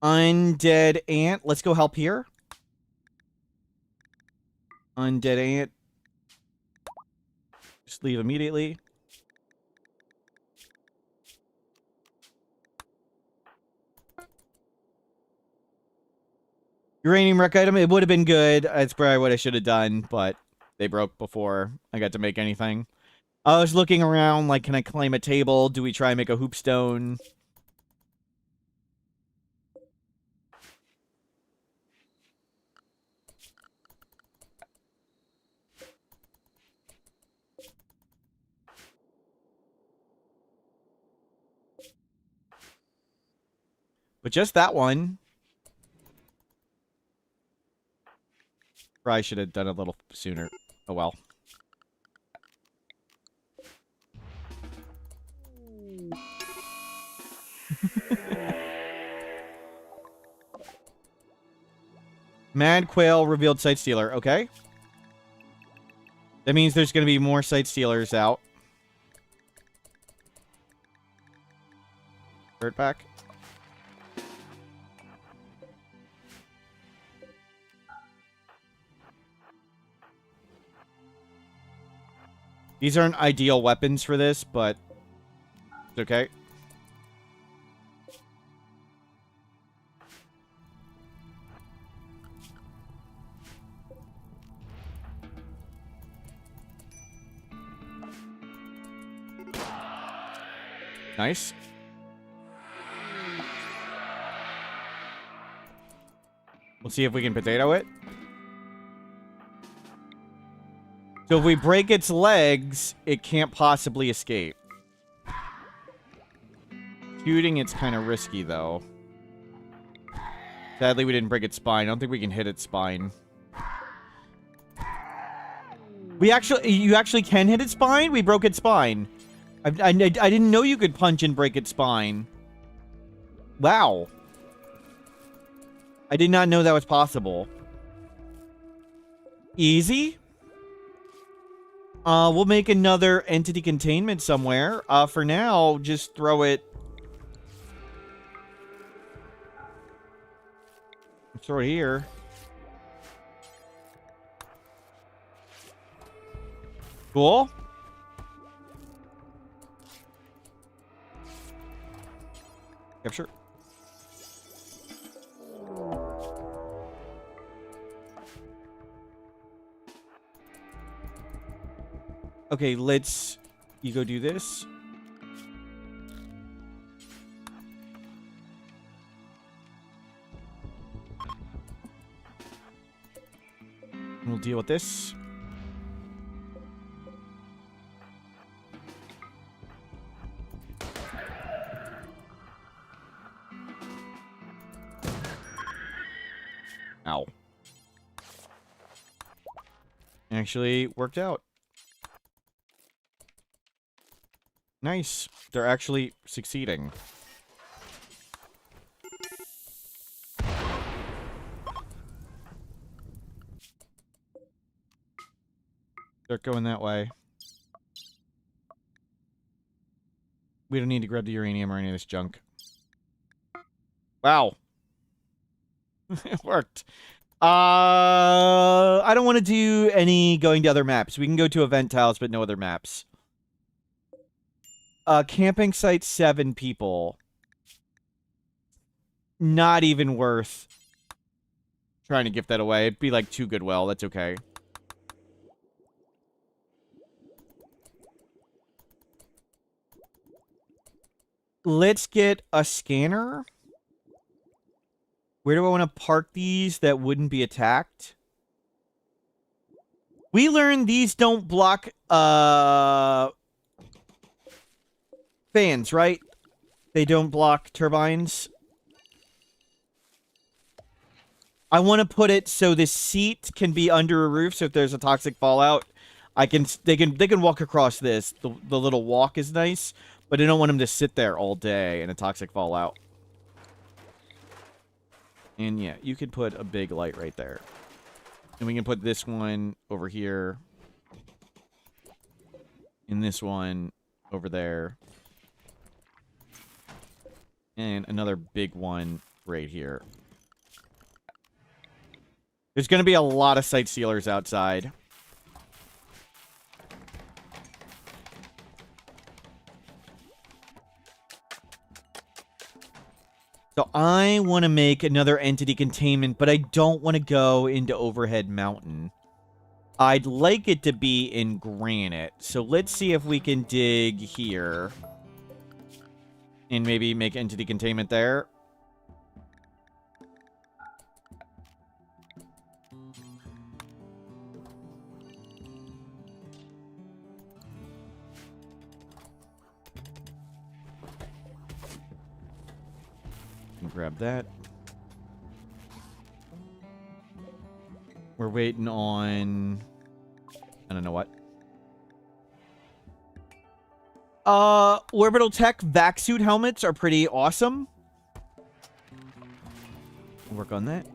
Undead ant. Let's go help here. Undead ant. Just leave immediately. Uranium wreck item. It would have been good. That's probably what I should have done, but they broke before I got to make anything. I was looking around, like, can I claim a table? Do we try and make a hoopstone? But just that one. Probably should have done it a little sooner. Oh well. Mad Quail revealed Sight Stealer. Okay. That means there's going to be more Sight Stealers out. Third back. These aren't ideal weapons for this, but it's okay. Nice. We'll see if we can potato it. So if we break its legs, it can't possibly escape. Shooting, it's kind of risky, though. Sadly, we didn't break its spine. I don't think we can hit its spine. You actually can hit its spine? We broke its spine. I didn't know you could punch and break its spine. Wow. I did not know that was possible. Easy? We'll make another entity containment somewhere. For now, just throw it... Throw it here. Cool. Capture. Okay, let's... You go do this. We'll deal with this. Ow. Actually worked out. Nice. They're actually succeeding. Start going that way. We don't need to grab the uranium or any of this junk. Wow. It worked. I don't want to do any going to other maps. We can go to event tiles, but no other maps. Camping site 7 people. Not even worth trying to gift that away. It'd be like 2 goodwill. That's okay. Let's get a scanner. Where do I want to park these that wouldn't be attacked? We learned these don't block fans, right? They don't block turbines. I want to put it so the seat can be under a roof, so if there's a toxic fallout, they can walk across this. The little walk is nice, but I don't want them to sit there all day in a toxic fallout. And yeah, you could put a big light right there. And we can put this one over here. And this one over there. And another big one right here. There's going to be a lot of sight sealers outside. So I want to make another entity containment, but I don't want to go into Overhead Mountain. I'd like it to be in granite. So let's see if we can dig here. And maybe make entity containment there. Grab that. We're waiting on... I don't know what. Orbital Tech vac suit helmets are pretty awesome. Work on that.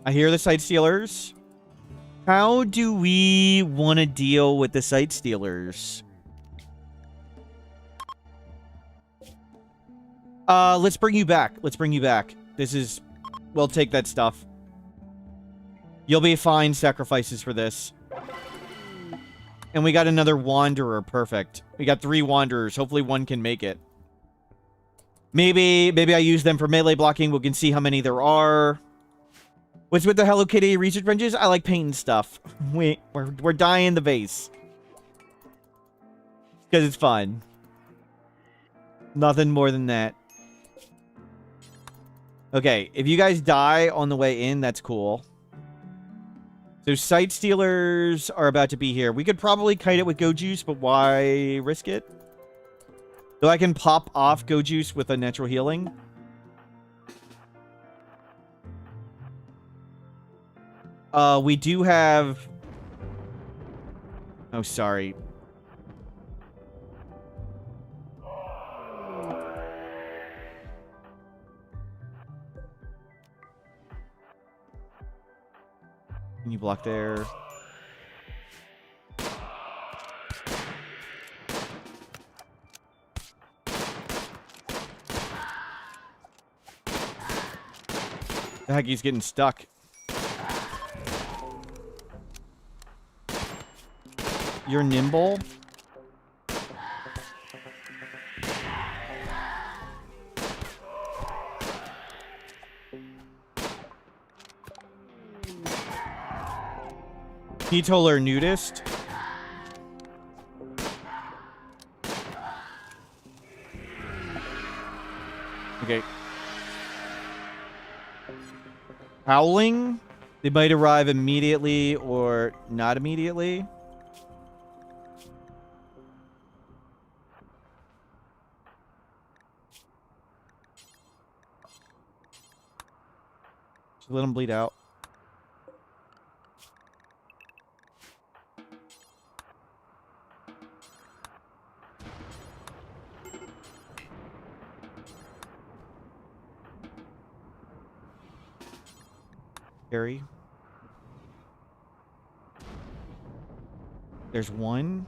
I hear the sight stealers. How do we want to deal with the sight stealers? Let's bring you back. Let's bring you back. This is... We'll take that stuff. You'll be fine sacrifices for this. And we got another Wanderer. Perfect. We got 3 Wanderers. Hopefully one can make it. Maybe I use them for melee blocking. We can see how many there are. What's with the Hello Kitty research benches? I like painting stuff. We're dyeing the vase. Because it's fun. Nothing more than that. Okay, if you guys die on the way in, that's cool. So sight stealers are about to be here. We could probably kite it with Go Juice, but why risk it? So I can pop off Go Juice with a natural healing. We do have... Oh, sorry. Can you block there? The heck, he's getting stuck. You're nimble? Ketoler nudist. Okay. Howling? They might arrive immediately or not immediately. Just let them bleed out. Carry. There's one.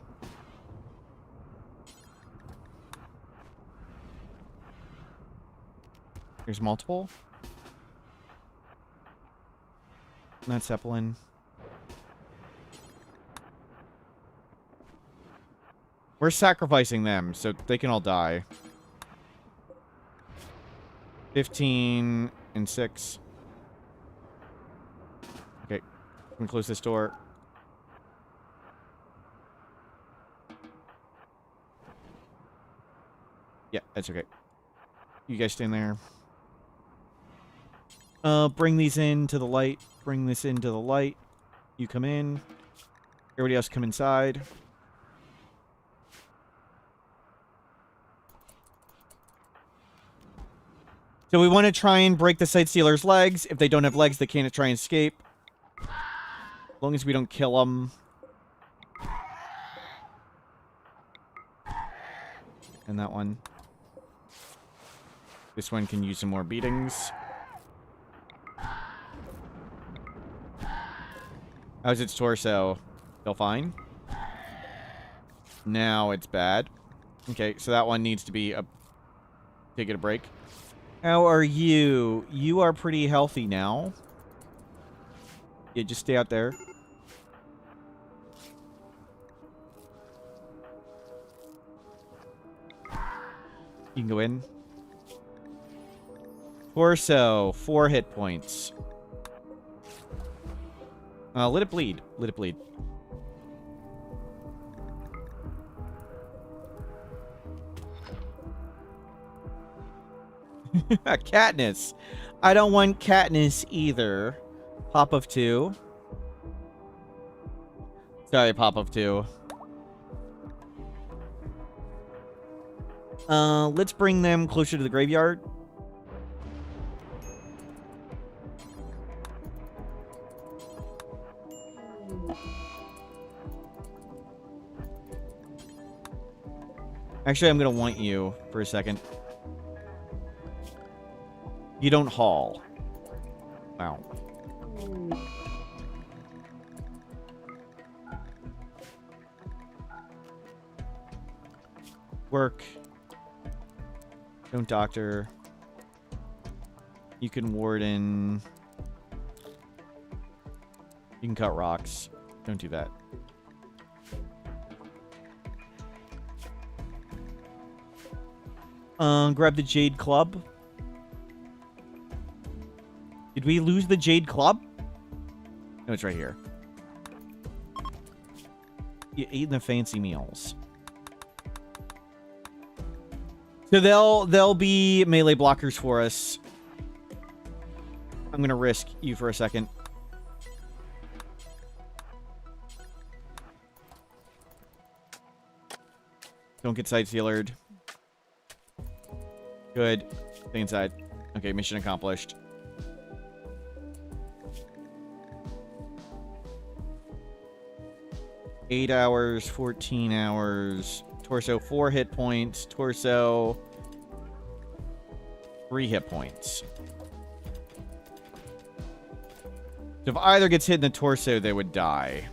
There's multiple. Not Zeppelin. We're sacrificing them, so they can all die. 15 and 6. Okay. Let me close this door. Yeah, that's okay. You guys stand there. Bring these into the light. Bring this into the light. You come in. Everybody else come inside. So we want to try and break the sight stealer's legs. If they don't have legs, they can't try and escape. As long as we don't kill them. And that one. This one can use some more beatings. How's its torso? Still fine? Now it's bad. Okay, so that one needs to be taking a break. How are you? You are pretty healthy now. Yeah, just stay out there. You can go in. Torso, 4 hit points. Let it bleed. Let it bleed. Katniss. I don't want Katniss either. Pop of 2. Sorry, pop of 2. Let's bring them closer to the graveyard. Actually, I'm going to want you for a second. You don't haul. Wow. Work. Don't doctor. You can warden. You can cut rocks. Don't do that. Grab the Jade Club. Did we lose the Jade Club? No, it's right here. You ate the fancy meals. So they'll be melee blockers for us. I'm gonna risk you for a second. Don't get side-sealered. Good. Stay inside. Okay, mission accomplished. Eight hours, 14 hours. Torso, 4 hit points. Torso, 3 hit points. So if either gets hit in the torso, they would die.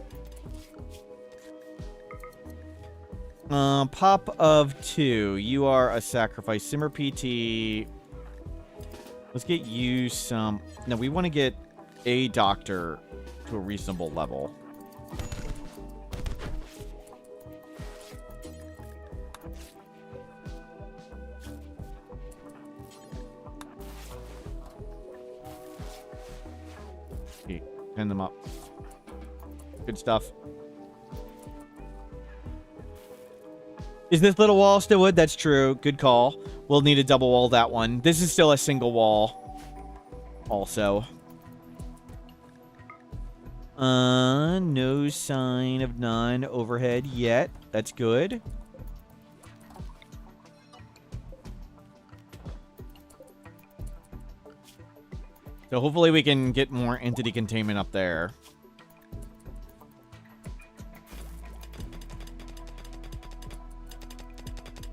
Pop of 2. You are a sacrifice. Simmer PT. Let's get you some... No, we want to get a doctor to a reasonable level. Okay, pin them up. Good stuff. Is this little wall still wood? That's true. Good call. We'll need to double wall that one. This is still a single wall. Also. No sign of non-overhead yet. That's good. So hopefully we can get more entity containment up there.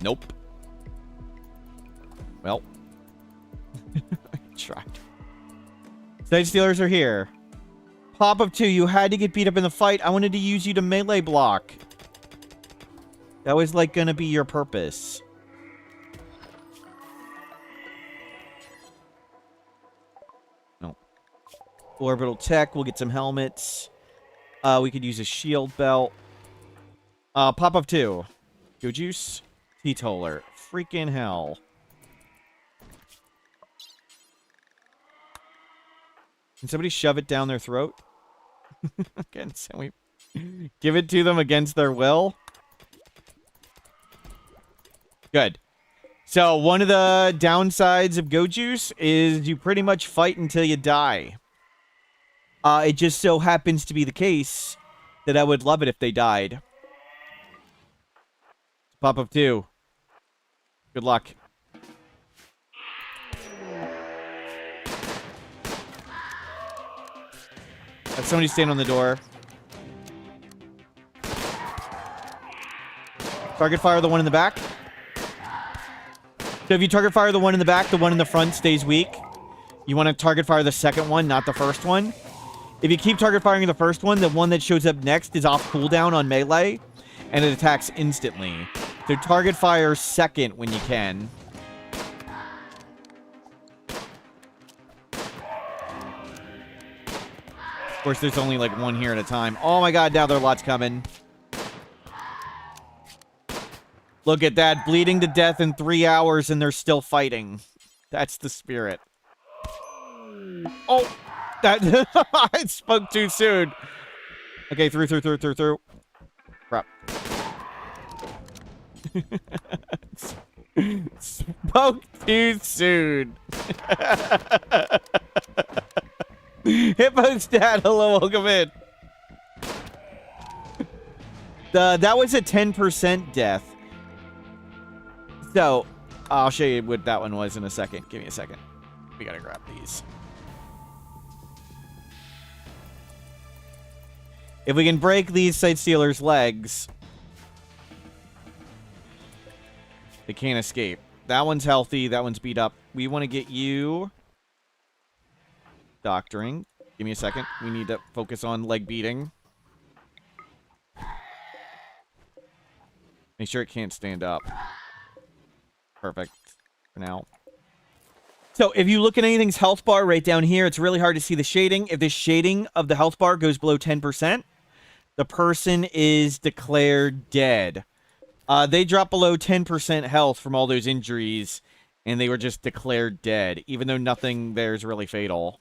Nope. Well. I tried. Side Stealers are here. Pop of 2. You had to get beat up in the fight. I wanted to use you to melee block. That was like gonna be your purpose. No. Orbital tech. We'll get some helmets. We could use a shield belt. Pop of 2. Go juice. Teetotaler. Freaking hell. Can somebody shove it down their throat? Can we give it to them against their will? Good. So, one of the downsides of Go Juice is you pretty much fight until you die. It just so happens to be the case that I would love it if they died. Pop of 2. Good luck. Have somebody stand on the door. Target fire the one in the back. So if you target fire the one in the back, the one in the front stays weak. You want to target fire the second one, not the first one. If you keep target firing the first one, the one that shows up next is off cooldown on melee, and it attacks instantly. So target fire second when you can. Of course, there's only like one here at a time. Oh my god, now there are lots coming. Look at that, bleeding to death in 3 hours and they're still fighting. That's the spirit. Oh, that I spoke too soon. Okay, through. Crap. Spoke too soon. Hippo's dad, hello, welcome in. That was a 10% death. So, I'll show you what that one was in a second. Give me a second. We gotta grab these. If we can break these Sight Stealer's legs, they can't escape. That one's healthy. That one's beat up. We want to get you doctoring. Give me a second. We need to focus on leg beating. Make sure it can't stand up. Perfect for now. So if you look at anything's health bar right down here, it's really hard to see the shading. If the shading of the health bar goes below 10%, the person is declared dead. They drop below 10% health from all those injuries, and they were just declared dead, even though nothing there is really fatal.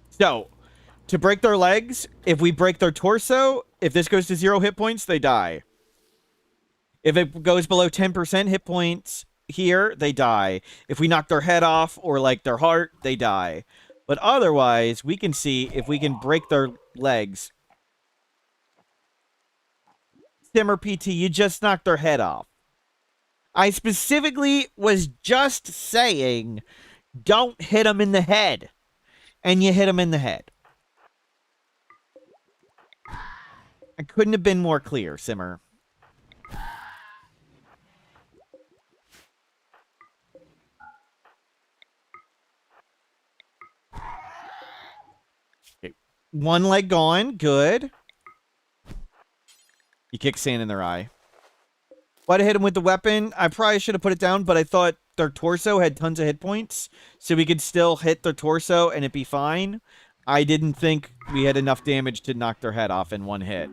So, to break their legs, if we break their torso, if this goes to 0 hit points, they die. If it goes below 10% hit points here, they die. If we knock their head off or, like, their heart, they die. But otherwise, we can see if we can break their legs. Simmer PT, you just knocked their head off. I specifically was just saying, don't hit them in the head. And you hit them in the head. I couldn't have been more clear, Simmer. Okay. One leg gone. Good. You kick sand in their eye. Why'd I hit him with the weapon? I probably should have put it down, but I thought their torso had tons of hit points, so we could still hit their torso and it'd be fine. I didn't think we had enough damage to knock their head off in one hit.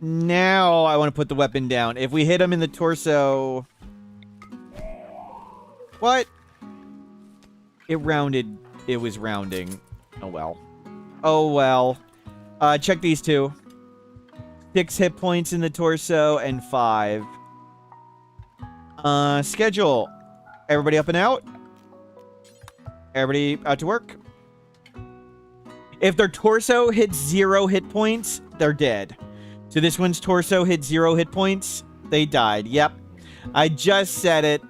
Now I want to put the weapon down. If we hit him in the torso... What? It rounded. It was rounding. Oh, well. Oh, well. Check these two. 6 hit points in the torso and 5. Schedule. Everybody up and out? Everybody out to work? If their torso hits 0 hit points, they're dead. So this one's torso hit 0 hit points. They died. Yep. I just said it.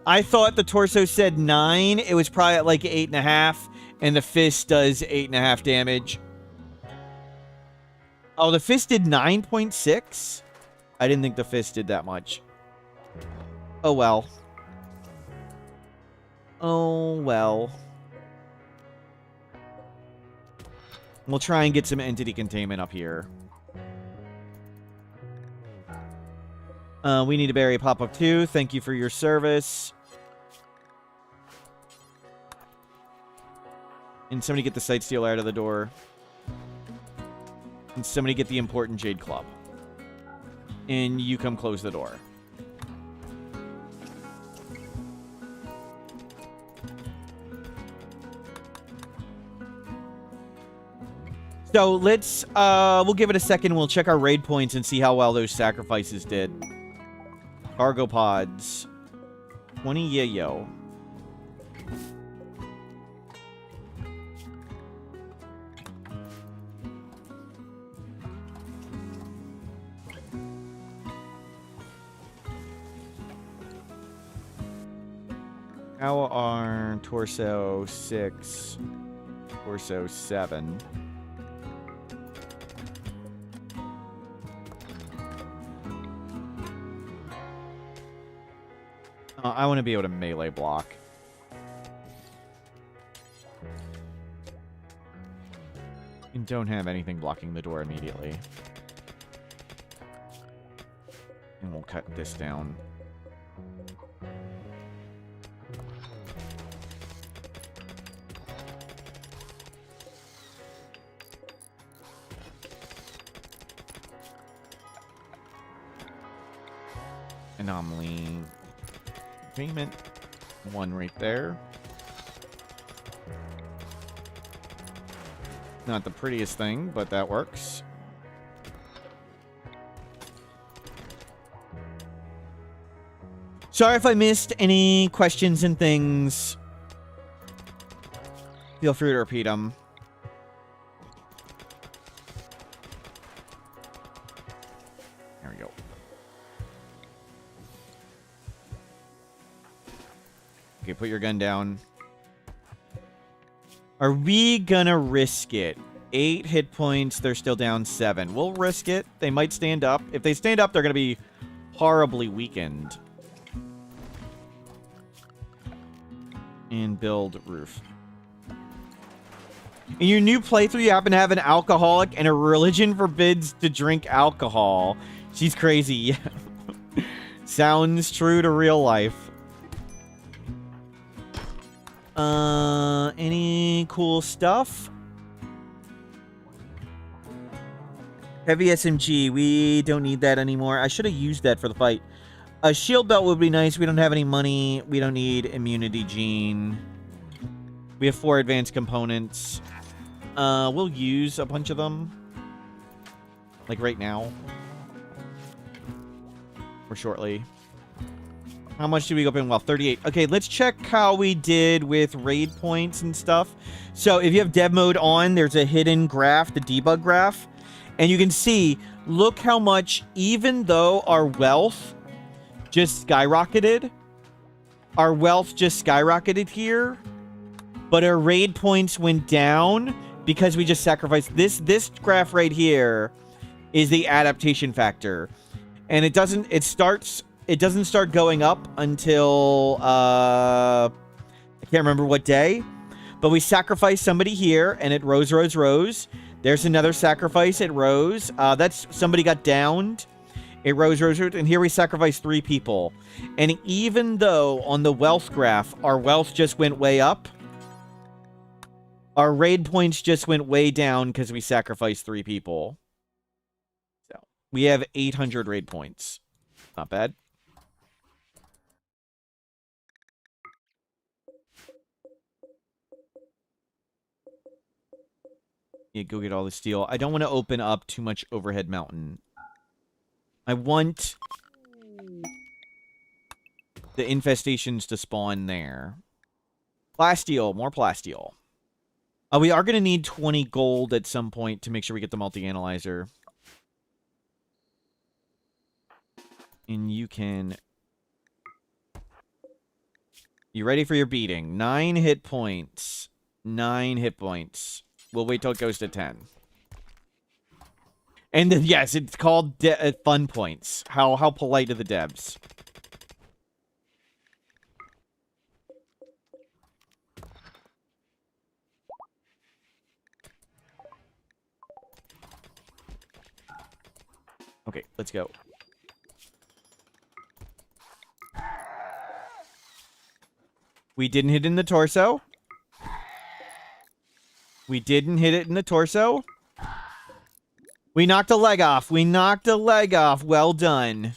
I thought the torso said 9. It was probably at like 8.5. And the fist does 8.5 damage. Oh, the fist did 9.6? I didn't think the fist did that much. Oh, well. Oh, well. We'll try and get some entity containment up here. We need to bury a pop-up too. Thank you for your service. And somebody get the Sight Stealer out of the door. And somebody get the important Jade Club. And you come close the door. So let's, we'll give it a second. We'll check our raid points and see how well those sacrifices did. Cargo pods. 20 yayo. How are torso 6, torso 7? I want to be able to melee block. And don't have anything blocking the door immediately. And we'll cut this down. Anomaly. Payment. 1 right there. Not the prettiest thing, but that works. Sorry if I missed any questions and things. Feel free to repeat them. There we go. Okay, put your gun down. Are we gonna risk it? 8 hit points, they're still down 7. We'll risk it. They might stand up. If they stand up, they're gonna be horribly weakened. And build roof. In your new playthrough, you happen to have an alcoholic and a religion forbids to drink alcohol. She's crazy. Sounds true to real life. Any cool stuff? Heavy SMG. We don't need that anymore. I should have used that for the fight. A shield belt would be nice. We don't have any money. We don't need immunity gene. We have 4 advanced components. We'll use a bunch of them. Like right now. Or shortly. How much did we go up in? Well, 38. Okay, let's check how we did with raid points and stuff. So if you have dev mode on, there's a hidden graph, the debug graph. And you can see, look how much, even though our wealth just skyrocketed. Our wealth just skyrocketed here. But our raid points went down because we just sacrificed. This graph right here is the adaptation factor. And it doesn't start going up until I can't remember what day. But we sacrificed somebody here and it rose. There's another sacrifice, it rose. That's somebody got downed. It rose, and here we sacrificed 3 people. And even though on the wealth graph, our wealth just went way up, our raid points just went way down because we sacrificed 3 people. So we have 800 raid points. Not bad. Yeah, go get all the steel. I don't want to open up too much overhead mountain. I want the infestations to spawn there. Plasteel, more plasteel. We are going to need 20 gold at some point to make sure we get the multi-analyzer. And you can... You ready for your beating? 9 hit points. 9 hit points. We'll wait till it goes to 10. And then, yes, it's called fun points. How polite are the devs? Okay, let's go. We didn't hit in the torso. We didn't hit it in the torso. We knocked a leg off. We knocked a leg off. Well done.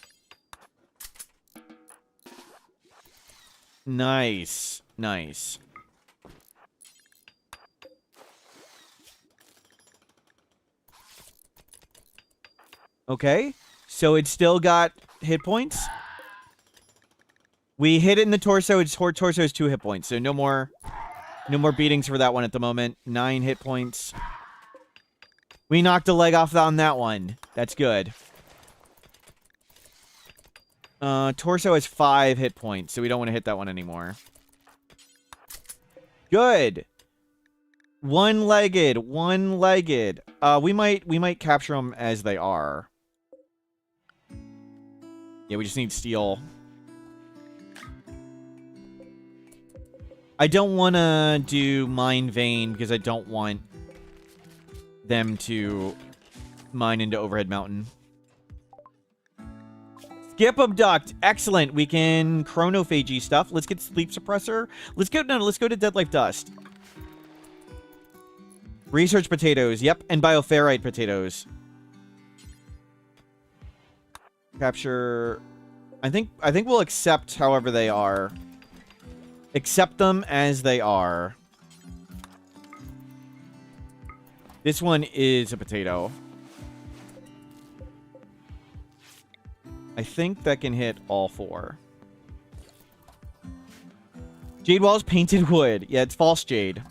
Nice. Nice. Okay. So it's still got hit points. We hit it in the torso. Its torso is 2 hit points. So no more beatings for that one at the moment. 9 hit points. We knocked a leg off on that one. That's good. Torso has 5 hit points, so we don't want to hit that one anymore. Good. One-legged. One-legged. We might capture them as they are. Yeah, we just need steel. I don't want to do Mine Vein because I don't want them to mine into Overhead Mountain. Skip Abduct. Excellent. We can chronophagy stuff. Let's get Sleep Suppressor. Let's go to Deadlife Dust. Research potatoes. Yep. And Bioferrite potatoes. Capture I think we'll accept however they are. Accept them as they are. This one is a potato. I think that can hit all 4. Jade walls painted wood. Yeah, it's false jade.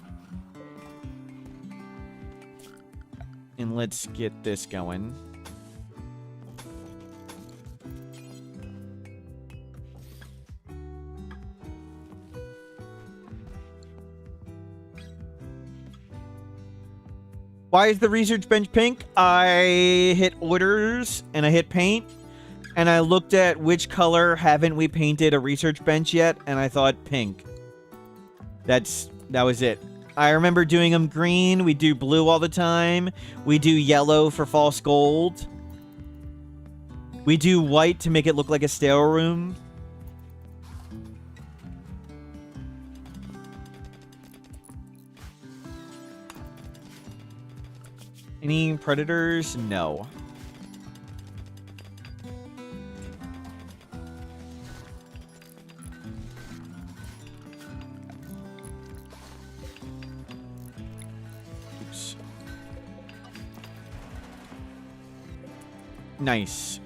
And let's get this going. Why is the research bench pink? I hit orders and I hit paint. And I looked at which color haven't we painted a research bench yet, and I thought pink. That was it. I remember doing them green. We do blue all the time. We do yellow for false gold. We do white to make it look like a stale room. Any predators? No. Oops. Nice.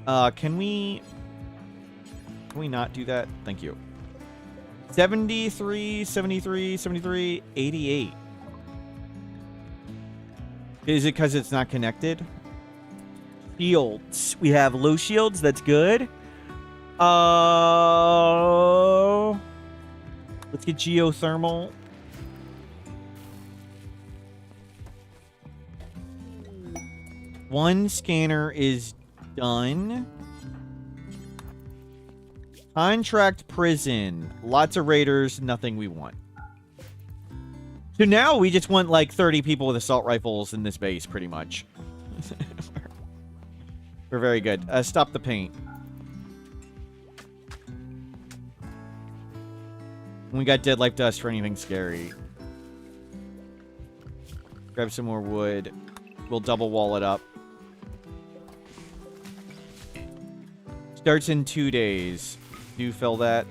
Can we not do that? Thank you. 73, 73, 73, 88. Is it because it's not connected? Shields. We have low shields. That's good. Let's get geothermal. One scanner is done. Contract prison. Lots of raiders. Nothing we want. So now we just want like 30 people with assault rifles in this base, pretty much. We're very good. Stop the paint. We got dead life dust for anything scary. Grab some more wood. We'll double wall it up. Starts in 2 days. Do fill that.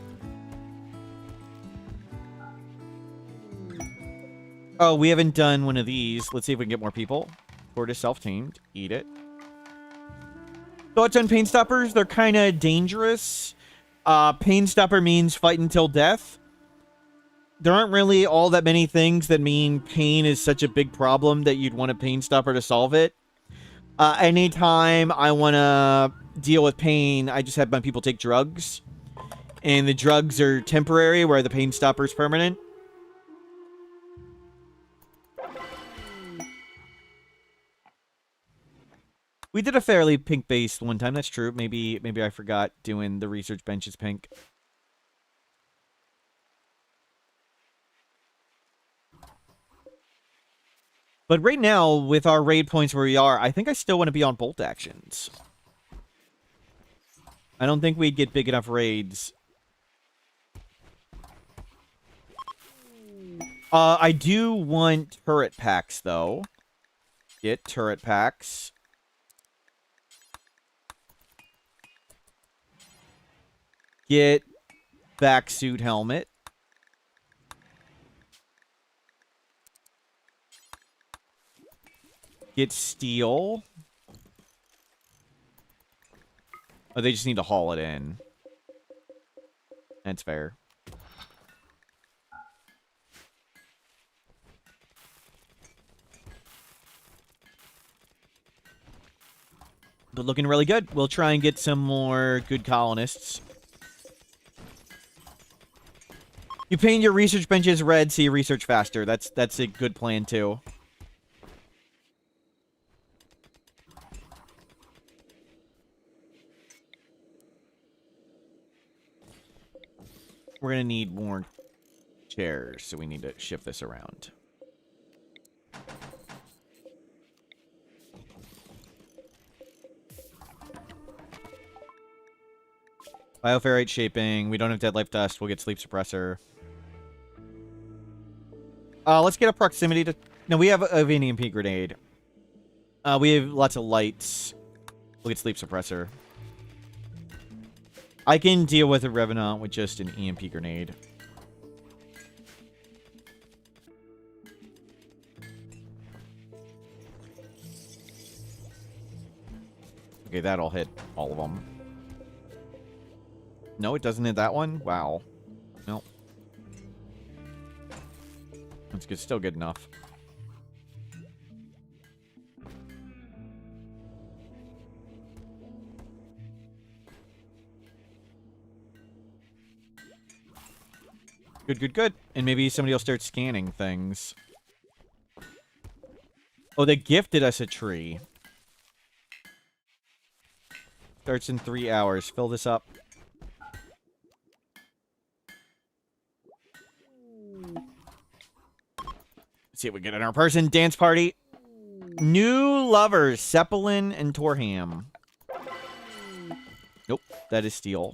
Oh, we haven't done one of these. Let's see if we can get more people. Tortoise self-tamed. Eat it. Thoughts on pain stoppers? They're kind of dangerous. Pain stopper means fight until death. There aren't really all that many things that mean pain is such a big problem that you'd want a pain stopper to solve it. Anytime I want to deal with pain, I just have my people take drugs. And the drugs are temporary, where the pain stopper is permanent. We did a fairly pink base one time. That's true. Maybe I forgot doing the research benches pink. But right now, with our raid points where we are, I think I still want to be on bolt actions. I don't think we'd get big enough raids. I do want turret packs, though. Get turret packs. Get back suit helmet. Get steel. Oh, they just need to haul it in. That's fair. But looking really good. We'll try and get some more good colonists. You paint your research benches red so you research faster. That's a good plan, too. We're going to need more chairs, so we need to shift this around. Bioferrite shaping. We don't have dead life dust. We'll get sleep suppressor. Let's get a proximity to... No, we have a VNMP grenade. We have lots of lights. We'll get sleep suppressor. I can deal with a Revenant with just an EMP grenade. Okay, that'll hit all of them. No, it doesn't hit that one? Wow. No. That's good. Still good enough. Good, good, good. And maybe somebody will start scanning things. Oh, they gifted us a tree. Starts in 3 hours. Fill this up. Let's see what we get in our person. Dance party. New lovers. Zeppelin and Torham. Nope. That is steel.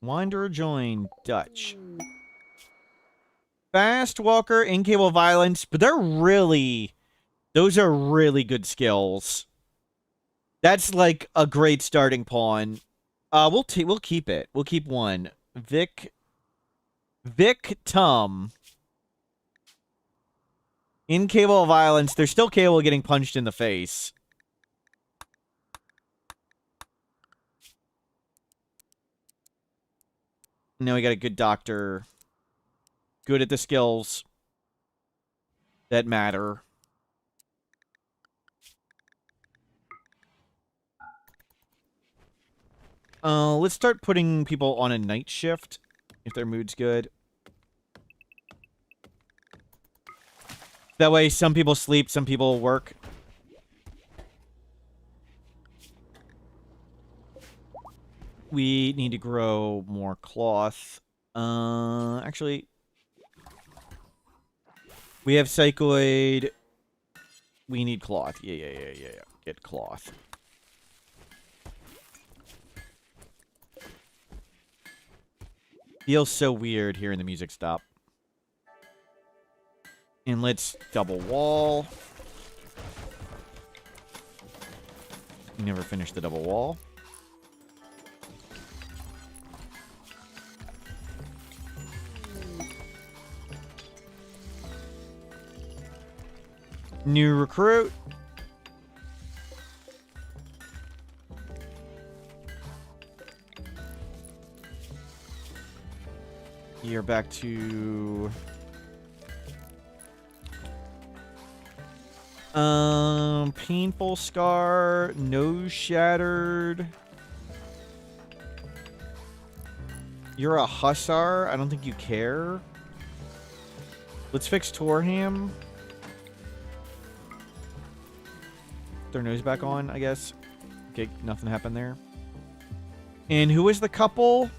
Wanderer join. Dutch. Fast walker. Incapable violence. But they're really... Those are really good skills. That's like a great starting pawn. We'll keep it. We'll keep one. Vic Tum. Incapable of violence. They're still capable of getting punched in the face. Now we got a good doctor. Good at the skills that matter. Let's start putting people on a night shift if their mood's good. That way some people sleep, some people work. We need to grow more cloth. Actually, we have psychoid. We need cloth. Yeah. Get cloth. Feels so weird hearing the music stop. And let's double wall. We never finished the double wall. New recruit. You're back to... Painful scar, nose shattered. You're a hussar. I don't think you care. Let's fix Torham. Their nose back on, I guess. Okay, nothing happened there. And who is the couple?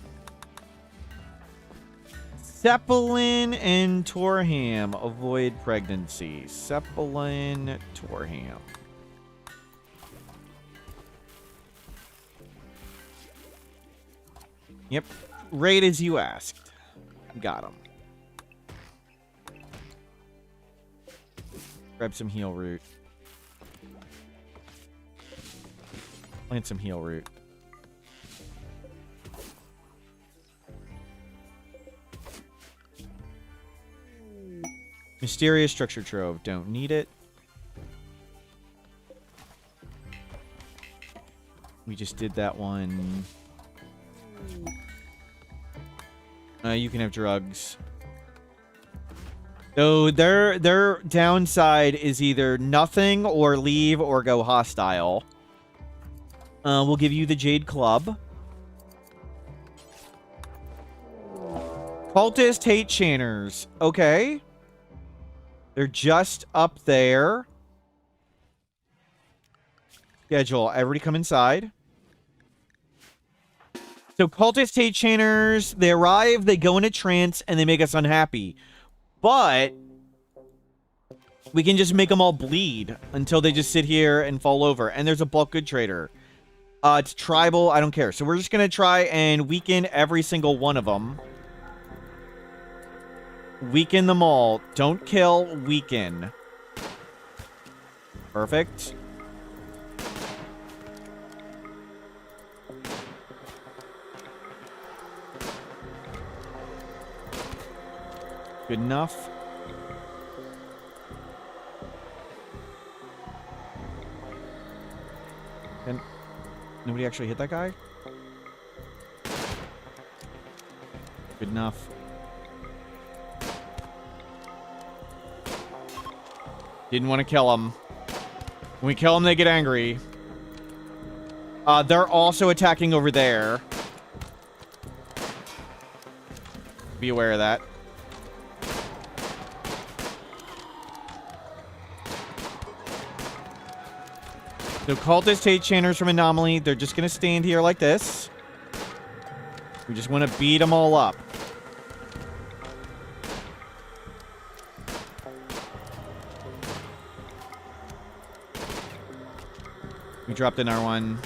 Zeppelin and Torham avoid pregnancy. Zeppelin, Torham. Yep. Right as you asked. Got him. Grab some heal root. Plant some heal root. Mysterious structure trove. Don't need it. We just did that one. You can have drugs. So their downside is either nothing or leave or go hostile. We'll give you the Jade Club. Cultist hate channers. Okay. They're just up there. Schedule. Everybody come inside. So cultist hate channers, they arrive, they go in a trance, and they make us unhappy. But we can just make them all bleed until they just sit here and fall over. And there's a bulk good trader. It's tribal. I don't care. So we're just going to try and weaken every single one of them. Weaken them all. Don't kill. Weaken. Perfect. Good enough. And nobody actually hit that guy? Good enough. Didn't want to kill them. When we kill them, they get angry. They're also attacking over there. Be aware of that. So cultist hate chanters from Anomaly. They're just going to stand here like this. We just want to beat them all up. We dropped another one.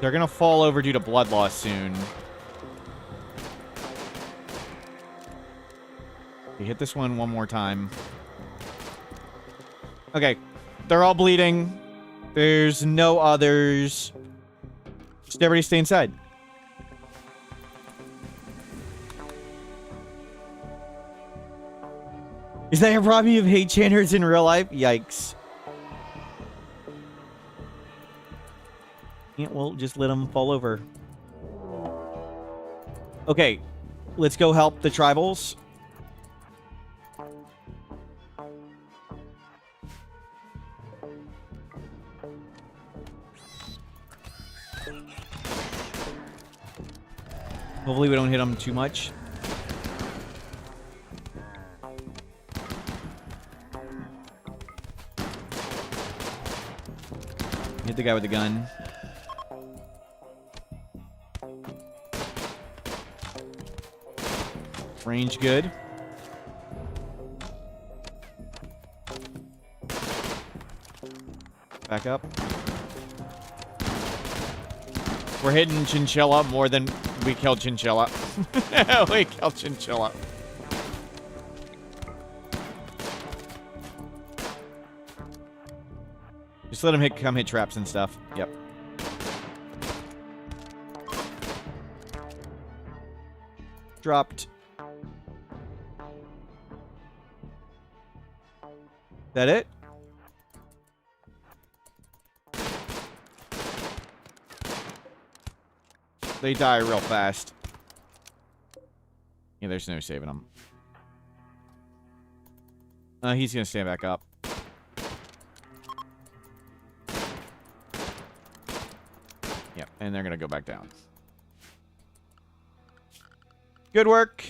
They're going to fall over due to blood loss soon. We hit this one more time. Okay. They're all bleeding. There's no others. Just everybody stay inside. Is that your problem? You have hate chanters in real life? Yikes. Yeah, well, just let them fall over. Okay, let's go help the tribals. Hopefully we don't hit them too much. Hit the guy with the gun. Range good. Back up. We're hitting Chinchilla more than we killed Chinchilla. We killed Chinchilla. Just let him come hit traps and stuff. Yep. Dropped. That it? They die real fast. Yeah, there's no saving them. He's gonna stand back up. Yep, and they're gonna go back down. Good work.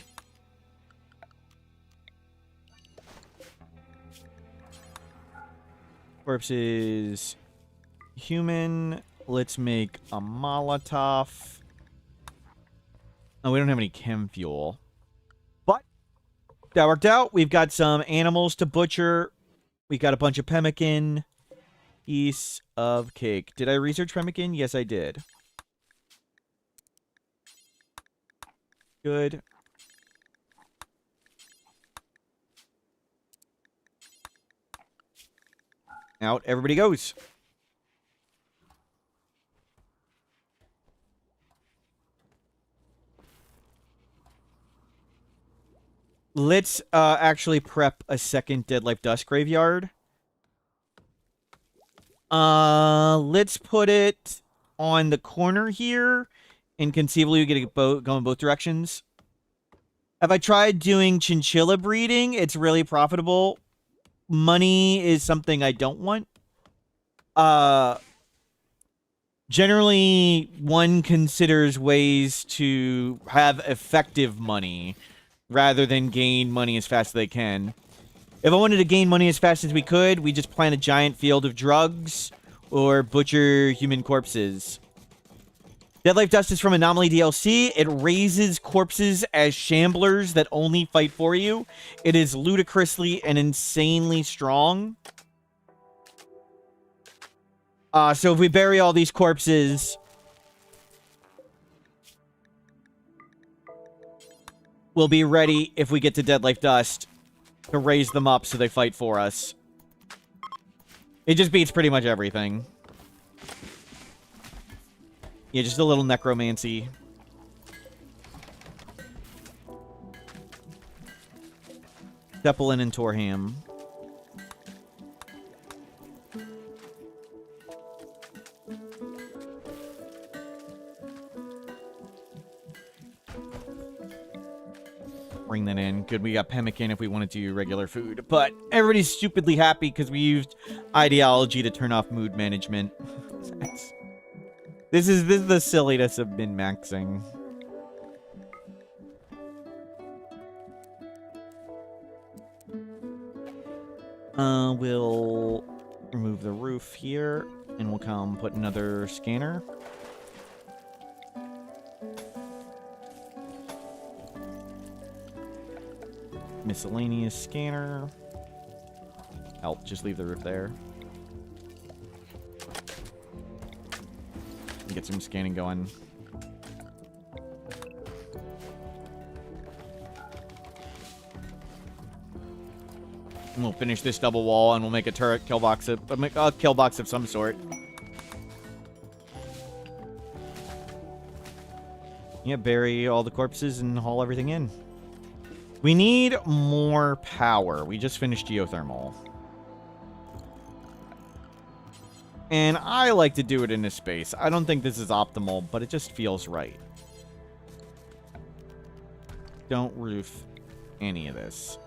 Corpses. Human. Let's make a Molotov. Oh, we don't have any chem fuel. But that worked out. We've got some animals to butcher. We got a bunch of pemmican. Piece of cake. Did I research pemmican? Yes, I did. Good. Out everybody goes. Let's actually prep a second Dead Life Dust graveyard. Let's put it on the corner here, and conceivably we get a boat going both directions. Have I tried doing chinchilla breeding? It's really profitable. Money is something I don't want. Generally, one considers ways to have effective money rather than gain money as fast as they can. If I wanted to gain money as fast as we could, we just plant a giant field of drugs or butcher human corpses. Dead Life Dust is from Anomaly DLC. It raises corpses as shamblers that only fight for you. It is ludicrously and insanely strong. So if we bury all these corpses, we'll be ready if we get to Dead Life Dust to raise them up so they fight for us. It just beats pretty much everything. Yeah, just a little necromancy. Zeppelin and Torham. Bring that in. Good, we got pemmican if we want to do regular food. But everybody's stupidly happy because we used ideology to turn off mood management. This is the silliness of min-maxing. We'll remove the roof here, and we'll come put another scanner. Miscellaneous scanner. I'll just leave the roof there. Get some scanning going. And we'll finish this double wall, and we'll make a turret kill box of a kill box of some sort. Yeah, bury all the corpses and haul everything in. We need more power. We just finished geothermal. And I like to do it in this space. I don't think this is optimal, but it just feels right. Don't roof any of this.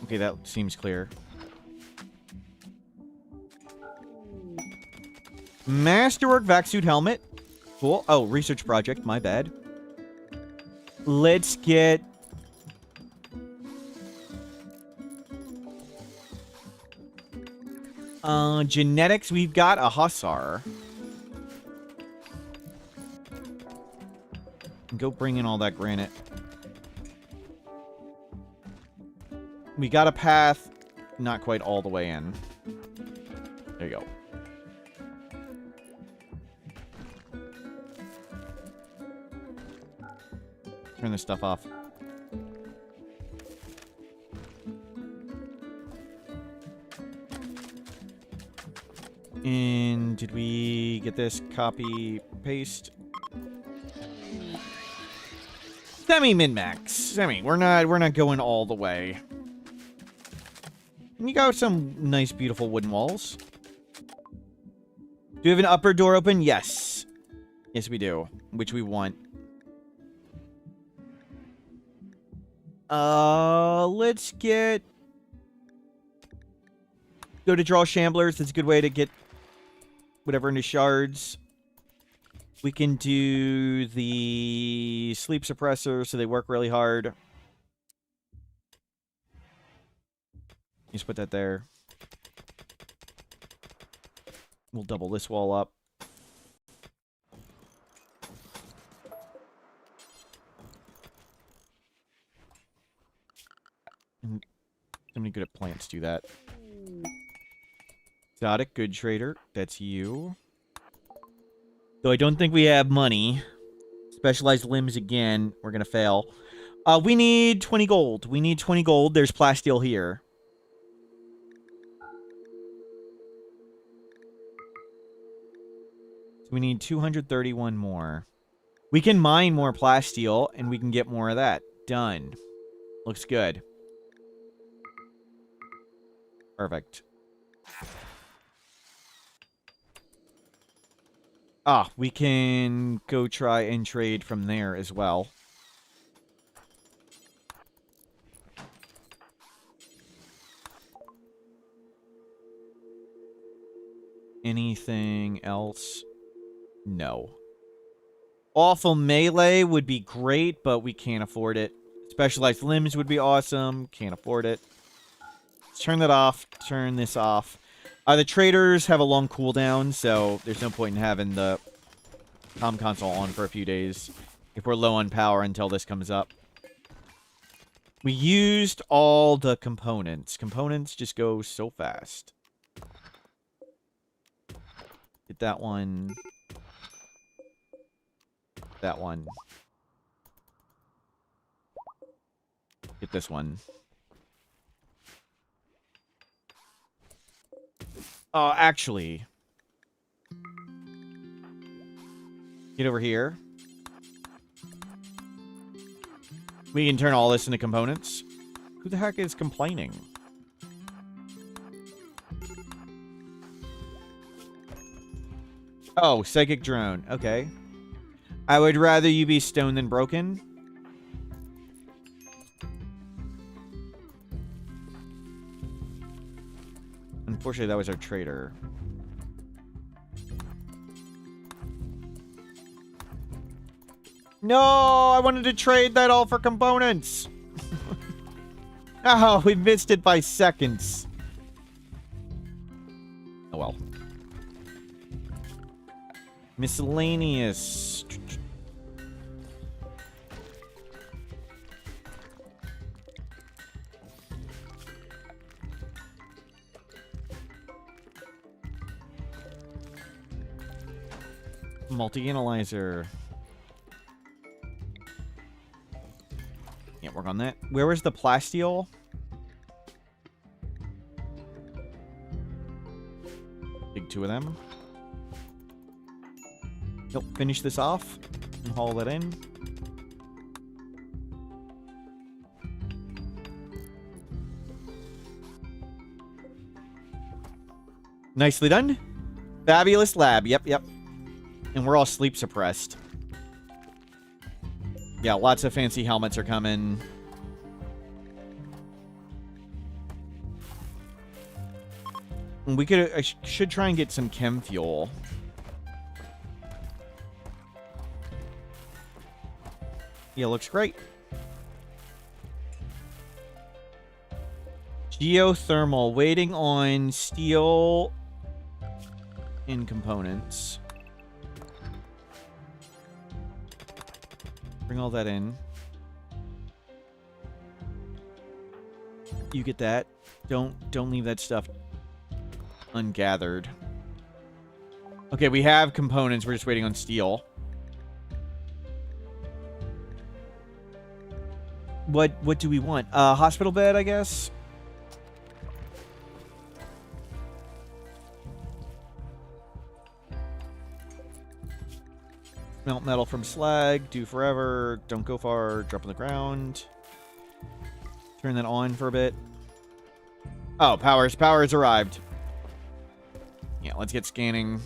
Okay, that seems clear. Masterwork vac suit helmet. Cool. Oh, research project. My bad. Let's get... genetics. We've got a hussar. Go bring in all that granite. We got a path, not quite all the way in. There you go. Turn this stuff off. And did we get this? Copy, paste. Semi-min-max. Semi. We're not going all the way. And you got some nice, beautiful wooden walls. Do we have an upper door open? Yes. Yes, we do. Which we want. Let's get... Go to draw shamblers. That's a good way to get whatever into shards. We can do the sleep suppressor so they work really hard. Just put that there. We'll double this wall up. And somebody good at plants do that. Exotic, good trader. That's you. Though I don't think we have money. Specialized limbs again. We're going to fail. We need 20 gold. We need 20 gold. There's plasteel here. We need 231 more. We can mine more plasteel, and we can get more of that. Done. Looks good. Perfect. Ah, we can go try and trade from there as well. Anything else? No. Awful melee would be great, but we can't afford it. Specialized limbs would be awesome. Can't afford it. Let's turn that off. Turn this off. The traders have a long cooldown, so there's no point in having the comm console on for a few days if we're low on power until this comes up. We used all the components. Components just go so fast. Get that one. That one. Get this one. Actually. Get over here. We can turn all this into components. Who the heck is complaining? Oh, psychic drone. Okay. I would rather you be stoned than broken. Unfortunately, that was our trader. No, I wanted to trade that all for components. Oh, we missed it by seconds. Oh well. Miscellaneous. Multi-analyzer. Can't work on that. Where was the plasteel? Big two of them. Nope, finish this off and haul that in. Nicely done. Fabulous lab. Yep, yep. And we're all sleep suppressed. Yeah, lots of fancy helmets are coming. We could, I should try and get some chem fuel. Yeah, looks great. Geothermal, waiting on steel and components. Bring all that in. You get that. Don't leave that stuff ungathered. Okay, we have components. We're just waiting on steel. What do we want? Hospital bed, I guess. Melt metal from slag. Do forever. Don't go far. Drop on the ground. Turn that on for a bit. Oh, power's arrived. Yeah, let's get scanning.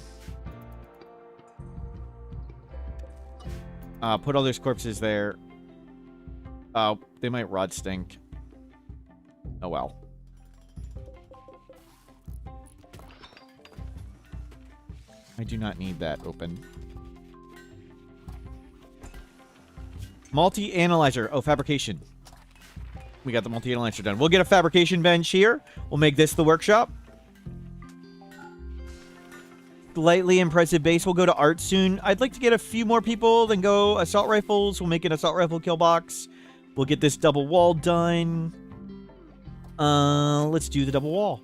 Put all those corpses there. They might rot stink. Oh well. I do not need that open. Multi-analyzer. Oh, fabrication. We got the multi-analyzer done. We'll get a fabrication bench here. We'll make this the workshop. Slightly impressive base. We'll go to art soon. I'd like to get a few more people, then go assault rifles. We'll make an assault rifle kill box. We'll get this double wall done. Let's do the double wall.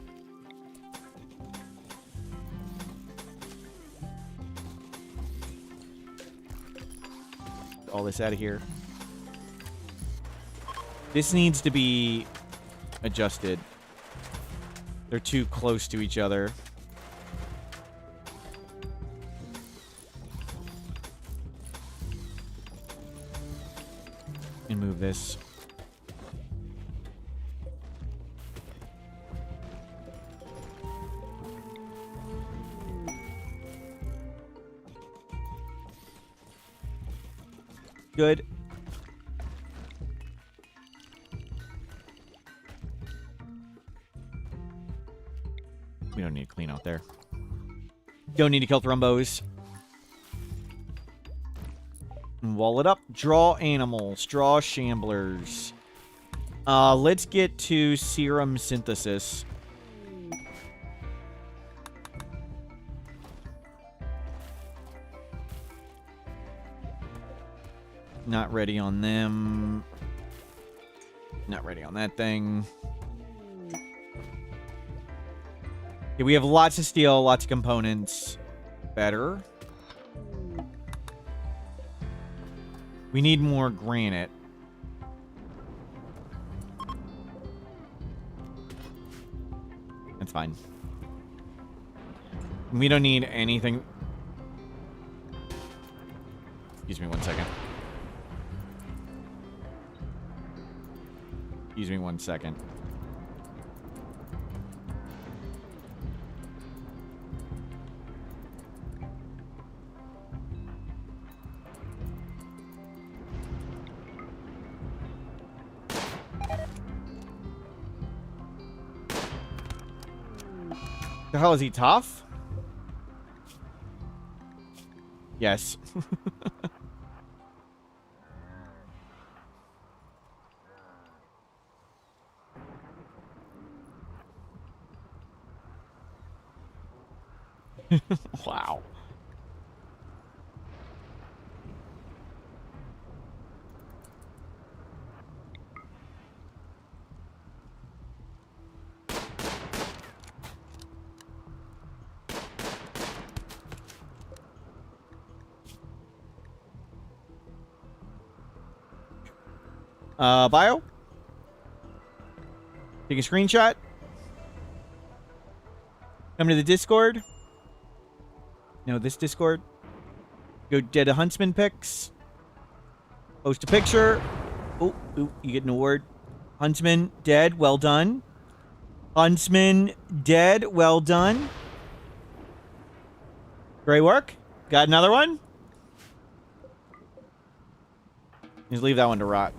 All this out of here. This needs to be adjusted. They're too close to each other. And move this. Good. We don't need to clean out there. Don't need to kill thrombos. Wall it up. Draw animals. Draw shamblers. Let's get to serum synthesis. Not ready on them. Not ready on that thing. Okay, we have lots of steel, lots of components. Better. We need more granite. That's fine. We don't need anything. Excuse me 1 second. Excuse me 1 second. The hell, is he tough? Yes. Wow. Bio? Take a screenshot. Come to the Discord. No, this Discord. Go Dead Huntsman pics. Post a picture. Oh, ooh, you get an award. Huntsman dead. Well done. Huntsman dead. Well done. Great work. Got another one? Just leave that one to rot.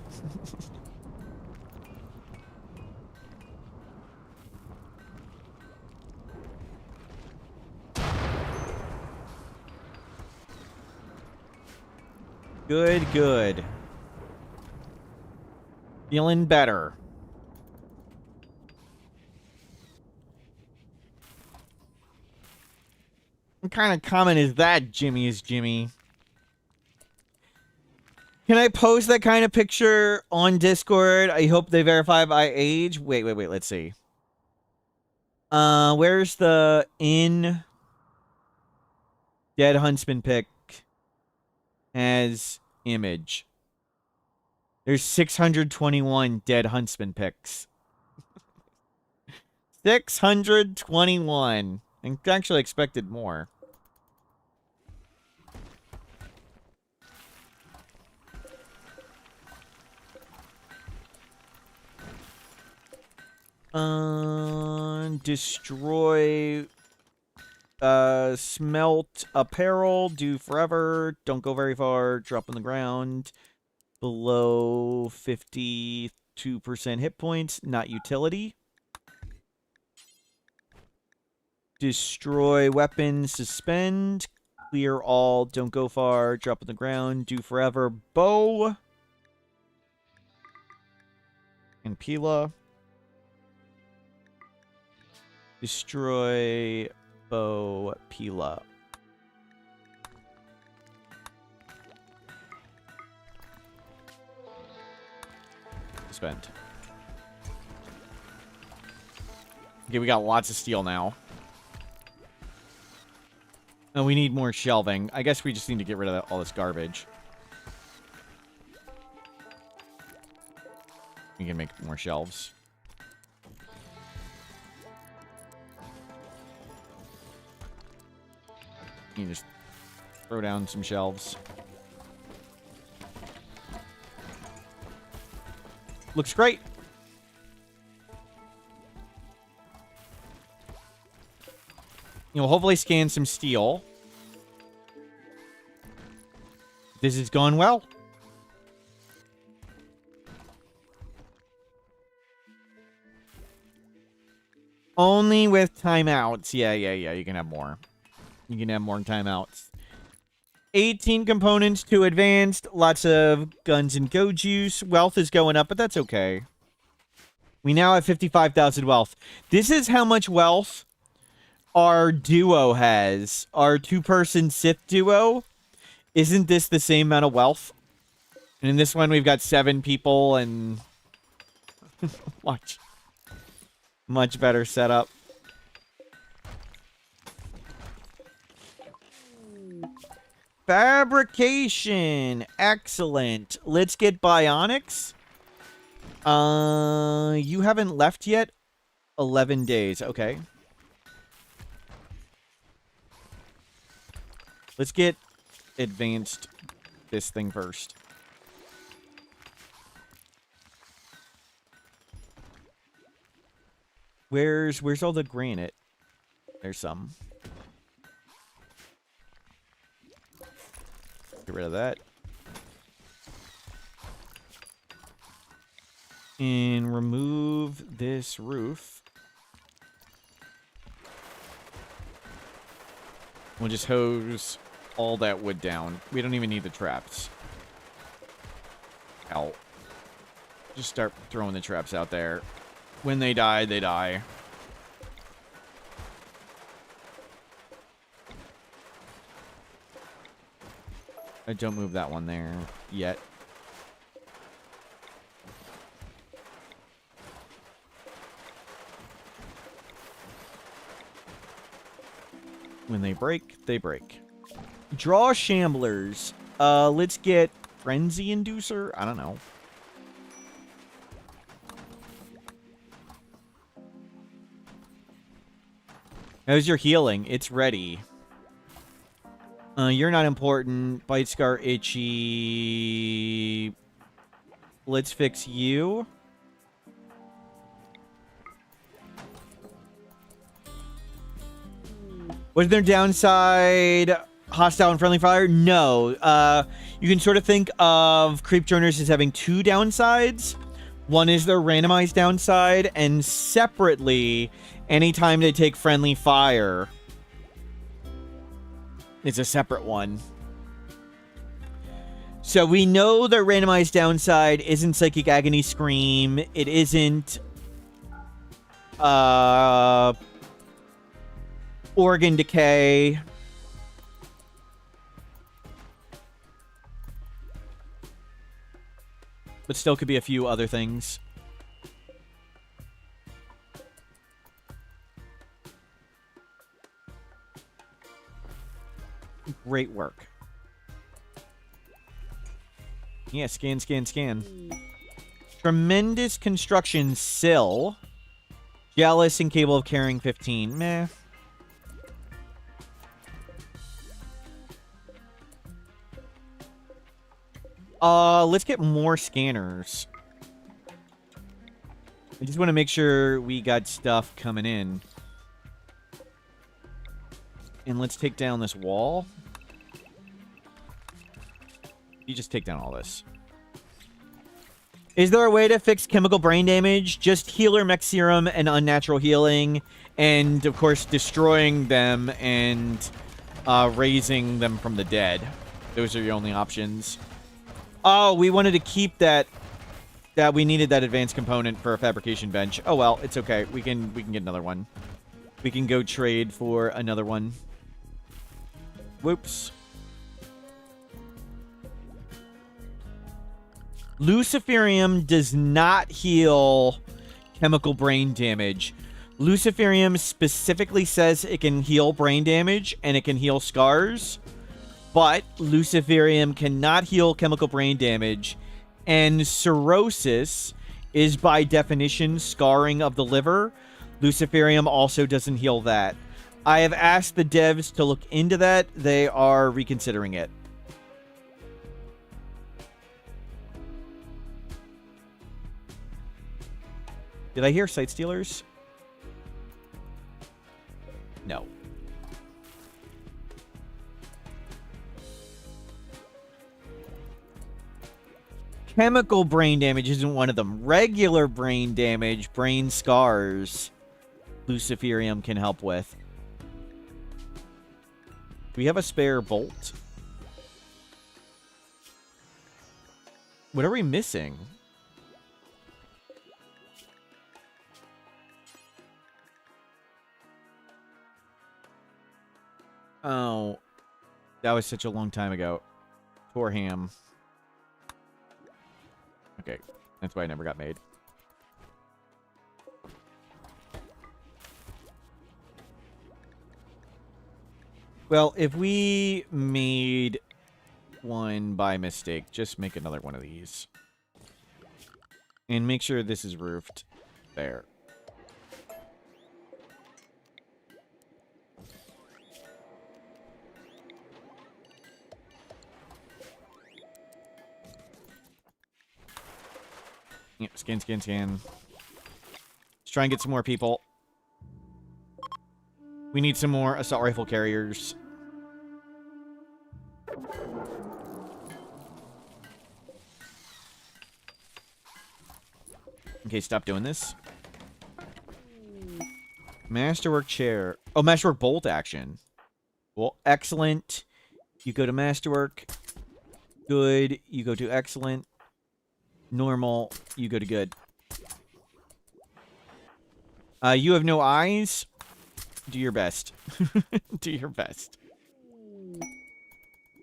Good, good. Feeling better. What kind of comment is that, Jimmy is Jimmy? Can I post that kind of picture on Discord? I hope they verify by age. Wait, let's see. Where's the Dead Huntsman pic as image? There's 621 Dead Huntsman pics. 621. I actually expected more. Destroy smelt apparel, do forever, don't go very far, drop on the ground, below 52% hit points, not utility. Destroy weapons, suspend, clear all, don't go far, drop on the ground, do forever, bow, and Pila. Destroy bow, Pila. Spent. Okay, we got lots of steel now. And we need more shelving. I guess we just need to get rid of all this garbage. We can make more shelves. You just throw down some shelves. Looks great. You'll hopefully scan some steel. This is going well. Only with timeouts. Yeah. You can have more. You can have more timeouts. 18 components to advanced. Lots of guns and go juice. Wealth is going up, but that's okay. We now have 55,000 wealth. This is how much wealth our duo has. Our two-person Sith duo. Isn't this the same amount of wealth? And in this one, we've got 7 people and... much better setup. Fabrication. Excellent. Let's get bionics. You haven't left yet? 11 days. Okay. Let's get advanced this thing first. Where's all the granite? There's some. Get rid of that. And remove this roof. We'll just hose all that wood down. We don't even need the traps. Ow. Just start throwing the traps out there. When they die, they die. Don't move that one there yet. When they break, they break. Draw Shamblers. Let's get Frenzy Inducer? I don't know. How's your healing? It's ready. You're not important. Bite Scar, Itchy. Let's fix you. Was there downside hostile and friendly fire? No. You can sort of think of Creep Joiners as having two downsides. One is their randomized downside, and separately, anytime they take friendly fire, it's a separate one. So we know their randomized downside isn't Psychic Agony Scream. It isn't Organ Decay. But still could be a few other things. Great work. Yeah, scan, scan, scan. Tremendous Construction Sill. Jealous and capable of carrying 15. Meh. Let's get more scanners. I just want to make sure we got stuff coming in. And let's take down this wall. You just take down all this. Is there a way to fix chemical brain damage? Just healer mech serum and unnatural healing. And, of course, destroying them and raising them from the dead. Those are your only options. Oh, we wanted to keep that we needed that advanced component for a fabrication bench. Oh well, it's okay. We can get another one. We can go trade for another one. Whoops. Luciferium does not heal chemical brain damage. Luciferium specifically says it can heal brain damage and it can heal scars. But Luciferium cannot heal chemical brain damage, and cirrhosis is by definition scarring of the liver. Luciferium also doesn't heal that. I have asked the devs to look into that. They are reconsidering it. Did I hear Sight Stealers? No. Chemical brain damage isn't one of them. Regular brain damage, brain scars, Luciferium can help with. Do we have a spare bolt? What are we missing? Oh, that was such a long time ago. Poor ham. Okay, that's why I never got made. Well, if we made one by mistake, just make another one of these. And make sure this is roofed. There. Yeah, scan, scan, scan. Let's try and get some more people. We need some more assault rifle carriers. Okay, stop doing this. Masterwork chair. Oh, Masterwork bolt action. Well, excellent. You go to Masterwork. Good. You go to excellent. Normal. You go to good. You have no eyes. Do your best. Do your best.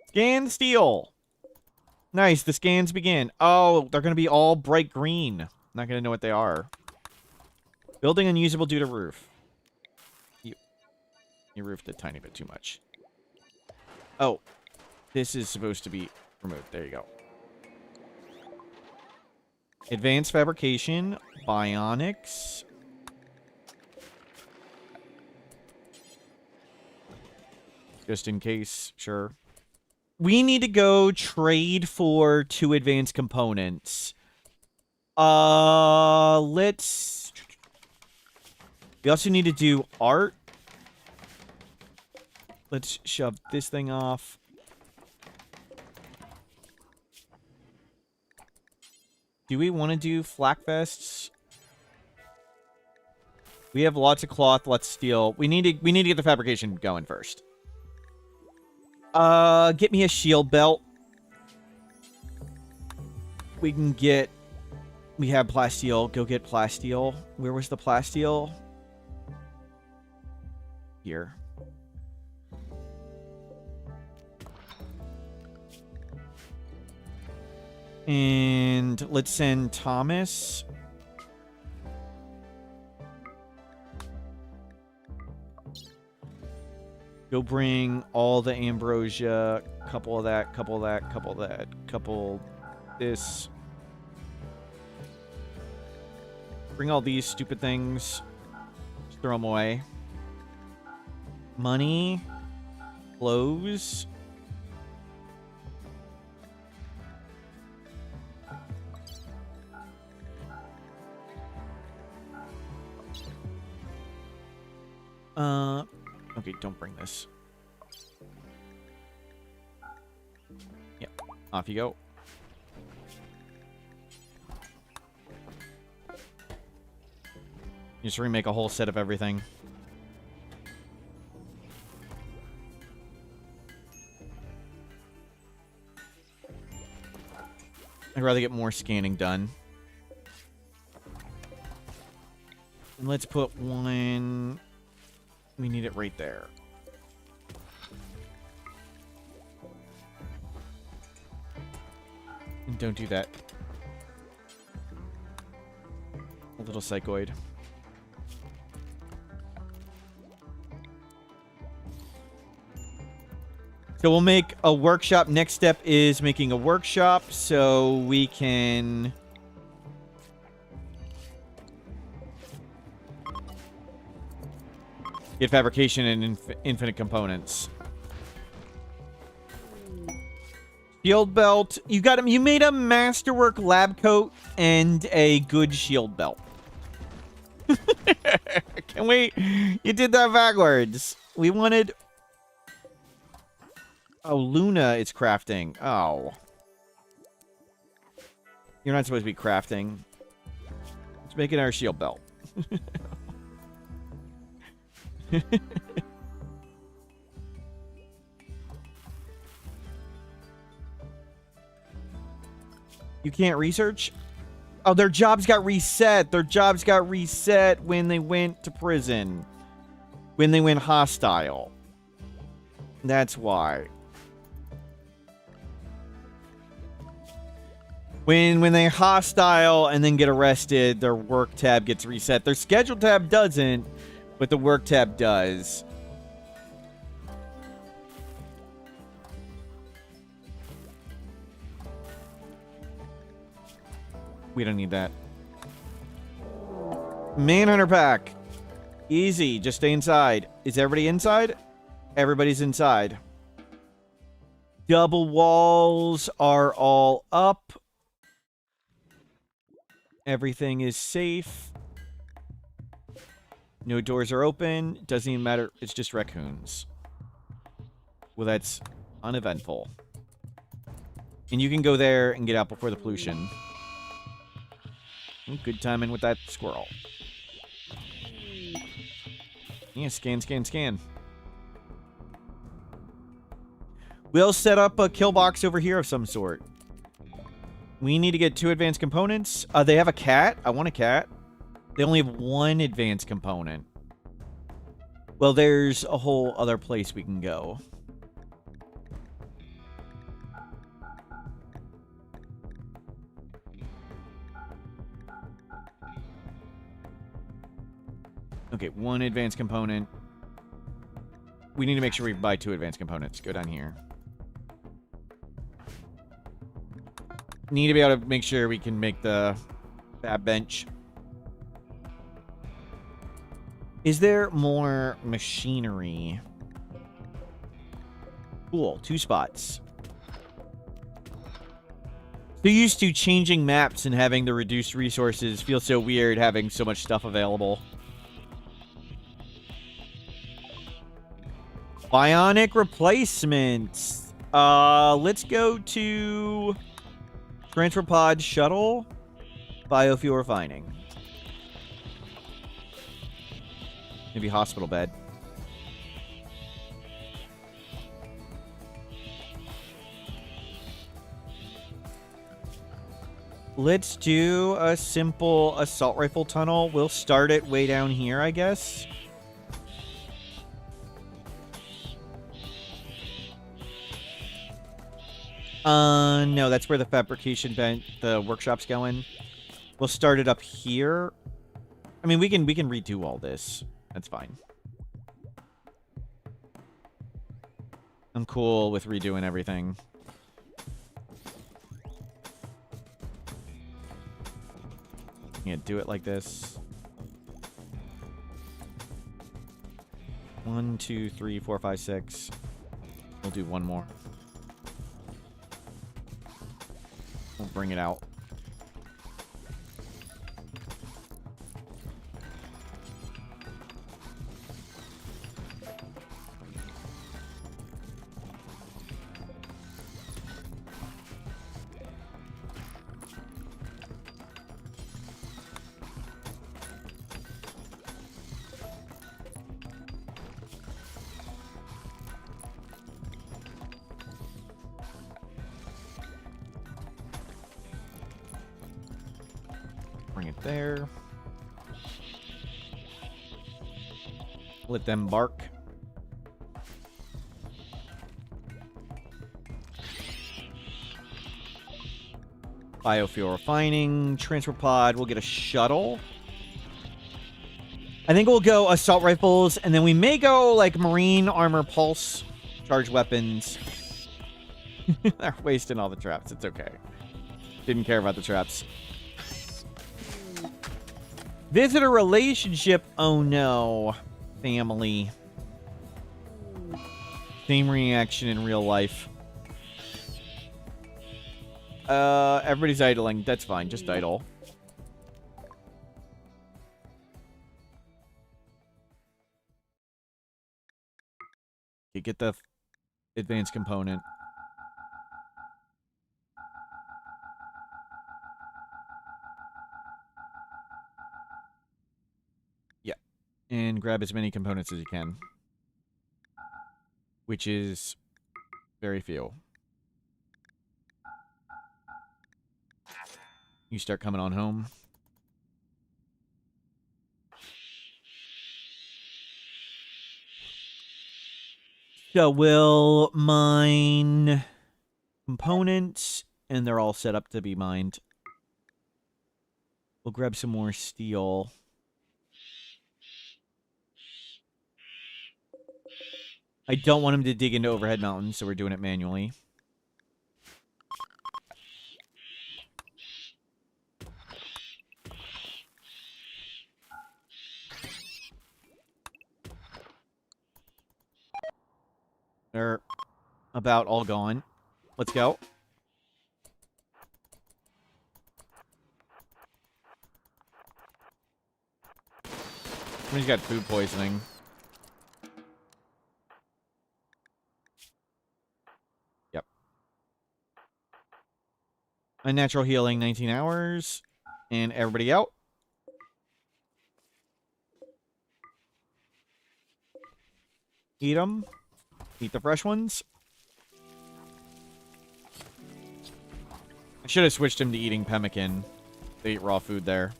Scan steel. Nice. The scans begin. Oh, they're going to be all bright green. Not going to know what they are. Building unusable due to roof. You roofed a tiny bit too much. Oh. This is supposed to be removed. There you go. Advanced fabrication. Bionics. Just in case. Sure. We need to go trade for 2 advanced components. Let's... We also need to do art. Let's shove this thing off. Do we want to do flak vests? We have lots of cloth, lots of steel. We need to get the fabrication going first. Get me a shield belt. We can get... We have plasteel. Go get plasteel. Where was the plasteel? Here. And let's send Thomas. Go bring all the ambrosia. Couple of that, couple of that, couple of that, couple this. Bring all these stupid things. Just throw them away. Money. Clothes. Okay, don't bring this. Yep, off you go. Just remake a whole set of everything. I'd rather get more scanning done. And let's put one... We need it right there. And don't do that. A little psychoid. So we'll make a workshop. Next step is making a workshop so we can... get fabrication and infinite components. Shield belt. You got him. You made a masterwork lab coat and a good shield belt. Can we? You did that backwards. We wanted... Oh, Luna is crafting. Oh. You're not supposed to be crafting. Let's make it our shield belt. You can't research? Oh, their jobs got reset. Their jobs got reset when they went to prison. When they went hostile. That's why. When they hostile and then get arrested, their work tab gets reset. Their schedule tab doesn't, but the work tab does. We don't need that. Manhunter pack. Easy. Just stay inside. Is everybody inside? Everybody's inside. Double walls are all up. Everything is safe. No doors are open. Doesn't even matter. It's just raccoons. Well, that's uneventful. And you can go there and get out before the pollution. Good timing with that squirrel. Yeah, scan, scan, scan. We'll set up a kill box over here of some sort. We need to get 2 advanced components. They have a cat. I want a cat. They only have 1 advanced component. Well, there's a whole other place we can go. Okay, 1 advanced component. We need to make sure we buy 2 advanced components. Go down here. Need to be able to make sure we can make the fab bench. Is there more machinery? Cool. 2 spots. So used to changing maps and having the reduced resources. Feels so weird having so much stuff available. Bionic replacements. Let's go to transfer pod shuttle, biofuel refining. Maybe hospital bed. Let's do a simple assault rifle tunnel. We'll start it way down here, I guess. No, that's where the fabrication vent, the workshop's going. We'll start it up here. I mean, we can redo all this. That's fine. I'm cool with redoing everything. Yeah, do it like this. 1, 2, 3, 4, 5, 6. We'll do 1 more. We'll bring it out. Bring it there. Let them bark. Biofuel refining, transfer pod. We'll get a shuttle. I think we'll go assault rifles, and then we may go like marine armor pulse charge weapons. They're wasting all the traps. It's okay. Didn't care about the traps. Visitor relationship. Oh no. Family. Same reaction in real life. Everybody's idling. That's fine. Just idle. Okay, get the advanced component. Yeah. And grab as many components as you can. Which is very few. You start coming on home. So we'll mine components, and they're all set up to be mined. We'll grab some more steel. I don't want him to dig into overhead mountains, so we're doing it manually. They're about all gone. Let's go. Somebody's got food poisoning. Yep. Unnatural healing, 19 hours. And everybody out. Eat them. Eat the fresh ones. I should have switched him to eating pemmican. They eat raw food there.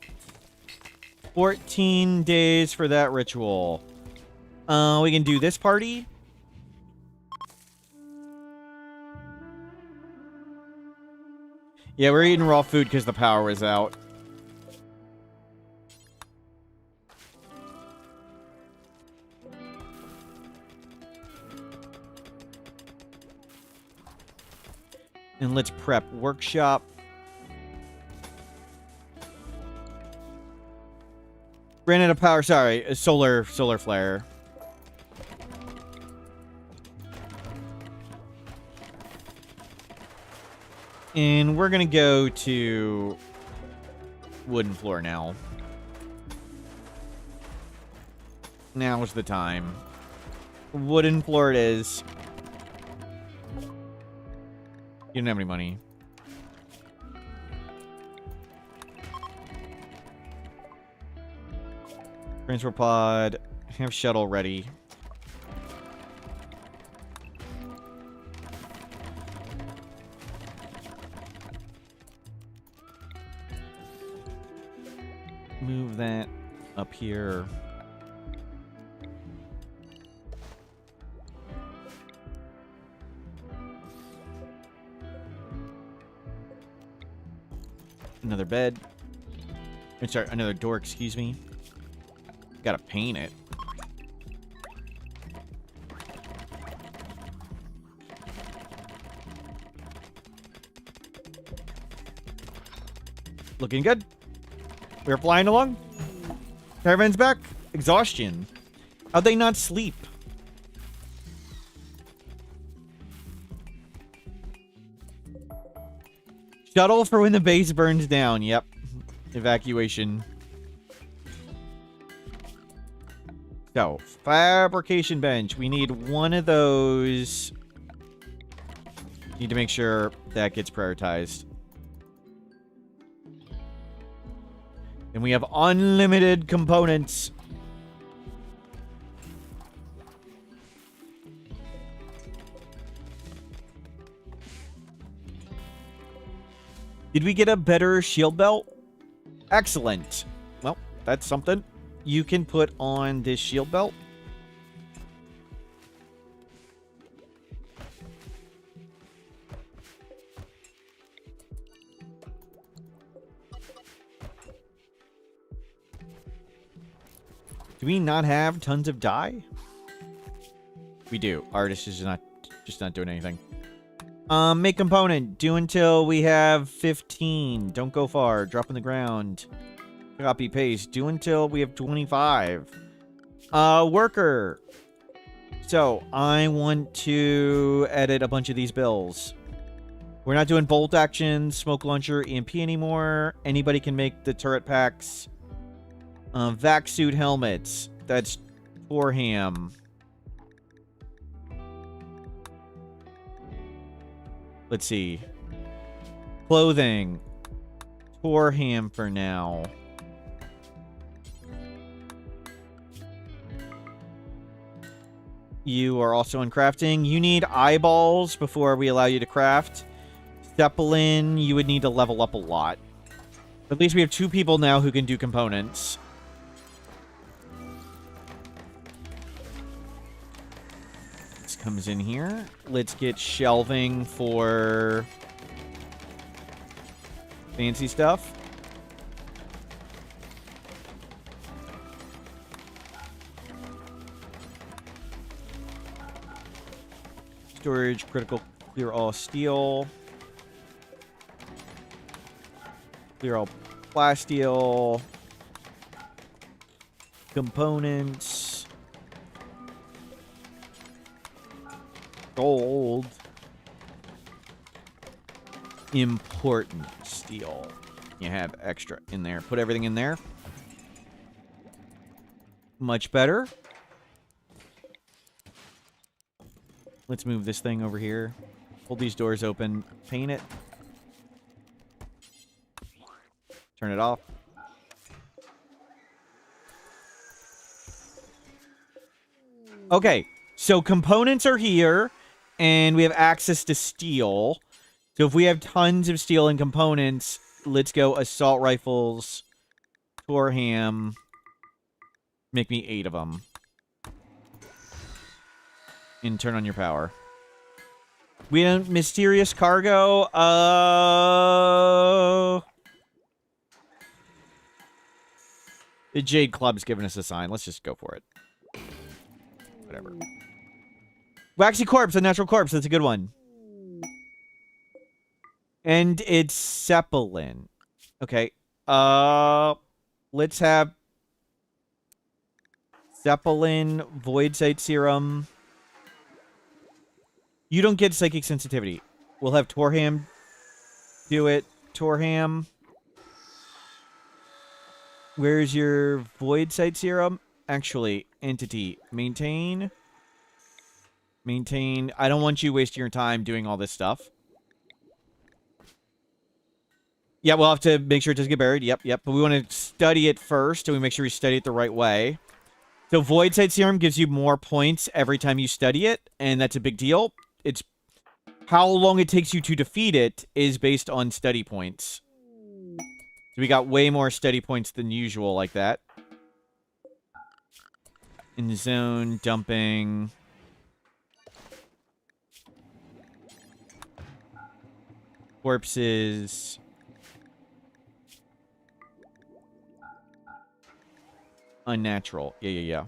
14 days for that ritual. We can do this party. Yeah, we're eating raw food because the power was out. And let's prep workshop. Ran out of power. Sorry, a solar flare. And we're gonna go to wooden floor now. Now's the time. Wooden floor it is. You don't have any money. Transfer pod. Have shuttle ready. Move that up here. Another bed. Sorry, another door, excuse me. Gotta paint it. Looking good. We're flying along. Caravan's back. Exhaustion. How'd they not sleep? Shuttle for when the base burns down. Yep. Evacuation. So, fabrication bench. We need one of those. Need to make sure that gets prioritized. And we have unlimited components. Did we get a better shield belt? Excellent. Well, that's something. You can put on this shield belt. Do we not have tons of dye? We do. Artist is just not doing anything. Make component. Do until we have 15. Don't go far. Drop in the ground. Copy paste. Do until we have 25. Worker. So I want to edit a bunch of these bills. We're not doing bolt action, smoke launcher, EMP anymore. Anybody can make the turret packs. Vac suit helmets. That's Torham. Let's see. Clothing. Torham for now. You are also in crafting. You need eyeballs before we allow you to craft. Zeppelin, you would need to level up a lot. At least we have 2 people now who can do components. This comes in here. Let's get shelving for fancy stuff. Storage, critical, clear all steel. Clear all plasteel. Components. Gold. Important steel. You have extra in there. Put everything in there. Much better. Let's move this thing over here. Hold these doors open. Paint it. Turn it off. Okay, so components are here, and we have access to steel. So if we have tons of steel and components, let's go assault rifles, Torham. Make me 8 of them. And turn on your power. We don't mysterious cargo. The Jade Club's giving us a sign. Let's just go for it. Whatever. Waxy corpse, a natural corpse. That's a good one. And it's Zeppelin. Okay. Let's have Zeppelin, Void Sight Serum. You don't get psychic sensitivity. We'll have Torham do it. Torham. Where's your Void Sight Serum? Actually, entity. Maintain. Maintain. I don't want you wasting your time doing all this stuff. Yeah, we'll have to make sure it doesn't get buried. Yep. But we want to study it first, so we make sure we study it the right way. So Void Sight Serum gives you more points every time you study it, and that's a big deal. It's how long it takes you to defeat it is based on study points. So we got way more study points than usual like that. In the zone, dumping. Corpses. Unnatural. Yeah.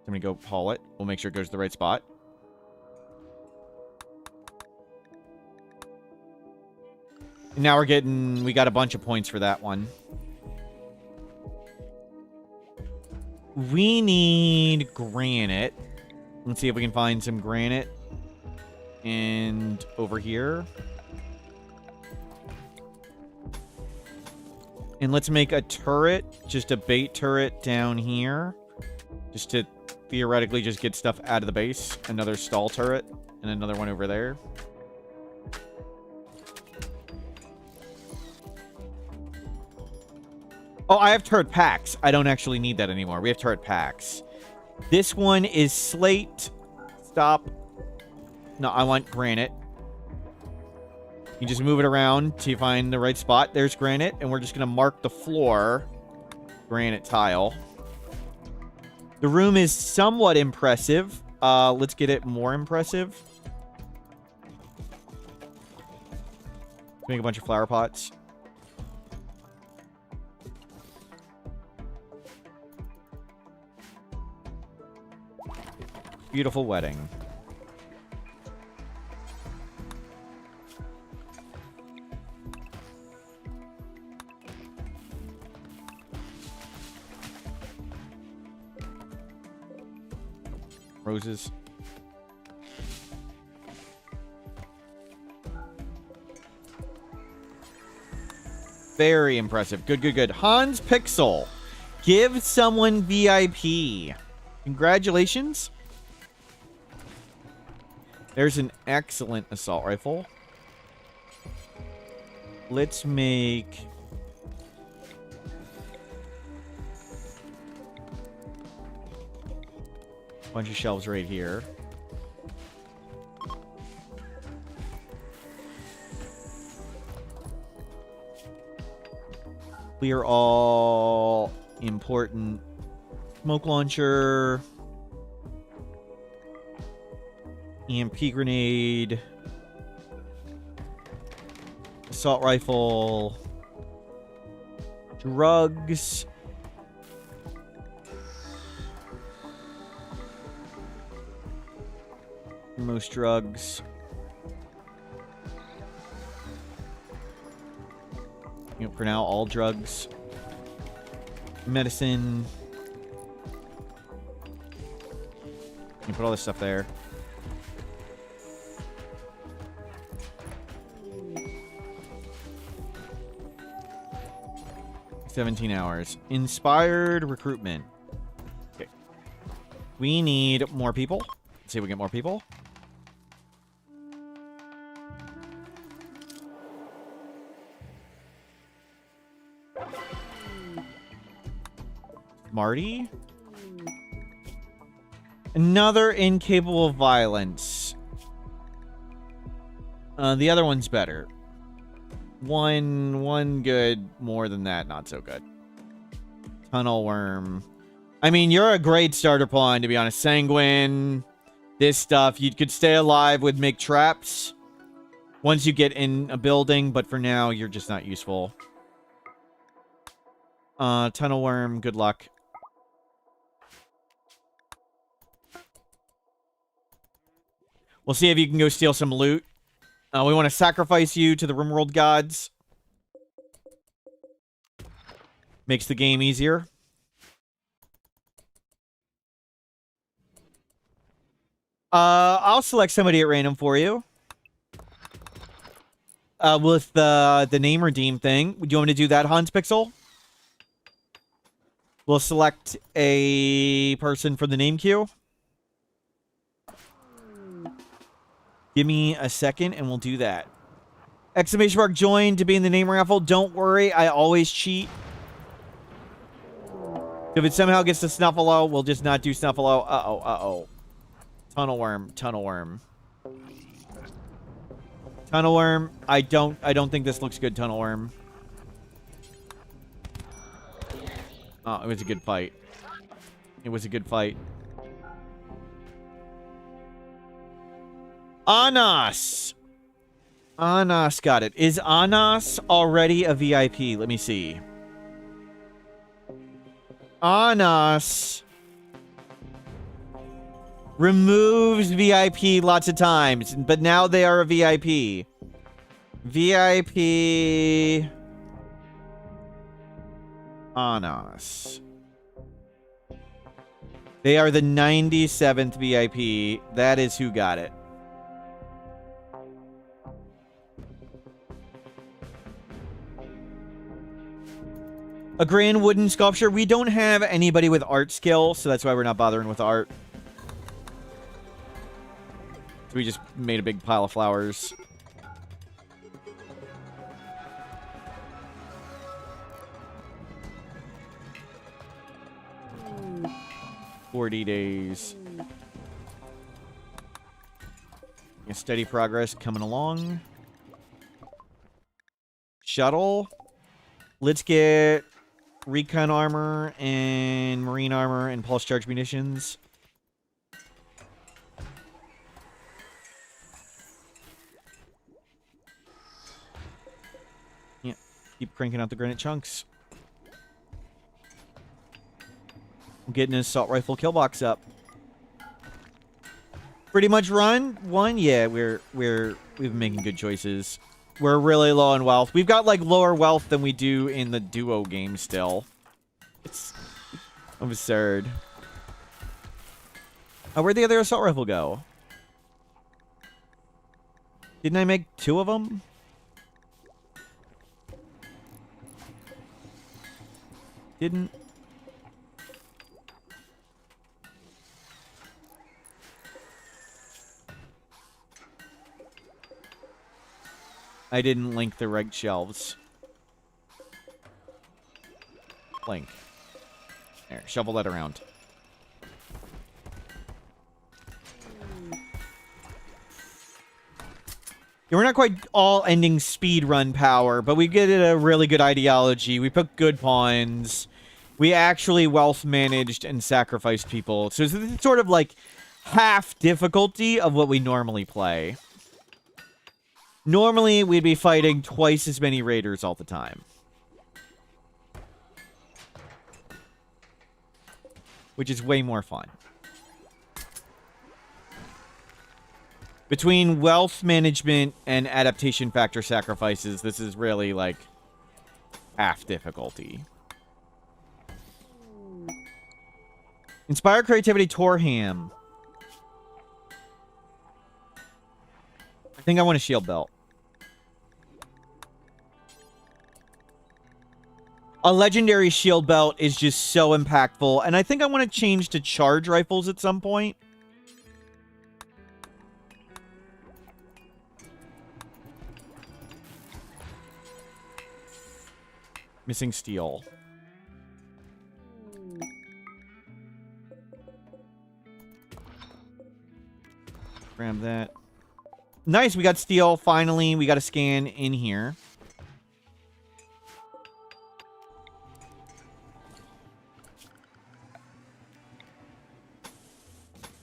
I'm gonna go haul it. We'll make sure it goes to the right spot. And now we got a bunch of points for that one. We need granite. Let's see if we can find some granite. And over here. And let's make a turret, just a bait turret down here. Just to theoretically just get stuff out of the base. Another stall turret, and another one over there. Oh, I have turret packs. I don't actually need that anymore. We have turret packs. This one is slate. Stop. No, I want granite. You just move it around till you find the right spot. There's granite, and we're just going to mark the floor. Granite tile. The room is somewhat impressive. Let's get it more impressive. Make a bunch of flower pots. Beautiful wedding. Roses. Very impressive. Good. Hans Pixel. Give someone VIP. Congratulations. There's an excellent assault rifle. Let's make... bunch of shelves right here. Clear all important smoke launcher, EMP grenade, assault rifle, drugs. Most drugs. You know, for now, all drugs. Medicine. You put all this stuff there. 17 hours. Inspired recruitment. Okay. We need more people. Let's see if we get more people. Marty? Another incapable of violence. The other one's better. One good. More than that, not so good. Tunnel worm. I mean, you're a great starter pawn, to be honest. Sanguine. This stuff. You could stay alive with make traps once you get in a building, but for now, you're just not useful. Tunnel worm. Good luck. We'll see if you can go steal some loot. We want to sacrifice you to the Rimworld gods. Makes the game easier. I'll select somebody at random for you. With the name redeem thing. Do you want me to do that, Hans Pixel? We'll select a person for the name queue. Give me a second and we'll do that. Exclamation mark join to be in the name raffle. Don't worry, I always cheat. If it somehow gets to Snuffalo, we'll just not do Snuffalo. Uh-oh, uh-oh. Tunnel worm, tunnel worm. Tunnel worm. I don't think this looks good, tunnel worm. Oh, it was a good fight. It was a good fight. Anas. Anas got it. Is Anas already a VIP? Let me see. Anas removes VIP lots of times, but now they are a VIP. VIP Anas. They are the 97th VIP. That is who got it. A grand wooden sculpture. We don't have anybody with art skill, so that's why we're not bothering with art. So we just made a big pile of flowers. $40 days. A steady progress coming along. Shuttle. Let's get recon armor and marine armor and pulse charge munitions. Yeah, keep cranking out the granite chunks. I'm getting an assault rifle kill box up. Pretty much run one. Yeah, we've been making good choices. We're really low in wealth. We've got, like, lower wealth than we do in the duo game still. It's absurd. Oh, where'd the other assault rifle go? Didn't I make 2 of them? Didn't... I didn't link the right shelves. Link. There, shovel that around. Yeah, we're not quite all ending speed run power, but we get a really good ideology. We put good pawns. We actually wealth managed and sacrificed people. So it's sort of like half difficulty of what we normally play. Normally, we'd be fighting twice as many raiders all the time. Which is way more fun. Between wealth management and adaptation factor sacrifices, this is really, like, half difficulty. Inspire creativity, Torham. I think I want a shield belt. A legendary shield belt is just so impactful, and I think I want to change to charge rifles at some point. Missing steel. Grab that. Nice, we got steel, finally. We got a scan in here.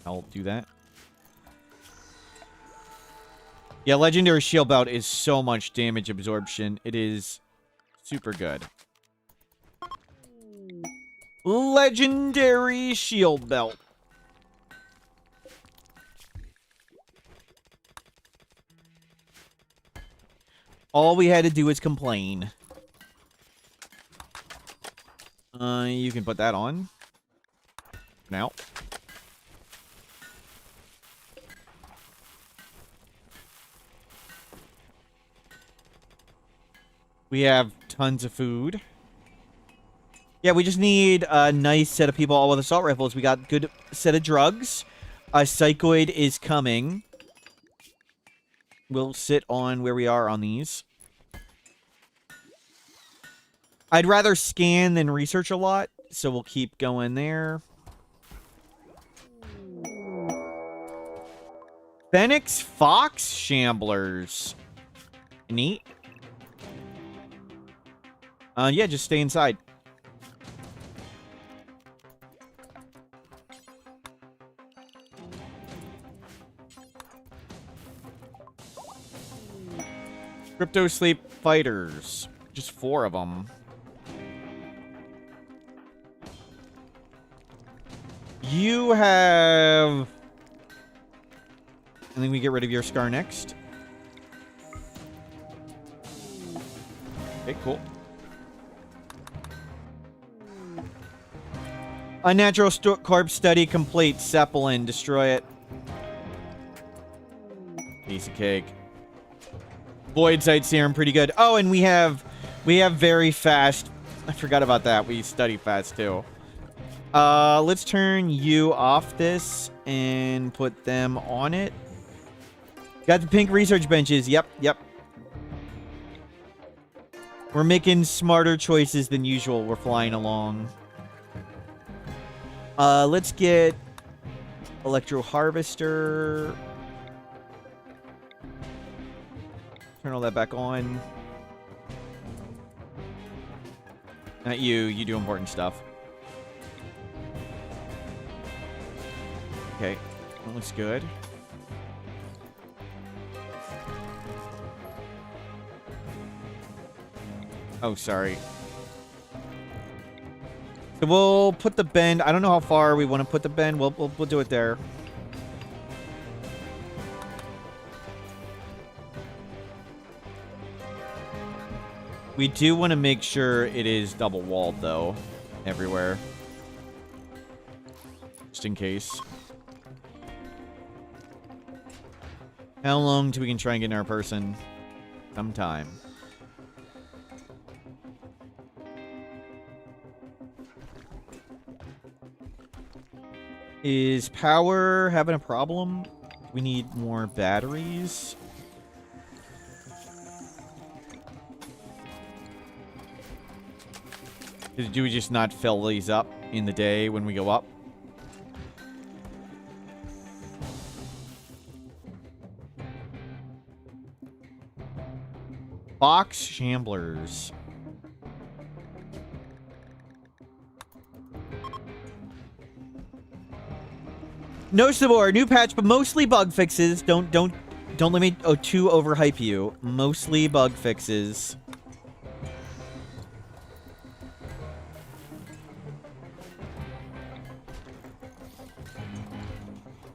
I'll do that. Yeah, legendary shield belt is so much damage absorption. It is super good. Legendary shield belt. All we had to do was complain. You can put that on. Now. We have tons of food. Yeah, we just need a nice set of people all with assault rifles. We got good set of drugs. A psychoid is coming. We'll sit on where we are on these. I'd rather scan than research a lot, so we'll keep going there. Phoenix Fox Shamblers. Neat. Yeah, just stay inside. Crypto Sleep Fighters. Just 4 of them. You have... I think we get rid of your scar next. Okay, cool. Unnatural corpse study complete. Zeppelin, destroy it. Piece of cake. Void Sight Serum, pretty good. Oh, and we have very fast. I forgot about that. We study fast too. Let's turn you off this and put them on it. Got the pink research benches. Yep, yep. We're making smarter choices than usual. We're flying along. Let's get Electro Harvester. Turn all that back on. Not you. You do important stuff. Okay. That looks good. Oh, sorry. So we'll put the bend. I don't know how far we want to put the bend. We'll do it there. We do want to make sure it is double walled though, everywhere. Just in case. How long till we can try and get in our person? Sometime. Is power having a problem? We need more batteries. Do we just not fill these up in the day when we go up? Box Shamblers. No Sabor, new patch, but mostly bug fixes. Don't let me too overhype you. Mostly bug fixes.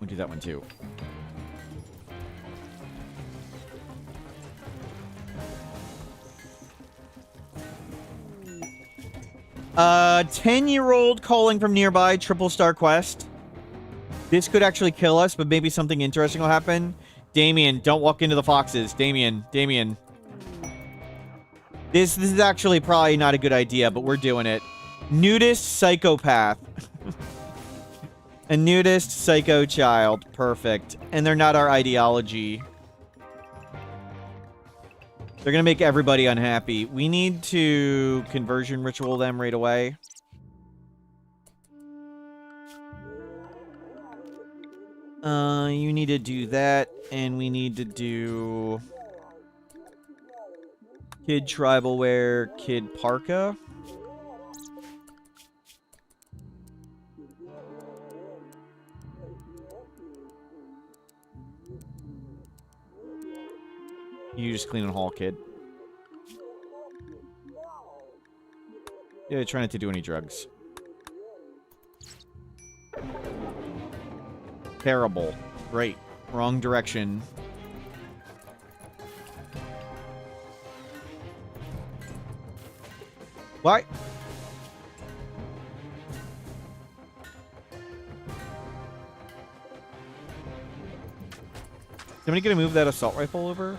We'll do that one too. A 10-year-old calling from nearby, triple star quest. This could actually kill us, but maybe something interesting will happen. Damien, don't walk into the foxes. Damien. This is actually probably not a good idea, but we're doing it. Nudist psychopath. A nudist psycho child. Perfect. And they're not our ideology. They're gonna make everybody unhappy. We need to conversion ritual them right away. You need to do that, and we need to do kid tribal wear, kid parka. You just clean and haul, kid. Yeah, try not to do any drugs. Terrible. Great. Wrong direction. Why? Somebody gonna move that assault rifle over?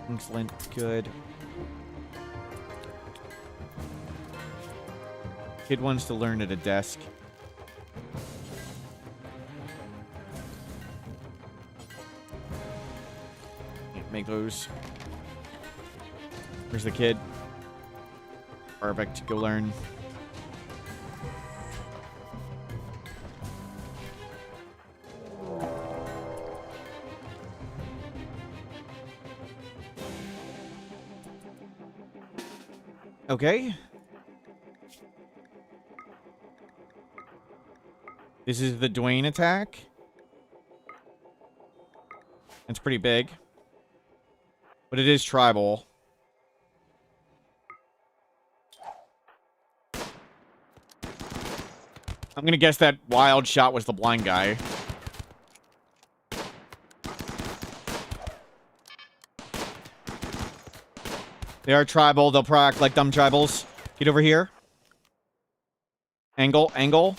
Excellent. Good. Kid wants to learn at a desk. Make those. Where's the kid? Perfect. Go learn. Okay. This is the Dwayne attack. It's pretty big. But it is tribal. I'm gonna guess that wild shot was the blind guy. They are tribal. They'll proc like dumb tribals. Get over here. Angle, angle.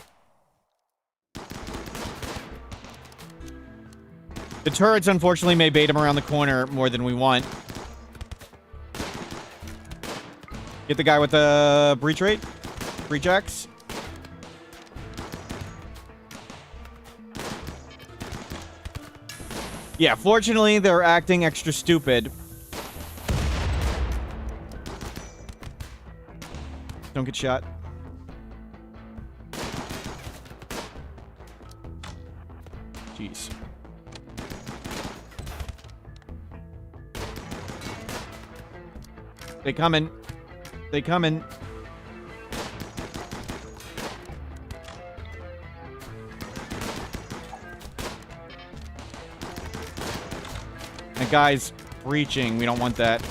The turrets, unfortunately, may bait him around the corner more than we want. Get the guy with the breach rate. Breach X. Yeah, fortunately, they're acting extra stupid. Don't get shot. Jeez. They coming. They coming. That guy's breaching. We don't want that.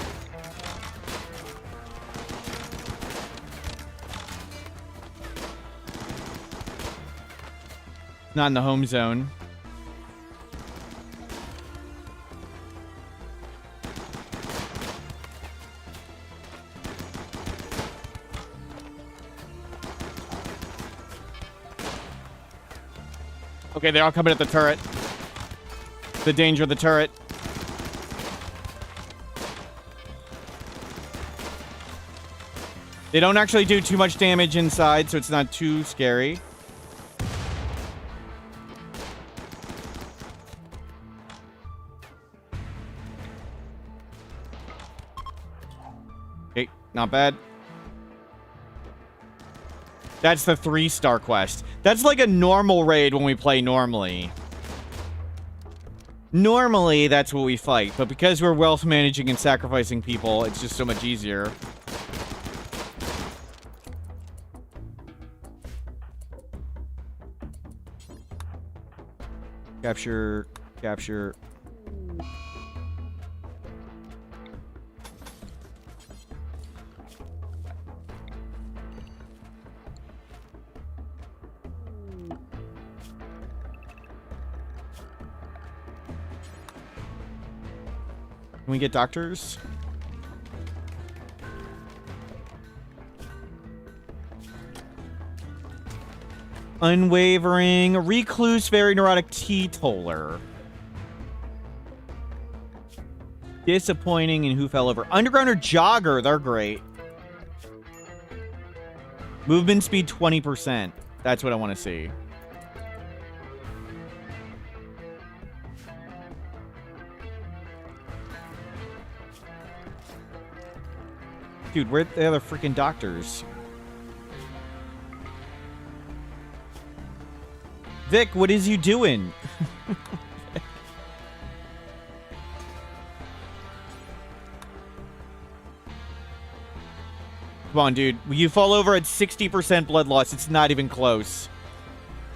Not in the home zone. Okay, they're all coming at the turret. The danger of the turret. They don't actually do too much damage inside, so it's not too scary. Okay, not bad. That's the 3-star quest. That's like a normal raid when we play normally. Normally, that's what we fight. But because we're wealth managing and sacrificing people, it's just so much easier. Capture, capture. Can we get doctors? Unwavering, recluse, very neurotic teetotaler. Disappointing and who fell over. Underground or Jogger, they're great. Movement speed 20%. That's what I want to see. Dude, where are the other freaking doctors? Vic, what is you doing? Come on, dude. You fall over at 60% blood loss. It's not even close.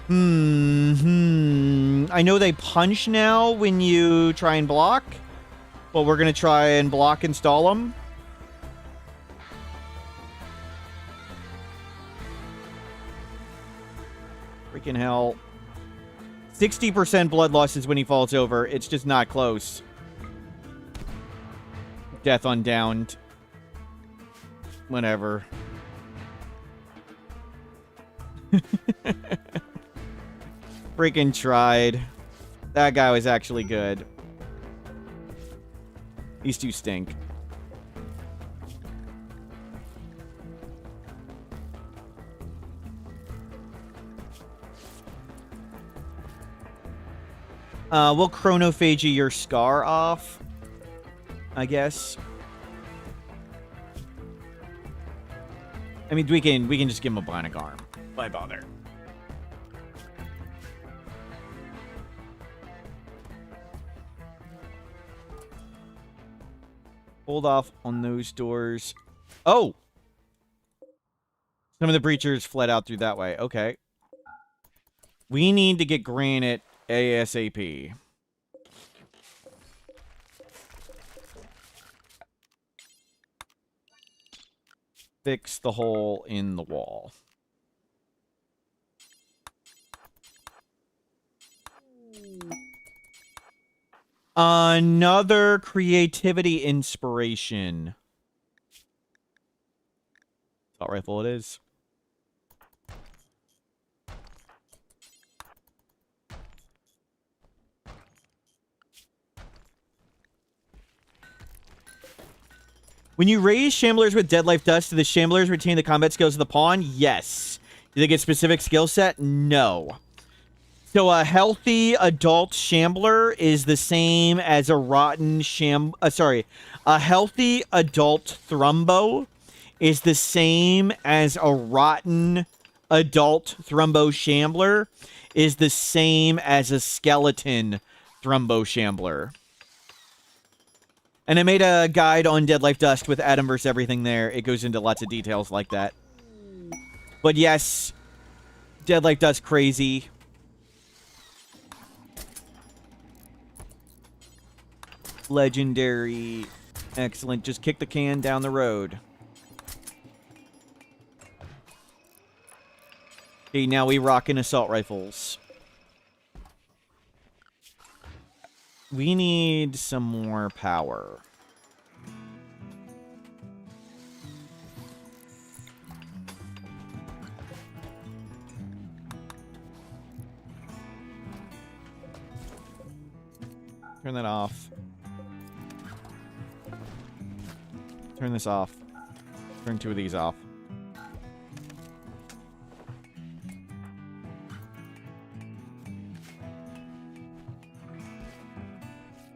I know they punch now when you try and block. But we're going to try and block and stall them. Freaking hell. 60% blood loss is when he falls over. It's just not close. Death on downed. Whatever. Freaking tried. That guy was actually good. These two stink. We'll chronophage your scar off, I guess. I mean, we can just give him a bionic arm. Why bother? Hold off on those doors. Oh! Some of the breachers fled out through that way. Okay. We need to get granite ASAP. Fix the hole in the wall. Another creativity inspiration. Assault rifle it is. When you raise Shamblers with Dead Life Dust, do the Shamblers retain the combat skills of the pawn? Yes. Do they get specific skill set? No. So a healthy adult Shambler is the same as a rotten a healthy adult Thrumbo is the same as a rotten adult Thrumbo Shambler is the same as a skeleton Thrumbo Shambler. And I made a guide on Dead Life Dust with Adam versus everything there. It goes into lots of details like that. But yes, Dead Life Dust crazy. Legendary. Excellent. Just kick the can down the road. Okay, now we rockin' assault rifles. We need some more power. Turn that off. Turn this off. Turn two of these off.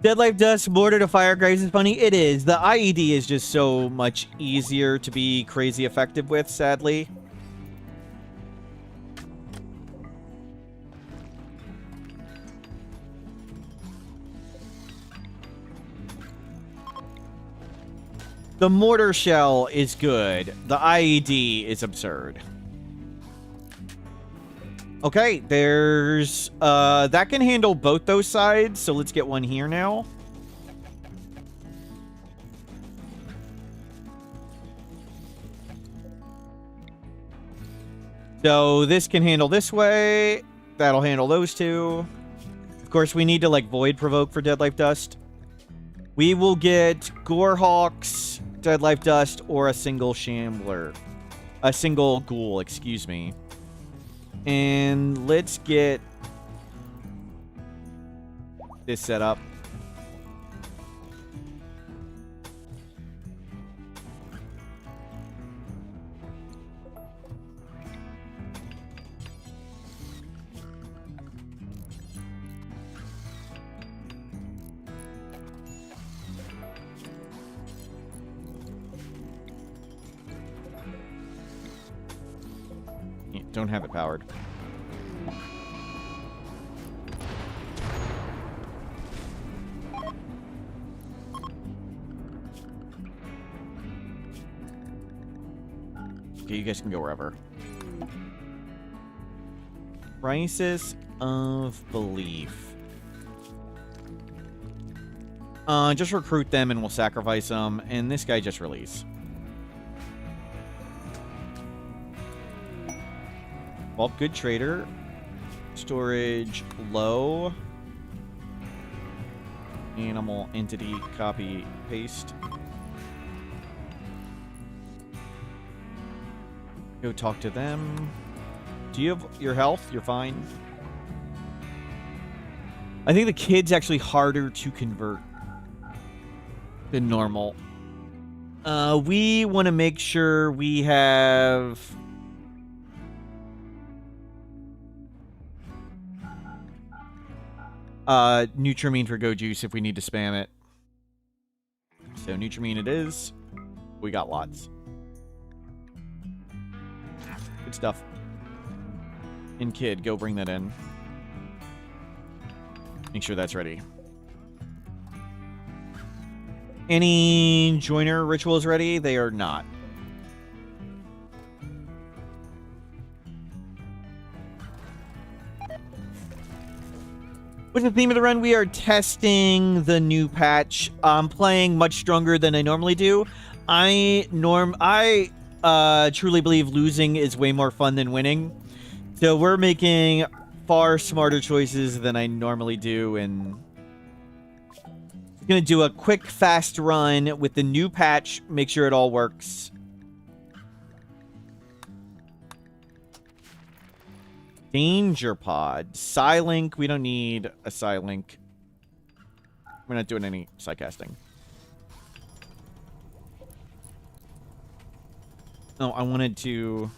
Dead Life Dust, Mortar to Fire Graves is funny. It is. The IED is just so much easier to be crazy effective with, sadly. The mortar shell is good. The IED is absurd. Okay, there's... that can handle both those sides, so let's get one here now. So this can handle this way. That'll handle those two. Of course, we need to, like, Void Provoke for Dead Life Dust. We will get Gorehawks, Dead Life Dust, or a single Shambler. A single Ghoul, excuse me. And let's get this set up. don't have it powered. Okay, you guys can go wherever. Crisis of Belief. Just recruit them and we'll sacrifice them. And this guy just release. Well, good trader. Storage low. Animal entity copy paste. Go talk to them. Do you have your health? You're fine. I think the kid's actually harder to convert than normal. We want to make sure we have... Nutramine for Go Juice if we need to spam it. So Nutramine it is. We got lots. Good stuff. And kid, go bring that in. Make sure that's ready. Any joiner rituals ready? They are not. What's the theme of the run? We are testing the new patch. I'm playing much stronger than I normally do. I truly believe losing is way more fun than winning. So we're making far smarter choices than I normally do, and I'm gonna do a quick, fast run with the new patch, make sure it all works. Danger pod. Psylink. We don't need a Psylink. We're not doing any Psycasting. No, I wanted to...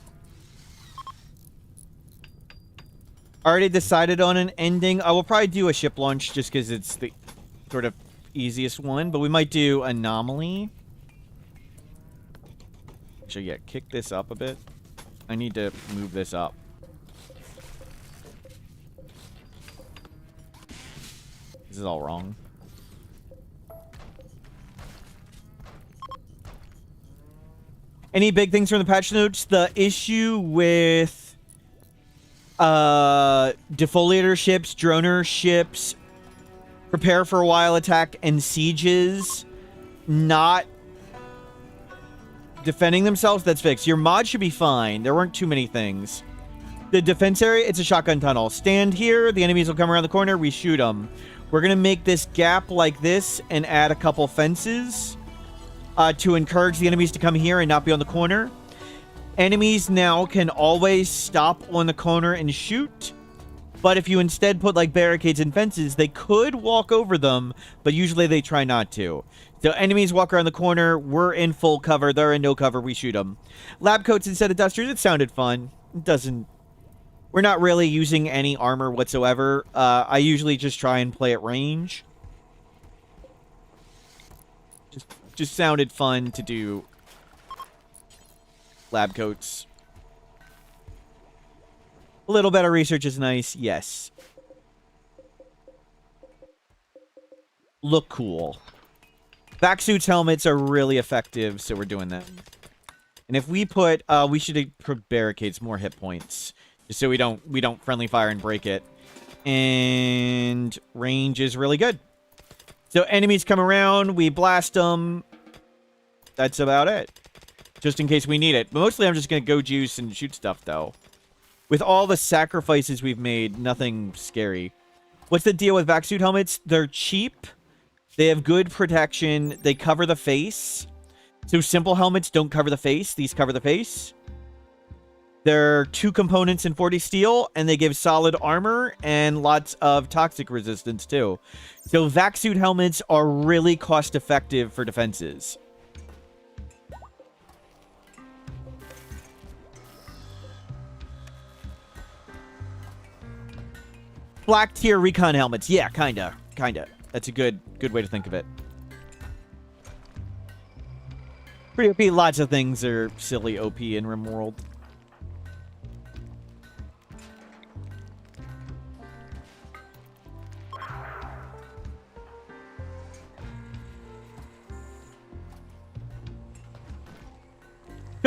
Already decided on an ending. I will probably do a ship launch just because it's the sort of easiest one, but we might do Anomaly. Actually, yeah, kick this up a bit. I need to move this up. This is all wrong. Any big things from the patch notes? The issue with defoliator ships, droner ships, prepare for a while attack, and sieges not defending themselves, that's fixed. Your mod should be fine. There weren't too many things. The defense area, it's a shotgun tunnel. Stand here, the enemies will come around the corner, we shoot them. We're going to make this gap like this and add a couple fences to encourage the enemies to come here and not be on the corner. Enemies now can always stop on the corner and shoot. But if you instead put like barricades and fences, they could walk over them, but usually they try not to. So enemies walk around the corner, we're in full cover, they're in no cover, we shoot them. Lab coats instead of dusters, it sounded fun. It doesn't... We're not really using any armor whatsoever. I usually just try and play at range. Just sounded fun to do. Lab coats. A little better research is nice, yes. Look cool. Back suits helmets are really effective, so we're doing that. And if we put, we should put barricades, more hit points. Just so we don't friendly fire and break it. And range is really good. So enemies come around, we blast them. That's about it. Just in case we need it. But mostly I'm just going to go juice and shoot stuff, though. With all the sacrifices we've made, nothing scary. What's the deal with vac suit helmets? They're cheap. They have good protection. They cover the face. So simple helmets don't cover the face. These cover the face. They're 2 components in 40 steel, and they give solid armor and lots of toxic resistance, too. So vac suit helmets are really cost-effective for defenses. Black tier recon helmets. Yeah, kinda. That's a good way to think of it. Pretty OP. Lots of things are silly OP in RimWorld.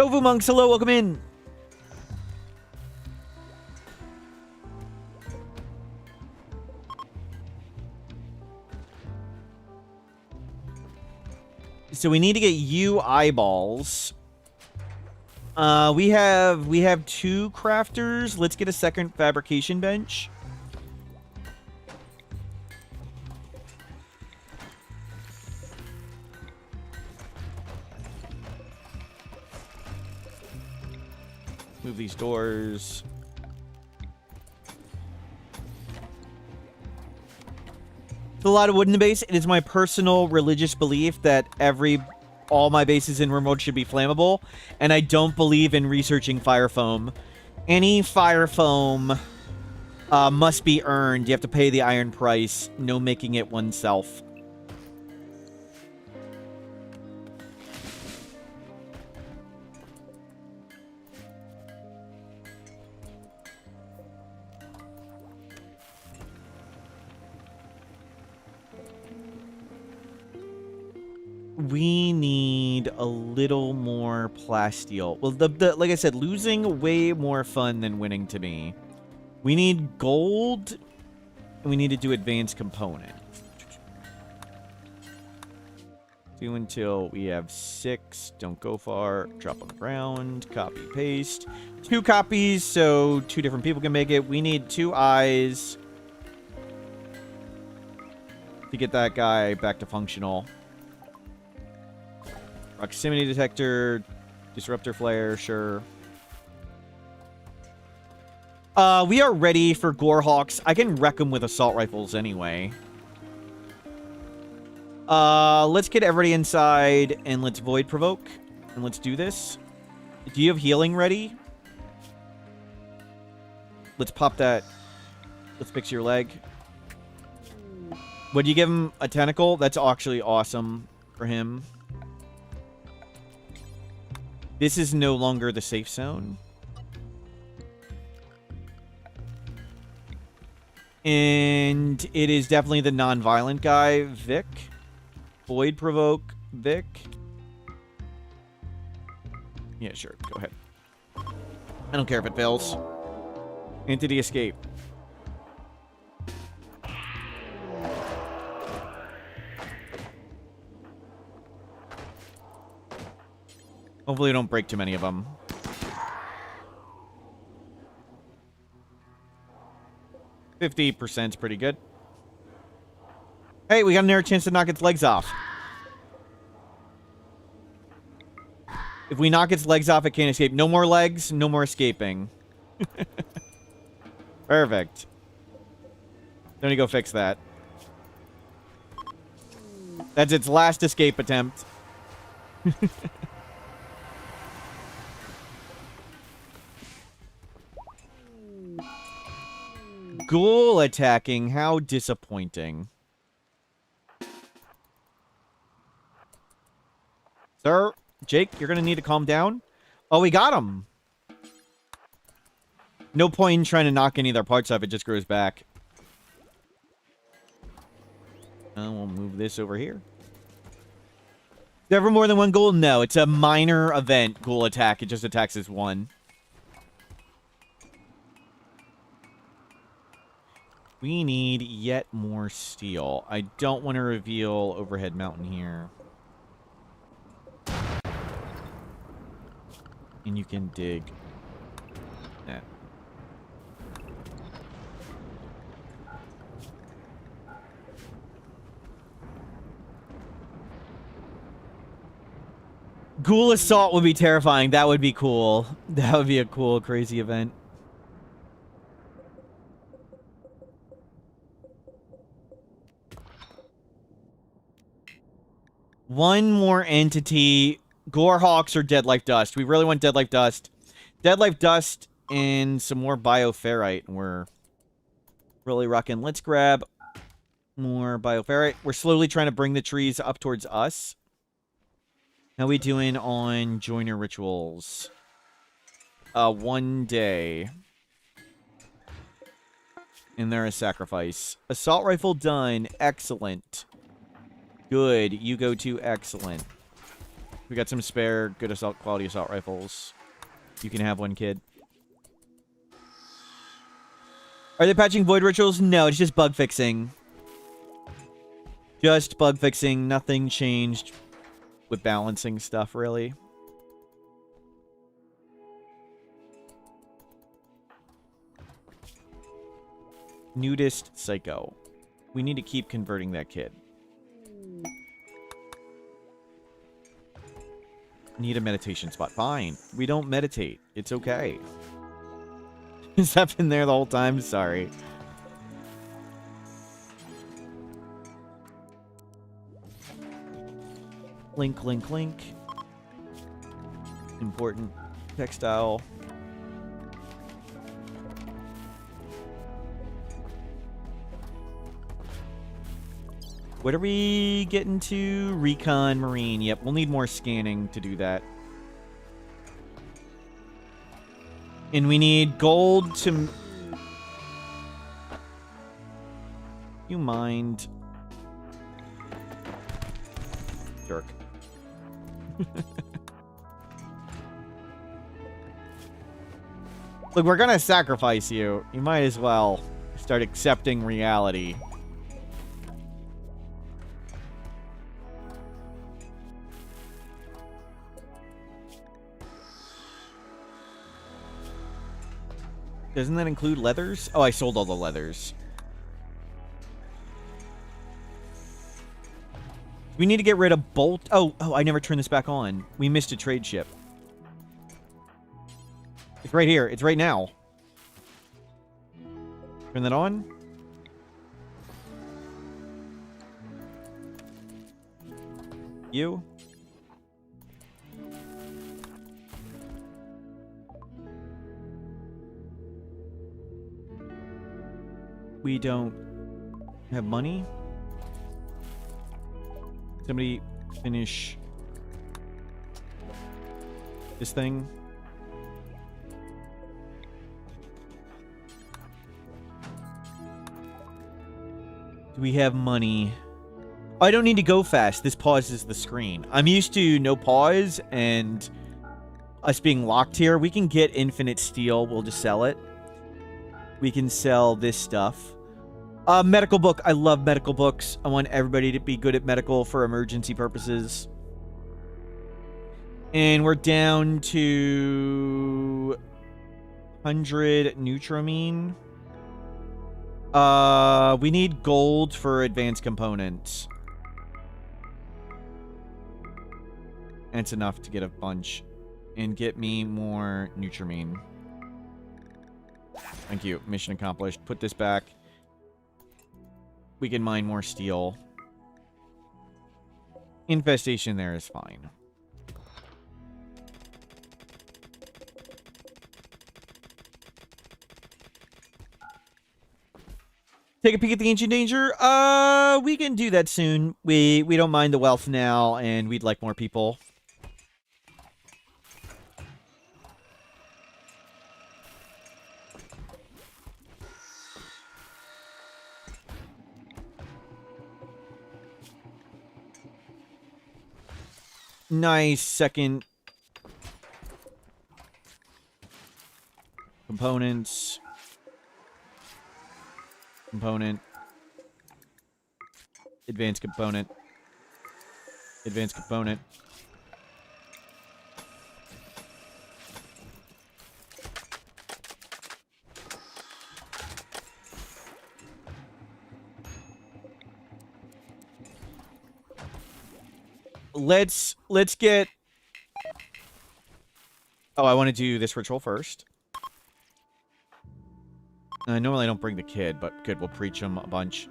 Tofu Monks, hello, welcome in. So we need to get you eyeballs. We have 2 crafters. Let's get a second fabrication bench. Move these doors. It's a lot of wood in the base. It is my personal religious belief that all my bases in Rimworld should be flammable, and I don't believe in researching fire foam. Any fire foam must be earned. You have to pay the iron price. No making it oneself. We need a little more plasteel. Well, like I said, losing way more fun than winning to me. We need gold, and we need to do advanced component. 2 until we have 6. Don't go far. Drop on the ground. Copy, paste. 2 copies, so 2 different people can make it. We need 2 eyes to get that guy back to functional. Proximity detector, disruptor flare, sure. We are ready for Gorehawks. I can wreck them with assault rifles anyway. Let's get everybody inside and let's void provoke. And let's do this. Do you have healing ready? Let's pop that. Let's fix your leg. Would you give him a tentacle? That's actually awesome for him. This is no longer the safe zone. And it is definitely the non-violent guy, Vic. Void provoke, Vic. Yeah, sure. Go ahead. I don't care if it fails. Entity escape. Hopefully we don't break too many of them. %'s pretty good. Hey, we got another chance to knock its legs off. If we knock its legs off, it can't escape. No more legs, no more escaping. Perfect. Don't need to go fix that. That's its last escape attempt. Ghoul attacking. How disappointing. Sir, Jake, you're going to need to calm down. Oh, we got him. No point in trying to knock any of their parts off. It just grows back. We'll move this over here. Is there ever more than one ghoul? No, it's a minor event ghoul attack. It just attacks as one. We need yet more steel. I don't want to reveal overhead mountain here. And you can dig that. Ghoul assault would be terrifying. That would be cool. That would be a cool, crazy event. One more entity. Gorehawks or Dead Life Dust. We really want Dead Life Dust. Dead Life Dust and some more bioferrite. We're really rocking. Let's grab more bioferrite. We're slowly trying to bring the trees up towards us. How we doing on joiner rituals? 1 day. And there is sacrifice. Assault rifle done. Excellent. Good. You go to excellent. We got some spare good quality assault rifles. You can have one, kid. Are they patching void rituals? No, it's just bug fixing. Just bug fixing. Nothing changed with balancing stuff, really. Nudist Psycho. We need to keep converting that kid. Need a meditation spot. Fine. We don't meditate. It's okay. Has that been there the whole time? Sorry. Link, link, link. Important textile. What are we getting to? Recon Marine. Yep, we'll need more scanning to do that. And we need gold to... You mind? Jerk. Look, we're gonna sacrifice you. You might as well start accepting reality. Doesn't that include leathers? Oh, I sold all the leathers. We need to get rid of bolt. Oh, I never turned this back on. We missed a trade ship. It's right here. It's right now. Turn that on. You. We don't have money. Somebody finish this thing. Do we have money? Oh, I don't need to go fast. This pauses the screen. I'm used to no pause and us being locked here. We can get infinite steel. We'll just sell it. We can sell this stuff. Medical book. I love medical books. I want everybody to be good at medical for emergency purposes. And we're down to 100 Nutramine. We need gold for advanced components. That's enough to get a bunch. And get me more Nutramine. Thank you. Mission accomplished. Put this back. We can mine more steel. Infestation there is fine. Take a peek at the ancient danger. We can do that soon. We don't mind the wealth now, and we'd like more people. Nice second components. Component. Advanced component. Advanced component. Let's get... Oh, I want to do this ritual first. Normally I don't bring the kid, but good, we'll preach him a bunch.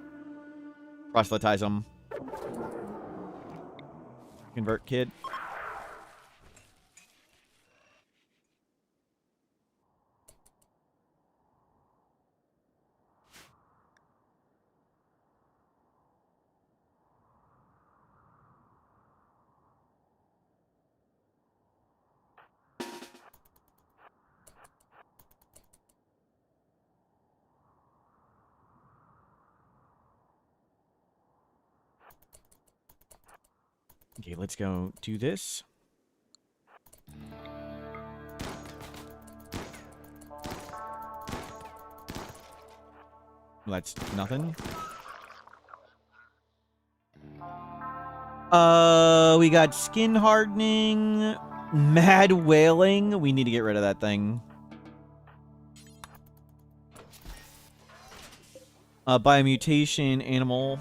Proselytize him. Convert kid. Okay, let's go do this. That's nothing. We got skin hardening, mad wailing. We need to get rid of that thing. Biomutation, animal.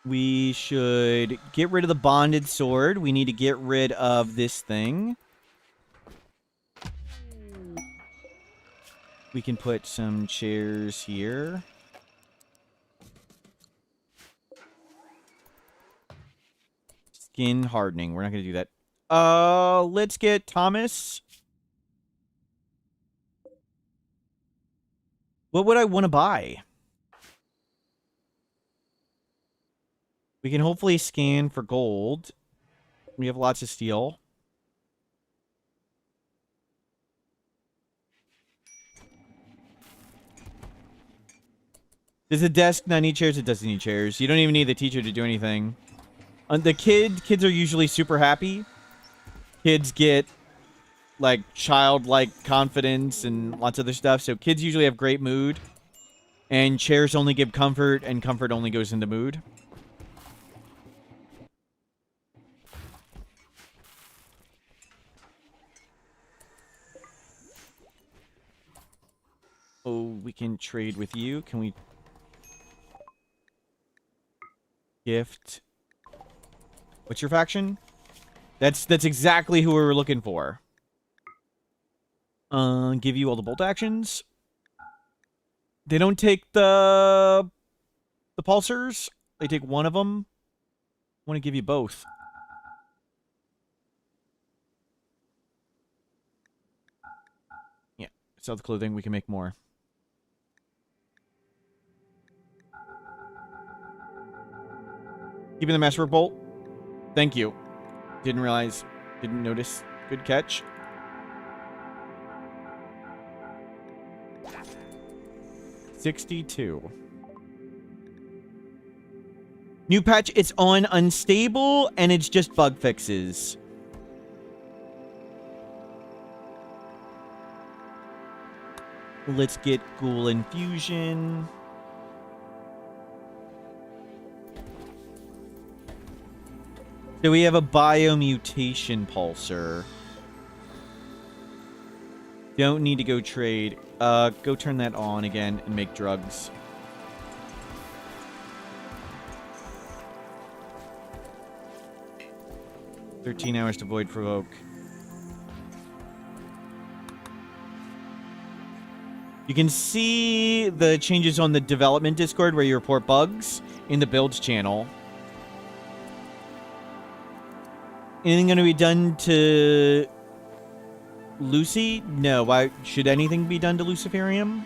We should get rid of the bonded sword. We need to get rid of this thing. We can put some chairs here. Skin hardening. We're not going to do that. Let's get Thomas. What would I want to buy? We can hopefully scan for gold. We have lots of steel. Does the desk not need chairs? It doesn't need chairs. You don't even need the teacher to do anything. The kids are usually super happy. Kids get, like, childlike confidence and lots of other stuff. So kids usually have great mood. And chairs only give comfort, and comfort only goes into mood. Oh, we can trade with you. Can we... Gift... What's your faction? That's exactly who we were looking for. Give you all the bolt actions. They don't take the pulsers. They take one of them. I want to give you both. Yeah, sell the clothing. We can make more. Keeping the masterwork bolt. Thank you. Didn't realize. Didn't notice. Good catch. $62. New patch, it's on unstable, and it's just bug fixes. Let's get Ghoul Infusion. So we have a biomutation pulsar. Don't need to go trade. Go turn that on again and make drugs. $13 hours to void provoke. You can see the changes on the development Discord where you report bugs in the builds channel. Anything going to be done to Lucy? No. Why should anything be done to Luciferium?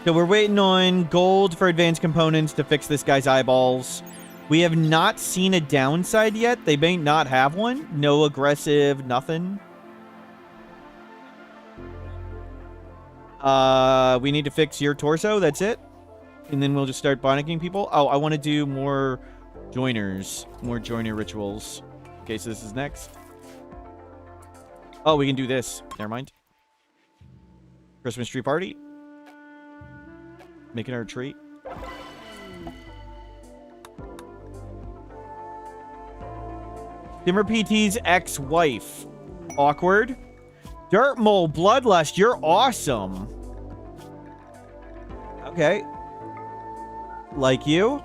So we're waiting on gold for advanced components to fix this guy's eyeballs. We have not seen a downside yet. They may not have one. No aggressive, nothing. We need to fix your torso. That's it. And then we'll just start bonicking people. Oh, I want to do more joiners. More joiner rituals. Okay, so this is next. Oh, we can do this. Never mind. Christmas tree party. Making our treat. Dimmer PT's ex-wife. Awkward. Dirt Mole Bloodlust, you're awesome. Okay. Like you.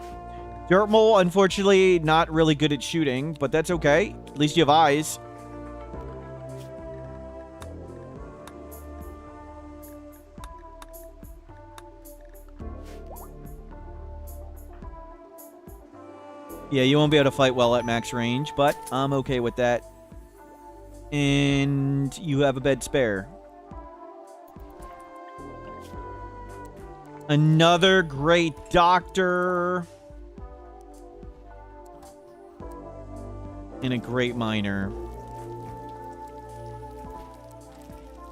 Dirt Mole, unfortunately, not really good at shooting, but that's okay. At least you have eyes. Yeah, you won't be able to fight well at max range, but I'm okay with that. And you have a bed spare. Another great doctor. And a great miner.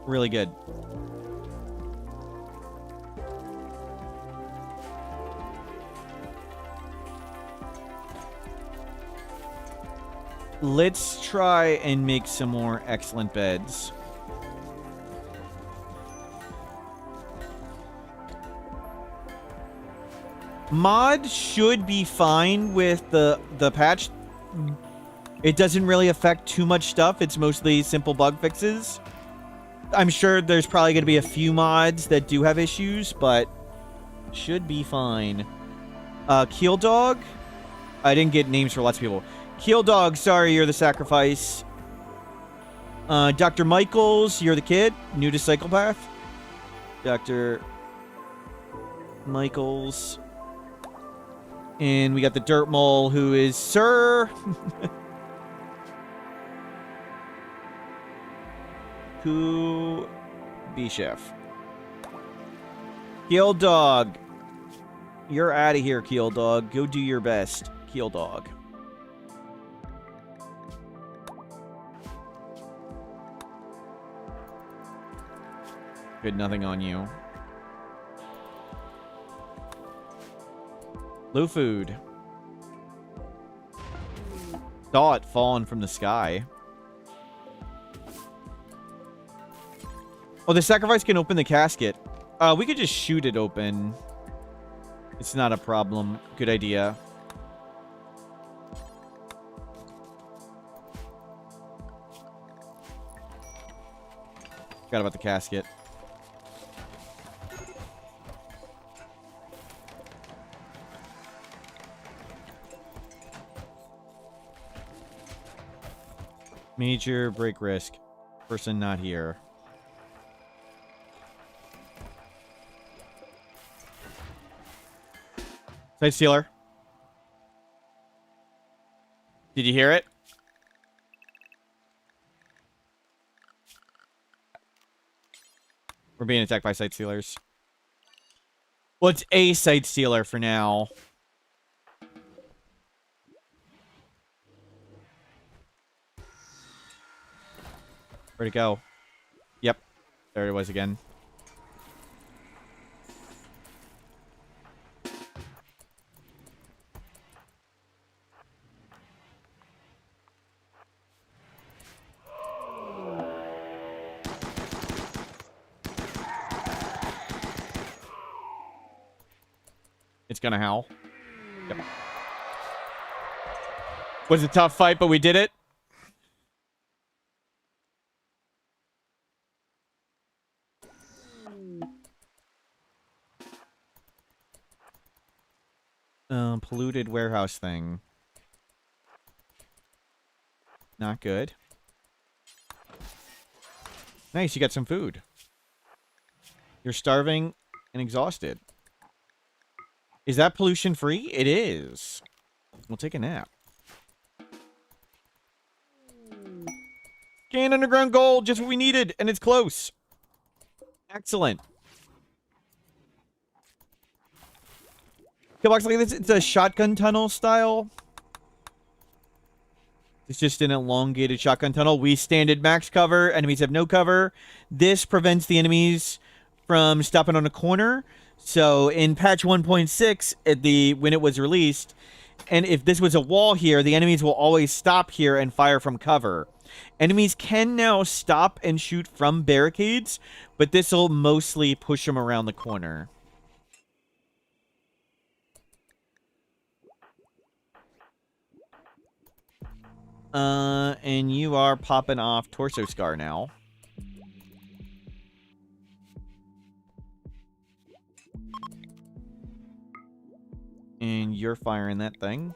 Really good. Let's try and make some more excellent beds. Mod should be fine with the patch. It doesn't really affect too much stuff. It's mostly simple bug fixes. I'm sure there's probably going to be a few mods that do have issues, but should be fine. Keel Dog. I didn't get names for lots of people. Keel Dog, sorry, you're the sacrifice. Dr. Michaels, you're the kid. New to Psychopath. Dr. Michaels. And we got the Dirt Mole, who is Sir. Who be chef. Keel Dog. You're out of here, Keel Dog. Go do your best, Keel Dog. Good, nothing on you. Low food. Saw it falling from the sky. Oh, the sacrifice can open the casket. We could just shoot it open. It's not a problem. Good idea. Forgot about the casket. Major break risk. Person not here. Sight Stealer. Did you hear it? We're being attacked by Sight Stealers. Well, it's a Sight Stealer for now. Where'd it go? Yep. There it was again. It's gonna howl. Yep. Was a tough fight, but we did it. Polluted warehouse thing. Not good. Nice, you got some food. You're starving and exhausted. Is that pollution free? It is. We'll take a nap. Gain underground gold, just what we needed, and it's close. Excellent. Killbox, look at this. It's a shotgun tunnel style. It's just an elongated shotgun tunnel. We stand at max cover. Enemies have no cover. This prevents the enemies from stopping on a corner. So in patch 1.6, when it was released, and if this was a wall here, the enemies will always stop here and fire from cover. Enemies can now stop and shoot from barricades, but this will mostly push them around the corner. And you are popping off torso scar now. And you're firing that thing.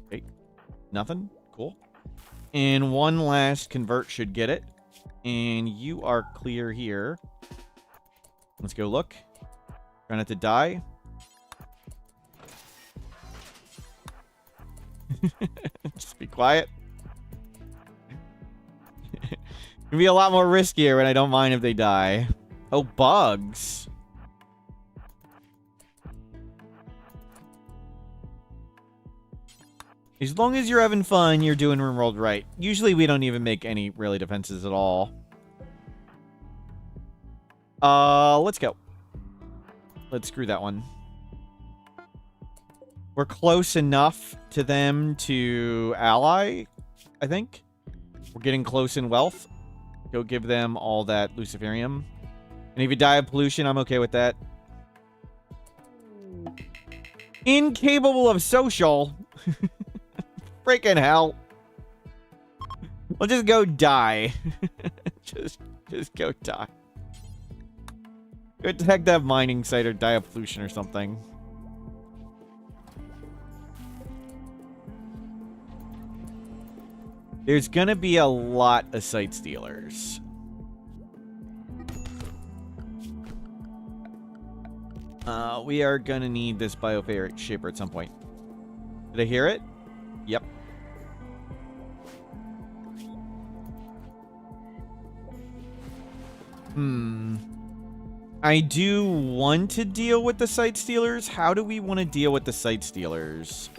Okay. Nothing. Cool. And one last convert should get it. And you are clear here. Let's go look. Try not to die. Just be quiet. It'd be a lot more riskier, and I don't mind if they die. Oh, bugs. As long as you're having fun, you're doing RimWorld right. Usually we don't even make any really defenses at all. Let's go. Let's screw that one. We're close enough to them to ally, I think. We're getting close in wealth. Go give them all that Luciferium. And if you die of pollution, I'm okay with that. Incapable of social. Freaking hell. We'll just go die. just go die. Go attack that mining site or die of pollution or something. There's gonna be a lot of site stealers. We are gonna need this bioferric shaper at some point. Did I hear it? Yep. I do want to deal with the site stealers. How do we want to deal with the site stealers?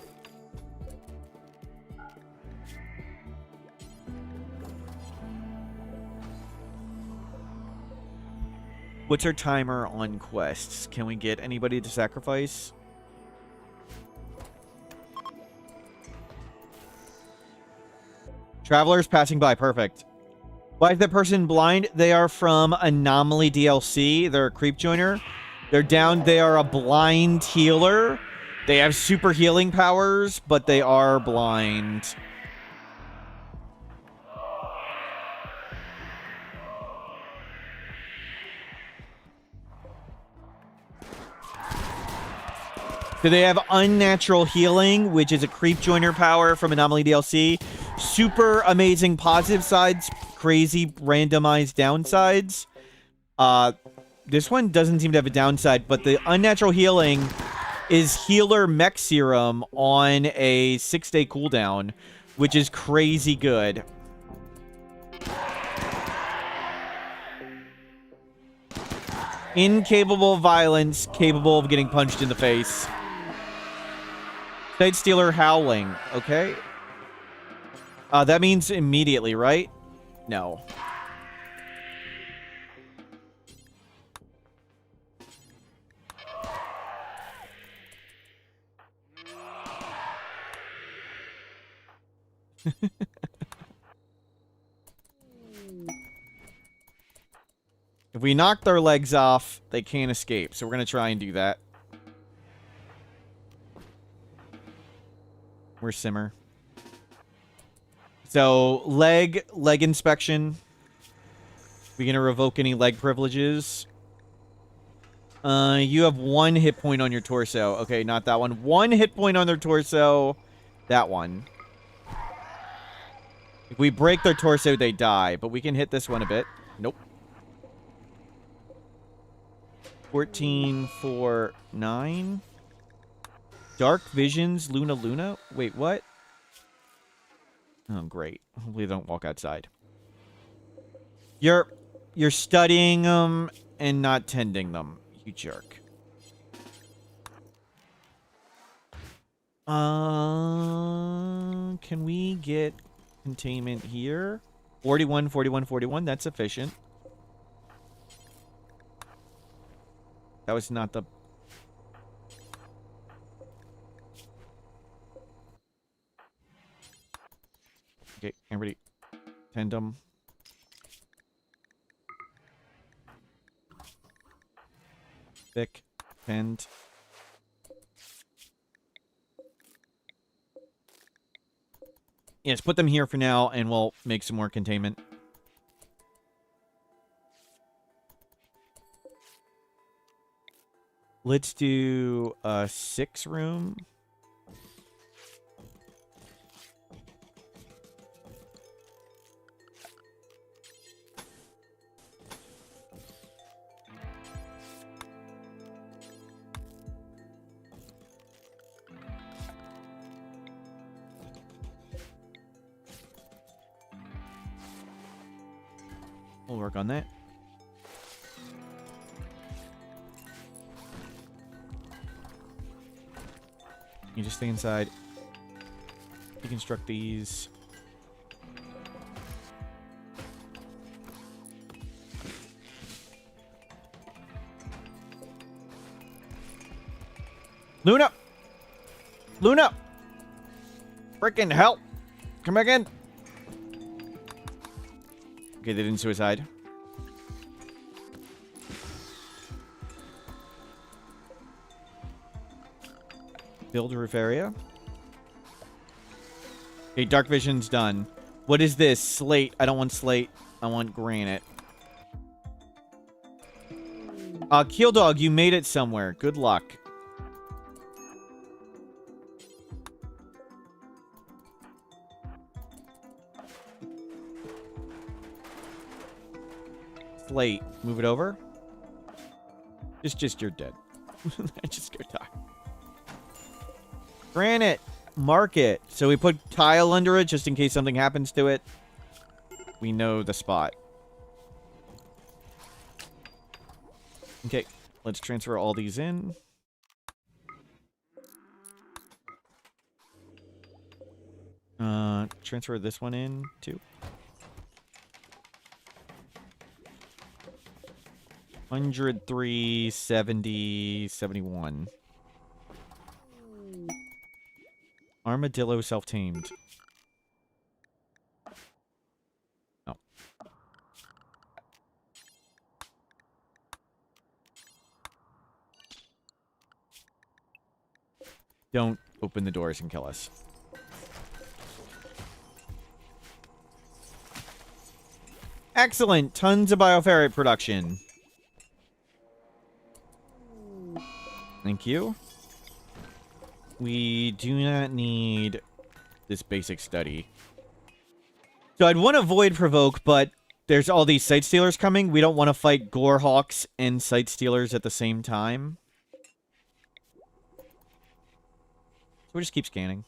What's our timer on quests? Can we get anybody to sacrifice? Travelers passing by. Perfect. Why is that person blind? They are from Anomaly DLC. They're a creep joiner. They're down. They are a blind healer. They have super healing powers, but they are blind. So they have unnatural healing, which is a creep joiner power from Anomaly DLC. Super amazing positive sides, crazy randomized downsides. This one doesn't seem to have a downside, but the unnatural healing is healer mech serum on a 6-day cooldown, which is crazy good. Incapable of violence, capable of getting punched in the face. Site Stealer howling. Okay. That means immediately, right? No. If we knock their legs off, they can't escape. So we're going to try and do that. We're Simmer. So, leg inspection. We going to revoke any leg privileges? You have 1 hit point on your torso. Okay, not that one. 1 hit point on their torso. That one. If we break their torso, they die. But we can hit this one a bit. Nope. 14 for 9. Dark Visions, Luna. Wait, what? Oh, great. Hopefully they don't walk outside. You're studying them and not tending them, you jerk. Can we get containment here? 41, 41, 41. That's sufficient. That was not the... Okay, everybody, tend them. Thick, tend. Yes, put them here for now, and we'll make some more containment. Let's do a 6 room. We'll work on that. You just stay inside. Deconstruct these. Luna! Luna! Frickin' help! Come back in! Okay, they didn't suicide. Build roof area. Okay, dark vision's done. What is this? Slate. I don't want slate. I want granite. Keel Dog, you made it somewhere. Good luck. Slate. Move it over. Just you're dead. Just go die. Granite. Mark it. So we put tile under it just in case something happens to it. We know the spot. Okay. Let's transfer all these in. Transfer this one in too. 103, 70, 71. Armadillo self-tamed. Oh. Don't open the doors and kill us. Excellent! Tons of bioferrite production. Thank you. We do not need this basic study. So I'd want to void provoke, but there's all these sight stealers coming. We don't want to fight Gorehawks and sight stealers at the same time. So we just keep scanning.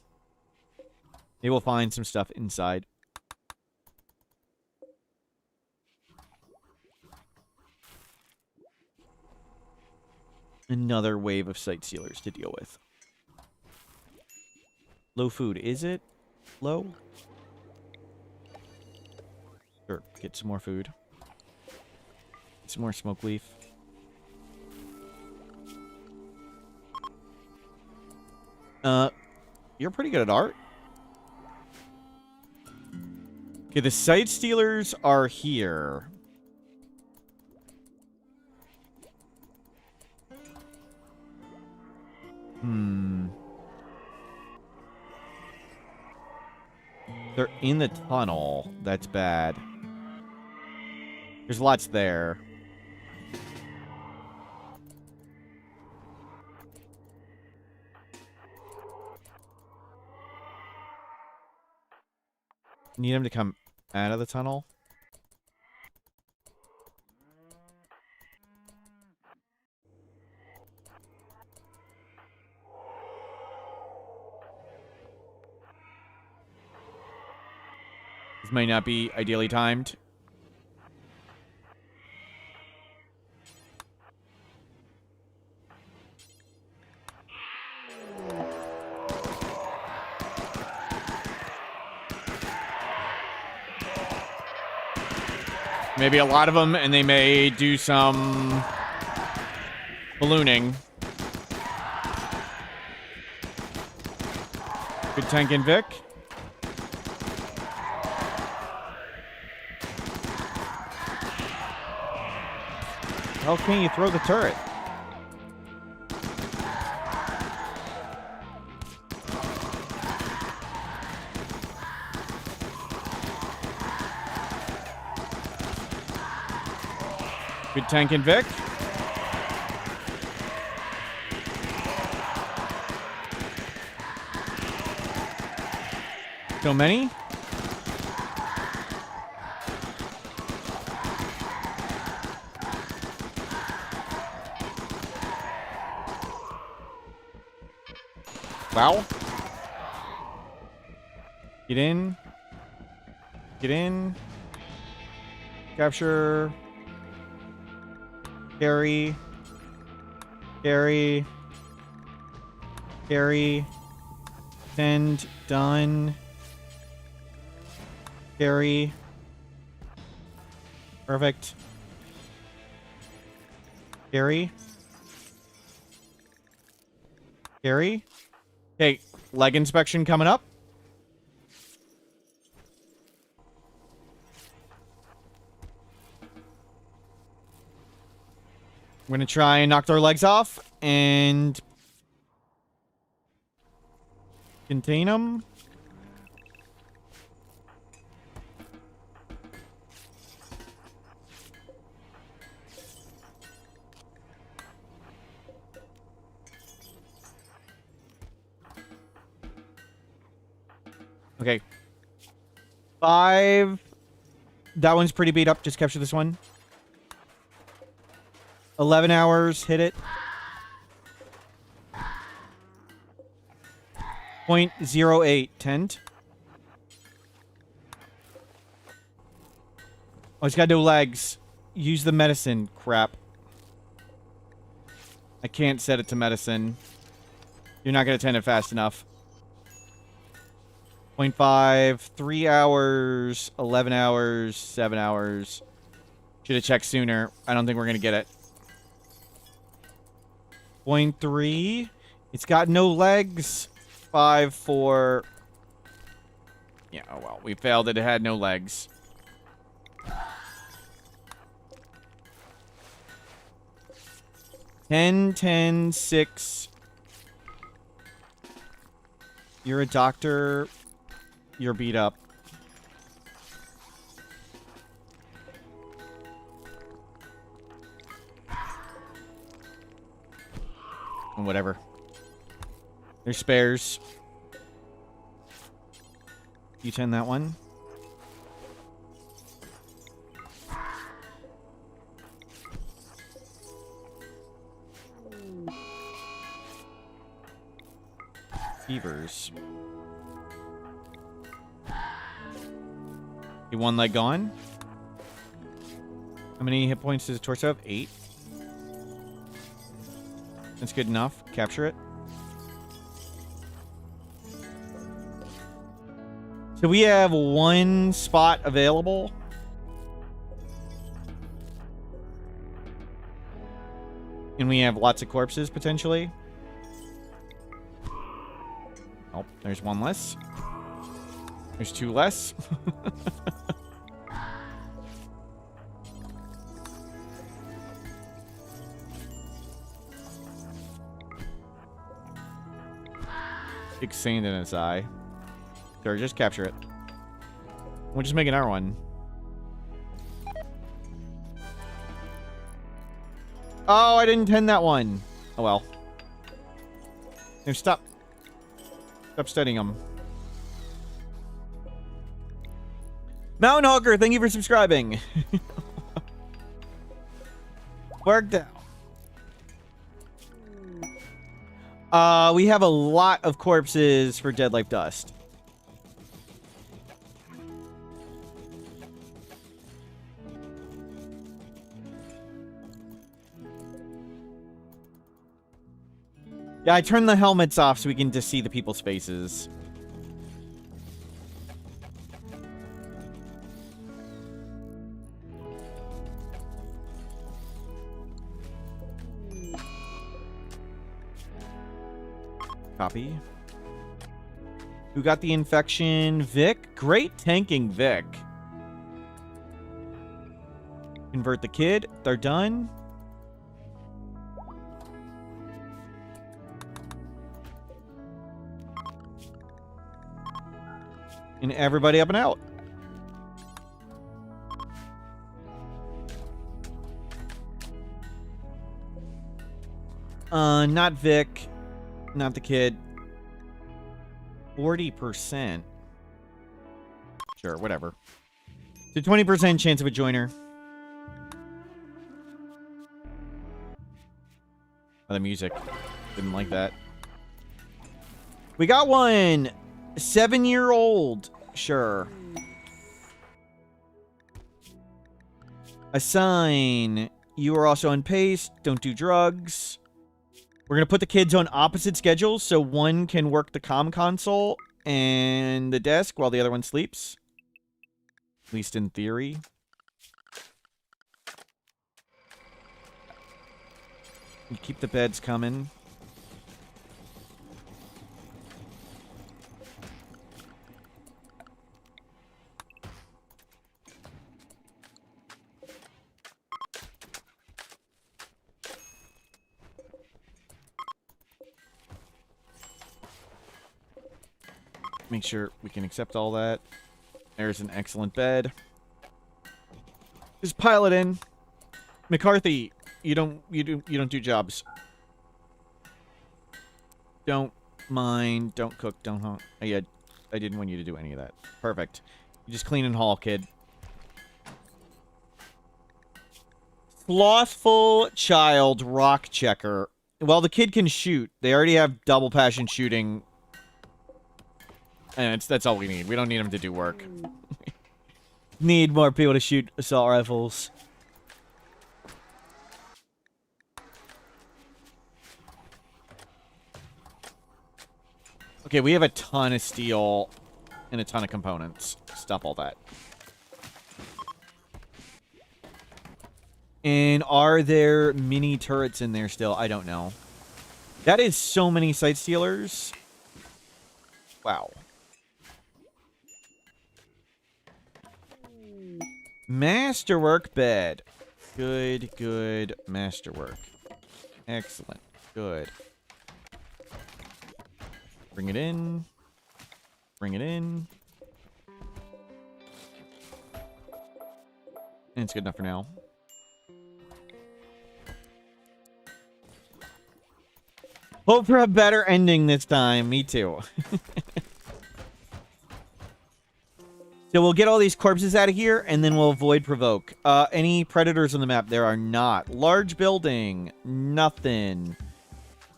Maybe we'll find some stuff inside. Another wave of sight stealers to deal with. Low food. Is it low? Sure. Get some more food. Get some more smoke leaf. You're pretty good at art. Okay, the sight stealers are here. They're in the tunnel. That's bad. There's lots there. Need them to come out of the tunnel. This might not be ideally timed. Maybe a lot of them, and they may do some ballooning. Good tank in Vic. How can you throw the turret? Good tank in Vic. So many. Wow. Get in. Get in. Capture. Carry. Carry. Carry. Send. Done. Carry. Perfect. Carry. Carry. Okay, leg inspection coming up. We're gonna try and knock their legs off and contain them. Okay. 5. That one's pretty beat up. Just capture this one. 11 hours. Hit it. 0.08. Tent. Oh, he's got no legs. Use the medicine. Crap. I can't set it to medicine. You're not going to tend it fast enough. 0.5, 3 hours, 11 hours, 7 hours. Should have checked sooner. I don't think we're going to get it. 0.3. It's got no legs. 5, 4. Yeah, oh well. We failed it. It had no legs. Ten, 10, 6. You're a doctor. You're beat up. Whatever. There's spares. You 10 that one. Fevers. You one leg gone. How many hit points does the torso have? 8. That's good enough. Capture it. So we have 1 spot available. And we have lots of corpses, potentially. Oh, there's 1 less. There's 2 less. Big sand in his eye. Sure, just capture it. We'll just make another one. Oh, I didn't tend that one. Oh well. No, stop. Stop studying them. Mountain Hawker, thank you for subscribing. Worked out. We have a lot of corpses for Dead Life Dust. Yeah, I turned the helmets off so we can just see the people's faces. Copy. Who got the infection? Vic? Great tanking, Vic. Convert the kid. They're done. And everybody up and out. Not Vic. Not the kid. 40%. Sure, whatever. So 20% chance of a joiner. Oh, the music. Didn't like that. We got one. 7-year-old. Sure. Assign. You are also on pace. Don't do drugs. We're going to put the kids on opposite schedules so one can work the comm console and the desk while the other one sleeps. At least in theory. You keep the beds coming. Make sure we can accept all that. There's an excellent bed. Just pile it in. McCarthy, you don't do jobs. Don't mind, don't cook, don't hunt. Oh, yeah, I didn't want you to do any of that. Perfect. You just clean and haul, kid. Slothful child rock checker. Well, the kid can shoot. They already have double passion shooting. And that's all we need. We don't need him to do work. Need more people to shoot assault rifles. Okay, we have a ton of steel and a ton of components. Stop all that. And are there mini turrets in there still? I don't know. That is so many sight stealers. Wow. Masterwork bed. Good, good. Masterwork. Excellent. Good. Bring it in. Bring it in. And it's good enough for now. Hope for a better ending this time. Me too. So we'll get all these corpses out of here, and then we'll avoid provoke. Any predators on the map? There are not. Large building. Nothing.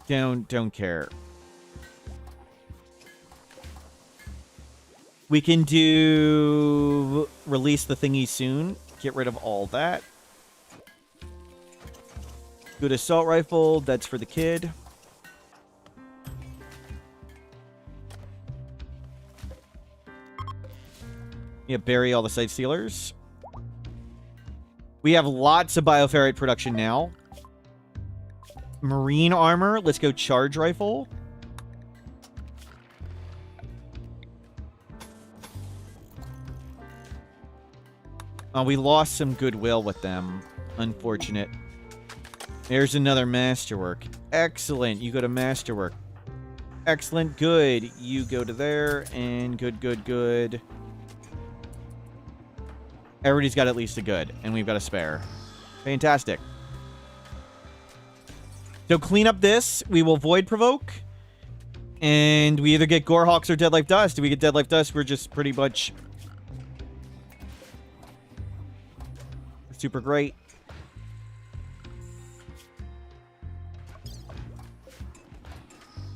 Don't care. We can do release the thingy soon. Get rid of all that. Good assault rifle. That's for the kid. Yeah, bury all the sight stealers. We have lots of bioferrite production now. Marine armor. Let's go charge rifle. We lost some goodwill with them. Unfortunate. There's another masterwork. Excellent. You go to masterwork. Excellent. Good. You go to there. And good, good, good. Everybody's got at least a good. And we've got a spare. Fantastic. So clean up this. We will void provoke. And we either get Gorehawks or Dead Life Dust. If we get Dead Life Dust, we're just pretty much super great.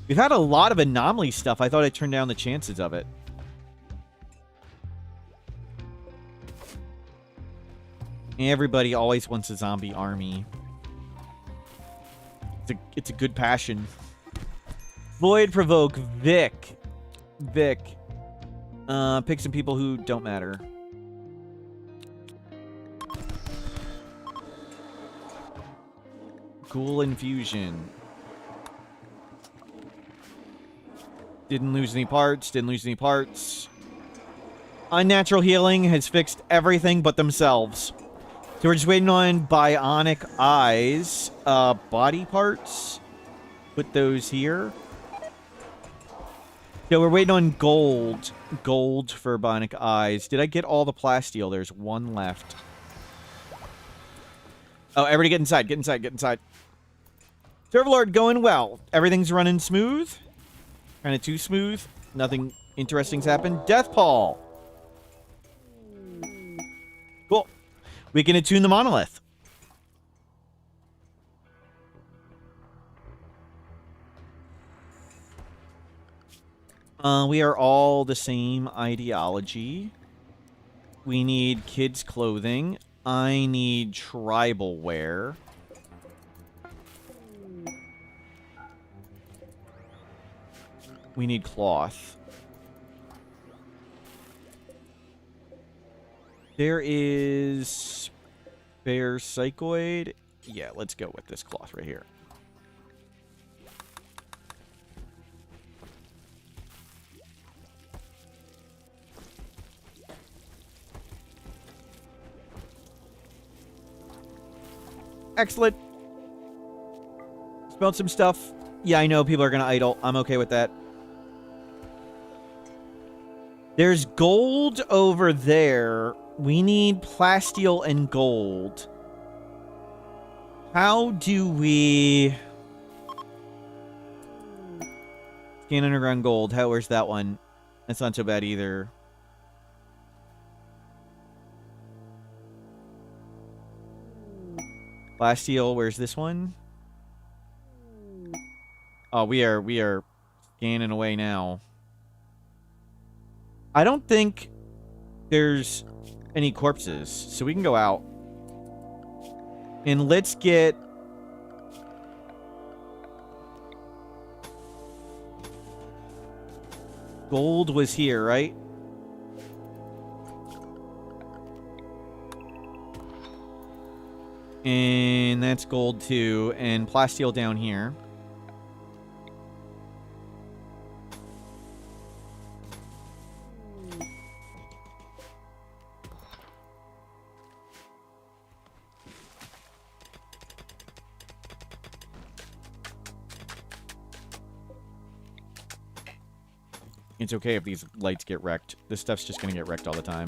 We've had a lot of anomaly stuff. I thought I'd turn down the chances of it. Everybody always wants a zombie army. It's a good passion. Void provoke Vic. Vic. Pick some people who don't matter. Cool infusion. Didn't lose any parts. Didn't lose any parts. Unnatural healing has fixed everything but themselves. So we're just waiting on bionic eyes. Body parts. Put those here. So we're waiting on gold. Gold for bionic eyes. Did I get all the plasteel? There's one left. Oh, everybody get inside. Get inside. Get inside. Server Lord going well. Everything's running smooth. Kind of too smooth. Nothing interesting's happened. Death Paul. Cool. We can attune the monolith. We are all the same ideology. We need kids' clothing. I need tribal wear. We need cloth. There is bear psychoid. Yeah, let's go with this cloth right here. Excellent. Spelled some stuff. Yeah, I know people are going to idle. I'm okay with that. There's gold over there. We need plasteel and gold. How do we... Scan underground gold. Where's that one? That's not so bad either. Plasteel, where's this one? Oh, we are scanning away now. I don't think there's any corpses, so we can go out. And let's get... Gold was here, right? And that's gold too. And plasteel down here. It's okay if these lights get wrecked. This stuff's just going to get wrecked all the time.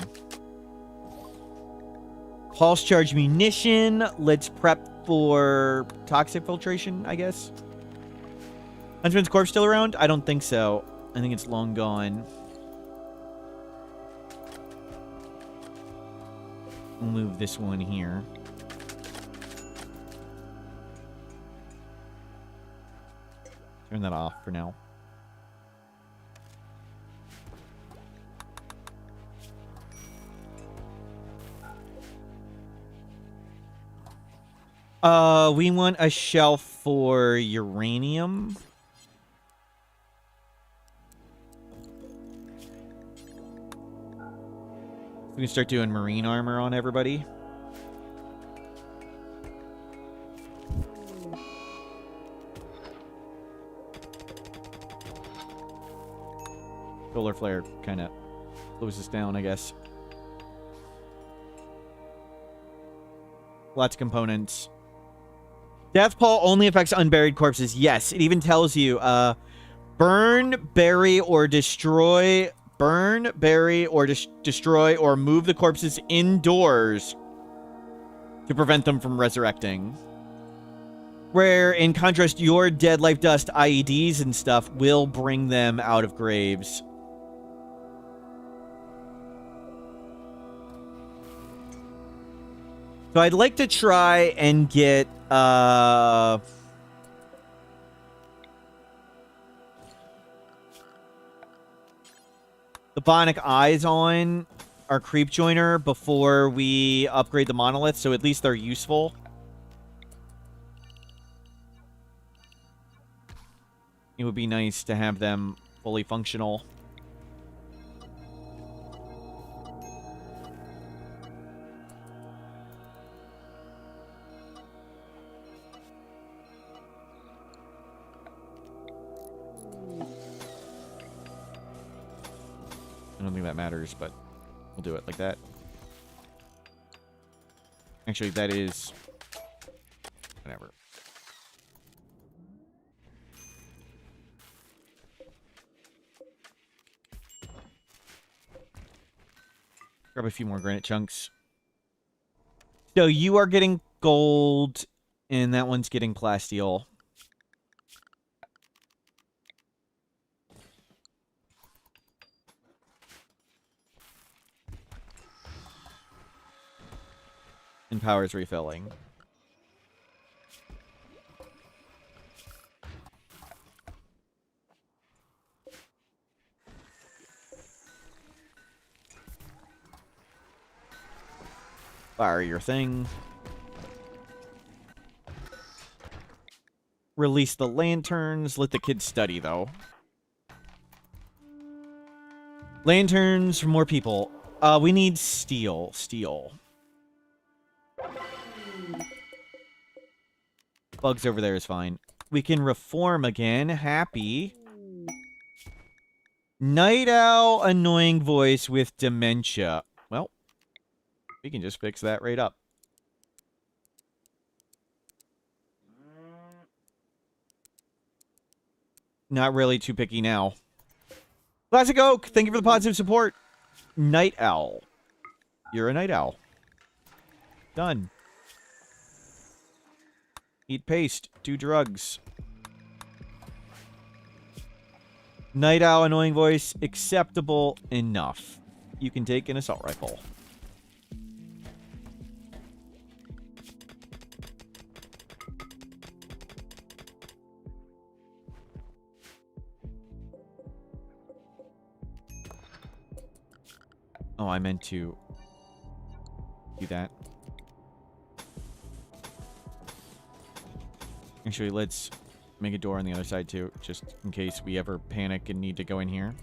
Pulse charge munition. Let's prep for toxic filtration, I guess. Huntsman's corpse still around? I don't think so. I think it's long gone. We'll move this one here. Turn that off for now. We want a shelf for uranium. We can start doing marine armor on everybody. Solar flare kind of slows us down, I guess. Lots of components. Death Pall only affects unburied corpses. Yes, it even tells you, burn, bury, or destroy. Burn, bury, or destroy, or move the corpses indoors to prevent them from resurrecting. Where, in contrast, your dead life dust IEDs and stuff will bring them out of graves. So I'd like to try and get, the Bionic Eyes on our Creep Joiner before we upgrade the monolith, so at least they're useful. It would be nice to have them fully functional. I don't think that matters, but we'll do it like that. Actually, that is... whatever. Grab a few more granite chunks. So you are getting gold, and that one's getting plasteel. And power's refilling. Fire your thing. Release the lanterns. Let the kids study, though. Lanterns for more people. We need steel. Steel. Bugs over there is fine. We can reform again. Happy. Night Owl, annoying voice with dementia. Well, we can just fix that right up. Not really too picky now. Classic Oak, thank you for the positive support. Night Owl. You're a Night Owl. Done. Eat paste. Do drugs. Night Owl, annoying voice. Acceptable enough. You can take an assault rifle. Oh, I meant to do that. Actually, let's make a door on the other side, too, just in case we ever panic and need to go in here.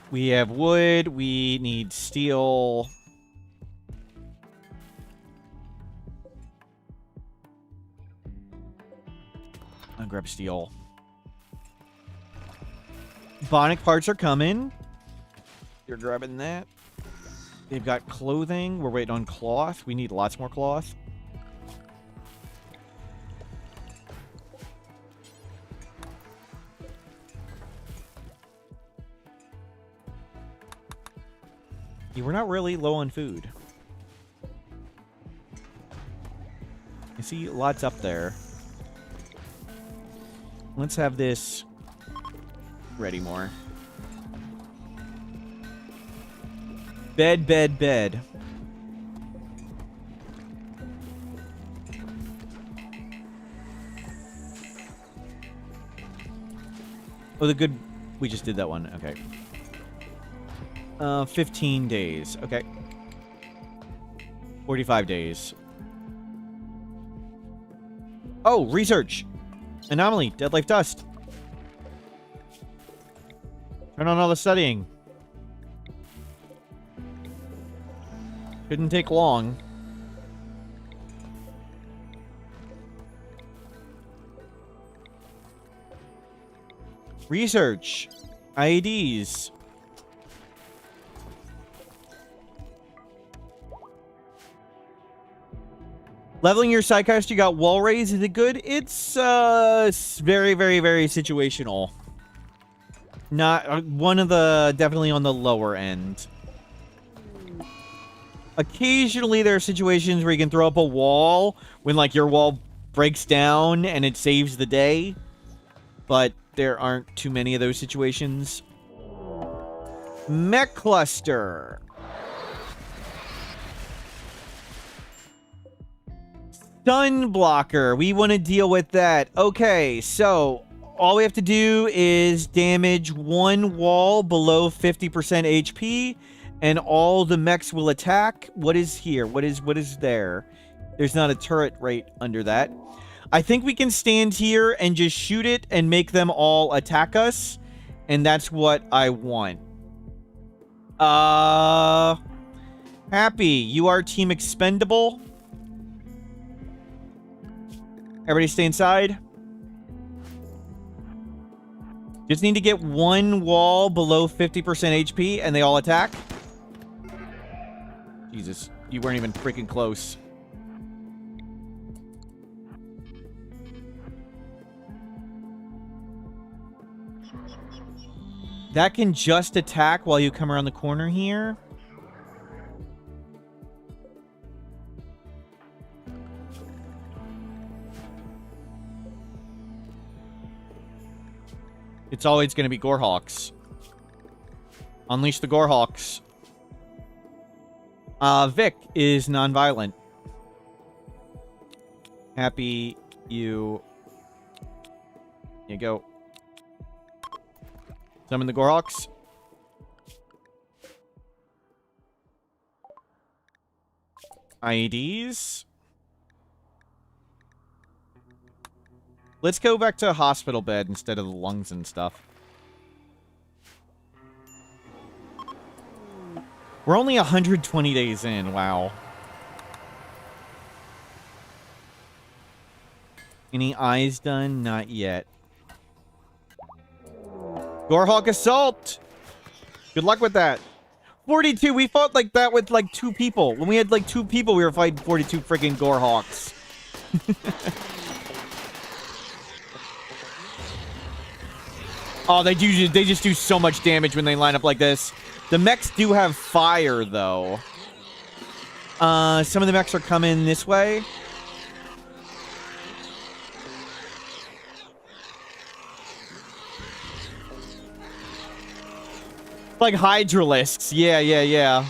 We have wood. We need steel. I'll grab steel. Bionic parts are coming. You're grabbing that. They've got clothing. We're waiting on cloth. We need lots more cloth. Yeah, we're not really low on food. You see lots up there. Let's have this ready more. Bed, bed, bed. Oh, the good... We just did that one. Okay. 15 days. Okay. 45 days. Oh, research. Anomaly. Dead life dust. Turn on all the studying. Shouldn't take long. Research. IEDs. Leveling your sidecast, you got wall raise. Is it good? It's very, very, very situational. Not one of the, definitely on the lower end. Occasionally there are situations where you can throw up a wall when like your wall breaks down and it saves the day. But there aren't too many of those situations. Mech cluster. Stun blocker. We want to deal with that. Okay, so all we have to do is damage one wall below 50% HP, and all the mechs will attack. What is here? What is there? There's not a turret right under that. I think we can stand here and just shoot it and make them all attack us, and that's what I want. Happy, you are team expendable. Everybody stay inside. Just need to get one wall below 50% HP and they all attack. Jesus, you weren't even freaking close. That can just attack while you come around the corner here. It's always going to be Gorehawks. Unleash the Gorehawks. Vic is non-violent. Happy you. Here you go. Summon the Gorhawks. IEDs. Let's go back to a hospital bed instead of the lungs and stuff. We're only 120 days in. Wow. Any eyes done? Not yet. Gorhawk Assault! Good luck with that. 42, we fought like that with like 2 people. When we had like 2 people, we were fighting 42 freaking Gorhawks. Oh, they just do so much damage when they line up like this. The mechs do have fire, though. Some of the mechs are coming this way. Like Hydralisks. Yeah.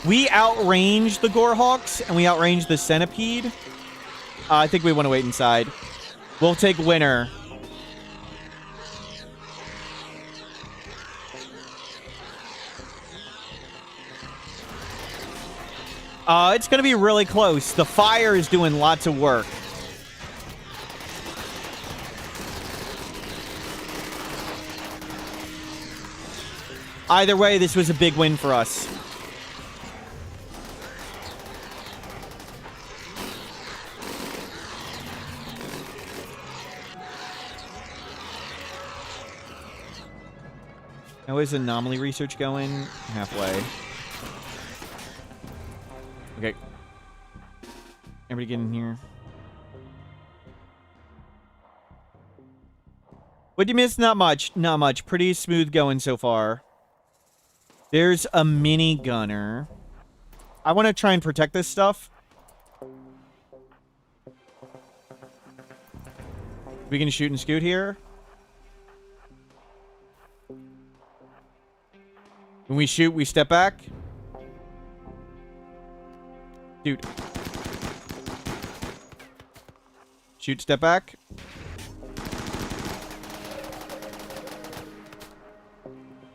We outrange the Gorhawks, and we outrange the Centipede. I think we want to wait inside. We'll take winner. It's going to be really close. The fire is doing lots of work. Either way, this was a big win for us. How is anomaly research going? Halfway. Okay. Everybody get in here. What'd you miss? Not much. Not much. Pretty smooth going so far. There's a mini gunner. I want to try and protect this stuff. We can shoot and scoot here. When we shoot, we step back. Shoot. Shoot, step back.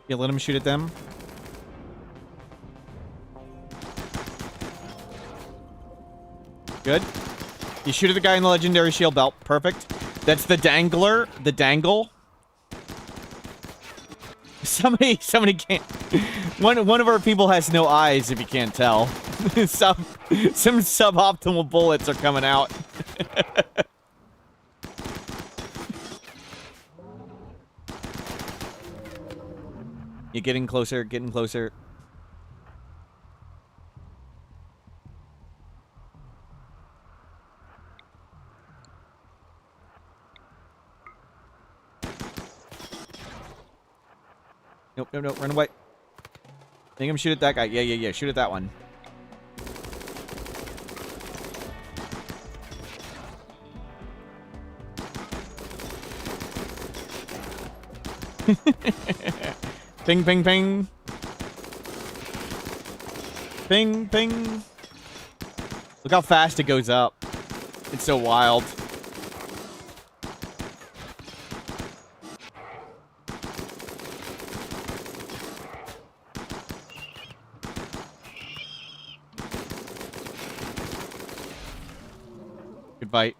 Yeah, let him shoot at them. Good. You shoot at the guy in the legendary shield belt. Perfect. That's the dangler. The dangle. Somebody can't. One of our people has no eyes, if you can't tell. some suboptimal bullets are coming out. You're getting closer, getting closer. Nope, run away. Make him shoot at that guy. Yeah, shoot at that one. Ping, ping, ping. Ping, ping. Look how fast it goes up. It's so wild. Good fight.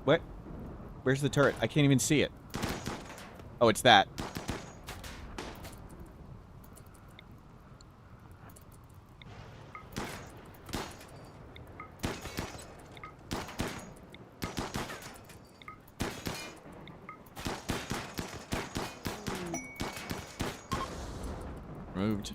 What? Where's the turret? I can't even see it. Oh, it's that. Moved.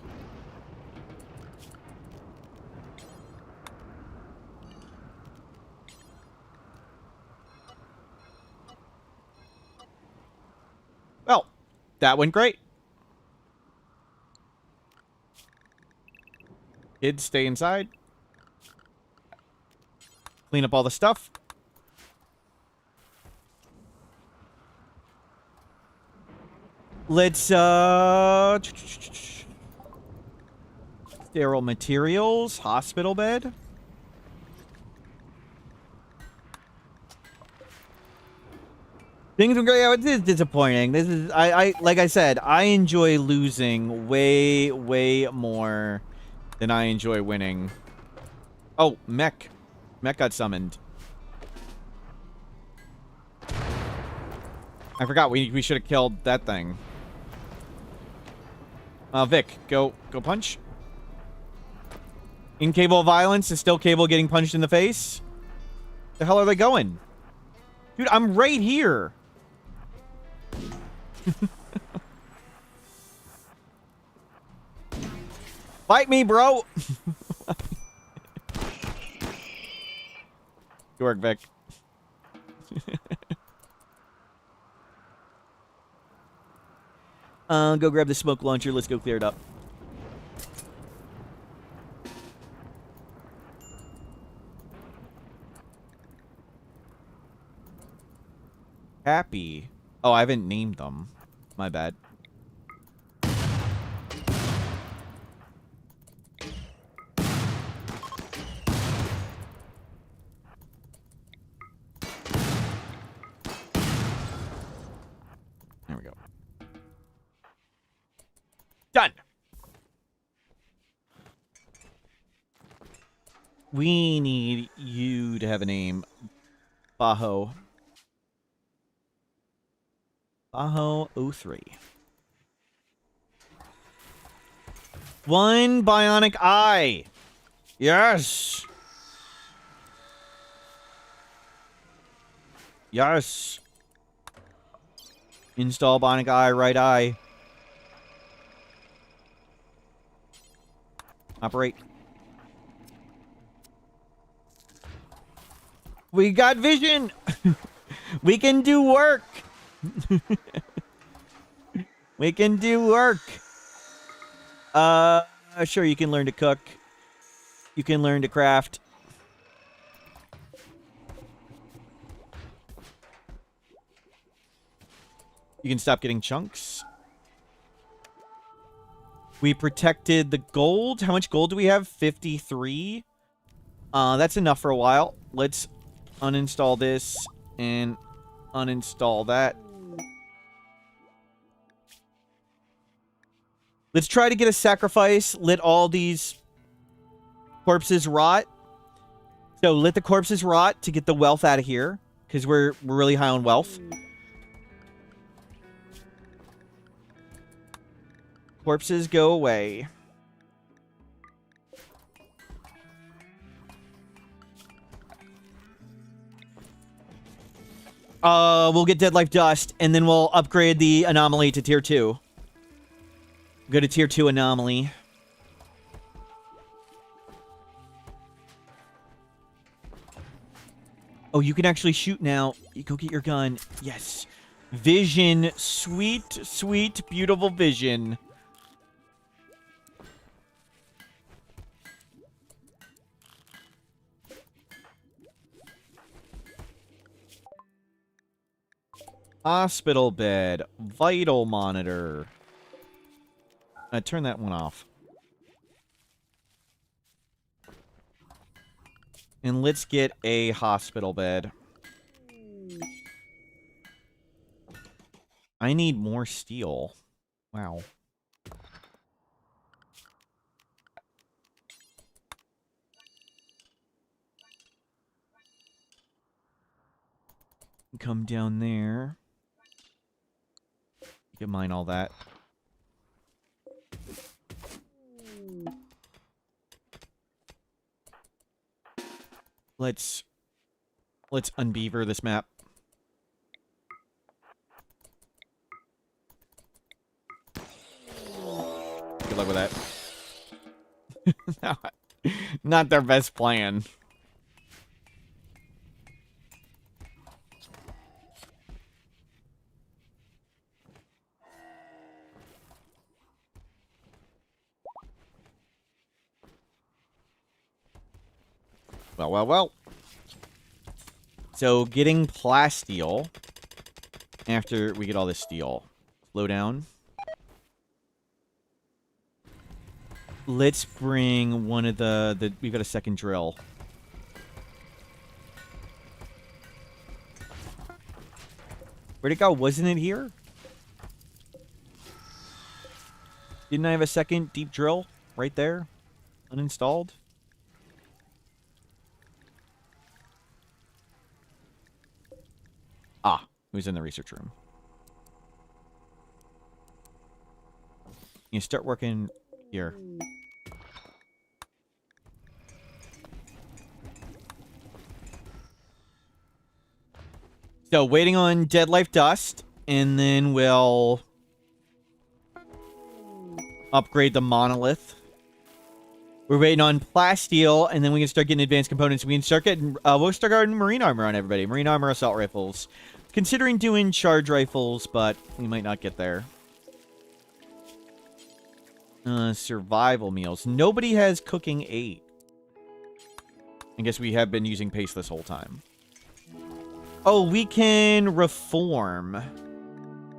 Well, that went great. Kids, stay inside. Clean up all the stuff. Let's, sterile materials, hospital bed. Things are great. It is disappointing. This is, like I said, I enjoy losing way, way more than I enjoy winning. Oh, mech. Mech got summoned. I forgot we should have killed that thing. Vic, go punch. Incapable violence is still capable of getting punched in the face. The hell are they going? Dude, I'm right here. Fight me, bro. Good work, Vic. Go grab the smoke launcher. Let's go clear it up. Happy. Oh, I haven't named them. My bad. There we go. Done. We need you to have a name. Baho. Baho 03. One bionic eye. Yes. Yes. Install bionic eye, right eye. Operate. We got vision. We can do work. We can do work. Sure, you can learn to cook. You can learn to craft. You can stop getting chunks. We protected the gold. How much gold do we have? 53. That's enough for a while. Let's uninstall this and uninstall that. Let's try to get a sacrifice. Let all these corpses rot. So let the corpses rot to get the wealth out of here, because we're really high on wealth. Corpses go away. We'll get Dead Life Dust, and then we'll upgrade the anomaly to tier 2. Go to tier 2 anomaly. Oh, you can actually shoot now. You go get your gun. Yes. Vision. Sweet, sweet, beautiful vision. Hospital bed. Vital monitor. Turn that one off. And let's get a hospital bed. I need more steel. Wow. Come down there. You can mine all that. Let's unbeaver this map. Good luck with that. Not their best plan. Well, well, well. So, getting plasteel after we get all this steel. Slow down. Let's bring one of the we've got a second drill. Where'd it go? Wasn't it here? Didn't I have a second deep drill right there? Uninstalled? Ah, it was in the research room. You start working here. So, waiting on Dead Life Dust, and then we'll upgrade the monolith. We're waiting on plasteel, and then we can start getting advanced components. We can start getting, we'll start getting marine armor on everybody. Marine armor, assault rifles. Considering doing charge rifles, but we might not get there. Survival meals. Nobody has cooking 8. I guess we have been using paste this whole time. Oh, we can reform.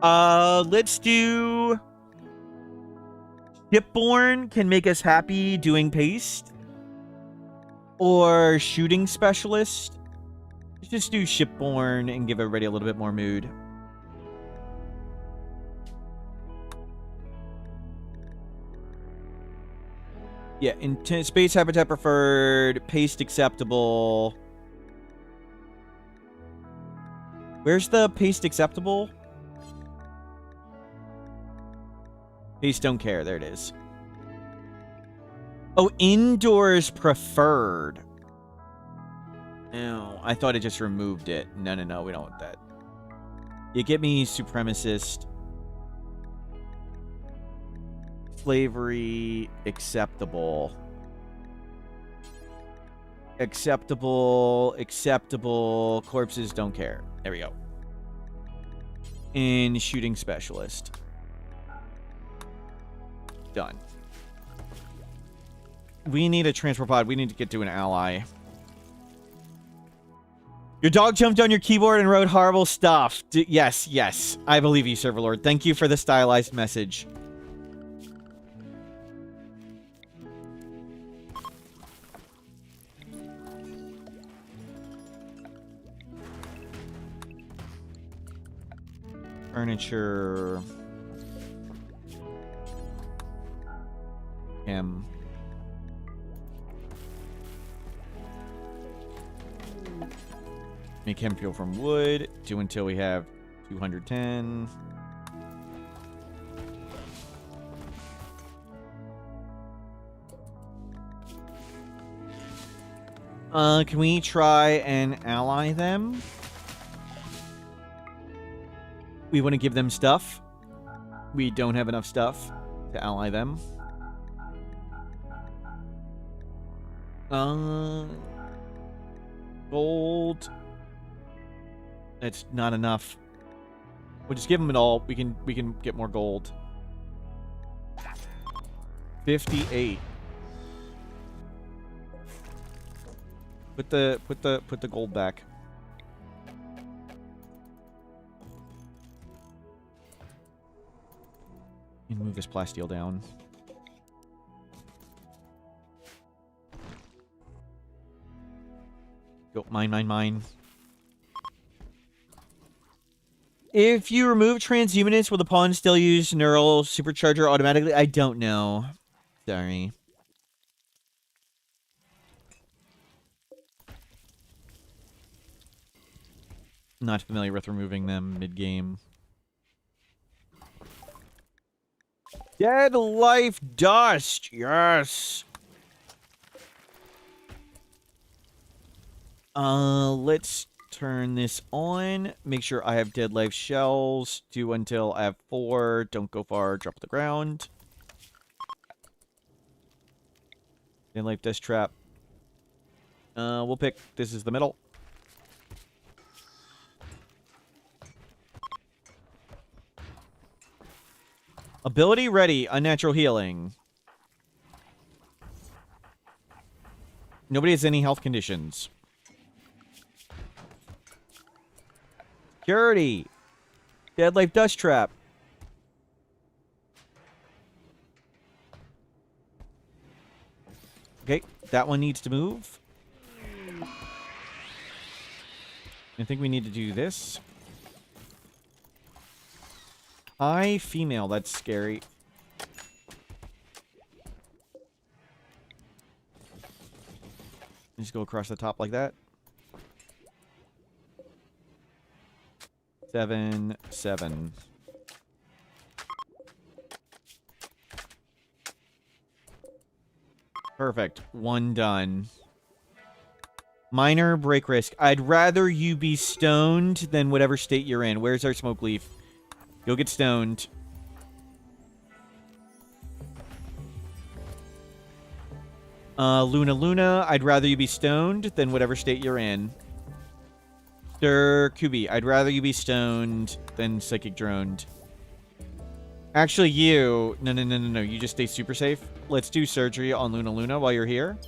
Let's do... Shipborne can make us happy doing paste. Or shooting specialist. Let's just do Shipborne and give everybody a little bit more mood. Yeah, space habitat preferred, paste acceptable. Where's the paste acceptable? Paste don't care. There it is. Oh, indoors preferred. No, I thought it just removed it. No, no, no. We don't want that. You get me supremacist. Slavery acceptable. Acceptable. Acceptable. Corpses don't care. There we go. And shooting specialist. Done. We need a transport pod. We need to get to an ally. Your dog jumped on your keyboard and wrote horrible stuff. Yes, yes. I believe you, Server Lord. Thank you for the stylized message. Furniture. Him. Make him fuel from wood. Do until we have 210. Can we try and ally them? We want to give them stuff. We don't have enough stuff to ally them. Gold. That's not enough. We'll just give them it all. We can get more gold. 58. Put the gold back. And move this plasteel down. Go, mine, mine, mine. If you remove transhumanists, will the pawn still use neural supercharger automatically? I don't know. Sorry. Not familiar with removing them mid-game. Dead Life Dust! Yes! Let's turn this on. Make sure I have Dead Life Shells. Do until I have 4. Don't go far. Drop to the ground. Dead Life Dust Trap. We'll pick... This is the middle. Ability ready. Unnatural healing. Nobody has any health conditions. Security. Dead Life Dust Trap. Okay, that one needs to move. I think we need to do this. Hi, female. That's scary. Just go across the top like that. 7, 7. Perfect. 1 done. Minor break risk. I'd rather you be stoned than whatever state you're in. Where's our smoke leaf? Go get stoned. Luna Luna, I'd rather you be stoned than whatever state you're in. Sir Kubi, I'd rather you be stoned than psychic droned. Actually, you... No. You just stay super safe. Let's do surgery on Luna Luna while you're here.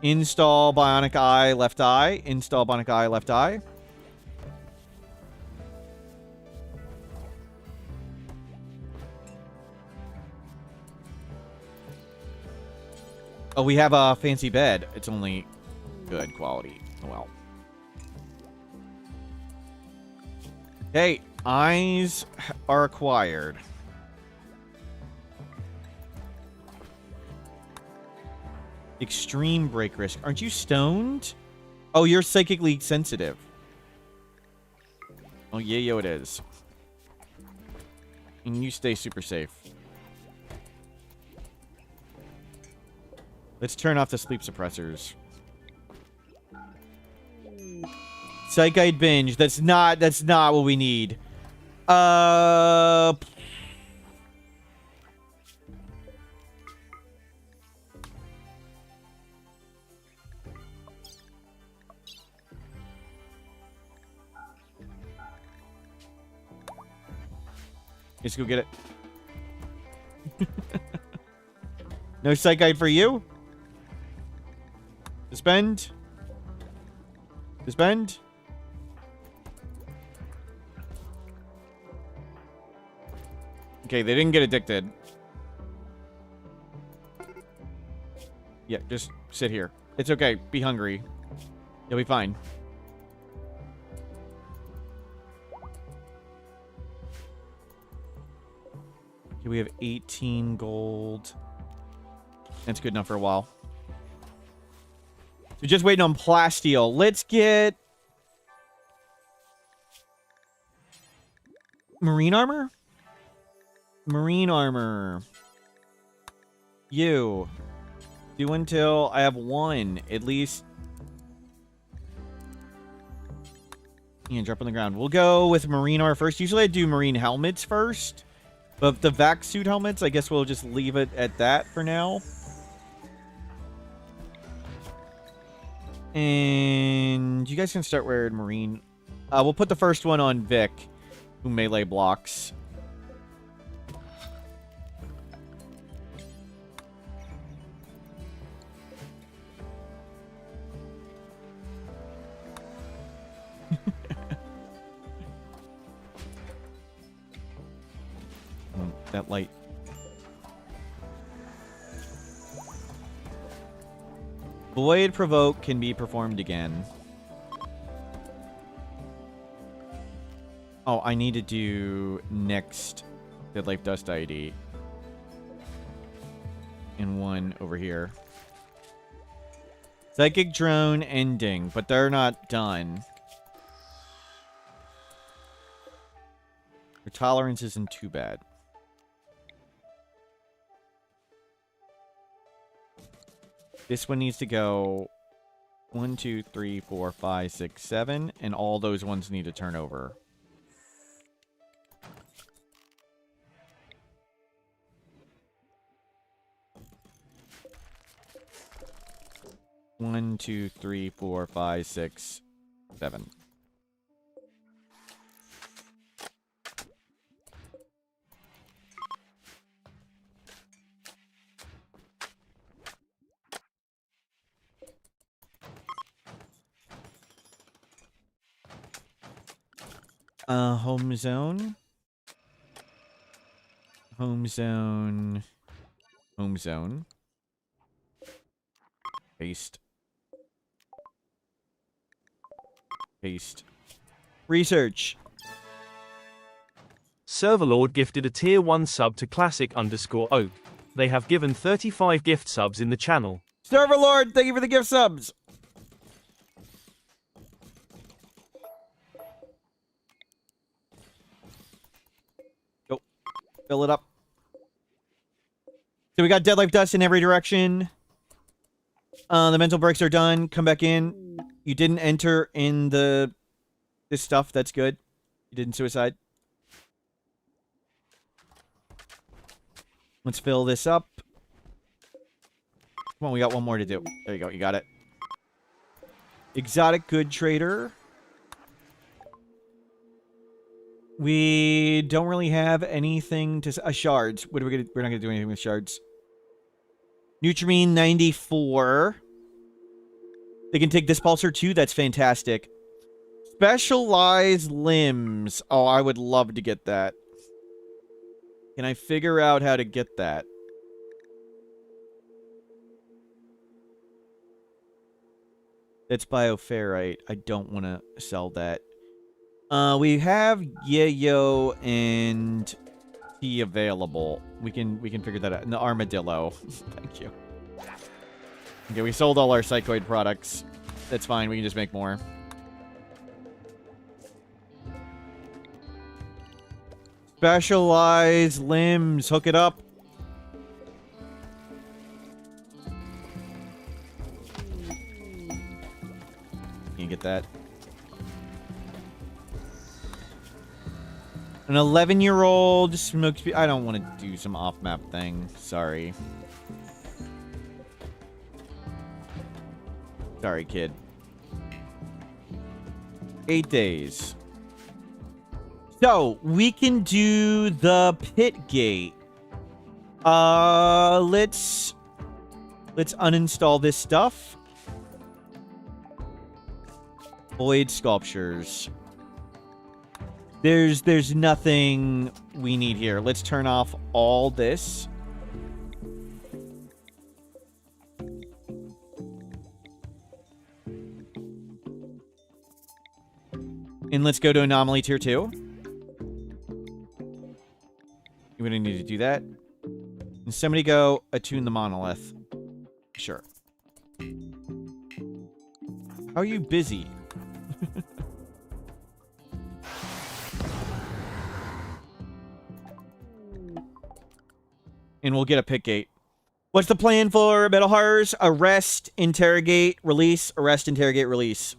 Install bionic eye, left eye. Install bionic eye, left eye. Oh, we have a fancy bed. It's only good quality. Oh, well. Okay, eyes are acquired. Extreme break risk. Aren't you stoned? Oh, you're psychically sensitive. Oh, yeah, yo, it is. And you stay super safe. Let's turn off the sleep suppressors. Psychite binge. That's not what we need. Let's go get it. No psychite for you? Suspend. Suspend. Okay, they didn't get addicted. Yeah, just sit here. It's okay. Be hungry. You'll be fine. Okay, we have 18 gold. That's good enough for a while. So just waiting on plasteel. Let's get... marine armor? Marine armor. You. Do until I have 1. At least. Yeah, drop on the ground. We'll go with marine armor first. Usually I do marine helmets first. But the vac suit helmets, I guess we'll just leave it at that for now. And you guys can start wearing marine. We'll put the first one on Vic, who melee blocks. That light. Void Provoke can be performed again. Oh, I need to do next Dead Life Dust ID. And one over here. Psychic Drone ending, but they're not done. Their tolerance isn't too bad. This one needs to go 1, 2, 3, 4, 5, 6, 7, and all those ones need to turn over. One, 2, 3, 4, 5, 6, 7. Home zone. Home zone. Home zone. Paste. Paste. Research. Serverlord gifted a tier 1 sub to classic_oak. They have given 35 gift subs in the channel. Serverlord, thank you for the gift subs. Go. Fill it up. So we got Dead Life Dust in every direction. The mental breaks are done. Come back in. You didn't enter in this stuff. That's good. You didn't suicide. Let's fill this up. Come on, we got one more to do. There you go. You got it. Exotic good trader. We don't really have anything to... shards. What are we gonna... We're not going to do anything with shards. Nutrimine 94. They can take this pulsar too. That's fantastic. Specialized limbs. Oh, I would love to get that. Can I figure out how to get that? That's bioferrite. I don't want to sell that. We have yayo and tea available. We can figure that out. And the armadillo. Thank you. Okay, we sold all our psychoid products. That's fine. We can just make more. Specialized limbs. Hook it up. You get that. An 11-year-old smokes... I don't want to do some off-map thing. Sorry. Sorry, kid. 8 days. So, we can do the pit gate. Let's uninstall this stuff. Void sculptures. There's nothing we need here. Let's turn off all this. And let's go to anomaly tier 2. We don't need to do that. And somebody go attune the monolith. Sure. How are you busy? And we'll get a pit gate. What's the plan for Metal Horrors? Arrest, interrogate, release. Arrest, interrogate, release.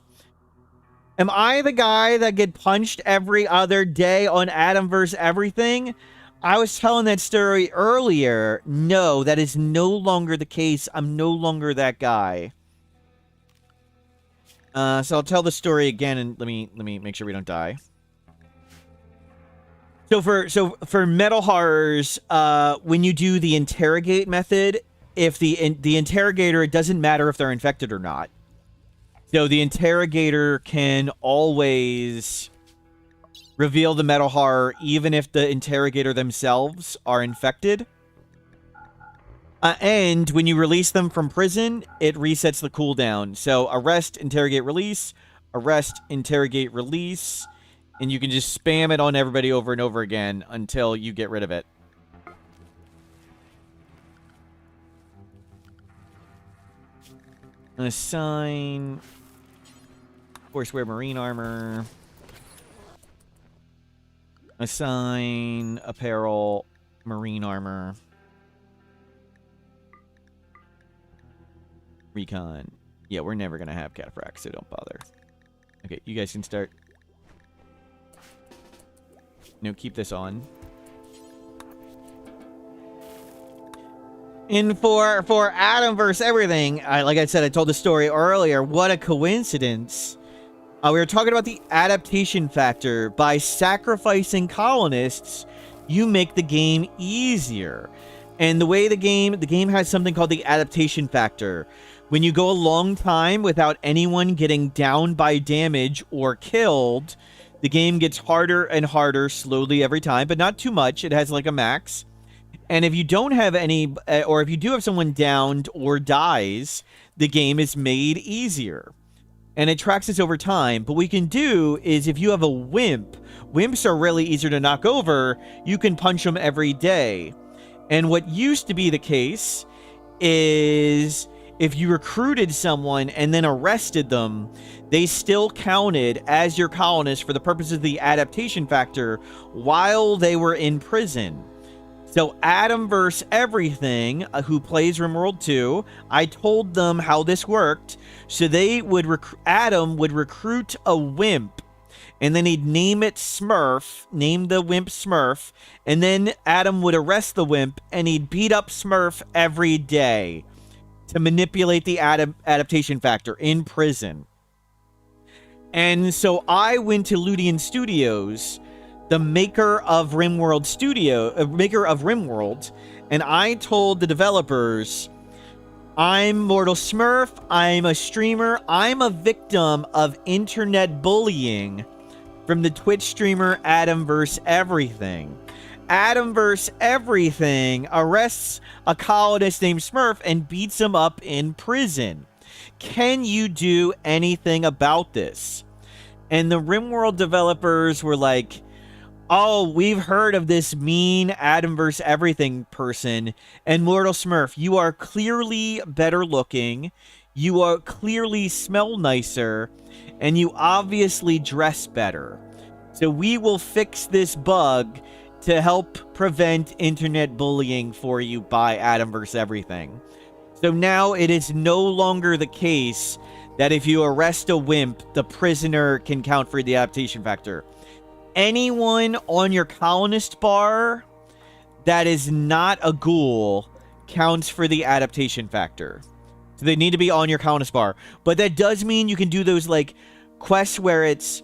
Am I the guy that get punched every other day on Adam vs. Everything? I was telling that story earlier. No, that is no longer the case. I'm no longer that guy. So I'll tell the story again, and let me make sure we don't die. So for Metal Horrors, when you do the interrogate method, if the interrogator, it doesn't matter if they're infected or not. So the interrogator can always reveal the Metal Horror even if the interrogator themselves are infected. And when you release them from prison, it resets the cooldown. So arrest, interrogate, release. Arrest, interrogate, release. And you can just spam it on everybody over and over again until you get rid of it. Assign... Forceware marine armor. Assign apparel marine armor. Recon. Yeah, we're never going to have cataphracts, so don't bother. Okay, you guys can start. No, keep this on. And for Adam vs. Everything, like I said, I told the story earlier. What a coincidence. We were talking about the adaptation factor. By sacrificing colonists, you make the game easier. And the way the game has something called the adaptation factor. When you go a long time without anyone getting down by damage or killed, the game gets harder and harder slowly every time, but not too much. It has like a max. And if you don't have any, or if you do have someone downed or dies, the game is made easier. And it tracks us over time. But what we can do is if you have a wimp, wimps are really easier to knock over. You can punch them every day. And what used to be the case is if you recruited someone and then arrested them, they still counted as your colonist for the purposes of the adaptation factor while they were in prison. So Adam vs. Everything, who plays RimWorld 2, I told them how this worked. So they would Adam would recruit a wimp, and then he'd name it Smurf, name the wimp Smurf, and then Adam would arrest the wimp, and he'd beat up Smurf every day to manipulate the adaptation factor in prison. And so I went to Ludian Studios, the maker of RimWorld, and I told the developers, I'm Mortal Smurf, I'm a streamer, I'm a victim of internet bullying from the Twitch streamer Adam vs. Everything. Adam vs. Everything arrests a colonist named Smurf and beats him up in prison. Can you do anything about this? And the RimWorld developers were like, oh, we've heard of this mean Adam vs. Everything person. And Mortal Smurf, you are clearly better looking. You are clearly smell nicer. And you obviously dress better. So we will fix this bug to help prevent internet bullying for you by Adam vs. Everything. So now it is no longer the case that if you arrest a wimp, the prisoner can count for the adaptation factor. Anyone on your colonist bar that is not a ghoul counts for the adaptation factor. So they need to be on your colonist bar. But that does mean you can do those like quests where it's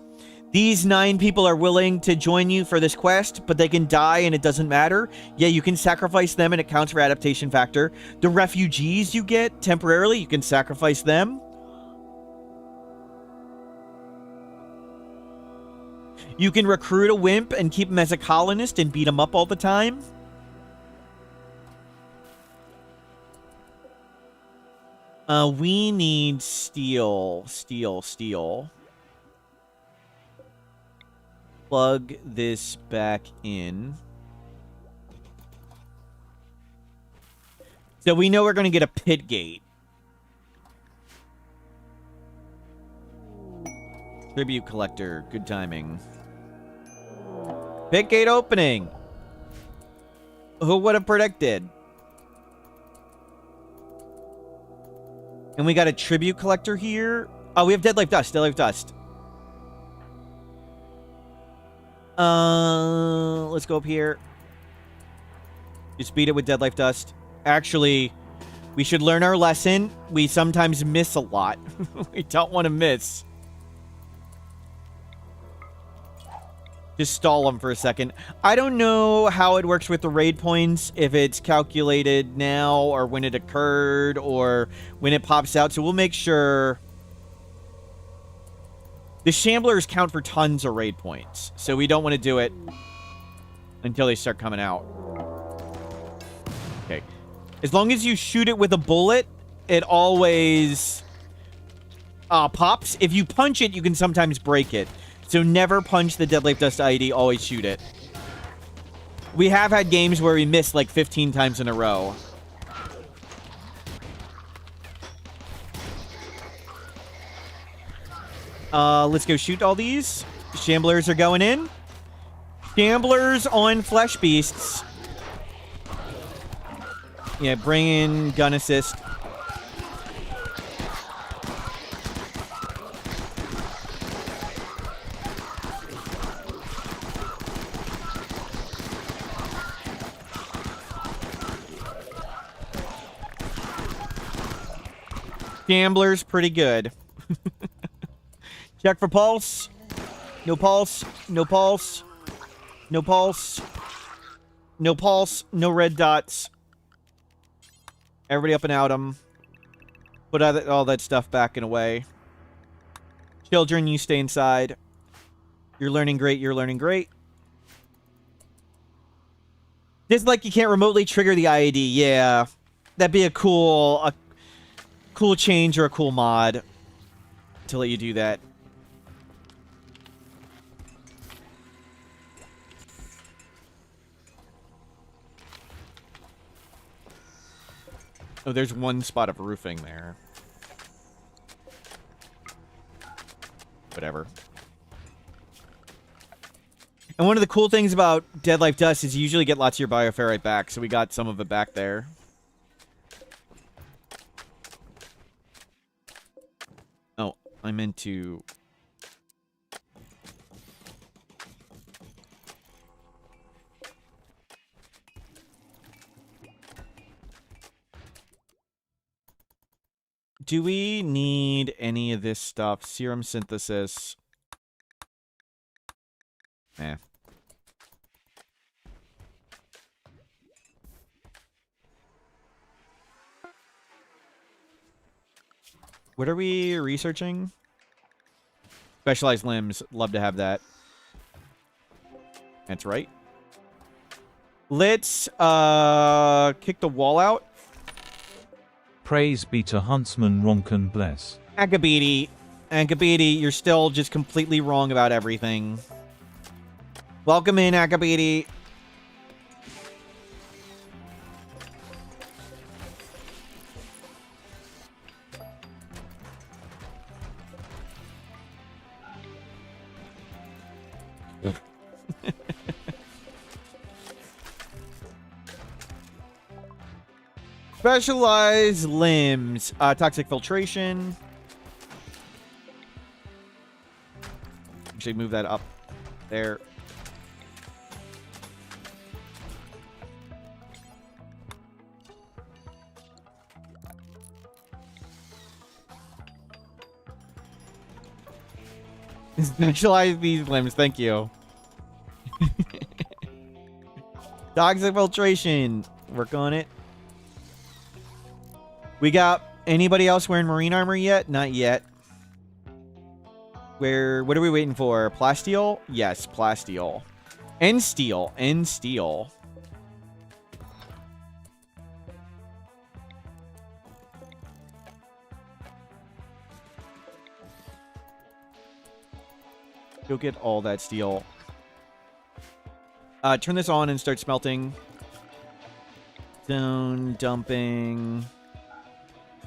these 9 people are willing to join you for this quest, but they can die and it doesn't matter. Yeah, you can sacrifice them and it counts for adaptation factor. The refugees you get temporarily, you can sacrifice them. You can recruit a wimp and keep him as a colonist and beat him up all the time. We need steel. Plug this back in. So we know we're going to get a pit gate. Tribute collector. Good timing. Pit gate opening. Who would have predicted? And we got a tribute collector here. Oh, we have Dead Life Dust. Dead Life Dust. Let's go up here. Just beat it with Dead Life Dust. Actually, we should learn our lesson. We sometimes miss a lot. We don't want to miss. Just stall them for a second. I don't know how it works with the raid points, if it's calculated now or when it occurred or when it pops out. So we'll make sure. The Shamblers count for tons of raid points. So we don't want to do it until they start coming out. Okay. As long as you shoot it with a bullet, it always pops. If you punch it, you can sometimes break it. So never punch the Dead Life Dust ID, always shoot it. We have had games where we missed like 15 times in a row. Let's go shoot all these. Shamblers are going in. Shamblers on Flesh Beasts. Yeah, bring in gun assist. Gambler's pretty good. Check for pulse. No pulse. No pulse. No pulse. No pulse. No red dots. Everybody up and out 'em. Put all that stuff back and away. Children, you stay inside. You're learning great. You're learning great. Just like you can't remotely trigger the IED. Yeah, that'd be a cool change or a cool mod to let you do that. Oh, there's one spot of roofing there. Whatever. And one of the cool things about Dead Life Dust is you usually get lots of your bioferrite back, so we got some of it back there. Oh, I meant to... Do we need any of this stuff? Serum synthesis. Eh. What are we researching? Specialized limbs. Love to have that. That's right. Let's kick the wall out. Praise be to Huntsman Ronken bless. Akabidi. Akabidi, you're still just completely wrong about everything. Welcome in, Akabidi. Specialized limbs. Toxic filtration. Actually, move that up there. Specialize these limbs. Thank you. Toxic filtration. Work on it. We got anybody else wearing marine armor yet? Not yet. What are we waiting for? Plasteel? Yes, plasteel. And steel. And steel. Go get all that steel. Turn this on and start smelting. Stone dumping.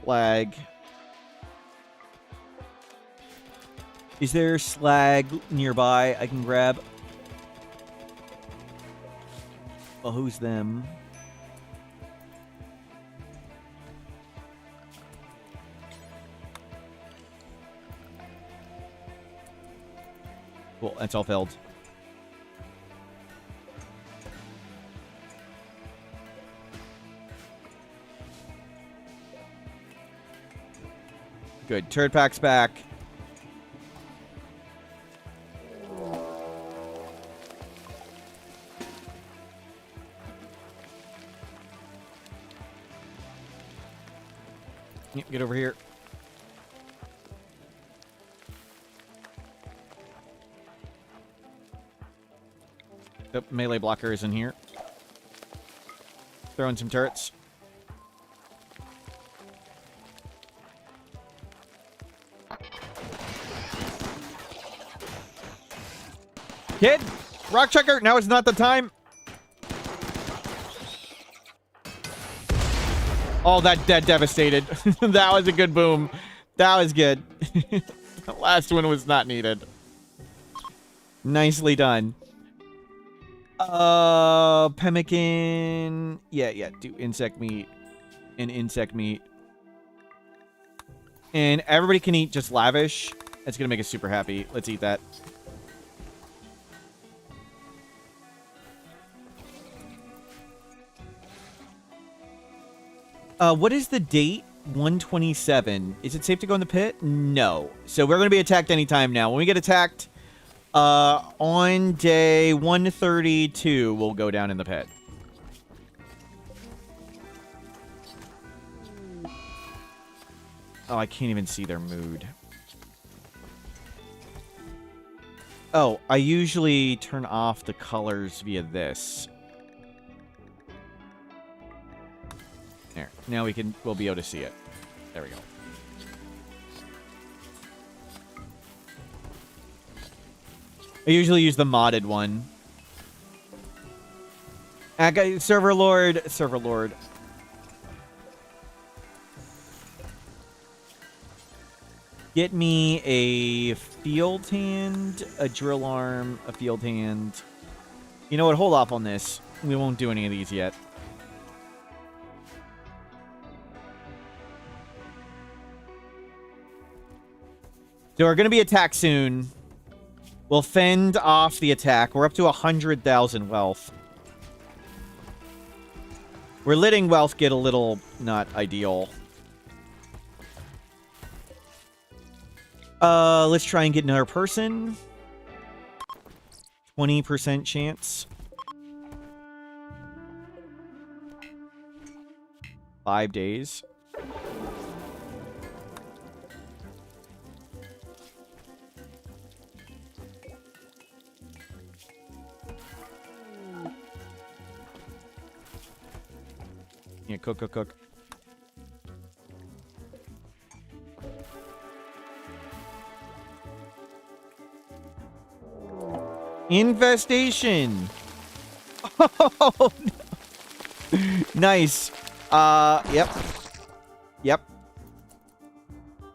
Slag. Is there slag nearby I can grab? Well, who's them? Cool, that's all filled. Good. Turret pack's back. Yep, get over here. The melee blocker is in here. Throw in some turrets. Kid! Rock checker! Now is not the time! Oh, that devastated. That was a good boom. That was good. The last one was not needed. Nicely done. Pemmican. Yeah, do insect meat. And insect meat. And everybody can eat just lavish. That's gonna make us super happy. Let's eat that. What is the date? 127. Is it safe to go in the pit? No. So we're going to be attacked anytime now. When we get attacked, on day 132, we'll go down in the pit. Oh, I can't even see their mood. Oh, I usually turn off the colors via this. Now we'll be able to see it. There we go. I usually use the modded one. Okay, Server Lord. Get me a field hand, a drill arm, a field hand. You know what? Hold off on this. We won't do any of these yet. So we're going to be attacked soon. We'll fend off the attack. We're up to 100,000 wealth. We're letting wealth get a little not ideal. Let's try and get another person. 20% chance. 5 days. Yeah, cook. Infestation. Oh, no. Nice. Yep.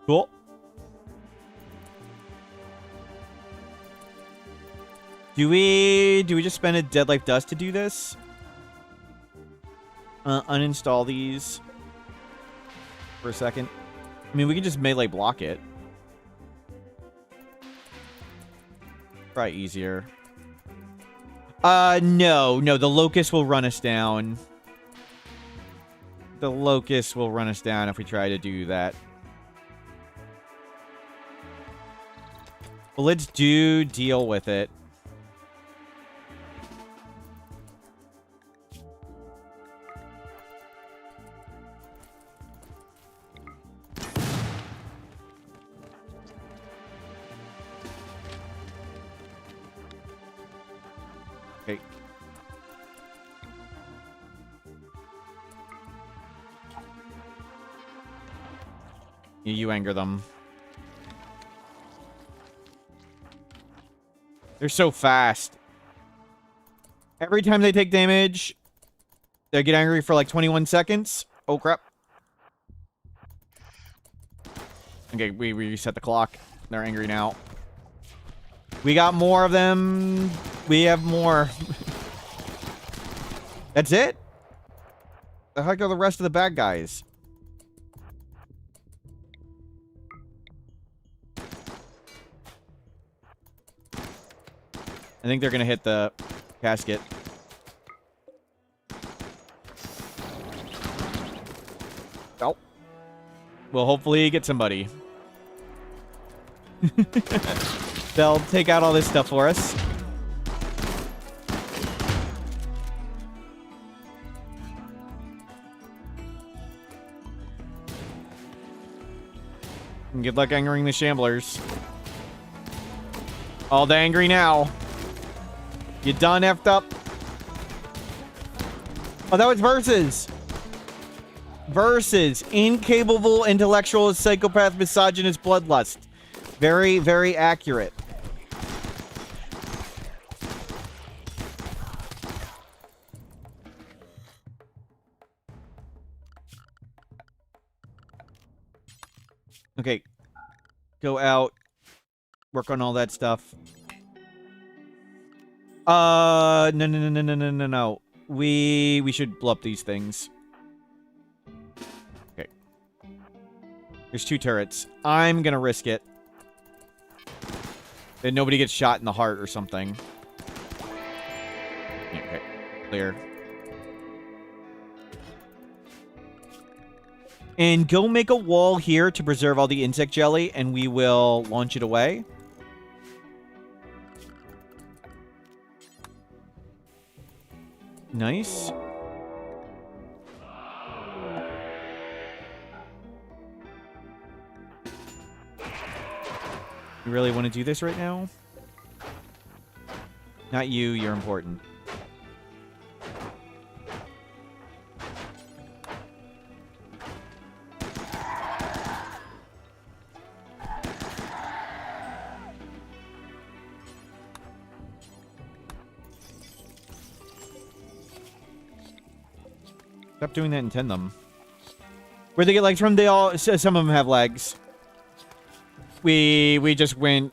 Cool. Do we just spend a Dead Life Dust to do this? Uninstall these for a second. I mean, we can just melee block it. Probably easier. No, the Locust will run us down. The Locust will run us down if we try to do that. Well, let's deal with it. Okay. You anger them. They're so fast. Every time they take damage, they get angry for like 21 seconds. Oh, crap. Okay, we reset the clock. They're angry now. We got more of them. We have more. That's it? The heck are the rest of the bad guys? I think they're going to hit the casket. Oh. We'll hopefully get somebody. They'll take out all this stuff for us. And good luck angering the Shamblers. All the angry now. You done effed up? Oh, that was versus. Versus. Incapable, intellectual, psychopath, misogynist, bloodlust. Very, very accurate. Okay. Go out. Work on all that stuff. No. We should blow up these things. Okay. There's 2 turrets. I'm gonna risk it. That nobody gets shot in the heart or something. Yeah, okay. Clear. And go make a wall here to preserve all the insect jelly, and we will launch it away. Nice. You really want to do this right now? Not you, you're important. Stop doing that and tend them. Where they get legs from? They all. Some of them have legs. We just went.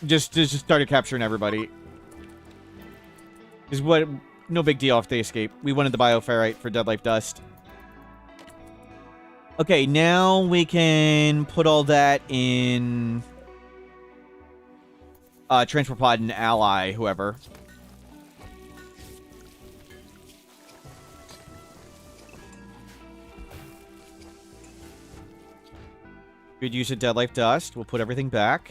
Just started capturing everybody. Is what? No big deal if they escape. We wanted the bioferrite for Dead Life Dust. Okay, now we can put all that in transport pod and ally, whoever. Good use of Dead Life Dust. We'll put everything back.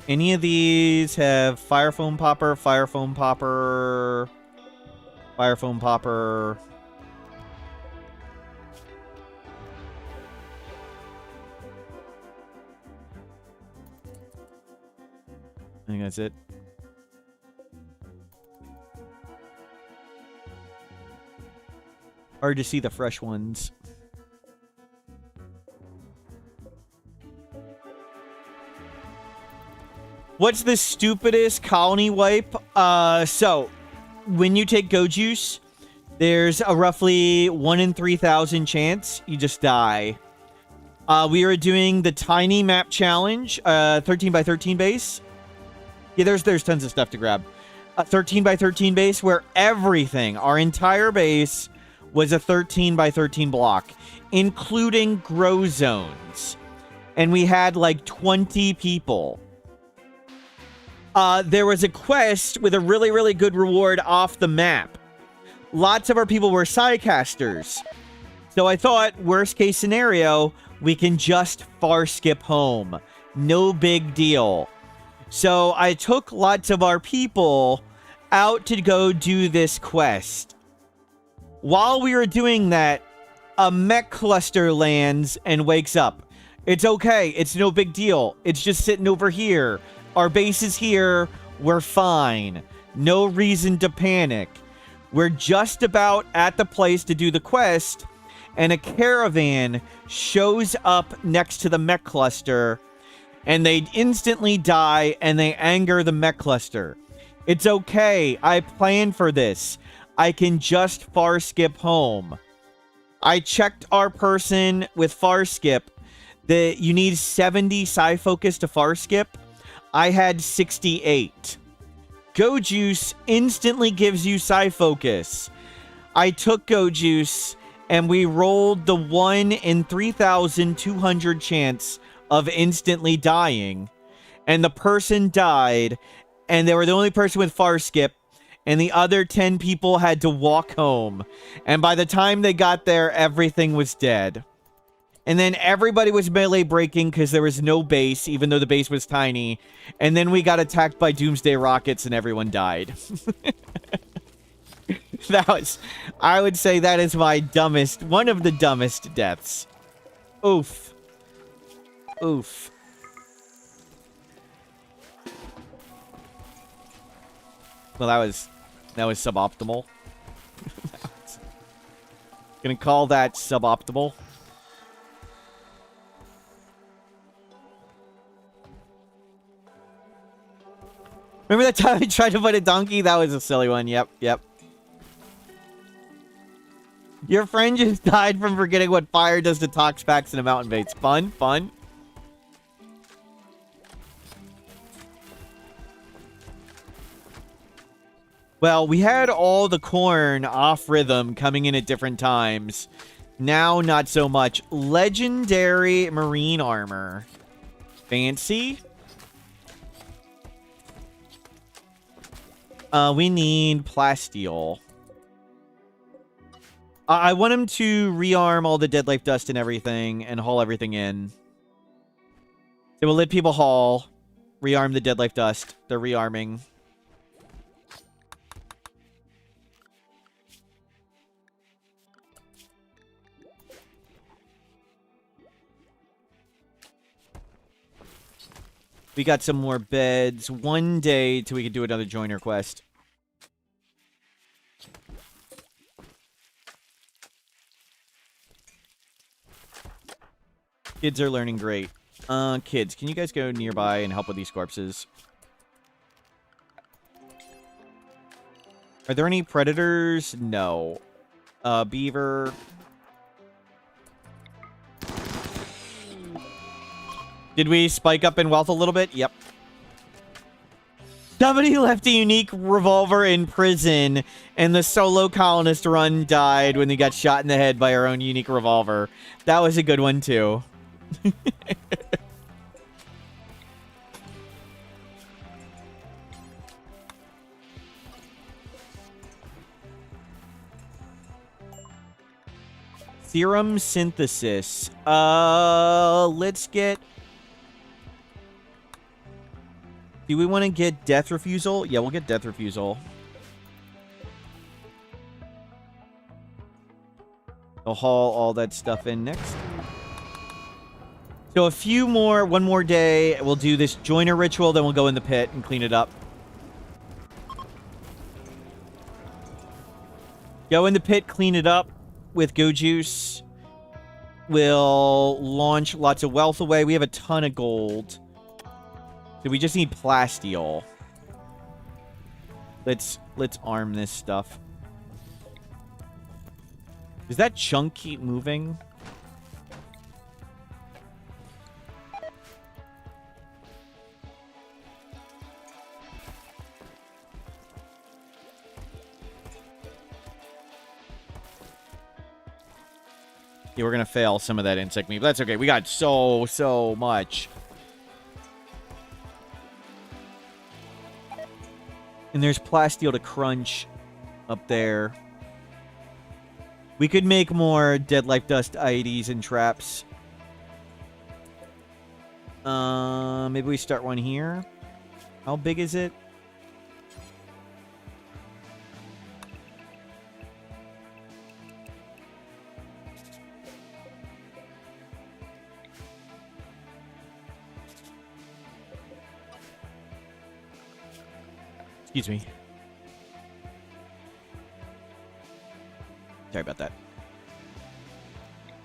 Any of these have Fire Foam Popper, Fire Foam Popper, Fire Foam Popper. I think that's it. Hard to see the fresh ones. What's the stupidest colony wipe? So, when you take Go Juice, there's a roughly 1 in 3,000 chance you just die. We are doing the tiny map challenge, 13 by 13 base. Yeah, there's tons of stuff to grab. 13 by 13 base where everything, our entire base, was a 13 by 13 block, including grow zones. And we had like 20 people. There was a quest with a really, really good reward off the map. Lots of our people were sidecasters. So I thought, worst case scenario, we can just far skip home. No big deal. So I took lots of our people out to go do this quest. While we were doing that, a mech cluster lands and wakes up. It's okay. It's no big deal. It's just sitting over here. Our base is here. We're fine. No reason to panic. We're just about at the place to do the quest, and a caravan shows up next to the mech cluster, and they instantly die, and they anger the mech cluster. It's okay. I planned for this. I can just far skip home. I checked our person with far skip. You need 70 psi focus to far skip. I had 68. Go Juice instantly gives you psi focus. I took Go Juice and we rolled the 1 in 3,200 chance of instantly dying. And the person died, and they were the only person with far skip, and the other 10 people had to walk home. And by the time they got there, everything was dead. And then everybody was melee breaking because there was no base, even though the base was tiny. And then we got attacked by doomsday rockets and everyone died. I would say that is my dumbest, one of the dumbest deaths. Oof. Oof. Well, that was suboptimal. Gonna call that suboptimal. Remember that time I tried to fight a donkey? That was a silly one. Yep. Your friend just died from forgetting what fire does to tox packs in a mountain base. Fun. Well, we had all the corn off rhythm coming in at different times. Now, not so much. Legendary marine armor. Fancy. We need plasteel. I want him to rearm all the Dead Life Dust and everything and haul everything in. So we'll let people haul. Rearm the Dead Life Dust. They're rearming. We got some more beds. One day till we can do another joiner quest. Kids are learning great. Kids, can you guys go nearby and help with these corpses? Are there any predators? No. Beaver. Did we spike up in wealth a little bit? Yep. Somebody left a unique revolver in prison, and the solo colonist run died when he got shot in the head by our own unique revolver. That was a good one, too. Serum synthesis. Let's get... Do we want to get death refusal? Yeah, we'll get death refusal. I'll haul all that stuff in next. So one more day. We'll do this joiner ritual, then we'll go in the pit and clean it up. Go in the pit, clean it up with Go Juice. We'll launch lots of wealth away. We have a ton of gold. So we just need plasteel. Let's arm this stuff. Does that chunk keep moving? Yeah, we're gonna fail some of that insect meat, but that's okay. We got so much. And there's plasteel to crunch up there. We could make more Dead Life Dust IEDs and traps. Maybe we start one here. How big is it? Excuse me. Sorry about that.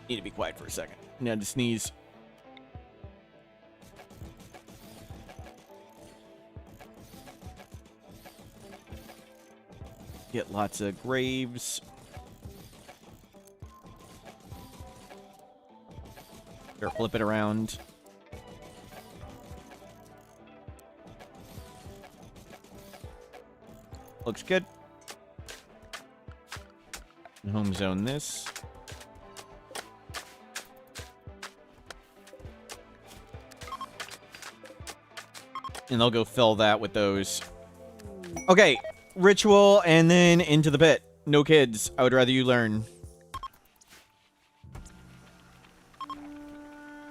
Need to be quiet for a second. Now to sneeze. Get lots of graves. Or flip it around. Looks good. Home zone this. And they'll go fill that with those. Okay, ritual and then into the pit. No kids. I would rather you learn.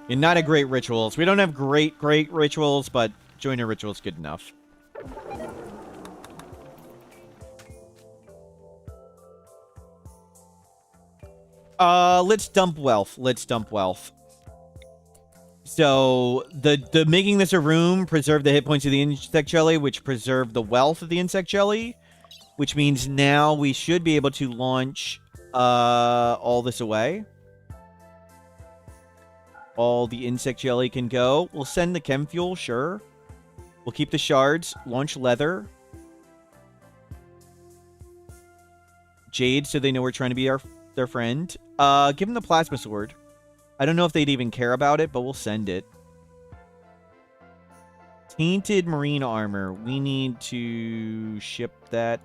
And not a great rituals. We don't have great rituals, but joiner rituals good enough. Let's dump wealth. Let's dump wealth. So, the making this a room preserve the hit points of the insect jelly, which preserve the wealth of the insect jelly, which means now we should be able to launch all this away. All the insect jelly can go. We'll send the chem fuel, sure. We'll keep the shards. Launch leather. Jade, so they know we're trying to be their friend. Give them the plasma sword. I don't know if they'd even care about it, but we'll send it. Tainted marine armor. We need to ship that.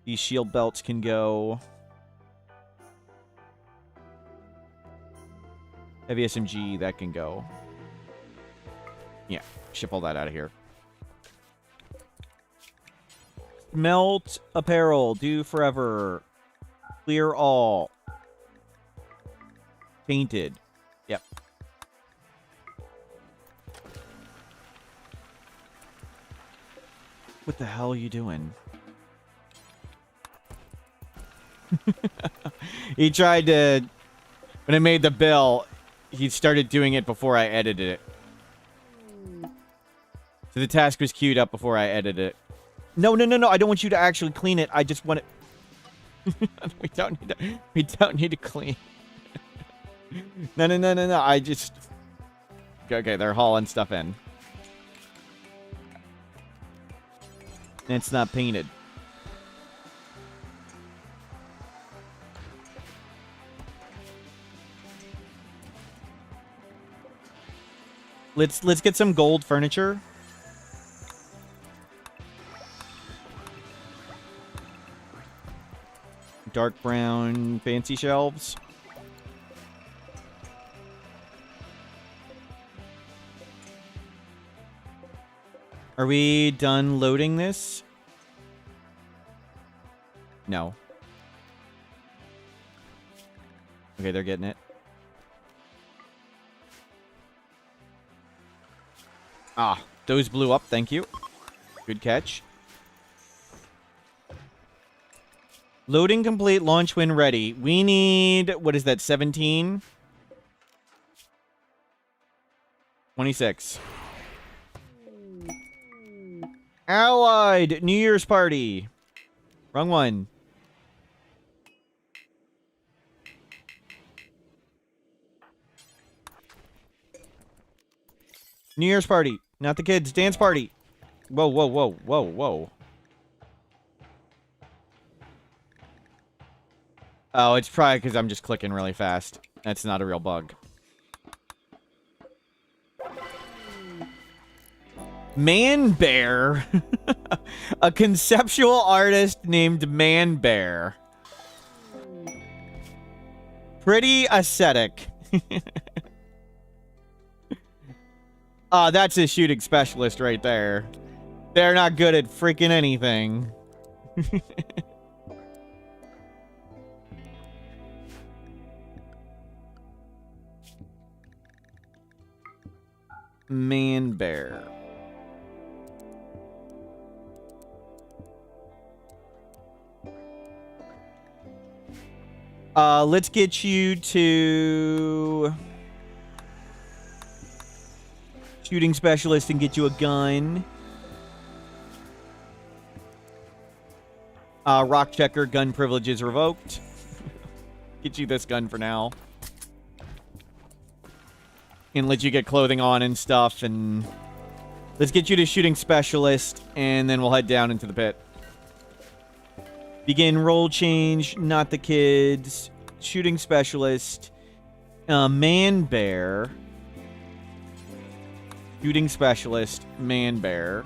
These shield belts can go. Heavy SMG, that can go. Yeah, ship all that out of here. Melt apparel, do forever. Clear all. Painted. Yep. What the hell are you doing? He tried to... When I made the bill, he started doing it before I edited it. So the task was queued up before I edited it. No, I don't want you to actually clean it. I just want it... we don't need to clean. No. I just... Okay, they're hauling stuff in. And it's not painted. Let's get some gold furniture. Dark brown fancy shelves. Are we done loading this? No. Okay, they're getting it. Ah, those blew up. Thank you. Good catch. Loading complete. Launch when ready. We need... What is that? 17? 26. Allied New Year's party. Wrong one. New Year's party. Not the kids. Dance party. Whoa, whoa, whoa, whoa, whoa. Oh, it's probably because I'm just clicking really fast. That's not a real bug. Man Bear. A conceptual artist named Man Bear. Pretty aesthetic. That's a shooting specialist right there. They're not good at freaking anything. Man Bear. Let's get you to shooting specialist and get you a gun. Rock checker, gun privileges revoked. Get you this gun for now. And let you get clothing on and stuff, and let's get you to shooting specialist, and then we'll head down into the pit. Begin role change, not the kids. Shooting specialist. Man Bear. Shooting specialist, Man Bear.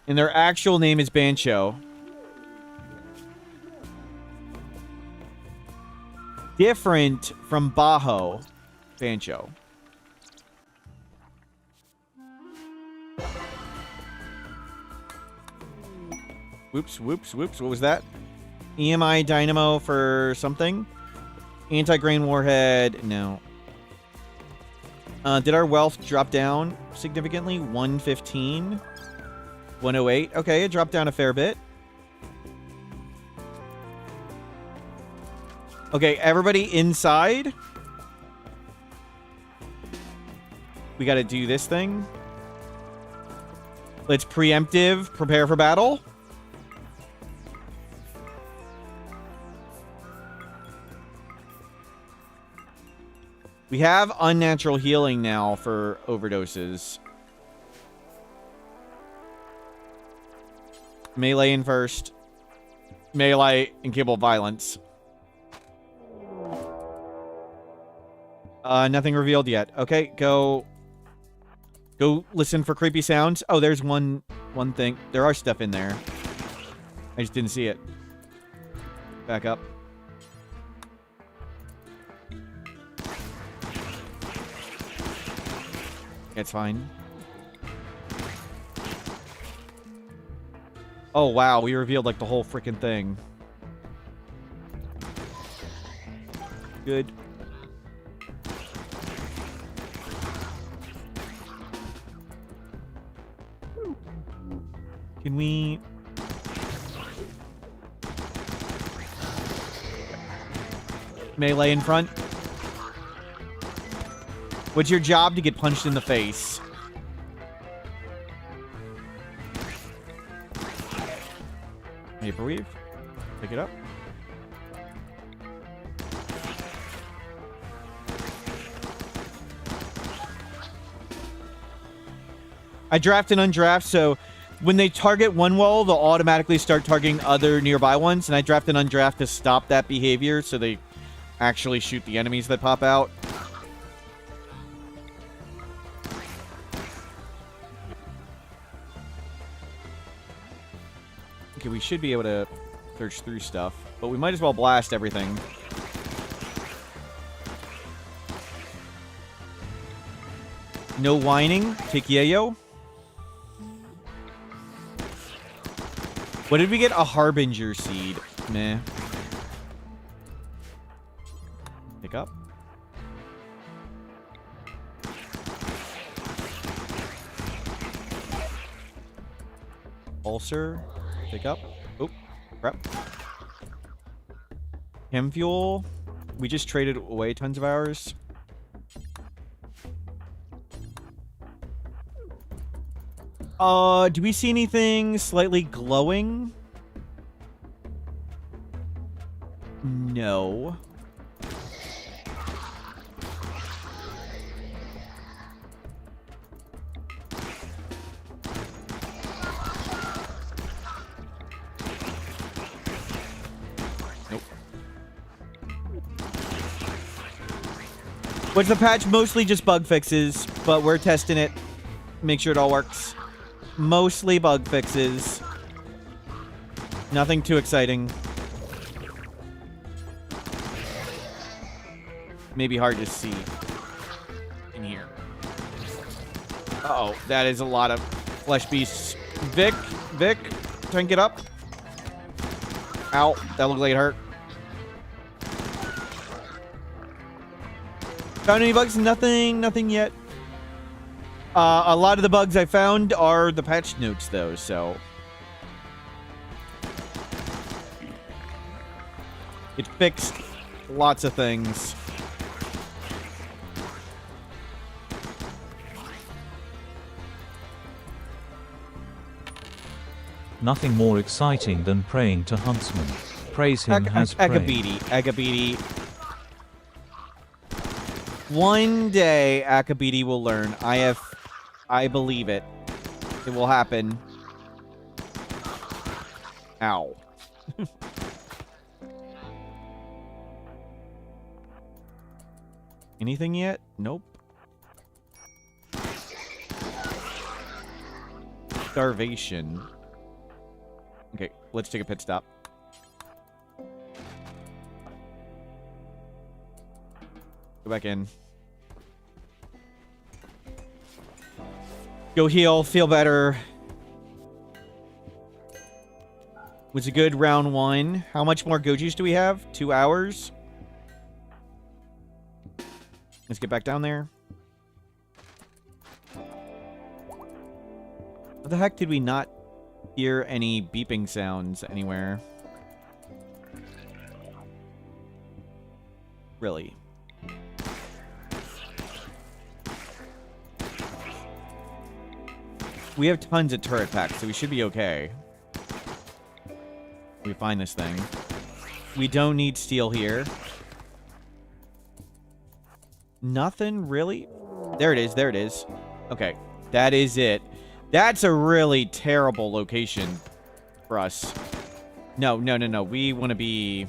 And their actual name is Bancho. Different from Bajo. Bancho. Whoops, whoops, whoops. What was that? EMI dynamo for something? Anti-grain warhead. No. Did our wealth drop down significantly? 115? 108? Okay, it dropped down a fair bit. Okay, everybody inside. We gotta do this thing. Let's preemptive, prepare for battle. We have unnatural healing now for overdoses. Melee in first. Melee and cable violence. Nothing revealed yet. Okay, go listen for creepy sounds. Oh, there's one thing. There are stuff in there. I just didn't see it. Back up. It's fine. Oh, wow. We revealed, like, the whole freaking thing. Good. Can we... melee in front? What's your job? To get punched in the face. Vaporweave. Pick it up. I draft and undraft, so when they target one wall, they'll automatically start targeting other nearby ones, and I draft and undraft to stop that behavior so they actually shoot the enemies that pop out. Okay, we should be able to search through stuff, but we might as well blast everything. No whining. Take yayo. What did we get? A Harbinger seed. Meh. Pick up. Ulcer. Pick up. Oh, crap. Chem fuel. We just traded away tons of ours. Do we see anything slightly glowing? No. Nope. What's the patch? Mostly just bug fixes, but we're testing it. Make sure it all works. Mostly bug fixes. Nothing too exciting. Maybe hard to see in here. Uh-oh, that is a lot of flesh beasts. Vic, tank it up. Ow, that looked like it hurt. Found any bugs? Nothing yet. A lot of the bugs I found are the patch notes, though, so... It fixed lots of things. Nothing more exciting than praying to Huntsman. Praise him as prayed. Agabidi. One day, Akabidi will learn. I believe it. It will happen. Ow. Anything yet? Nope. Starvation. Okay, let's take a pit stop. Go back in. Go heal, feel better. Was a good round one. How much more Gojis do we have? 2 hours? Let's get back down there. What the heck did we not hear any beeping sounds anywhere? Really? We have tons of turret packs, so we should be okay. We find this thing. We don't need steel here. Nothing, really? There it is. Okay, that is it. That's a really terrible location for us. No. We want to be...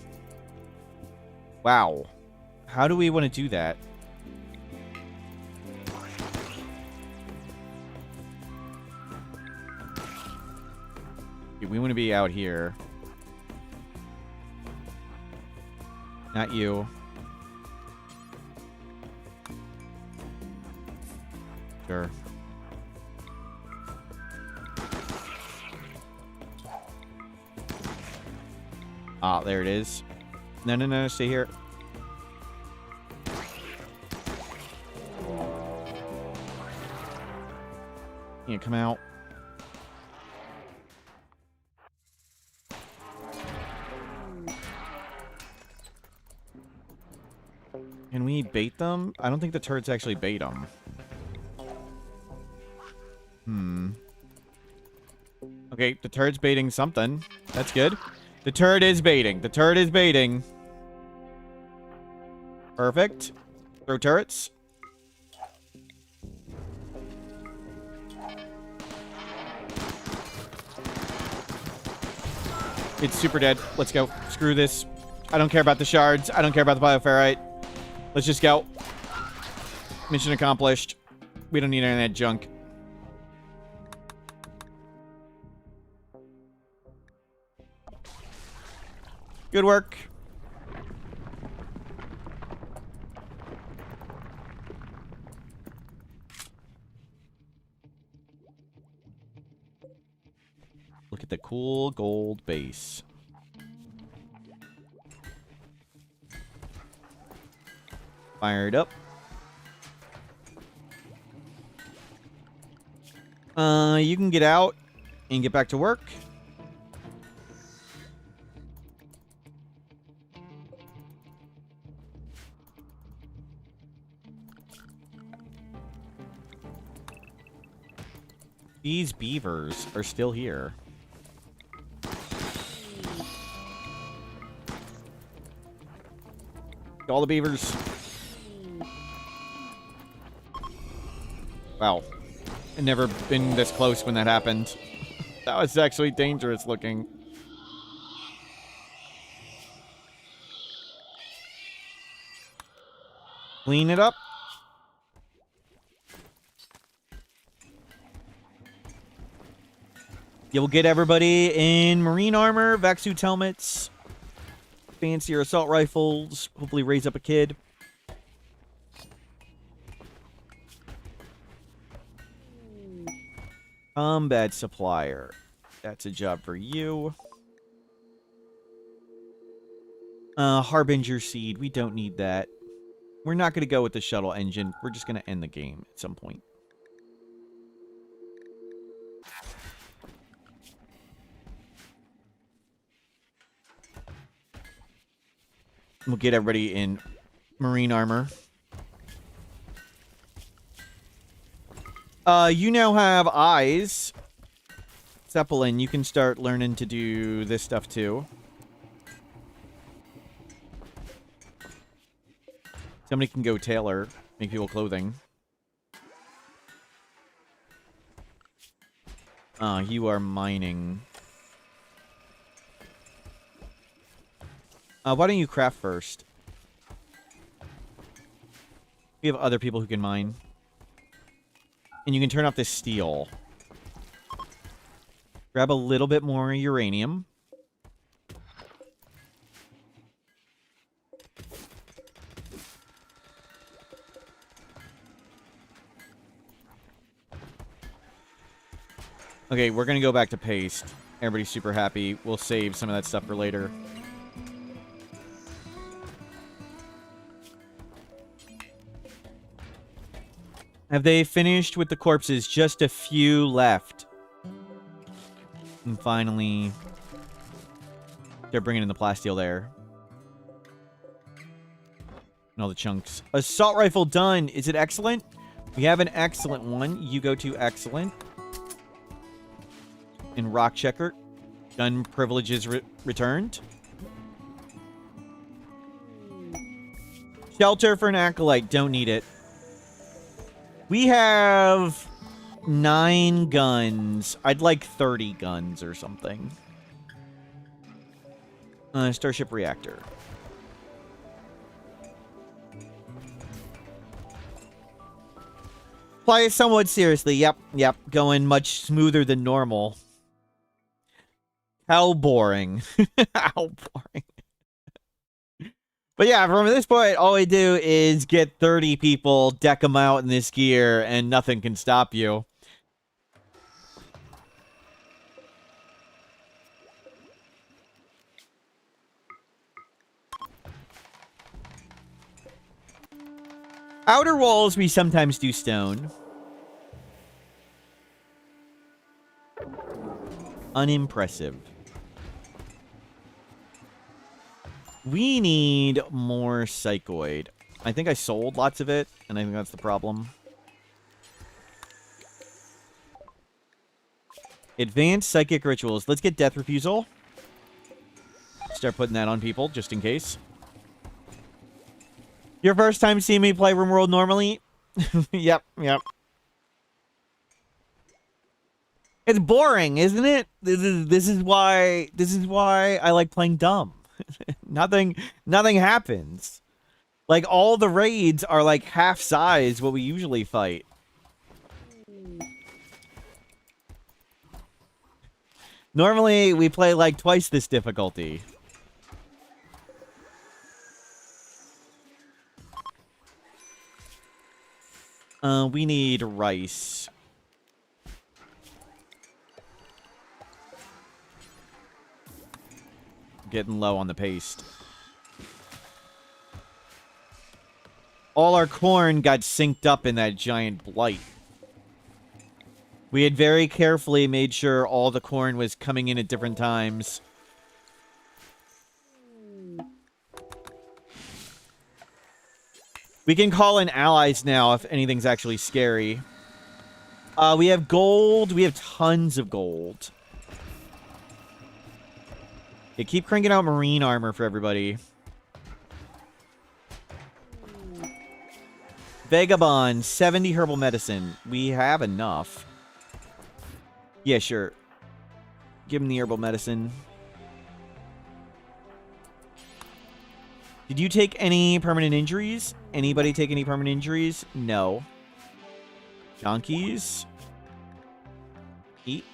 Wow. How do we want to do that? We want to be out here. Not you. Sure. Ah, there it is. No, stay here. Can't come out. Can we bait them? I don't think the turrets actually bait them. Okay, the turret's baiting something. That's good. The turret is baiting. Perfect. Throw turrets. It's super dead. Let's go. Screw this. I don't care about the shards. I don't care about the bioferrite. Let's just go. Mission accomplished. We don't need any of that junk. Good work. Look at the cool gold base. Fired up. You can get out and get back to work. These beavers are still here. All the beavers. Wow. I've never been this close when that happened. That was actually dangerous looking. Clean it up. You'll get everybody in marine armor, vac suits, helmets, fancier assault rifles, hopefully raise up a kid. Combat supplier. That's a job for you. Harbinger seed. We don't need that. We're not going to go with the shuttle engine. We're just going to end the game at some point. We'll get everybody in marine armor. You now have eyes. Zeppelin, you can start learning to do this stuff too. Somebody can go tailor, make people clothing. You are mining. Why don't you craft first? We have other people who can mine. And you can turn off this steel. Grab a little bit more uranium. Okay, we're going to go back to paste. Everybody's super happy. We'll save some of that stuff for later. Have they finished with the corpses? Just a few left. And finally, they're bringing in the plasteel there. And all the chunks. Assault rifle done. Is it excellent? We have an excellent one. You go to excellent. And rock checker. Gun privileges returned. Shelter for an acolyte. Don't need it. We have 9 guns. I'd like 30 guns or something. Starship reactor. Play it somewhat seriously. Yep. Going much smoother than normal. How boring. How boring. But yeah, from this point, all we do is get 30 people, deck them out in this gear, and nothing can stop you. Outer walls, we sometimes do stone. Unimpressive. We need more psychoid. I think I sold lots of it, and I think that's the problem. Advanced psychic rituals. Let's get death refusal. Start putting that on people, just in case. Your first time seeing me play RimWorld normally? Yep. It's boring, isn't it? This is why I like playing dumb. nothing happens. Like all the raids are like half size what we usually fight. Normally we play like twice this difficulty. We need rice. Getting low on the paste. All our corn got synced up in that giant blight. We had very carefully made sure all the corn was coming in at different times. We can call in allies now if anything's actually scary. We have gold. We have tons of gold. Yeah, keep cranking out marine armor for everybody. Vagabond, 70 herbal medicine. We have enough. Yeah, sure. Give him the herbal medicine. Did you take any permanent injuries? Anybody take any permanent injuries? No. Donkeys. Eat.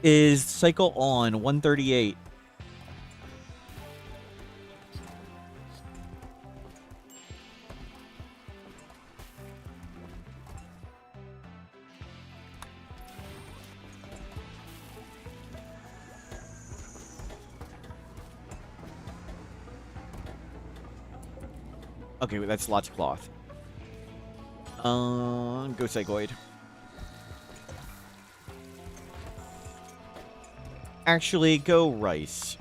Is cycle on 138. Okay, that's lots of cloth. Go Psychoid. Actually, go rice.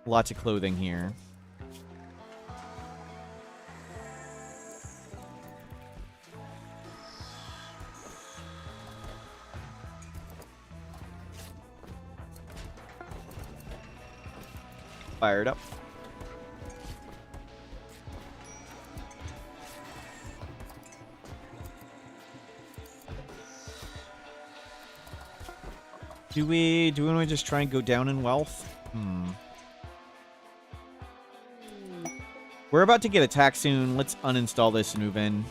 Lots of clothing here. Fired up. Do we want to just try and go down in wealth? We're about to get attacked soon. Let's uninstall this and move in.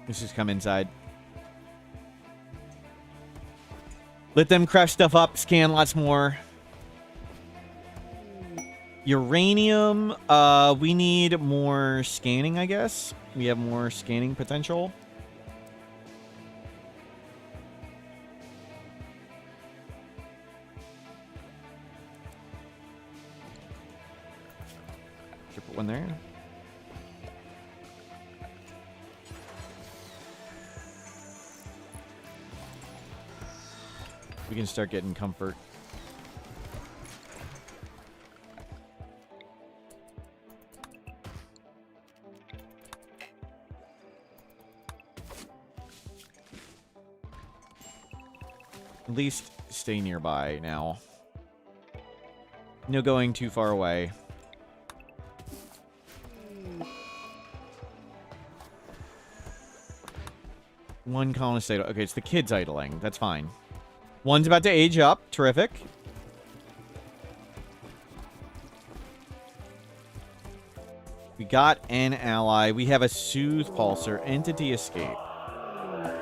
Let's just come inside. Let them crash stuff up. Scan lots more. Uranium. We need more scanning, I guess. We have more scanning potential. Put one there. We can start getting comfort. At least stay nearby now. No going too far away. One colonist idle. Okay, it's the kids idling. That's fine. One's about to age up. Terrific. We got an ally. We have a Soothe Pulsar. Entity escape. I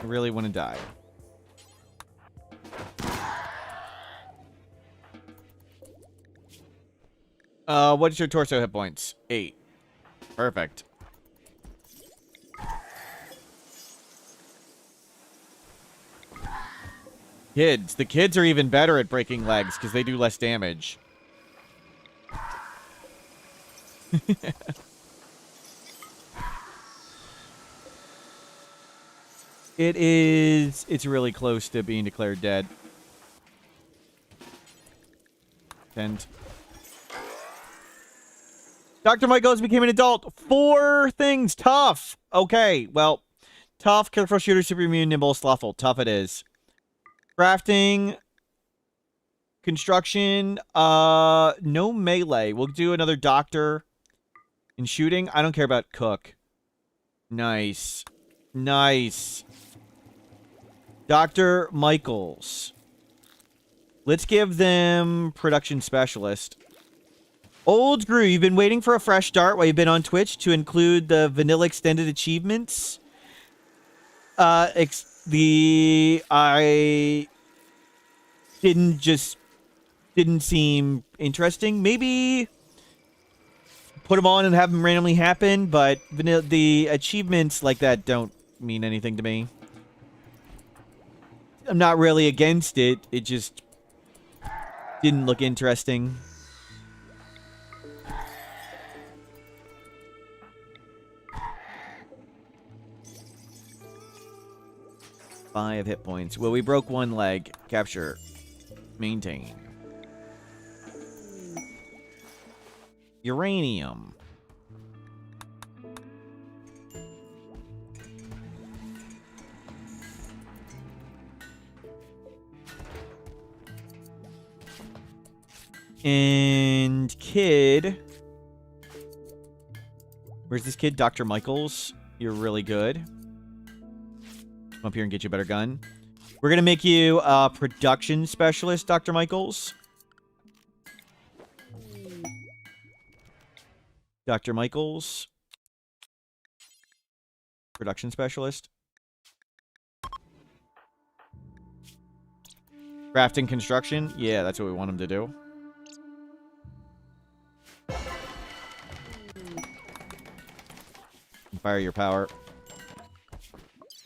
really want to die. What's your torso hit points? 8. Perfect. Kids. The kids are even better at breaking legs because they do less damage. It's really close to being declared dead. And Dr. Michaels became an adult. 4 things. Tough. Okay, well, Tough, careful shooter, super immune, nimble, slothful. Tough it is. Crafting. Construction. No melee. We'll do another doctor. In shooting, I don't care about cook. Nice. Nice. Dr. Michaels. Let's give them production specialist. Old Gru, you've been waiting for a fresh start while you've been on Twitch to include the vanilla extended achievements. I didn't seem interesting. Maybe put them on and have them randomly happen, but the achievements like that don't mean anything to me. I'm not really against it. It just didn't look interesting. Five hit points. Well, we broke one leg. Capture. Maintain. Uranium. And kid. Where's this kid? Dr. Michaels. You're really good. Come up here and get you a better gun. We're going to make you a production specialist, Dr. Michaels. Dr. Michaels. Production specialist. Crafting construction. Yeah, that's what we want him to do. Fire your power.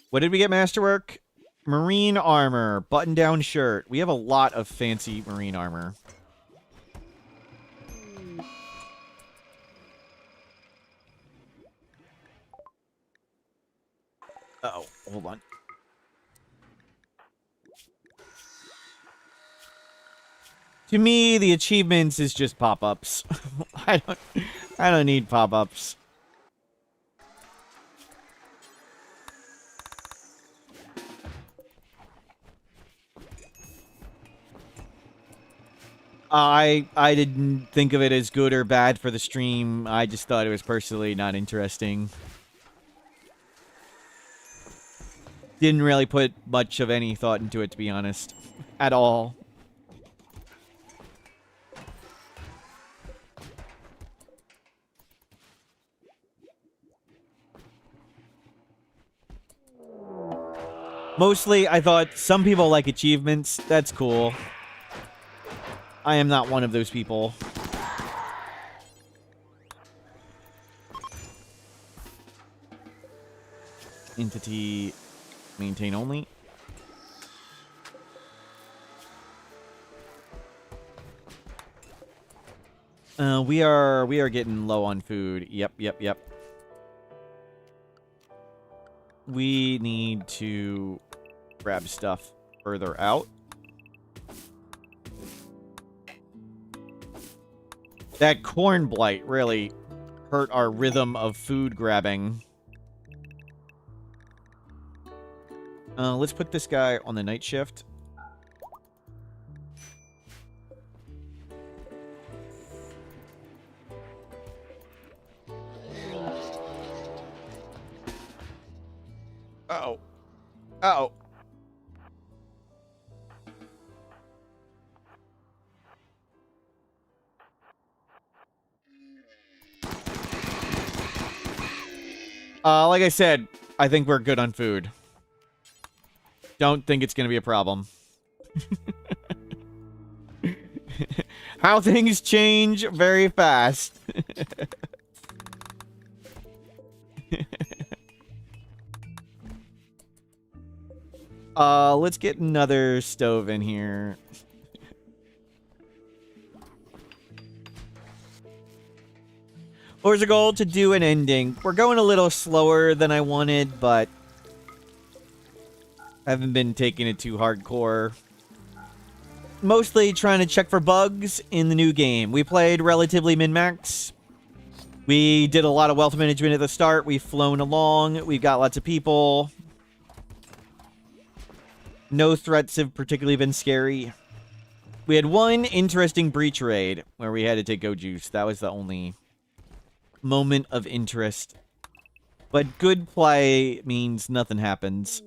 What did we get, Masterwork? Marine armor. Button-down shirt. We have a lot of fancy marine armor. Uh-oh. Hold on. To me, the achievements is just pop-ups. I don't need pop-ups. I didn't think of it as good or bad for the stream. I just thought it was personally not interesting. Didn't really put much of any thought into it, to be honest. At all. Mostly, I thought some people like achievements. That's cool. I am not one of those people. Entity maintain only. We are getting low on food. Yep. We need to grab stuff further out. That corn blight really hurt our rhythm of food grabbing. Let's put this guy on the night shift. Uh-oh. Uh-oh. Like I said, I think we're good on food. Don't think it's going to be a problem. How things change very fast. Let's get another stove in here. What was the goal? To do an ending. We're going a little slower than I wanted, but I haven't been taking it too hardcore. Mostly trying to check for bugs in the new game. We played relatively min-max. We did a lot of wealth management at the start. We've flown along. We've got lots of people. No threats have particularly been scary. We had one interesting breach raid where we had to take Go Juice. That was the only moment of interest. But good play means nothing happens.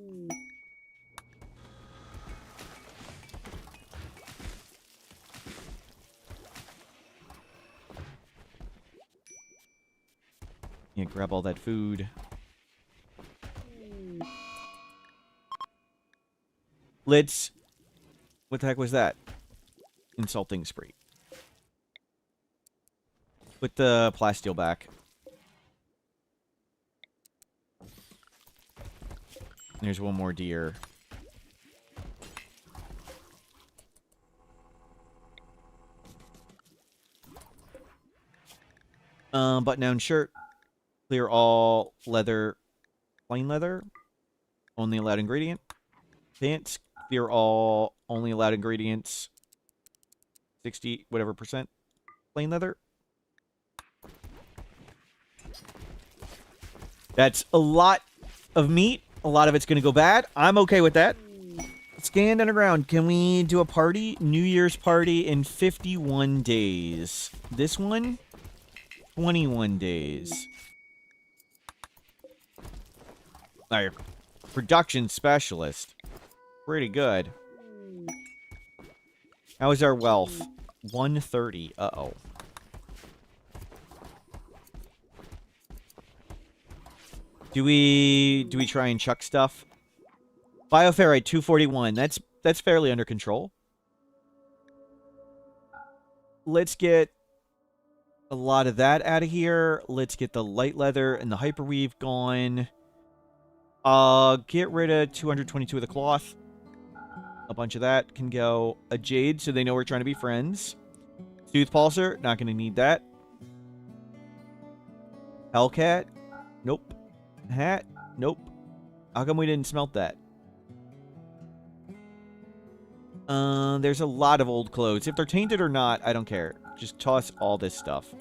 Yeah, grab all that food. Let's... What the heck was that? Insulting spree. Put the plasteel back. There's one more deer. Button-down shirt. Clear all leather. Plain leather. Only allowed ingredient. Pants. Clear all only allowed ingredients. 60 whatever percent. Plain leather. That's a lot of meat. A lot of it's going to go bad. I'm okay with that. Scanned underground. Can we do a party? New Year's party in 51 days. This one? 21 days. Our production specialist. Pretty good. How is our wealth? 130. Uh-oh. Do we try and chuck stuff? Bioferrite 241. That's fairly under control. Let's get a lot of that out of here. Let's get the light leather and the hyperweave gone. Get rid of 222 of the cloth. A bunch of that can go. A jade, so they know we're trying to be friends. Tooth pulsar, not going to need that. Hellcat, nope. Hat, nope. How come we didn't smelt that? There's a lot of old clothes. If they're tainted or not, I don't care. Just toss all this stuff.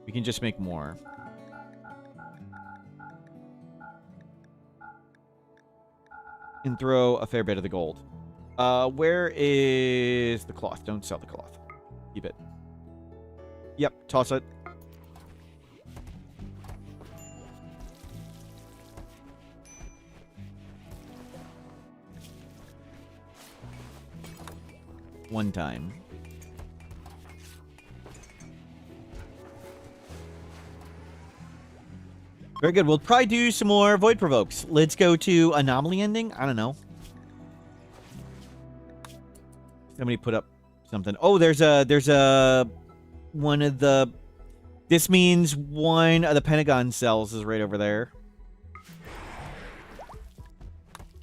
We can just make more. And throw a fair bit of the gold. Where is the cloth? Don't sell the cloth. Keep it. Yep, toss it. One time. Very good. We'll probably do some more Void Provokes. Let's go to Anomaly Ending. I don't know. Somebody put up something. Oh, there's a one of the... This means one of the Pentagon cells is right over there.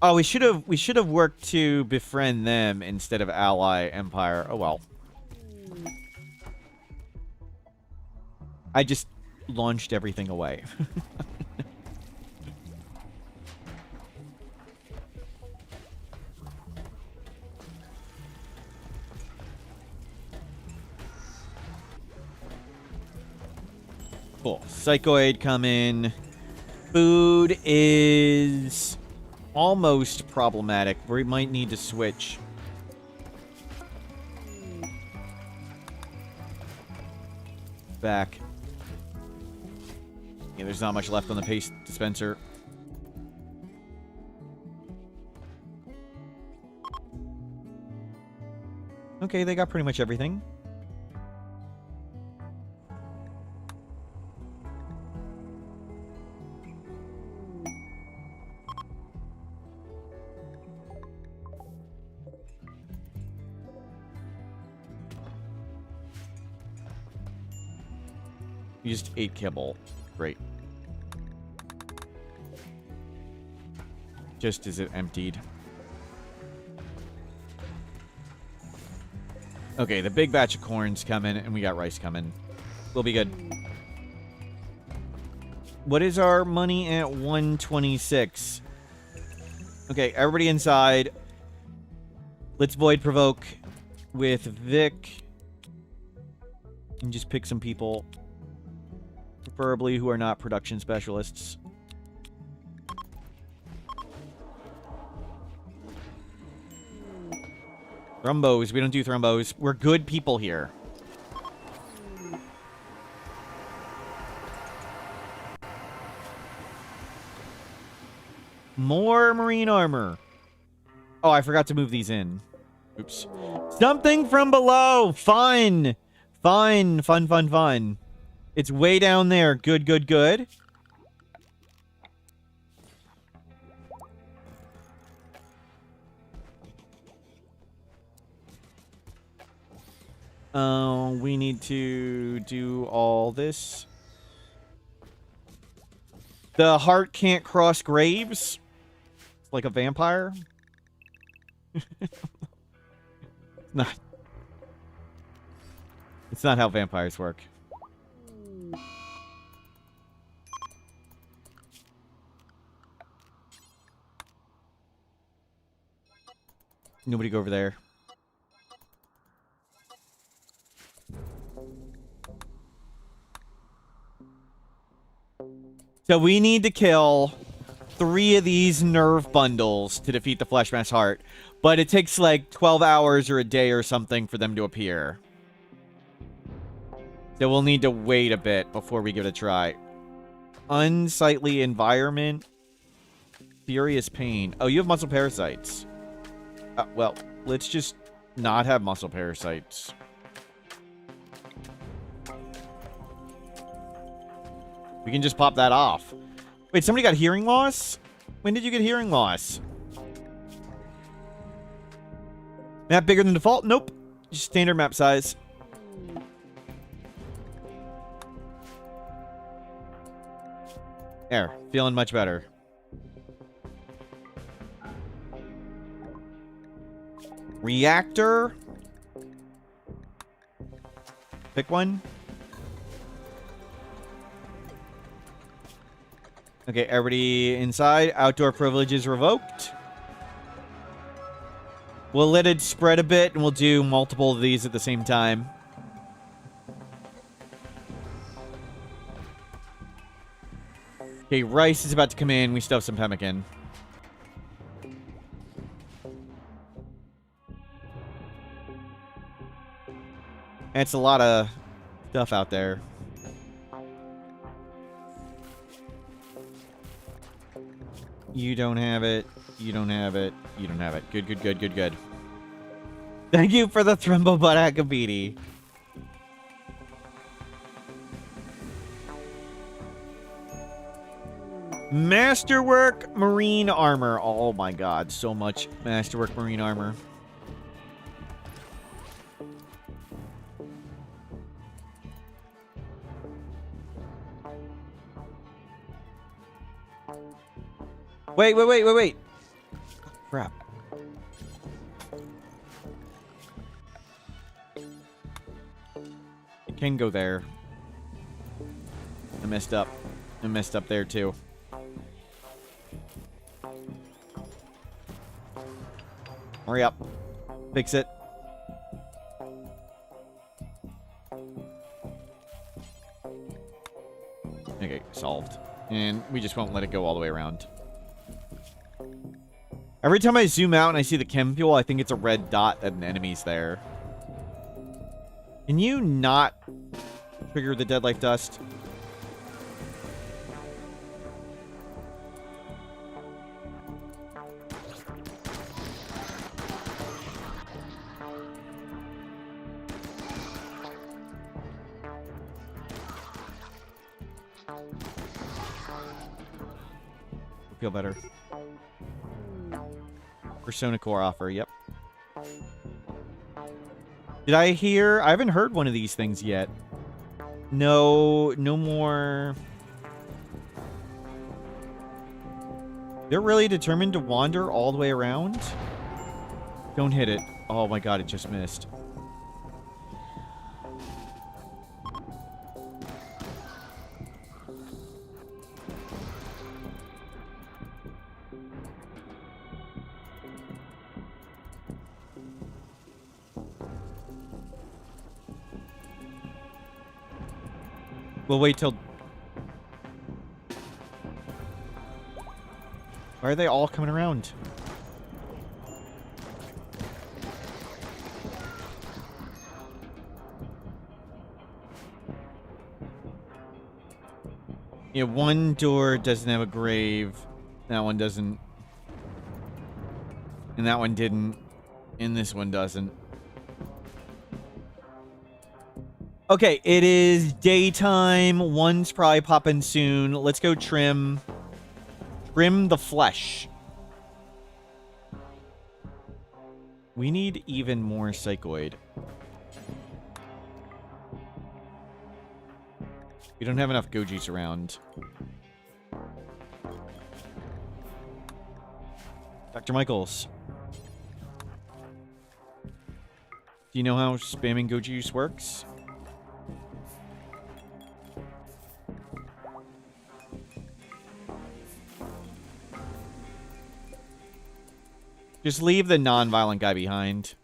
Oh, we should have worked to befriend them instead of ally Empire. Oh well. I just launched everything away. Cool. Psychoid coming. Food is almost problematic. We might need to switch. Back. Yeah, there's not much left on the paste dispenser. Okay, they got pretty much everything. You just ate kibble. Great. Just as it emptied. Okay, the big batch of corn's coming, and we got rice coming. We'll be good. What is our money at 126? Okay, everybody inside. Let's Void Provoke with Vic. And just pick some people. Preferably who are not production specialists. Thrumbos. We don't do thrumbos. We're good people here. More marine armor. Oh, I forgot to move these in. Oops. Something from below. Fun. Fun, fun, fun, fun. It's way down there. Good, good, good. We need to do all this. The heart can't cross graves. Like a vampire. Not. It's not how vampires work. Nobody go over there. So we need to kill 3 of these nerve bundles to defeat the Fleshmass Heart. But it takes like 12 hours or a day or something for them to appear. So we'll need to wait a bit before we give it a try. Unsightly environment. Furious pain. Oh, you have muscle parasites. Well, let's just not have muscle parasites. We can just pop that off. Wait, somebody got hearing loss? When did you get hearing loss? Map bigger than default? Nope. Just standard map size. There. Feeling much better. Reactor. Pick one. Okay, everybody inside. Outdoor privileges revoked. We'll let it spread a bit, and we'll do multiple of these at the same time. Okay, Rice is about to come in. We still have some pemmican. That's a lot of stuff out there. You don't have it. You don't have it. You don't have it. Good, good, good, good, good. Thank you for the Thrombobutt Akabidi. Masterwork Marine Armor. Oh my god, so much Masterwork Marine Armor. Wait, wait, wait, wait, wait. Crap. It can go there. I messed up. I messed up there too. Hurry up. Fix it. Okay, solved. And we just won't let it go all the way around. Every time I zoom out and I see the chem fuel, I think it's a red dot that an enemy's there. Can you not trigger the dead life dust? Feel better. Persona Core offer, yep. Did I hear? I haven't heard one of these things yet. No, no more. They're really determined to wander all the way around? Don't hit it. Oh my god, it just missed. We'll wait till... Why are they all coming around? Yeah, one door doesn't have a grave. That one doesn't. And that one didn't. And this one doesn't. Okay, it is daytime. One's probably popping soon. Let's go trim. Trim the flesh. We need even more psychoid. We don't have enough Gojis around. Dr. Michaels. Do you know how spamming Goji juice works? Just leave the non-violent guy behind.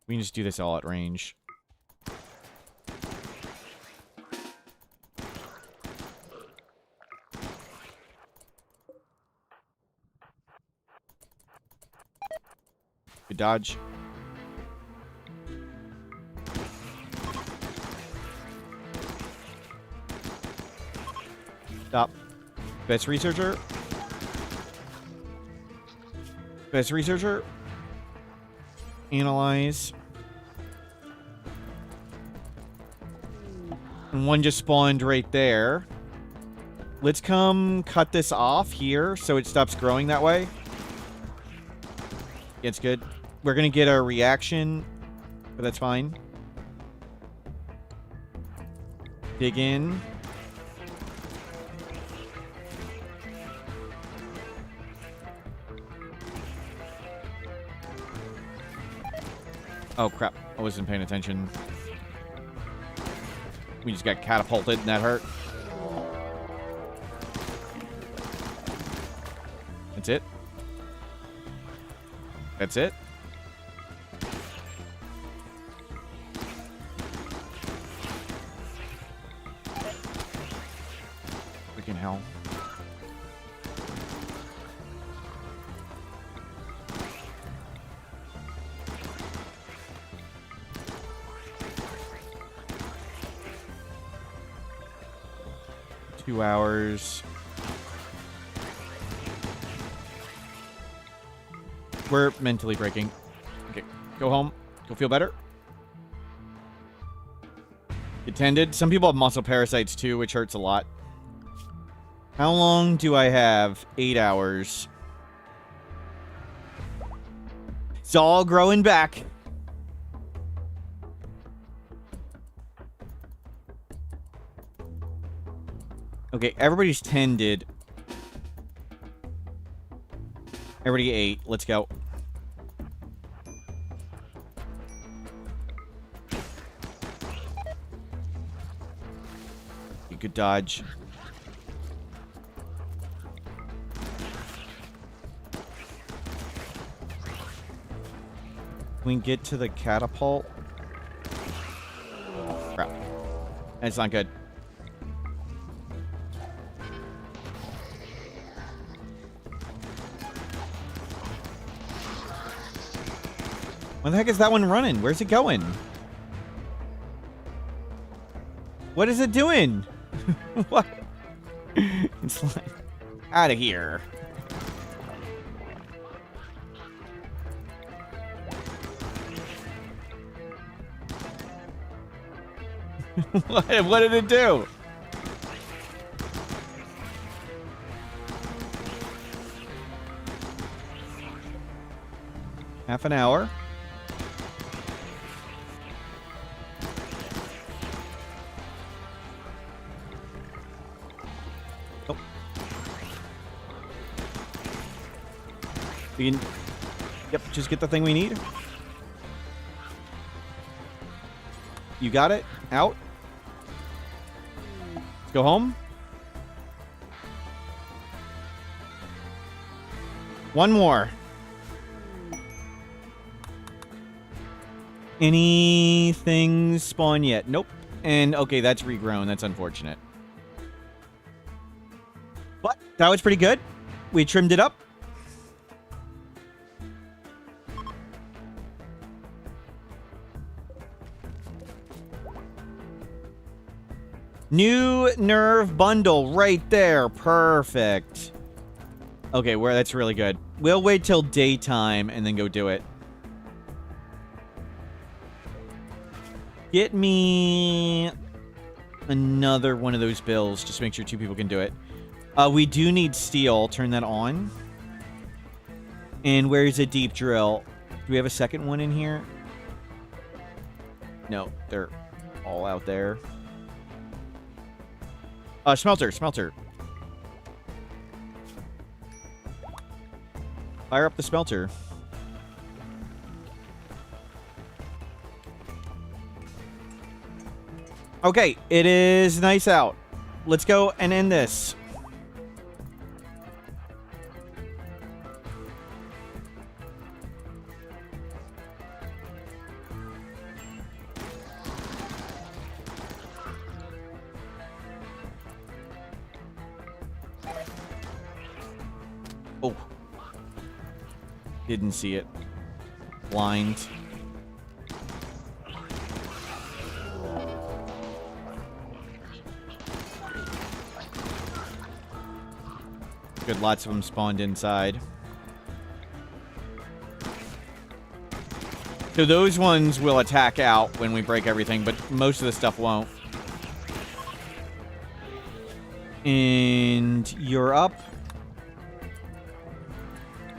We can just do this all at range. Good dodge. Stop. Best researcher. Best researcher. Analyze. And one just spawned right there. Let's come cut this off here so it stops growing that way. Yeah, it's good. We're going to get a reaction, but that's fine. Dig in. Oh, crap. I wasn't paying attention. We just got catapulted and that hurt. That's it. That's it. Freaking hell. Two hours. We're mentally breaking. Okay, go home. Go feel better. Get tended. Some people have muscle parasites too, which hurts a lot. How long do I have? 8 hours. It's all growing back. Okay, everybody's tended. Everybody ate. Let's go. Good dodge. We can get to the catapult. Crap. That's not good. Where the heck is that one running? Where's it going? What is it doing? What? It's like, out of here. What did it do? Half an hour. Oh. We can, yep, just get the thing we need. You got it? Out. Let's go home. One more. Anything spawn yet? Nope. And okay, that's regrown. That's unfortunate. But that was pretty good. We trimmed it up. New nerve bundle right there. Perfect. Okay, that's really good. We'll wait till daytime and then go do it. Get me another one of those bills. Just make sure 2 people can do it. We do need steel. Turn that on. And where's a deep drill? Do we have a second one in here? No, they're all out there. Smelter. Fire up the smelter. Okay, it is nice out. Let's go and end this. Oh. Didn't see it. Blind. Good, lots of them spawned inside. So those ones will attack out when we break everything, but most of the stuff won't. And you're up.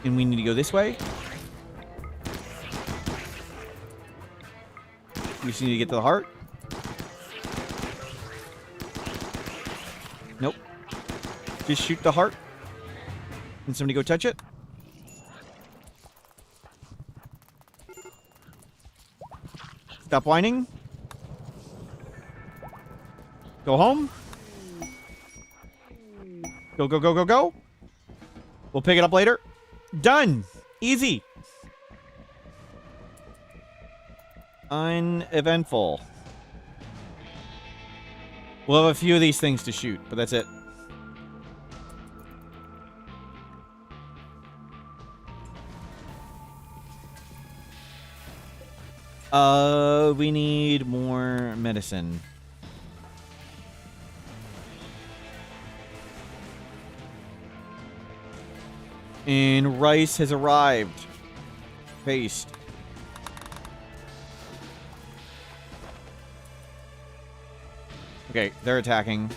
And we need to go this way. We just need to get to the heart. Nope. Just shoot the heart. Can somebody go touch it? Stop whining. Go home. Go. We'll pick it up later. Done. Easy. Uneventful. We'll have a few of these things to shoot, but that's it. We need more medicine. And rice has arrived. Paste. Okay, they're attacking.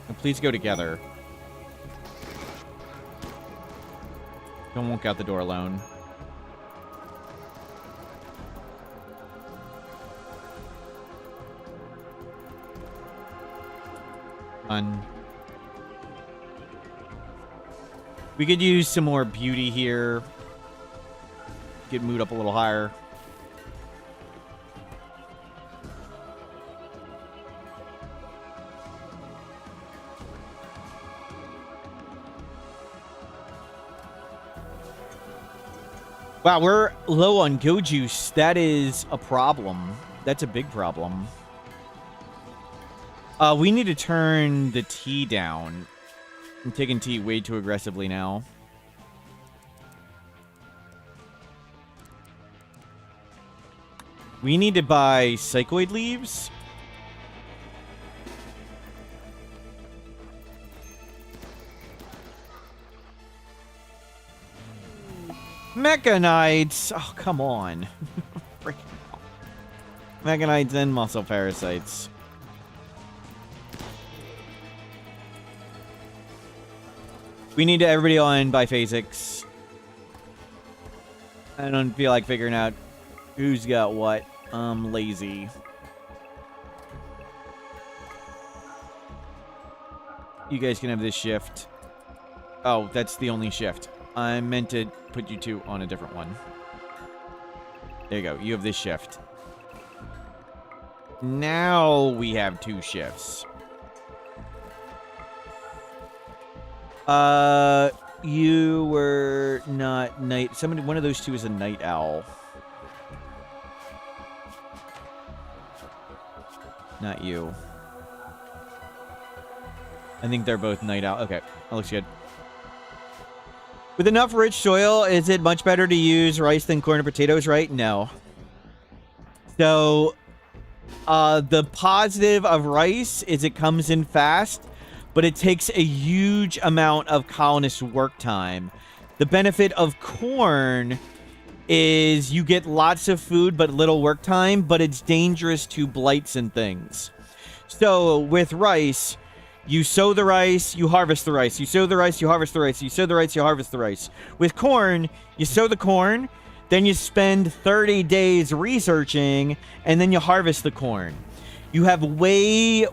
And please go together. Don't walk out the door alone. Fun. We could use some more beauty here. Get mood up a little higher. Wow, we're low on go juice. That is a problem. That's a big problem. We need to turn the tea down. I'm taking tea way too aggressively now. We need to buy psychoid leaves. Mechanites! Oh, come on. Freaking hell. Mechanites and muscle parasites. We need to everybody on biphasics. I don't feel like figuring out who's got what. I'm lazy. You guys can have this shift. Oh, that's the only shift. I meant to put you two on a different one. There you go. You have this shift. Now we have 2 shifts. You were not night. Somebody, one of those 2 is a night owl. Not you. I think they're both night owl. Okay, that looks good. With enough rich soil, is it much better to use rice than corn or potatoes, right? No. So, The positive of rice is it comes in fast, but it takes a huge amount of colonist work time. The benefit of corn is you get lots of food but little work time, but it's dangerous to blights and things. So with rice, you sow the rice, you harvest the rice. You sow the rice, you harvest the rice. You sow the rice, you harvest the rice. With corn, you sow the corn, then you spend 30 days researching, and then you harvest the corn. You have way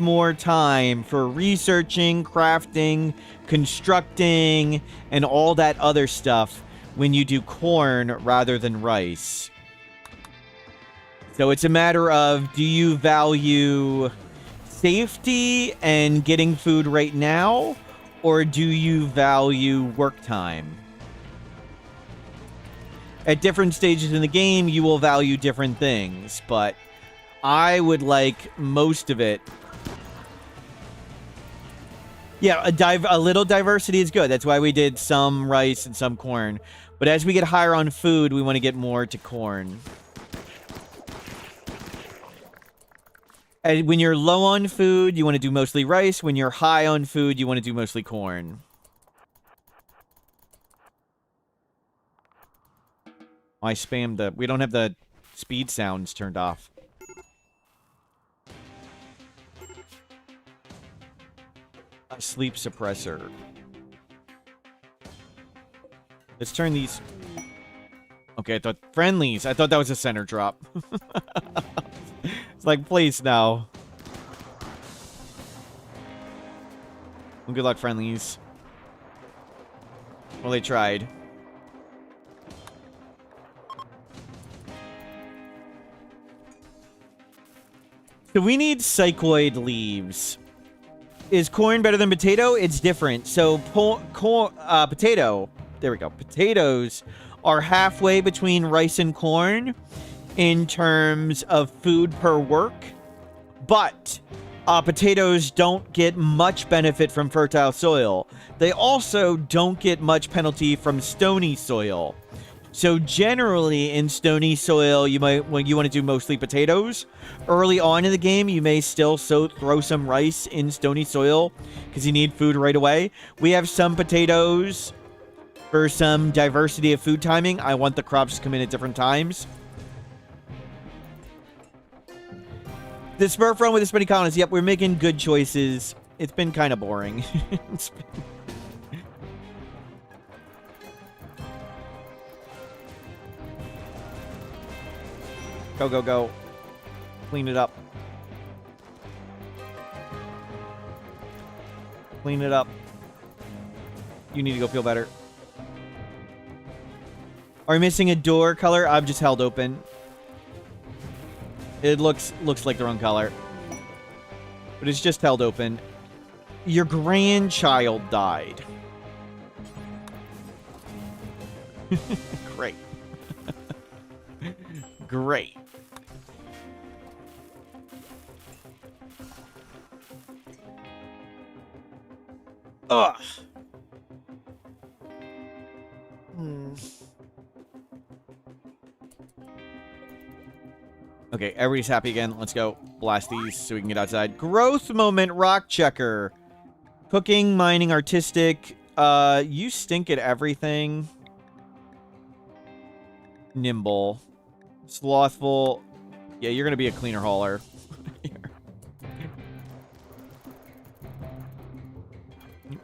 more time for researching, crafting, constructing, and all that other stuff when you do corn rather than rice. So it's a matter of, do you value safety and getting food right now, or do you value work time? At different stages in the game, you will value different things, but I would like most of it. Yeah, a little diversity is good. That's why we did some rice and some corn. But as we get higher on food, we want to get more to corn. And when you're low on food, you want to do mostly rice. When you're high on food, you want to do mostly corn. I spammed the... We don't have the speed sounds turned off. A sleep suppressor. Let's turn these... Okay, I thought... Friendlies. I thought that was a center drop. It's like, please, no. Well, good luck, friendlies. Well, they tried. So we need psychoid leaves. Is corn better than potato? It's different. So, potato. There we go. Potatoes are halfway between rice and corn in terms of food per work. But potatoes don't get much benefit from fertile soil. They also don't get much penalty from stony soil. So generally in stony soil, you might, when you want to do mostly potatoes. Early on in the game, you may still throw some rice in stony soil because you need food right away. We have some potatoes for some diversity of food timing. I want the crops to come in at different times. The Smurf run with this many colonists. Yep, we're making good choices. It's been kind of boring. Go, go, go. Clean it up. Clean it up. You need to go feel better. Are we missing a door color? I've just held open. It looks like the wrong color. But it's just held open. Your grandchild died. Great. Great. Ugh. Okay, everybody's happy again. Let's go blast these so we can get outside. Growth moment rock checker. Cooking, mining, artistic. You stink at everything. Nimble. Slothful. Yeah, you're gonna be a cleaner hauler.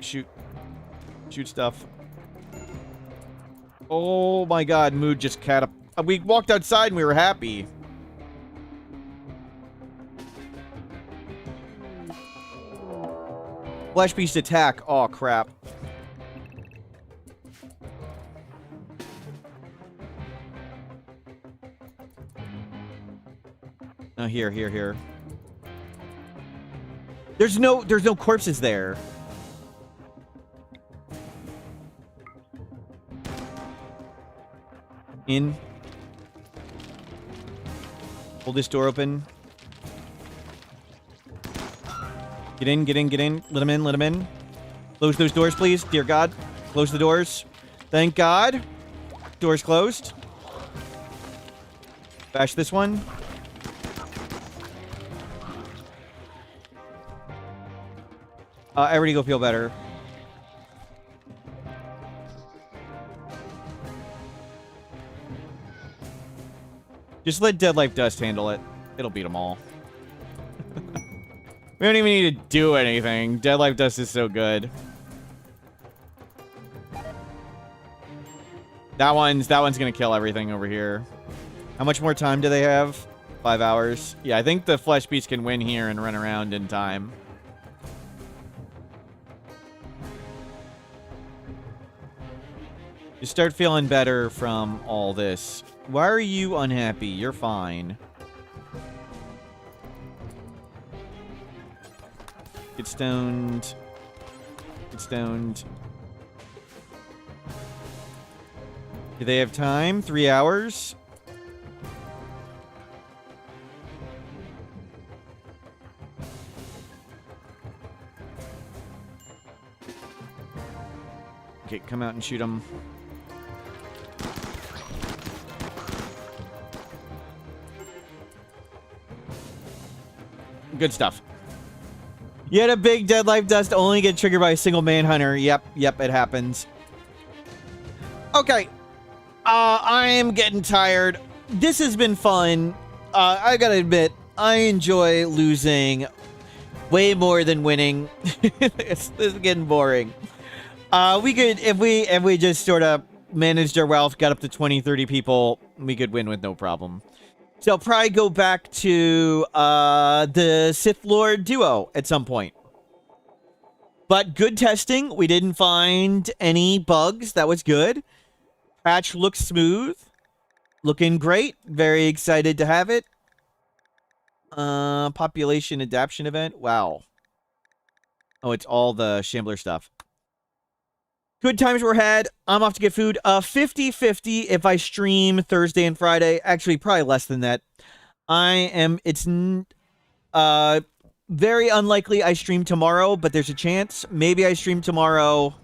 Shoot. Shoot stuff. Oh my god, mood just we walked outside and we were happy. Flesh Beast attack. Oh crap. Oh, here. There's no corpses there. In. Pull this door open. Get in. Let him in. Close those doors, please. Dear God. Close the doors. Thank God. Doors closed. Bash this one. Everybody go feel better. Just let Dead Life Dust handle it. It'll beat them all. We don't even need to do anything. Dead Life Dust is so good. That one's gonna kill everything over here. How much more time do they have? 5 hours. Yeah, I think the Flesh Beast can win here and run around in time. You start feeling better from all this. Why are you unhappy? You're fine. Get stoned. Get stoned. Do they have time? 3 hours? Okay, come out and shoot them. Good stuff. Yet a big Dead Life Dust only get triggered by a single Manhunter. Yep, it happens. Okay. I am getting tired. This has been fun. I gotta admit, I enjoy losing way more than winning. This is getting boring. We could, if we just sort of managed our wealth, got up to 20, 30 people, we could win with no problem. So I'll probably go back to the Sith Lord Duo at some point. But good testing. We didn't find any bugs. That was good. Patch looks smooth. Looking great. Very excited to have it. Population adaptation event. Wow. Oh, it's all the Shambler stuff. Good times were had. I'm off to get food. 50-50 if I stream Thursday and Friday. Actually, probably less than that. It's very unlikely I stream tomorrow, but there's a chance. Maybe I stream tomorrow.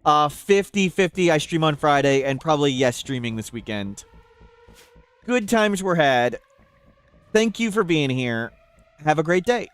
50-50 I stream on Friday, and probably yes, streaming this weekend. Good times were had. Thank you for being here. Have a great day.